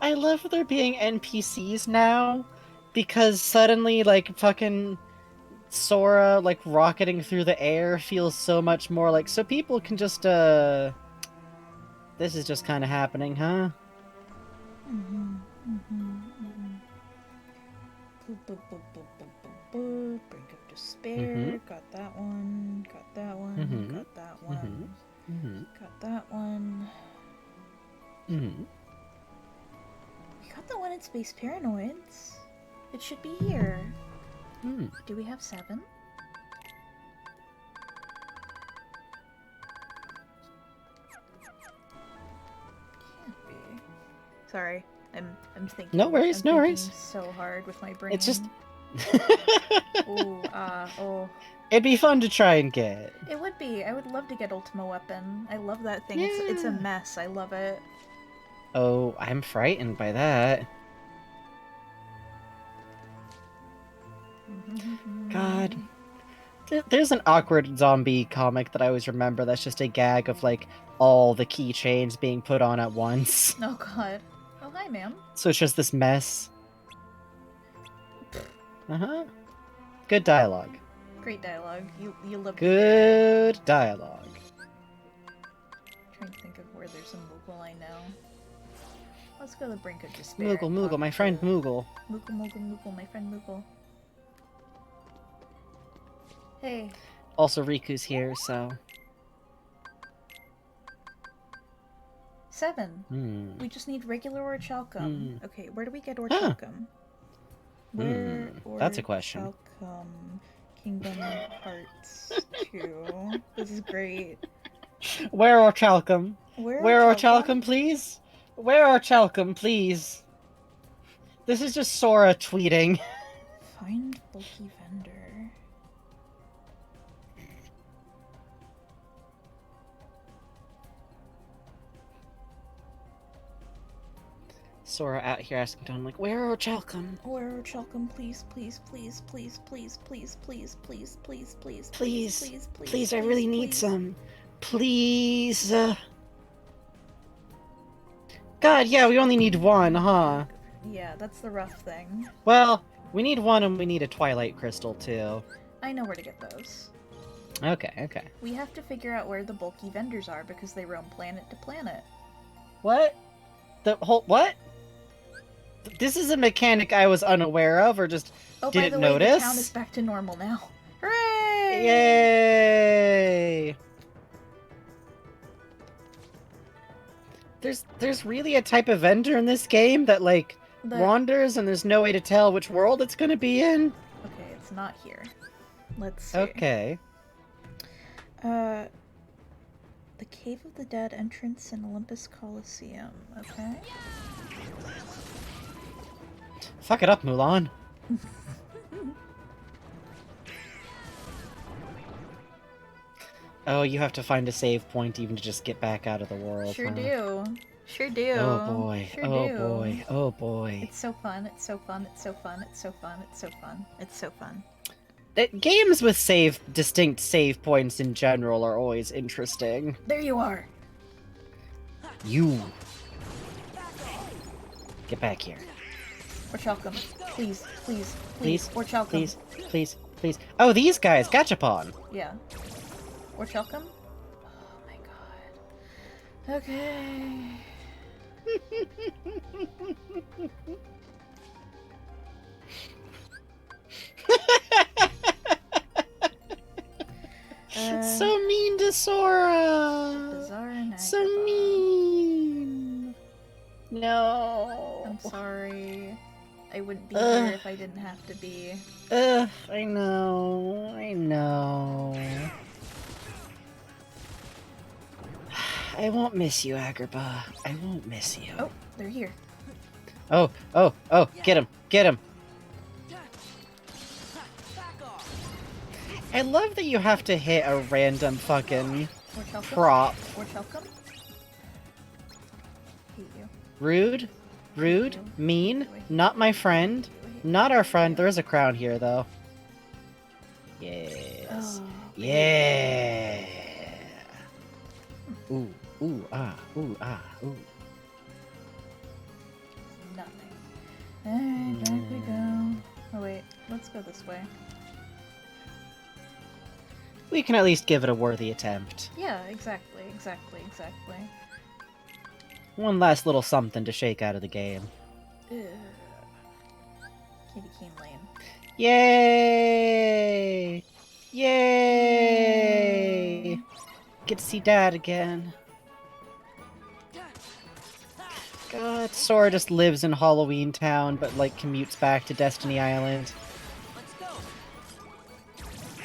I love there being NPCs now, because suddenly, like, fucking Sora, like, rocketing through the air feels so much more like... So people can just, This is just kind of happening, huh? Brink of Despair. Got that one. Got that one. Got that one. Got that one. We got the one in Space Paranoids. It should be here. Do we have 7? Can't be. Sorry, I'm thinking. No worries, no worries. So hard with my brain. It's just. Oh. It'd be fun to try and get. It would be. I would love to get Ultima Weapon. I love that thing. It's a mess. I love it. Oh, I'm frightened by that. God. There's an awkward zombie comic that I always remember that's just a gag of, like, all the keychains being put on at once. Oh, God. Oh, hi, ma'am. So it's just this mess. Good dialogue. Great dialogue. You love Good dialogue. Trying to think of where there's some Moogle I know. Let's go to the Brink of Despair. Moogle, my friend Moogle. Moogle, my friend Moogle. Hey. Also, Riku's here, so... 7. We just need regular Orichalcum. Okay, where do we get Orichalcum? Where That's a question. Orichalcum, Kingdom Hearts 2. This is great. Where Orichalcum? Where Orichalcum, please? Where Orichalcum, please? This is just Sora tweeting. Find bulky vendor. Sora out here asking Don, like, where Orichalcum? Where Orichalcum, please, please, please, please, please, please, please, please, please, please, Please, I really need some. Please. God, yeah, we only need one, huh? Yeah, that's the rough thing. Well, we need one and we need a Twilight Crystal, too. I know where to get those. Okay. We have to figure out where the bulky vendors are because they roam planet to planet. What? What? This is a mechanic I was unaware of, or just didn't notice? Oh, by the way, the town is back to normal now. Hooray! Yay! There's really a type of vendor in this game that, like, wanders and there's no way to tell which world it's gonna be in? Okay, it's not here. Let's see. Okay. The Cave of the Dead entrance in Olympus Coliseum, okay? Fuck it up, Mulan. Oh, you have to find a save point even to just get back out of the world. Sure huh? do. Sure do. Oh boy. Sure oh do. boy. Oh boy. It's so fun. It's so fun. It's so fun. It's so fun. It's so fun. It's so fun. Games with distinct save points in general are always interesting. There you are. You. Get back here. Orichalcum. Please, please, please. Orichalcum. Please. Oh, these guys. Gachapon. Yeah. Orichalcum? Oh my god. Okay. So mean to Sora. Bizarre and so mean. No. I'm sorry. I wouldn't be here if I didn't have to be. I know. I won't miss you, Agrabah. I won't miss you. Oh, they're here. Oh, oh, oh, get him, get him. I love that you have to hit a random fucking prop. Or Chelcom? Hate you. Rude, rude, mean, not my friend. Not our friend. There is a crown here, though. Yes. Oh, yeah. Ooh, ooh, ah, ooh, ah, ooh. Nothing. Alright, back we go. Oh wait, let's go this way. We can at least give it a worthy attempt. Yeah, exactly, exactly, exactly. One last little something to shake out of the game. Ugh. Candy cane lane. Yay! Yay! Get to see Dad again. God, Sora just lives in Halloween Town, but like commutes back to Destiny Island.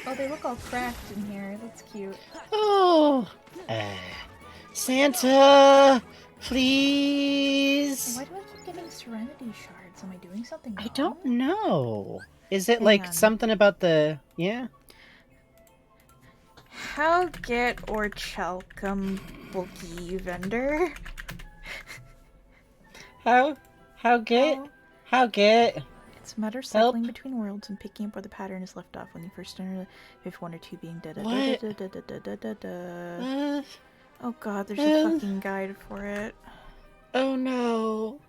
Oh, they look all cracked in here. That's cute. Oh! Santa! Please! Why do I keep getting Serenity Shards? Am I doing something wrong? I don't know. Is it Hang like on. something about the... Yeah? How get or Chelcom bulky vendor? How get? How get? It's a matter of cycling between worlds and picking up where the pattern is left off when you first enter, if one or two being da da da da da da da da da da. Oh god, there's a fucking guide for it. Oh no.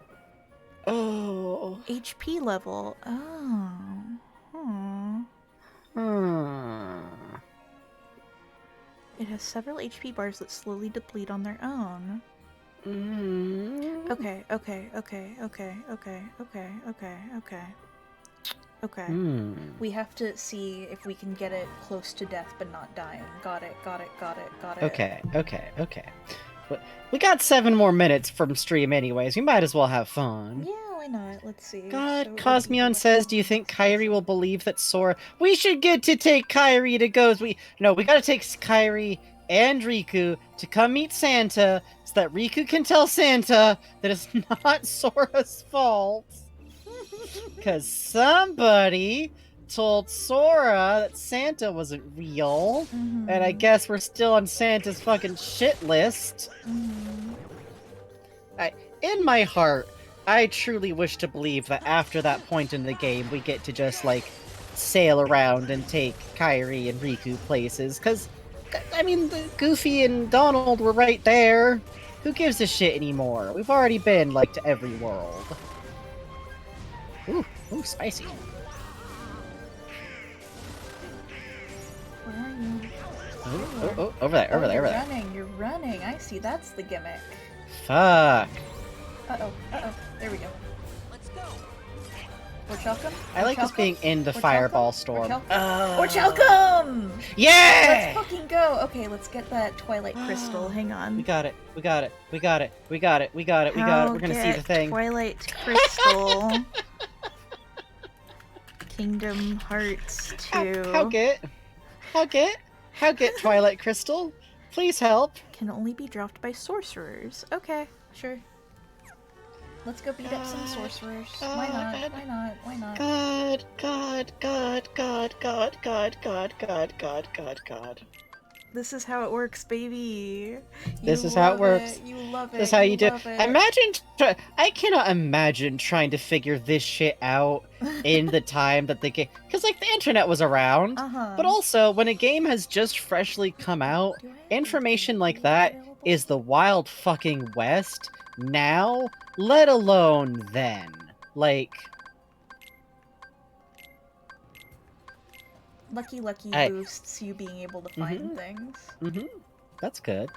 Oh. HP level. Oh. It has several HP bars that slowly deplete on their own. Okay. We have to see if we can get it close to death but not dying. Got it. Okay. We got 7 more minutes from stream anyways. We might as well have fun. Yeah, why not? Let's see. God, So, Cosmion says, do you think Kairi will believe that Sora... We should get to take Kairi to go... we gotta take Kairi and Riku to come meet Santa so that Riku can tell Santa that it's not Sora's fault. Because somebody told Sora that Santa wasn't real, and I guess we're still on Santa's fucking shit list. In my heart, I truly wish to believe that after that point in the game, we get to just, like, sail around and take Kairi and Riku places, because, I mean, Goofy and Donald were right there. Who gives a shit anymore? We've already been, like, to every world. Ooh, spicy. Where are you? Oh, over there. You're running. I see. That's the gimmick. Fuck. Uh-oh. There we go. Let's go. Or Chelcom? I like this being in the fireball storm. Or Chelcom! Yeah! Let's fucking go! Okay, let's get that Twilight Crystal. Hang on. We got it. We're gonna see the thing. Twilight Crystal. Kingdom Hearts 2. How get Twilight Crystal? Please help. Can only be dropped by sorcerers. Okay, sure. Let's go beat up some sorcerers. Why not? God. This is how it works, baby. This is how it works. You love it. This is how you do. love it. I cannot imagine trying to figure this shit out in the time that the game, because like the internet was around, but also when a game has just freshly come out, information like that is the wild fucking west now, let alone then. Like, Lucky boosts you being able to find things. That's good.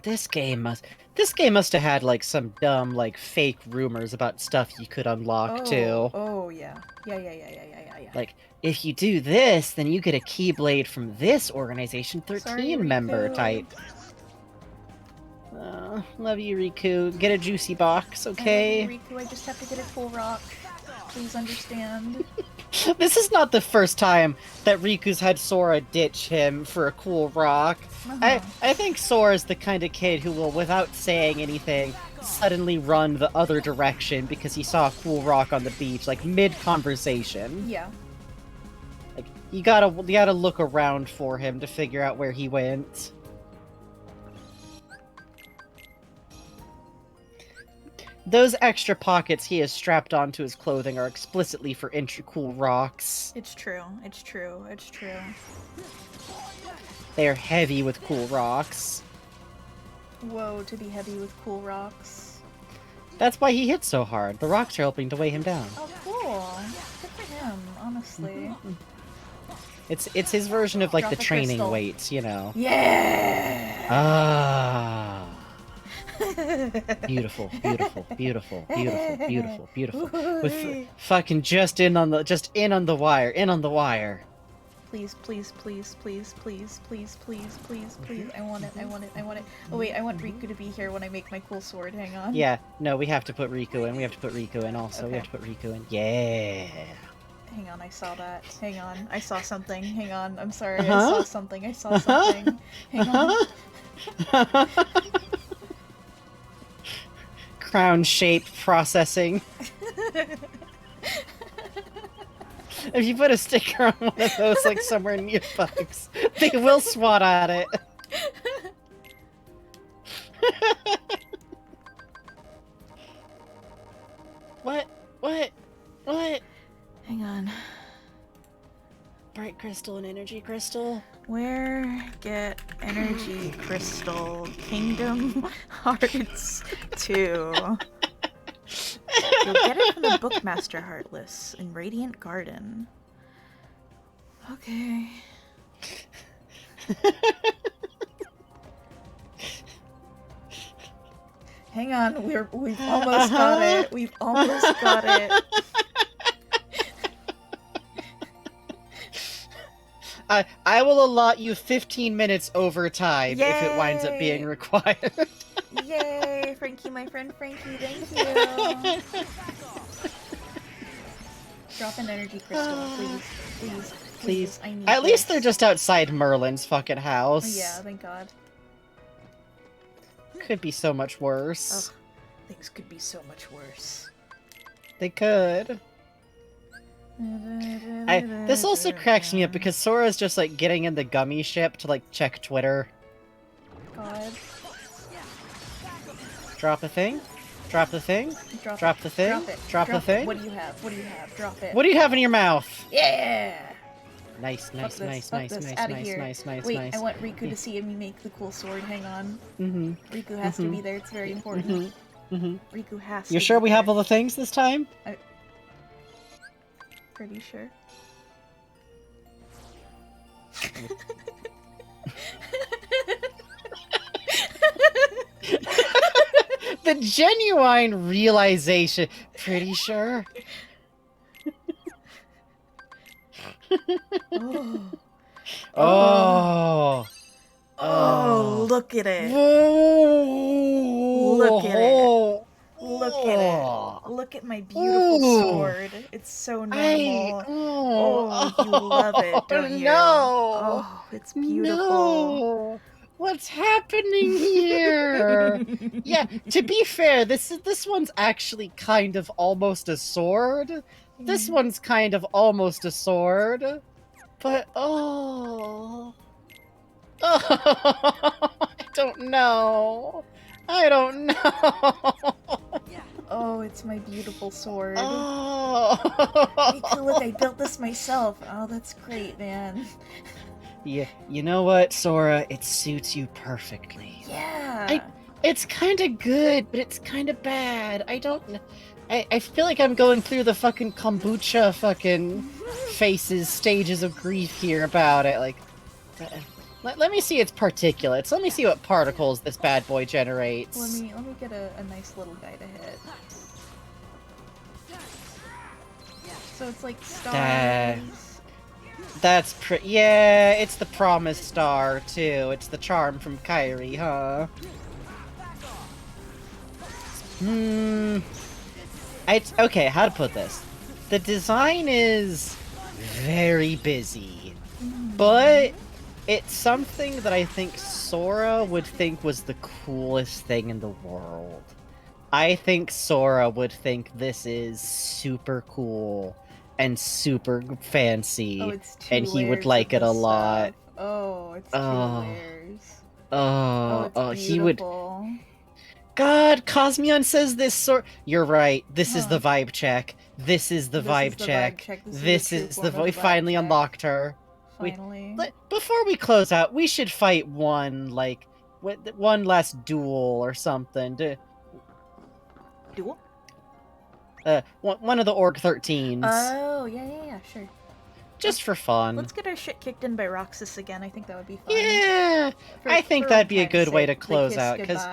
This game must have had like some dumb like fake rumors about stuff you could unlock too. Oh yeah. Like, if you do this, then you get a Keyblade from this Organization 13 member type. Love you, Riku. Get a juicy box, okay? Riku, I just have to get a full rock. Please understand. This is not the first time that Riku's had Sora ditch him for a cool rock. I think Sora's the kind of kid who will, without saying anything, suddenly run the other direction because he saw a cool rock on the beach, like mid-conversation. Yeah. Like, you gotta look around for him to figure out where he went. Those extra pockets he has strapped onto his clothing are explicitly for cool rocks. It's true. It's true. It's true. They are heavy with cool rocks. Whoa, to be heavy with cool rocks. That's why he hits so hard. The rocks are helping to weigh him down. Oh, cool. Good for him, honestly. It's his version of, like, Drop the a training crystal. weights, you know? Yeah! Ah. Beautiful, beautiful, beautiful, beautiful, beautiful, beautiful. With fucking just in on the wire. Please, please, please, please, please, please, please, please, please. I want it, I want it, I want it. Oh wait, I want Riku to be here when I make my cool sword. Hang on. Yeah, no, we have to put Riku in. We have to put Riku in also. Okay. We have to put Riku in. Yeah. Hang on, I saw that. Hang on, I saw something. Hang on, I'm sorry, I Uh-huh. saw something. I saw something. Hang on. Crown shape processing. If you put a sticker on one of those, like, somewhere near bugs, they will swat at it. What? Hang on. Bright crystal and energy crystal? Where get energy crystal Kingdom Hearts 2? You'll get it from the Bookmaster Heartless in Radiant Garden. Okay. Hang on, we've almost got it. We've almost got it. I will allot you 15 minutes overtime if it winds up being required. Yay, Frankie, my friend Frankie, thank you. Drop an energy crystal, please, please, please. I need At least this. they're just outside Merlin's fucking house. Yeah, thank God. Could be so much worse. Ugh, things could be so much worse. They could. This also cracks me up because Sora's just like getting in the gummy ship to like check Twitter. God. Drop a thing? Drop the thing? Drop Drop it. the thing? Drop it. Drop the Drop it. thing? What do you have? What do you have? Drop it. What do you have in your mouth? Yeah! Nice, Fuck nice, this, nice, fuck nice, this, nice, outta nice, here. nice, nice, Wait, nice. I want Riku to see me make the cool sword. Hang on. Riku has to be there. It's very important. Riku has to You're sure be we there. have all the things this time? Pretty sure. The genuine realization. Pretty sure. Oh. Oh, look at it. Whoa. Look at it. Look at it. Look at my beautiful sword. It's so normal. Oh, you love it, don't you? No. Oh, it's beautiful. No. What's happening here? Yeah, to be fair, this one's actually kind of almost a sword. This one's kind of almost a sword. But I don't know. I don't know. Oh, it's my beautiful sword. Oh. Riku, look, I built this myself. Oh, that's great, man. Yeah, you know what, Sora? It suits you perfectly. Yeah. It's kind of good, but it's kind of bad. I don't know. I feel like I'm going through the fucking kombucha fucking phases, stages of grief here about it. Like, let me see its particulates. Let me see what particles this bad boy generates. Let me get a nice little guy to hit. So it's like stars. That's yeah, it's the promised star too. It's the charm from Kairi, huh? Okay, how to put this? The design is very busy. But it's something that I think Sora would think was the coolest thing in the world. I think Sora would think this is super cool and super fancy, Oh, it's 2 and he would layers like of it a this lot. stuff. Oh, it's 2 Oh. layers. Oh, it's he would. beautiful. God, Cosmion says this sort. You're right. This is the vibe check. This is the This vibe is the vibe check. check. This is This the true is the. form of We the vibe finally check. unlocked her. Finally. Before we close out, we should fight one last duel or something. Duel? One of the Org 13s. Oh, yeah, sure. Just for fun. Let's get our shit kicked in by Roxas again. I think that would be fun. Yeah, I think that'd be a good way to close out, because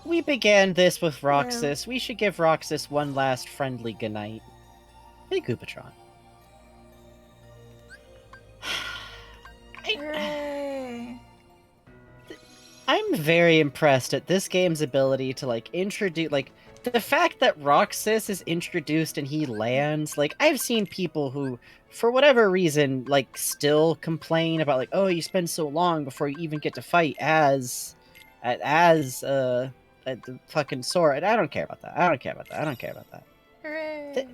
we began this with Roxas. We should give Roxas one last friendly goodnight. Hey, Goopatron. Hooray! I'm very impressed at this game's ability to, introduce, the fact that Roxas is introduced and he lands, I've seen people who, for whatever reason, still complain about, oh, you spend so long before you even get to fight as the fucking Sora. I don't care about that. I don't care about that. Hooray!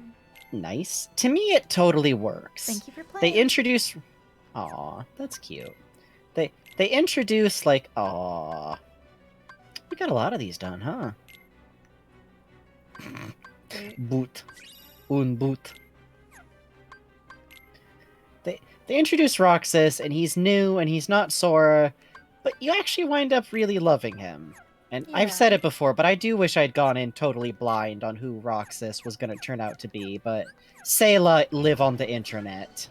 Nice. To me, it totally works. Thank you for playing. They introduce... Aw, that's cute. They introduce, aw... We got a lot of these done, huh? Boot. Un boot. They introduce Roxas, and he's new, and he's not Sora, but you actually wind up really loving him. And I've said it before, but I do wish I'd gone in totally blind on who Roxas was going to turn out to be, but Sayla live on the internet.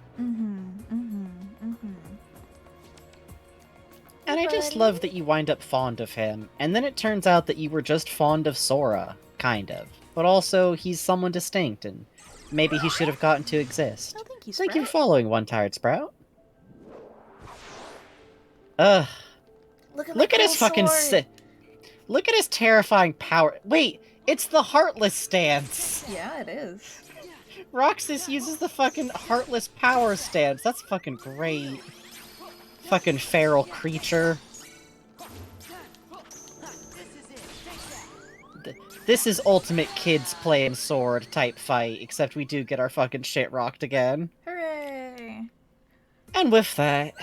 And I just love that you wind up fond of him, and then it turns out that you were just fond of Sora, kind of. But also, he's someone distinct, and maybe he should have gotten to exist. Oh, thank you, Thank you for following, One Tired Sprout. Ugh. Look at his fucking look at his terrifying power. Wait, it's the Heartless stance. Yeah, it is. Roxas uses the fucking Heartless power stance. That's fucking great. Fucking feral creature. This is ultimate kids playing sword type fight, except we do get our fucking shit rocked again. Hooray! And with that,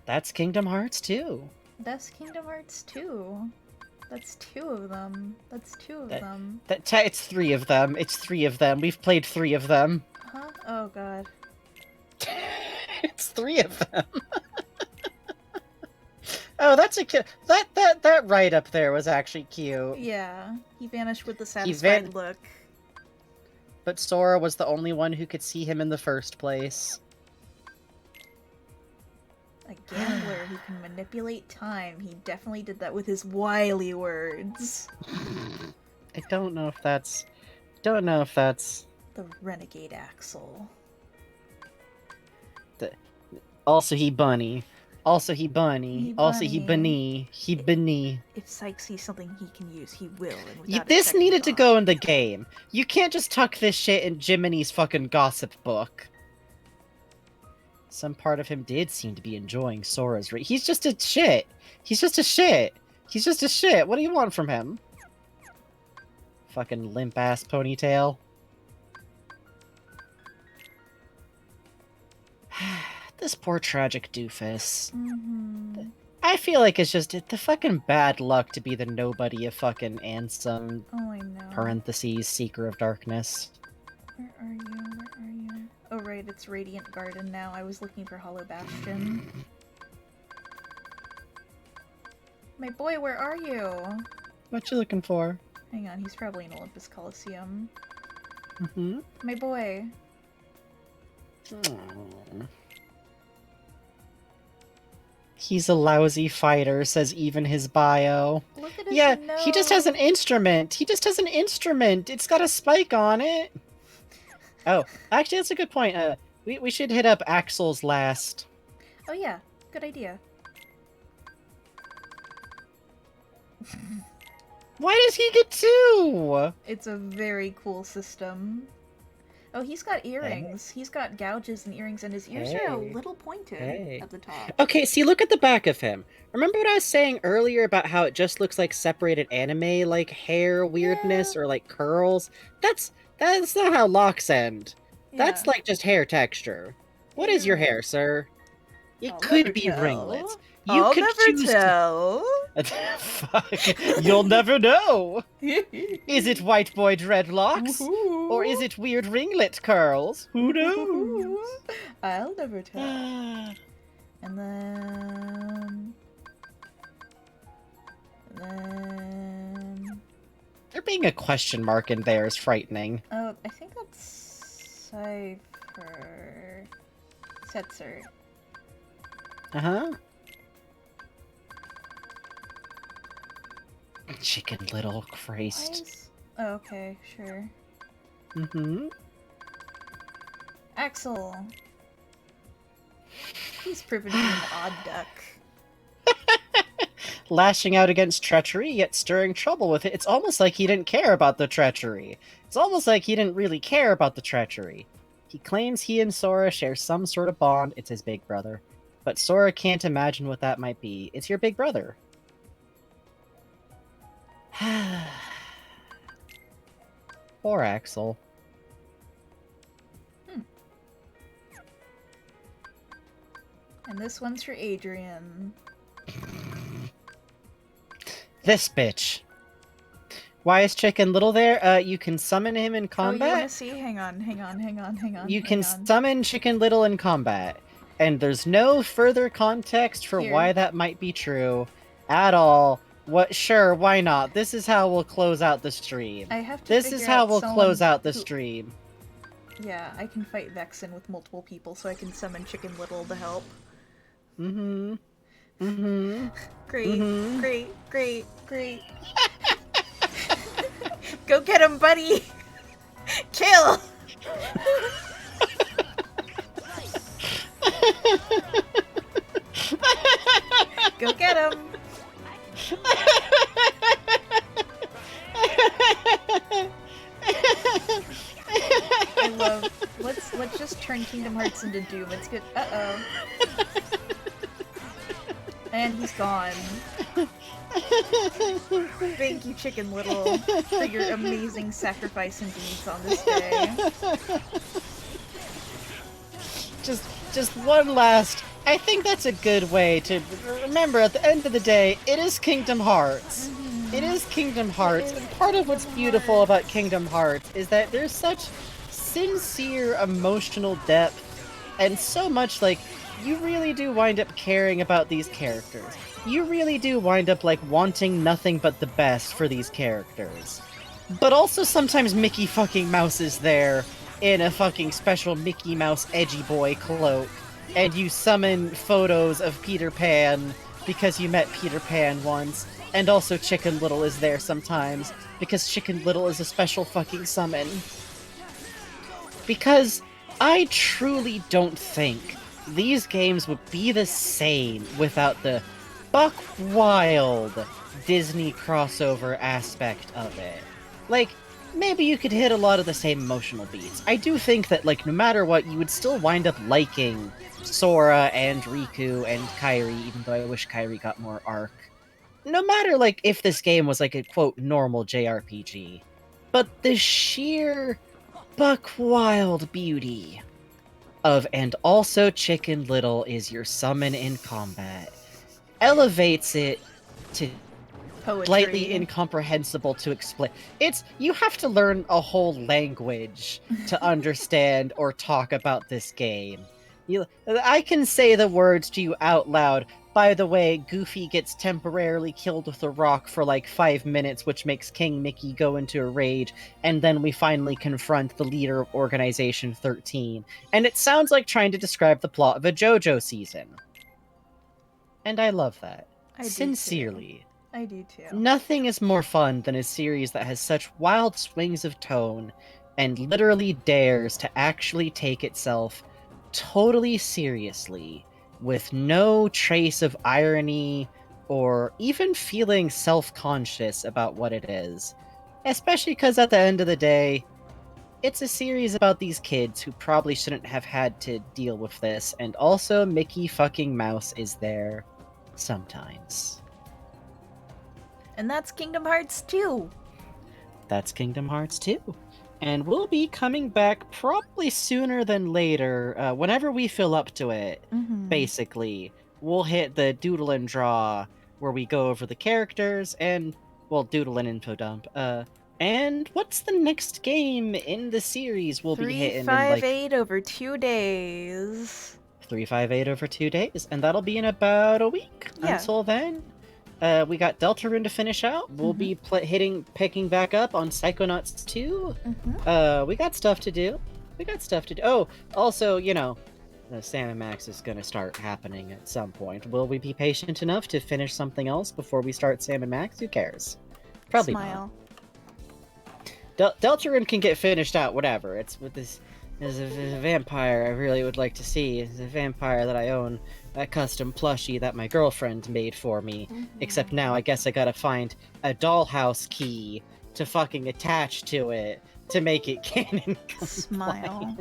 that's Kingdom Hearts 2. That's Kingdom Hearts 2. That's 2 of them. That's 2 of them. It's 3 of them. It's 3 of them. We've played 3 of them. Huh? Oh god. It's 3 of them. Oh, that's a cute. That right up there was actually cute. Yeah, he vanished with the satisfied look. But Sora was the only one who could see him in the first place. A gambler who can manipulate time. He definitely did that with his wily words. I don't know if that's... The renegade Axel. Also he bunny. Also he bunny. Also he bunny. He bunny. If Sykes sees something he can use, he will. And without a This second needed to thought. go in the game. You can't just tuck this shit in Jiminy's fucking gossip book. Some part of him did seem to be enjoying Sora's he's just a shit. He's just a shit. He's just a shit. What do you want from him? Fucking limp-ass ponytail. This poor tragic doofus. I feel like it's just the fucking bad luck to be the nobody of fucking Ansem. Oh, I know. Parentheses, Seeker of Darkness. Where are you? Where are you? Oh right, it's Radiant Garden now. I was looking for Hollow Bastion. My boy, where are you? What you looking for? Hang on, he's probably in Olympus Coliseum. Mm-hmm. My boy. Aww. He's a lousy fighter, says even his bio. Look at his Yeah, nose. he just has an instrument. He just has an instrument. It's got a spike on it. Oh, actually, that's a good point. We should hit up Axel's last. Oh yeah, good idea. Why does he get 2? It's a very cool system. Oh, he's got earrings. He's got gouges and earrings, and his ears are a little pointed at the top. Okay, see, look at the back of him. Remember what I was saying earlier about how it just looks like separated anime, like hair weirdness or like curls? That's not how locks end. That's like just hair texture. What is your hair, sir? It could be ringlets. You could choose tell. Fuck. You'll never know. Is it white boy dreadlocks? Or is it weird ringlet curls? Who knows? I'll never tell. And then... There being a question mark in there is frightening. Oh, I think that's Cypher... Setzer. Uh-huh. Chicken Little, Christ. Oh, okay, sure. Mm-hmm. Axel. He's proven to be an odd duck. Lashing out against treachery, yet stirring trouble with it. It's almost like he didn't care about the treachery. It's almost like he didn't really care about the treachery. He claims he and Sora share some sort of bond. It's his big brother. But Sora can't imagine what that might be. It's your big brother. Poor Axel. And this one's for Adrian. This bitch. Why is Chicken Little there? You can summon him in Oh, combat. you wanna see? Hang on. You can summon Chicken Little in combat. And there's no further context for why that might be true at all. What? Sure, why not? This is how we'll close out the stream. I have to This is figure how out we'll someone close out the who- stream. Yeah, I can fight Vexen with multiple people, so I can summon Chicken Little to help. Mm-hmm. Mm-hmm. Great, Mhm. great. Go get him, buddy! Kill! Go get him! I love. Let's just turn Kingdom Hearts into Doom. It's good. Uh-oh. And he's gone. Thank you, Chicken Little, for your amazing sacrifice and deeds on this day. Just one last... I think that's a good way to remember at the end of the day, it is Kingdom Hearts. It is Kingdom Hearts, and part of what's beautiful about Kingdom Hearts is that there's such sincere emotional depth, and so much, like, you really do wind up caring about these characters. You really do wind up, like, wanting nothing but the best for these characters. But also sometimes Mickey fucking Mouse is there in a fucking special Mickey Mouse edgy boy cloak, and you summon photos of Peter Pan because you met Peter Pan once, and also Chicken Little is there sometimes because Chicken Little is a special fucking summon. Because I truly don't think these games would be the same without the buck wild Disney crossover aspect of it. Like, maybe you could hit a lot of the same emotional beats. I do think that, like, no matter what, you would still wind up liking Sora and Riku and Kairi, even though I wish Kairi got more arc. No matter, like, if this game was, like, a, quote, normal JRPG. But the sheer buck wild beauty of "and also Chicken Little is your summon in combat" elevates it to Poetry. slightly incomprehensible to explain. You have to learn a whole language to understand or talk about this game. I can say the words to you out loud. By the way, Goofy gets temporarily killed with a rock for like 5 minutes, which makes King Mickey go into a rage, and then we finally confront the leader of Organization 13. And it sounds like trying to describe the plot of a JoJo season. And I love that. I do Sincerely. I do too. Nothing is more fun than a series that has such wild swings of tone and literally dares to actually take itself totally seriously, with no trace of irony or even feeling self-conscious about what it is. Especially because at the end of the day, it's a series about these kids who probably shouldn't have had to deal with this, and also Mickey fucking Mouse is there sometimes. And that's Kingdom Hearts 2. That's Kingdom Hearts 2. And we'll be coming back probably sooner than later, whenever we feel up to it, basically. We'll hit the doodle and draw, where we go over the characters, and, well, doodle and info dump. And what's the next game in the series we'll be hitting? 358 over 2 days. 358 over 2 days, and that'll be in about a week. Yeah. Until then, we got Deltarune to finish out. We'll be picking back up on Psychonauts 2. We got stuff to do. Oh, also, you know, the Sam & Max is going to start happening at some point. Will we be patient enough to finish something else before we start Sam & Max? Who cares? Probably Smile. not. Deltarune can get finished out, whatever. It's with this as a vampire I really would like to see. As a vampire that I own a custom plushie that my girlfriend made for me. Except now I guess I gotta find a dollhouse key to fucking attach to it to make it canon compliant. Smile.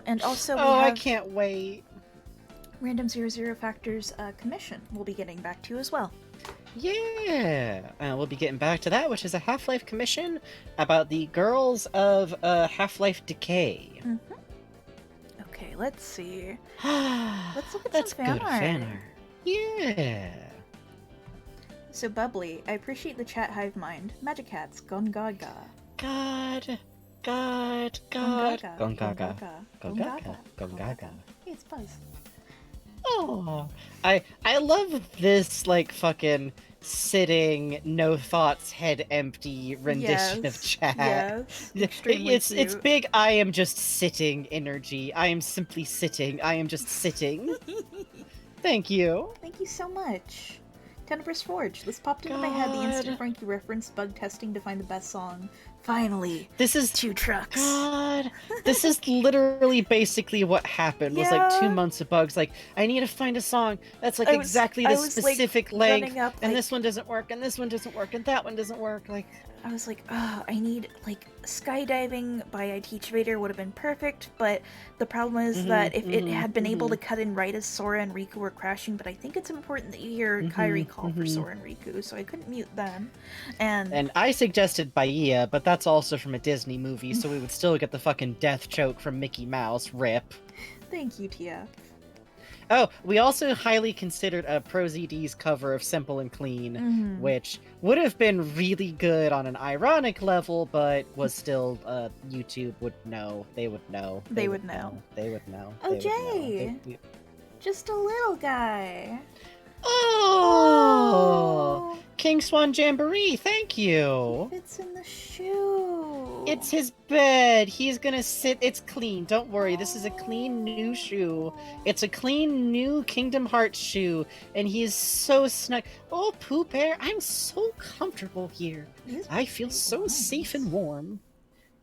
And also we I have can't wait. Random 00 Factors commission we'll be getting back to as well. Yeah, we'll be getting back to that, which is a Half-Life commission about the girls of Half-Life Decay. Okay, let's see. Let's look at some fan art. Yeah. So Bubbly, I appreciate the chat hive mind. Magic Hats, Gon Gaga. God. Gon Gaga. Hey, it's Buzz. Oh, I love this like fucking sitting, no thoughts, head empty rendition of chat. Yes, extremely it's cute. big. I am just sitting energy. I am simply sitting. I am just sitting. Thank you. Thank you so much. Tenebrous Forge. This popped into my head. The instant Frankie reference, bug testing to find the best song. Finally, this is 2 trucks. God, this is literally basically what happened. Was like 2 months of bugs. Like, I need to find a song that's like exactly the specific length, and this one doesn't work, and this one doesn't work, and that one doesn't work. Like, I was like, oh, I need, like, skydiving by I Teach Vader would have been perfect, but the problem is that if it had been able to cut in right as Sora and Riku were crashing, but I think it's important that you hear Kairi call for Sora and Riku, so I couldn't mute them. And I suggested Bahia, but that's also from a Disney movie, so we would still get the fucking death choke from Mickey Mouse. Rip. Thank you, TF. Oh, we also highly considered a ProZD's cover of Simple and Clean, which would have been really good on an ironic level, but was still, YouTube would know. They would know. They would know. They would know. Oh, Jay! Just a little guy. Oh! King Swan Jamboree, thank you! It's in the shoe. It's his bed. He's gonna sit. It's clean. Don't worry. This is a clean new shoe. It's a clean new Kingdom Hearts shoe. And he is so snug. Oh, Pooh Bear, I'm so comfortable here. I feel so safe and warm.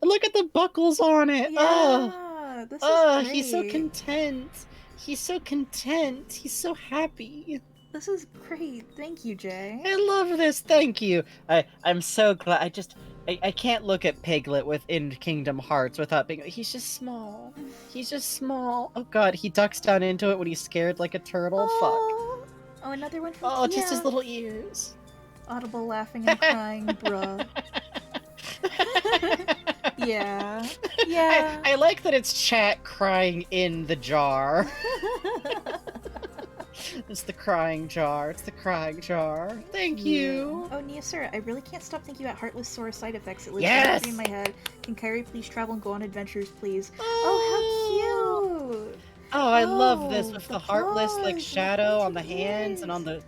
Look at the buckles on it. Yeah, this is he's so great. content. He's so content. He's so happy. This is great. Thank you, Jay. I love this. Thank you. I'm so glad. I can't look at Piglet within Kingdom Hearts without being. He's just small. He's just small. Oh god, he ducks down into it when he's scared like a turtle. Fuck. Oh, another one from Oh, just Tia. his little ears. Audible laughing and crying, bruh. Yeah. Yeah. I like that it's chat crying in the jar. It's the crying jar. It's the crying jar. Thank you. Oh, Niasura, I really can't stop thinking about Heartless Sora side effects. It lives Yes! right in my head. Can Kairi please travel and go on adventures, please? Oh, how cute! Oh, I love this with the the heartless like paws, shadow on the hands and on the.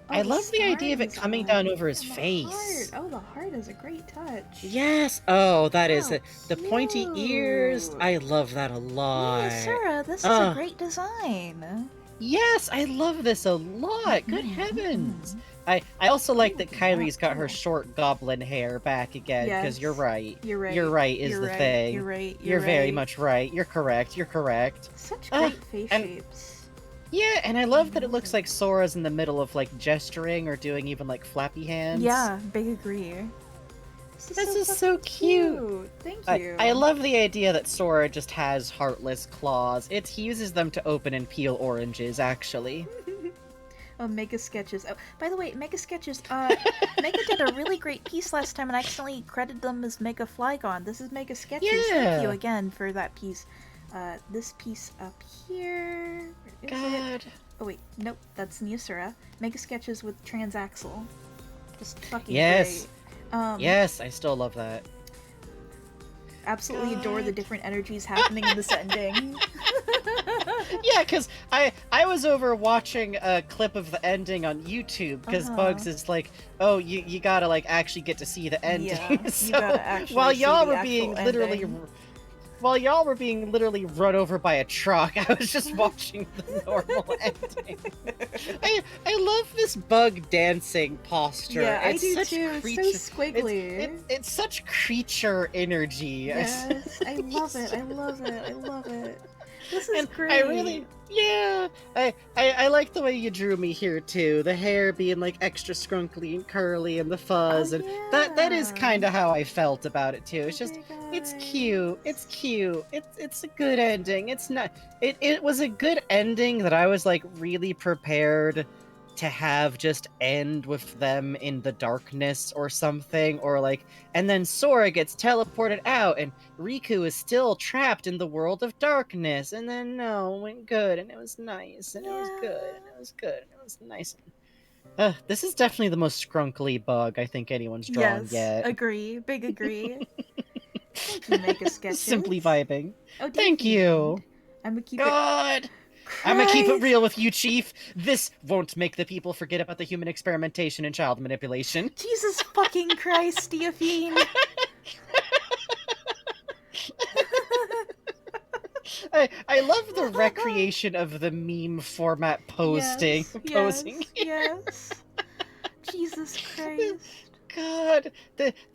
I the love the idea of it stars coming one. down over his And the face. heart. Oh, the heart is a great touch. Yes. Oh, that is How it. The pointy ears. I love that a lot. Niasura, this is a great design. Yes, I love this a lot. Good heavens. I also like that Kairi's got her short goblin hair back again, because Yes. you're right. You're right. You're right is You're the right. thing. You're right. You're very right. much right. You're correct. You're correct. Such great face and- shapes. Yeah, and I love that it looks like Sora's in the middle of like gesturing or doing even like flappy hands. Yeah, big agree. This is so cute. Thank you. I love the idea that Sora just has heartless claws. He uses them to open and peel oranges, actually. Oh, Mega Sketches. Oh, by the way, Mega Sketches, Mega did a really great piece last time and I accidentally credited them as Mega Flygon. This is Mega Sketches. Yeah. Thank you again for that piece. This piece up here. Where is it? Oh wait, nope, that's Neosura. Mega Sketches with Transaxle. Just fucking Yes. great. Yes, I still love that. Absolutely adore the different energies happening in this ending. Yeah, because I was over watching a clip of the ending on YouTube, because Bugs is like, oh, you gotta like actually get to see the ending. Yeah, So, you gotta actually while see y'all the were being actual literally ending. while y'all were being literally run over by a truck, I was just watching the normal ending. I love this bug dancing posture. Yeah, I it's do such too. Creature, It's so squiggly. It's such creature energy. Yes, I love it. I love it. I love it. This is And great. I really, yeah, I like the way you drew me here too. The hair being like extra scrunkly and curly, and the fuzz, and that is kind of how I felt about it too. It's just, it's cute. It's cute. It's a good ending. It's not. It was a good ending that I was like really prepared to have just end with them in the darkness or something, or like, and then Sora gets teleported out and Riku is still trapped in the world of darkness, and then no, it went good and it was nice and it was good and it was good and it was nice. This is definitely the most scrunkly bug I think anyone's drawn Yes, yet. agree. Big agree. Thank you, Mega Sketches. Simply vibing. Oh, Thank you. I'm gonna keep God. it. I'm gonna keep it real with you, Chief. This won't make the people forget about the human experimentation and child manipulation. Jesus fucking Christ, Theophene. I love the recreation of the meme format posting. Posing. Yes. Jesus Christ. God,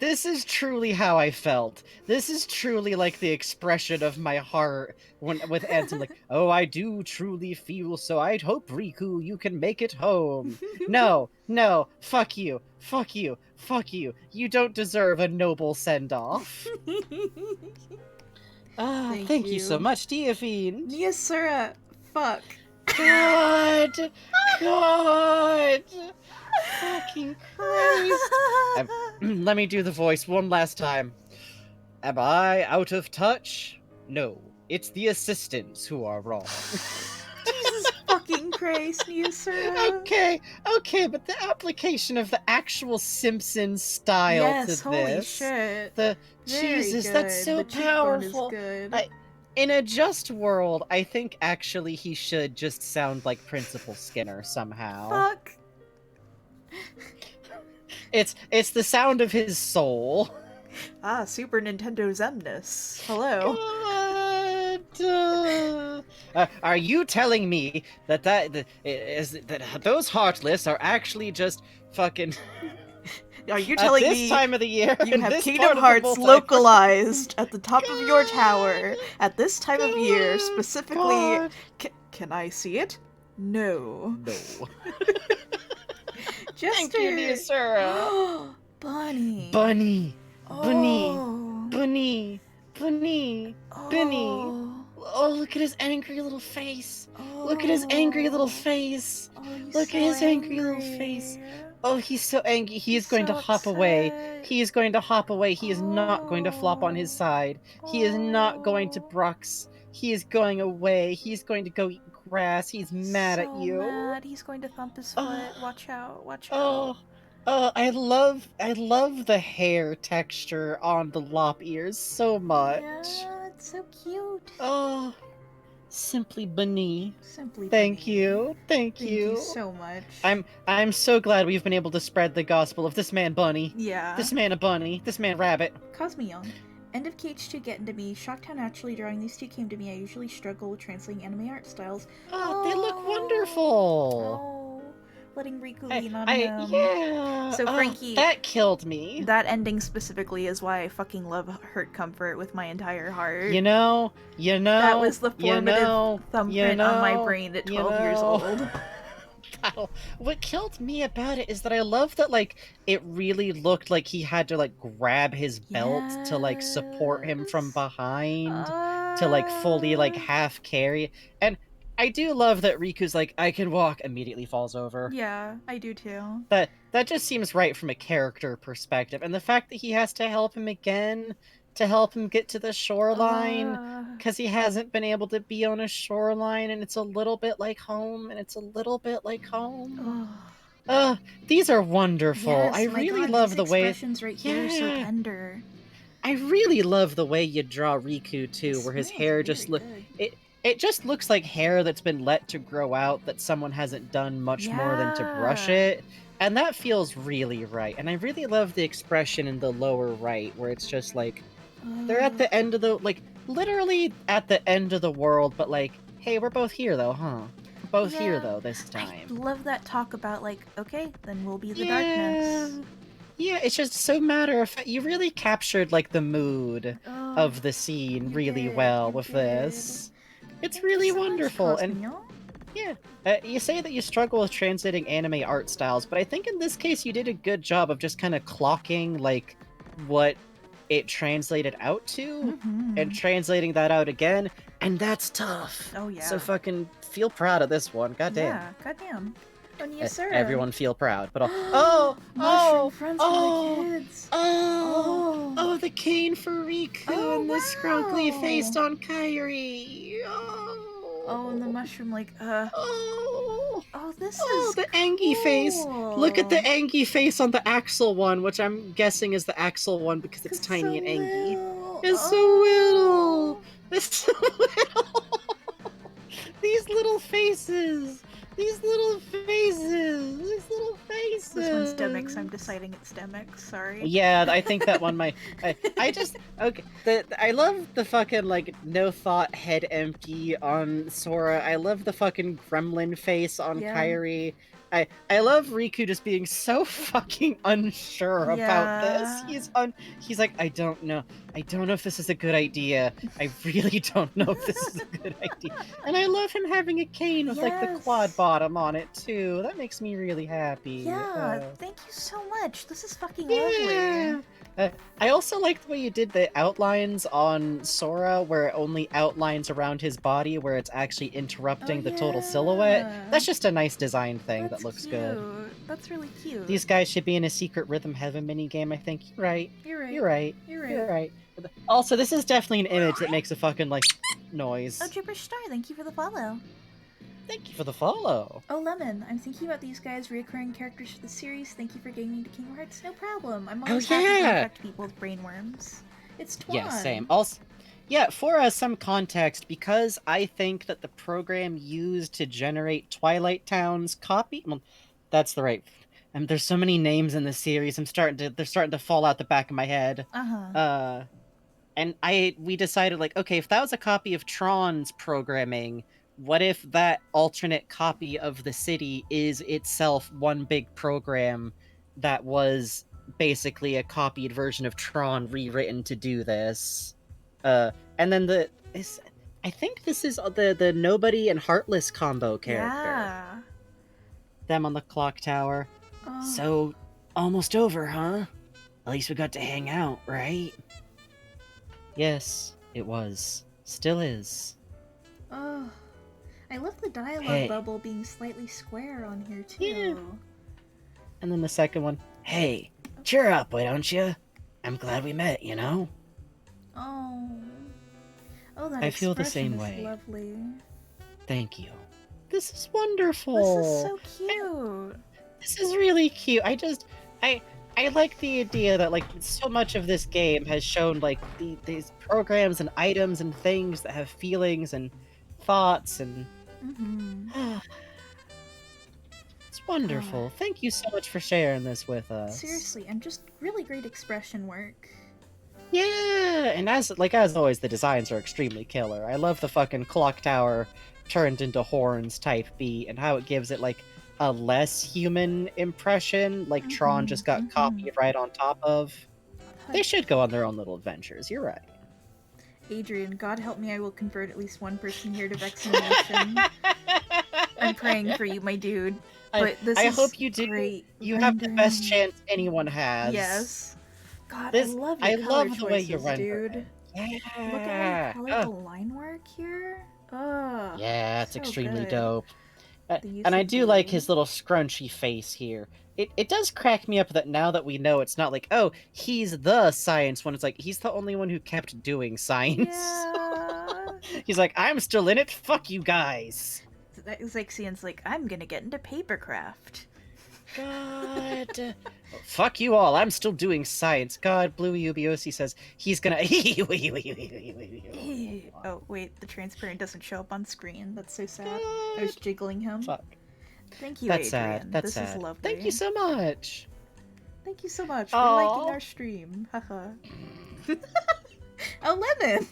this is truly how I felt. This is truly like the expression of my heart when with Ansem, like, oh, I do truly feel so. I'd hope, Riku, you can make it home. No, fuck you, fuck you, fuck you. You don't deserve a noble send-off. Thank you so much, Theophene. Neosura, fuck. God! Fucking Christ! Let me do the voice one last time. Am I out of touch? No, it's the assistants who are wrong. Jesus fucking Christ, Neosura. Okay, but the application of the actual Simpsons style Yes, to holy this. shit. The Very Jesus, good. that's so The cheekbone is powerful. good. In a just world, I think actually he should just sound like Principal Skinner somehow. Fuck. It's the sound of his soul. Ah, Super Nintendo Zemnis. Hello. Are you telling me that those Heartless are actually just fucking? Are you At telling this me time of the year, you in have this Kingdom part of the Hearts multiverse- localized at the top of your tower at this time of year, specifically? God. Can I see it? No. No. Just Thank you, Neosura. Bunny. Bunny. Oh. Bunny. Oh, look at his angry little face. Look at his angry little face. Look at his angry little face. Oh, he's so angry. He is going to hop away. He is going to hop away. He is not going to flop on his side. He is not going to Brux. He is going away. He's going to go eat grass. He's mad at you. Mad. He's going to thump his foot. Watch out. Watch out. I love the hair texture on the lop ears so much. Yeah, it's so cute. Oh, simply Bunny. Simply Thank Bunny. you. Thank Thank you. you so much. I'm so glad we've been able to spread the gospel of this man Bunny. Yeah. This man a bunny. This man rabbit. Cosmion. End of KH2 get into me. Shocked how naturally drawing these two came to me. I usually struggle with translating anime art styles. Oh, they look wonderful. Letting Riku lean on him. Yeah. So Frankie, that killed me. That ending specifically is why I fucking love Hurt Comfort with my entire heart. You know. That was the formative thumbprint on my brain at 12 years old. battle. What killed me about it is that I love that, like, it really looked like he had to, like, grab his belt to, like, support him from behind, to, like, fully, like, half carry. And I do love that Riku's like, I can walk, immediately falls over. Yeah, I do too. That just seems right from a character perspective. And the fact that he has to help him again to help him get to the shoreline, because he hasn't been able to be on a shoreline, and it's a little bit like home, and it's a little bit like home. These are wonderful. Yes, I my really God, love these the way... expressions right here are so tender. I really love the way you draw Riku, too, where his hair just look... It just looks like hair that's been let to grow out, that someone hasn't done much more than to brush it. And that feels really right. And I really love the expression in the lower right, where it's just like, they're at the end of the, like, literally at the end of the world, but like, hey, we're both here though, huh? We're both here though this time. I love that talk about, like, okay, then we'll be the darkness. Yeah, it's just so matter of fact. You really captured, like, the mood of the scene really well with this. It's really wonderful. And yeah, you say that you struggle with translating anime art styles, but I think in this case you did a good job of just kind of clocking, like, what it translated out to, and translating that out again, and that's tough. Oh yeah. So fucking feel proud of this one. Goddamn. Yeah, goddamn. Oh, yes, sir. Everyone feel proud, but Mushroom friends for the kids. Oh, the cane for Riku and the scrunkly face on Kairi. Oh, and the mushroom, like, this is the Angie face. Look at the Angie face on the Axel one, which I'm guessing is the Axel one because it's tiny and Angie. It's so little. It's so little. These little faces. These little faces. These little faces. This one's Demix. I'm deciding it's Demix. Sorry. Yeah, I think that one might. I just okay. I love the fucking, like, no thought head empty on Sora. I love the fucking gremlin face on Kairi. I love Riku just being so fucking unsure about this. He's like, I don't know if this is a good idea. I really don't know if this is a good idea. And I love him having a cane with like the quad bottom on it too. That makes me really happy. Yeah, thank you so much. This is fucking lovely. I also like the way you did the outlines on Sora, where it only outlines around his body, where it's actually interrupting the total silhouette. That's just a nice design thing that looks good. That's really cute. These guys should be in a Secret Rhythm Heaven minigame, I think. You're right. You're right. Also, this is definitely an image that makes a fucking, like, noise. Oh, Gibberish Star, thank you for the follow. Thank you for the follow. Oh, Lemon, I'm thinking about these guys, reoccurring characters for the series. Thank you for getting into Kingdom Hearts. No problem. I'm always happy to infect people with brainworms. It's Twan. Yeah, same. Also, yeah, for some context, because I think that the program used to generate Twilight Town's copy... Well, that's the right... there's so many names in this series, they're starting to fall out the back of my head. And we decided, like, okay, if that was a copy of Tron's programming... What if that alternate copy of the city is itself one big program that was basically a copied version of Tron rewritten to do this? And then I think this is the Nobody and Heartless combo character. Yeah. Them on the clock tower. So, almost over, huh? At least we got to hang out, right? Yes, it was. Still is. Oh. I love the dialogue bubble being slightly square on here, too. Yeah. And then the second one. Hey, cheer up, why don't you? I'm glad we met, you know? Oh. Oh, that I feel the expression same is way. Lovely. Thank you. This is wonderful. This is so cute. This is really cute. I like the idea that, like, so much of this game has shown, like, these programs and items and things that have feelings and thoughts and... It's wonderful. Thank you so much for sharing this with us. Seriously, and just really great expression work. Yeah, and as always, the designs are extremely killer. I love the fucking clock tower turned into horns type beat, and how it gives it, like, a less human impression, like Tron just got copied right on top of. They should go on their own little adventures, you're right. Adrian, God help me, I will convert at least one person here to vaccination. I'm praying for you, my dude. But this I is hope you do. great You have the best rendering. chance anyone has. Yes. God, This, I love I your color love choices, the way you render dude. it. Yeah. Look at how you colored the line work here. Oh, Yeah, it's so extremely good. dope. The use And I of do like blue. his little scrunchy face here. It does crack me up that now that we know it's not like, oh, he's the science one. It's like, he's the only one who kept doing science. Yeah. He's like, I'm still in it. Fuck you guys. Xixian's like, I'm gonna get into papercraft. God. Fuck you all. I'm still doing science. God, Bluey Ubiosi says he's gonna. Oh, wait, the transparent doesn't show up on screen. That's so sad. I was jiggling him. Fuck. Thank you, That's Adrian. sad. That's this sad. is lovely. Thank you so much. Thank you so much for Aw. liking our stream. Haha. Oh, Lemon!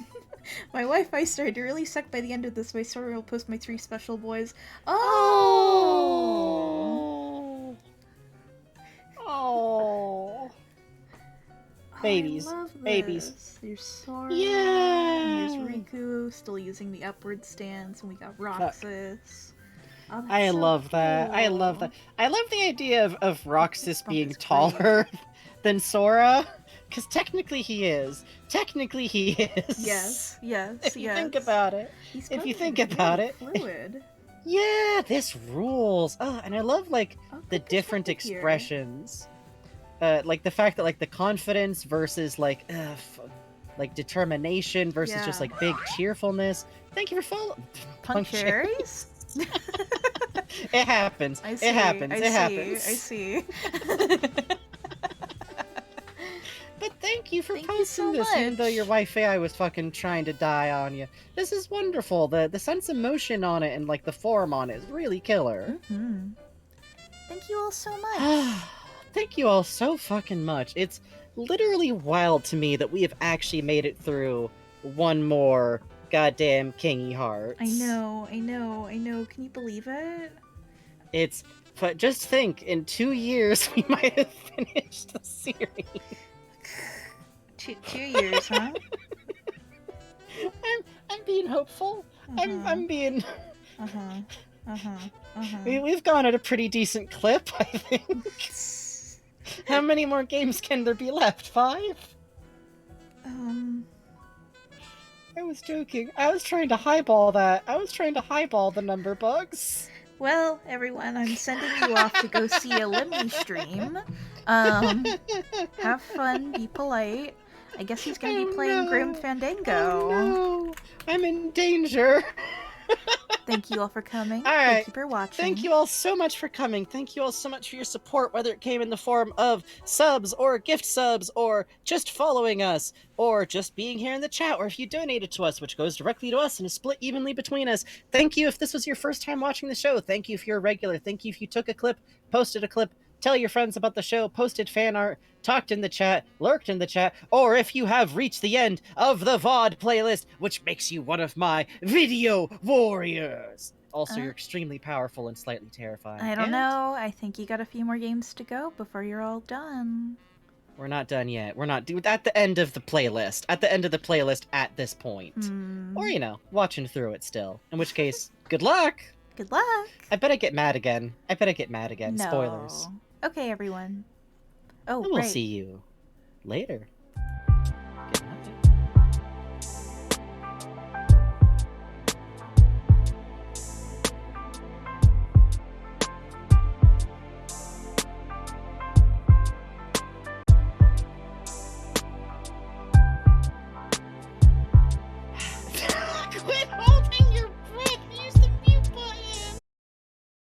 My Wi-Fi started to really suck by the end of this. My story will post my 3 special boys. Oh! Oh. Babies. I love Babies. this. There's Sora. Yeah. And there's Riku still using the upward stance, and we got Roxas. Oh, that's I so love that. I love cool. that. I love the idea of Roxas being taller than Sora. Because technically he is. Technically he is. Yes, yes, If you yes. think about it. He's If you probably think about really it. Fluid. Yeah, this rules. Oh, and I love like the different look here. expressions. Like the fact that like the confidence versus like like determination versus just Yeah. like big cheerfulness. Thank you for following. Punctuaries? It happens. I see, It happens. I It see, happens. I see. But thank you for Thank you posting so this, even though much. your Wi-Fi was fucking trying to die on you. This is wonderful. The sense of motion on it and like the form on it is really killer. Mhm. Thank you all so much. Thank you all so fucking much. It's literally wild to me that we have actually made it through one more goddamn Kingy Hearts. I know, I know, I know. Can you believe it? But just think, in 2 years we might have finished the series. 2 years, huh? I'm being hopeful. I'm being. Uh-huh. We've gone at a pretty decent clip, I think. How many more games can there be left? 5? I was joking. I was trying to highball that. I was trying to highball the number bugs. Well, everyone, I'm sending you off to go see a Lemmy stream. Have fun, be polite. I guess he's gonna be playing Grim Fandango. Oh, no. I'm in danger. Thank you all for coming. All right. Thank you for watching. Thank you all so much for coming. Thank you all so much for your support, whether it came in the form of subs or gift subs or just following us or just being here in the chat or if you donated to us, which goes directly to us and is split evenly between us. Thank you if this was your first time watching the show. Thank you if you're a regular. Thank you if you took a clip, posted a clip, tell your friends about the show, posted fan art, talked in the chat, lurked in the chat, or if you have reached the end of the VOD playlist, which makes you one of my video warriors. Also, you're extremely powerful and slightly terrifying. I don't And know. I think you got a few more games to go before you're all done. We're not done yet. We're not at the end of the playlist. At the end of the playlist at this point. Or, you know, watching through it still. In which case, good luck! Good luck! I bet I get mad again. No. Spoilers. Okay, everyone. Oh, And we'll right. see you later.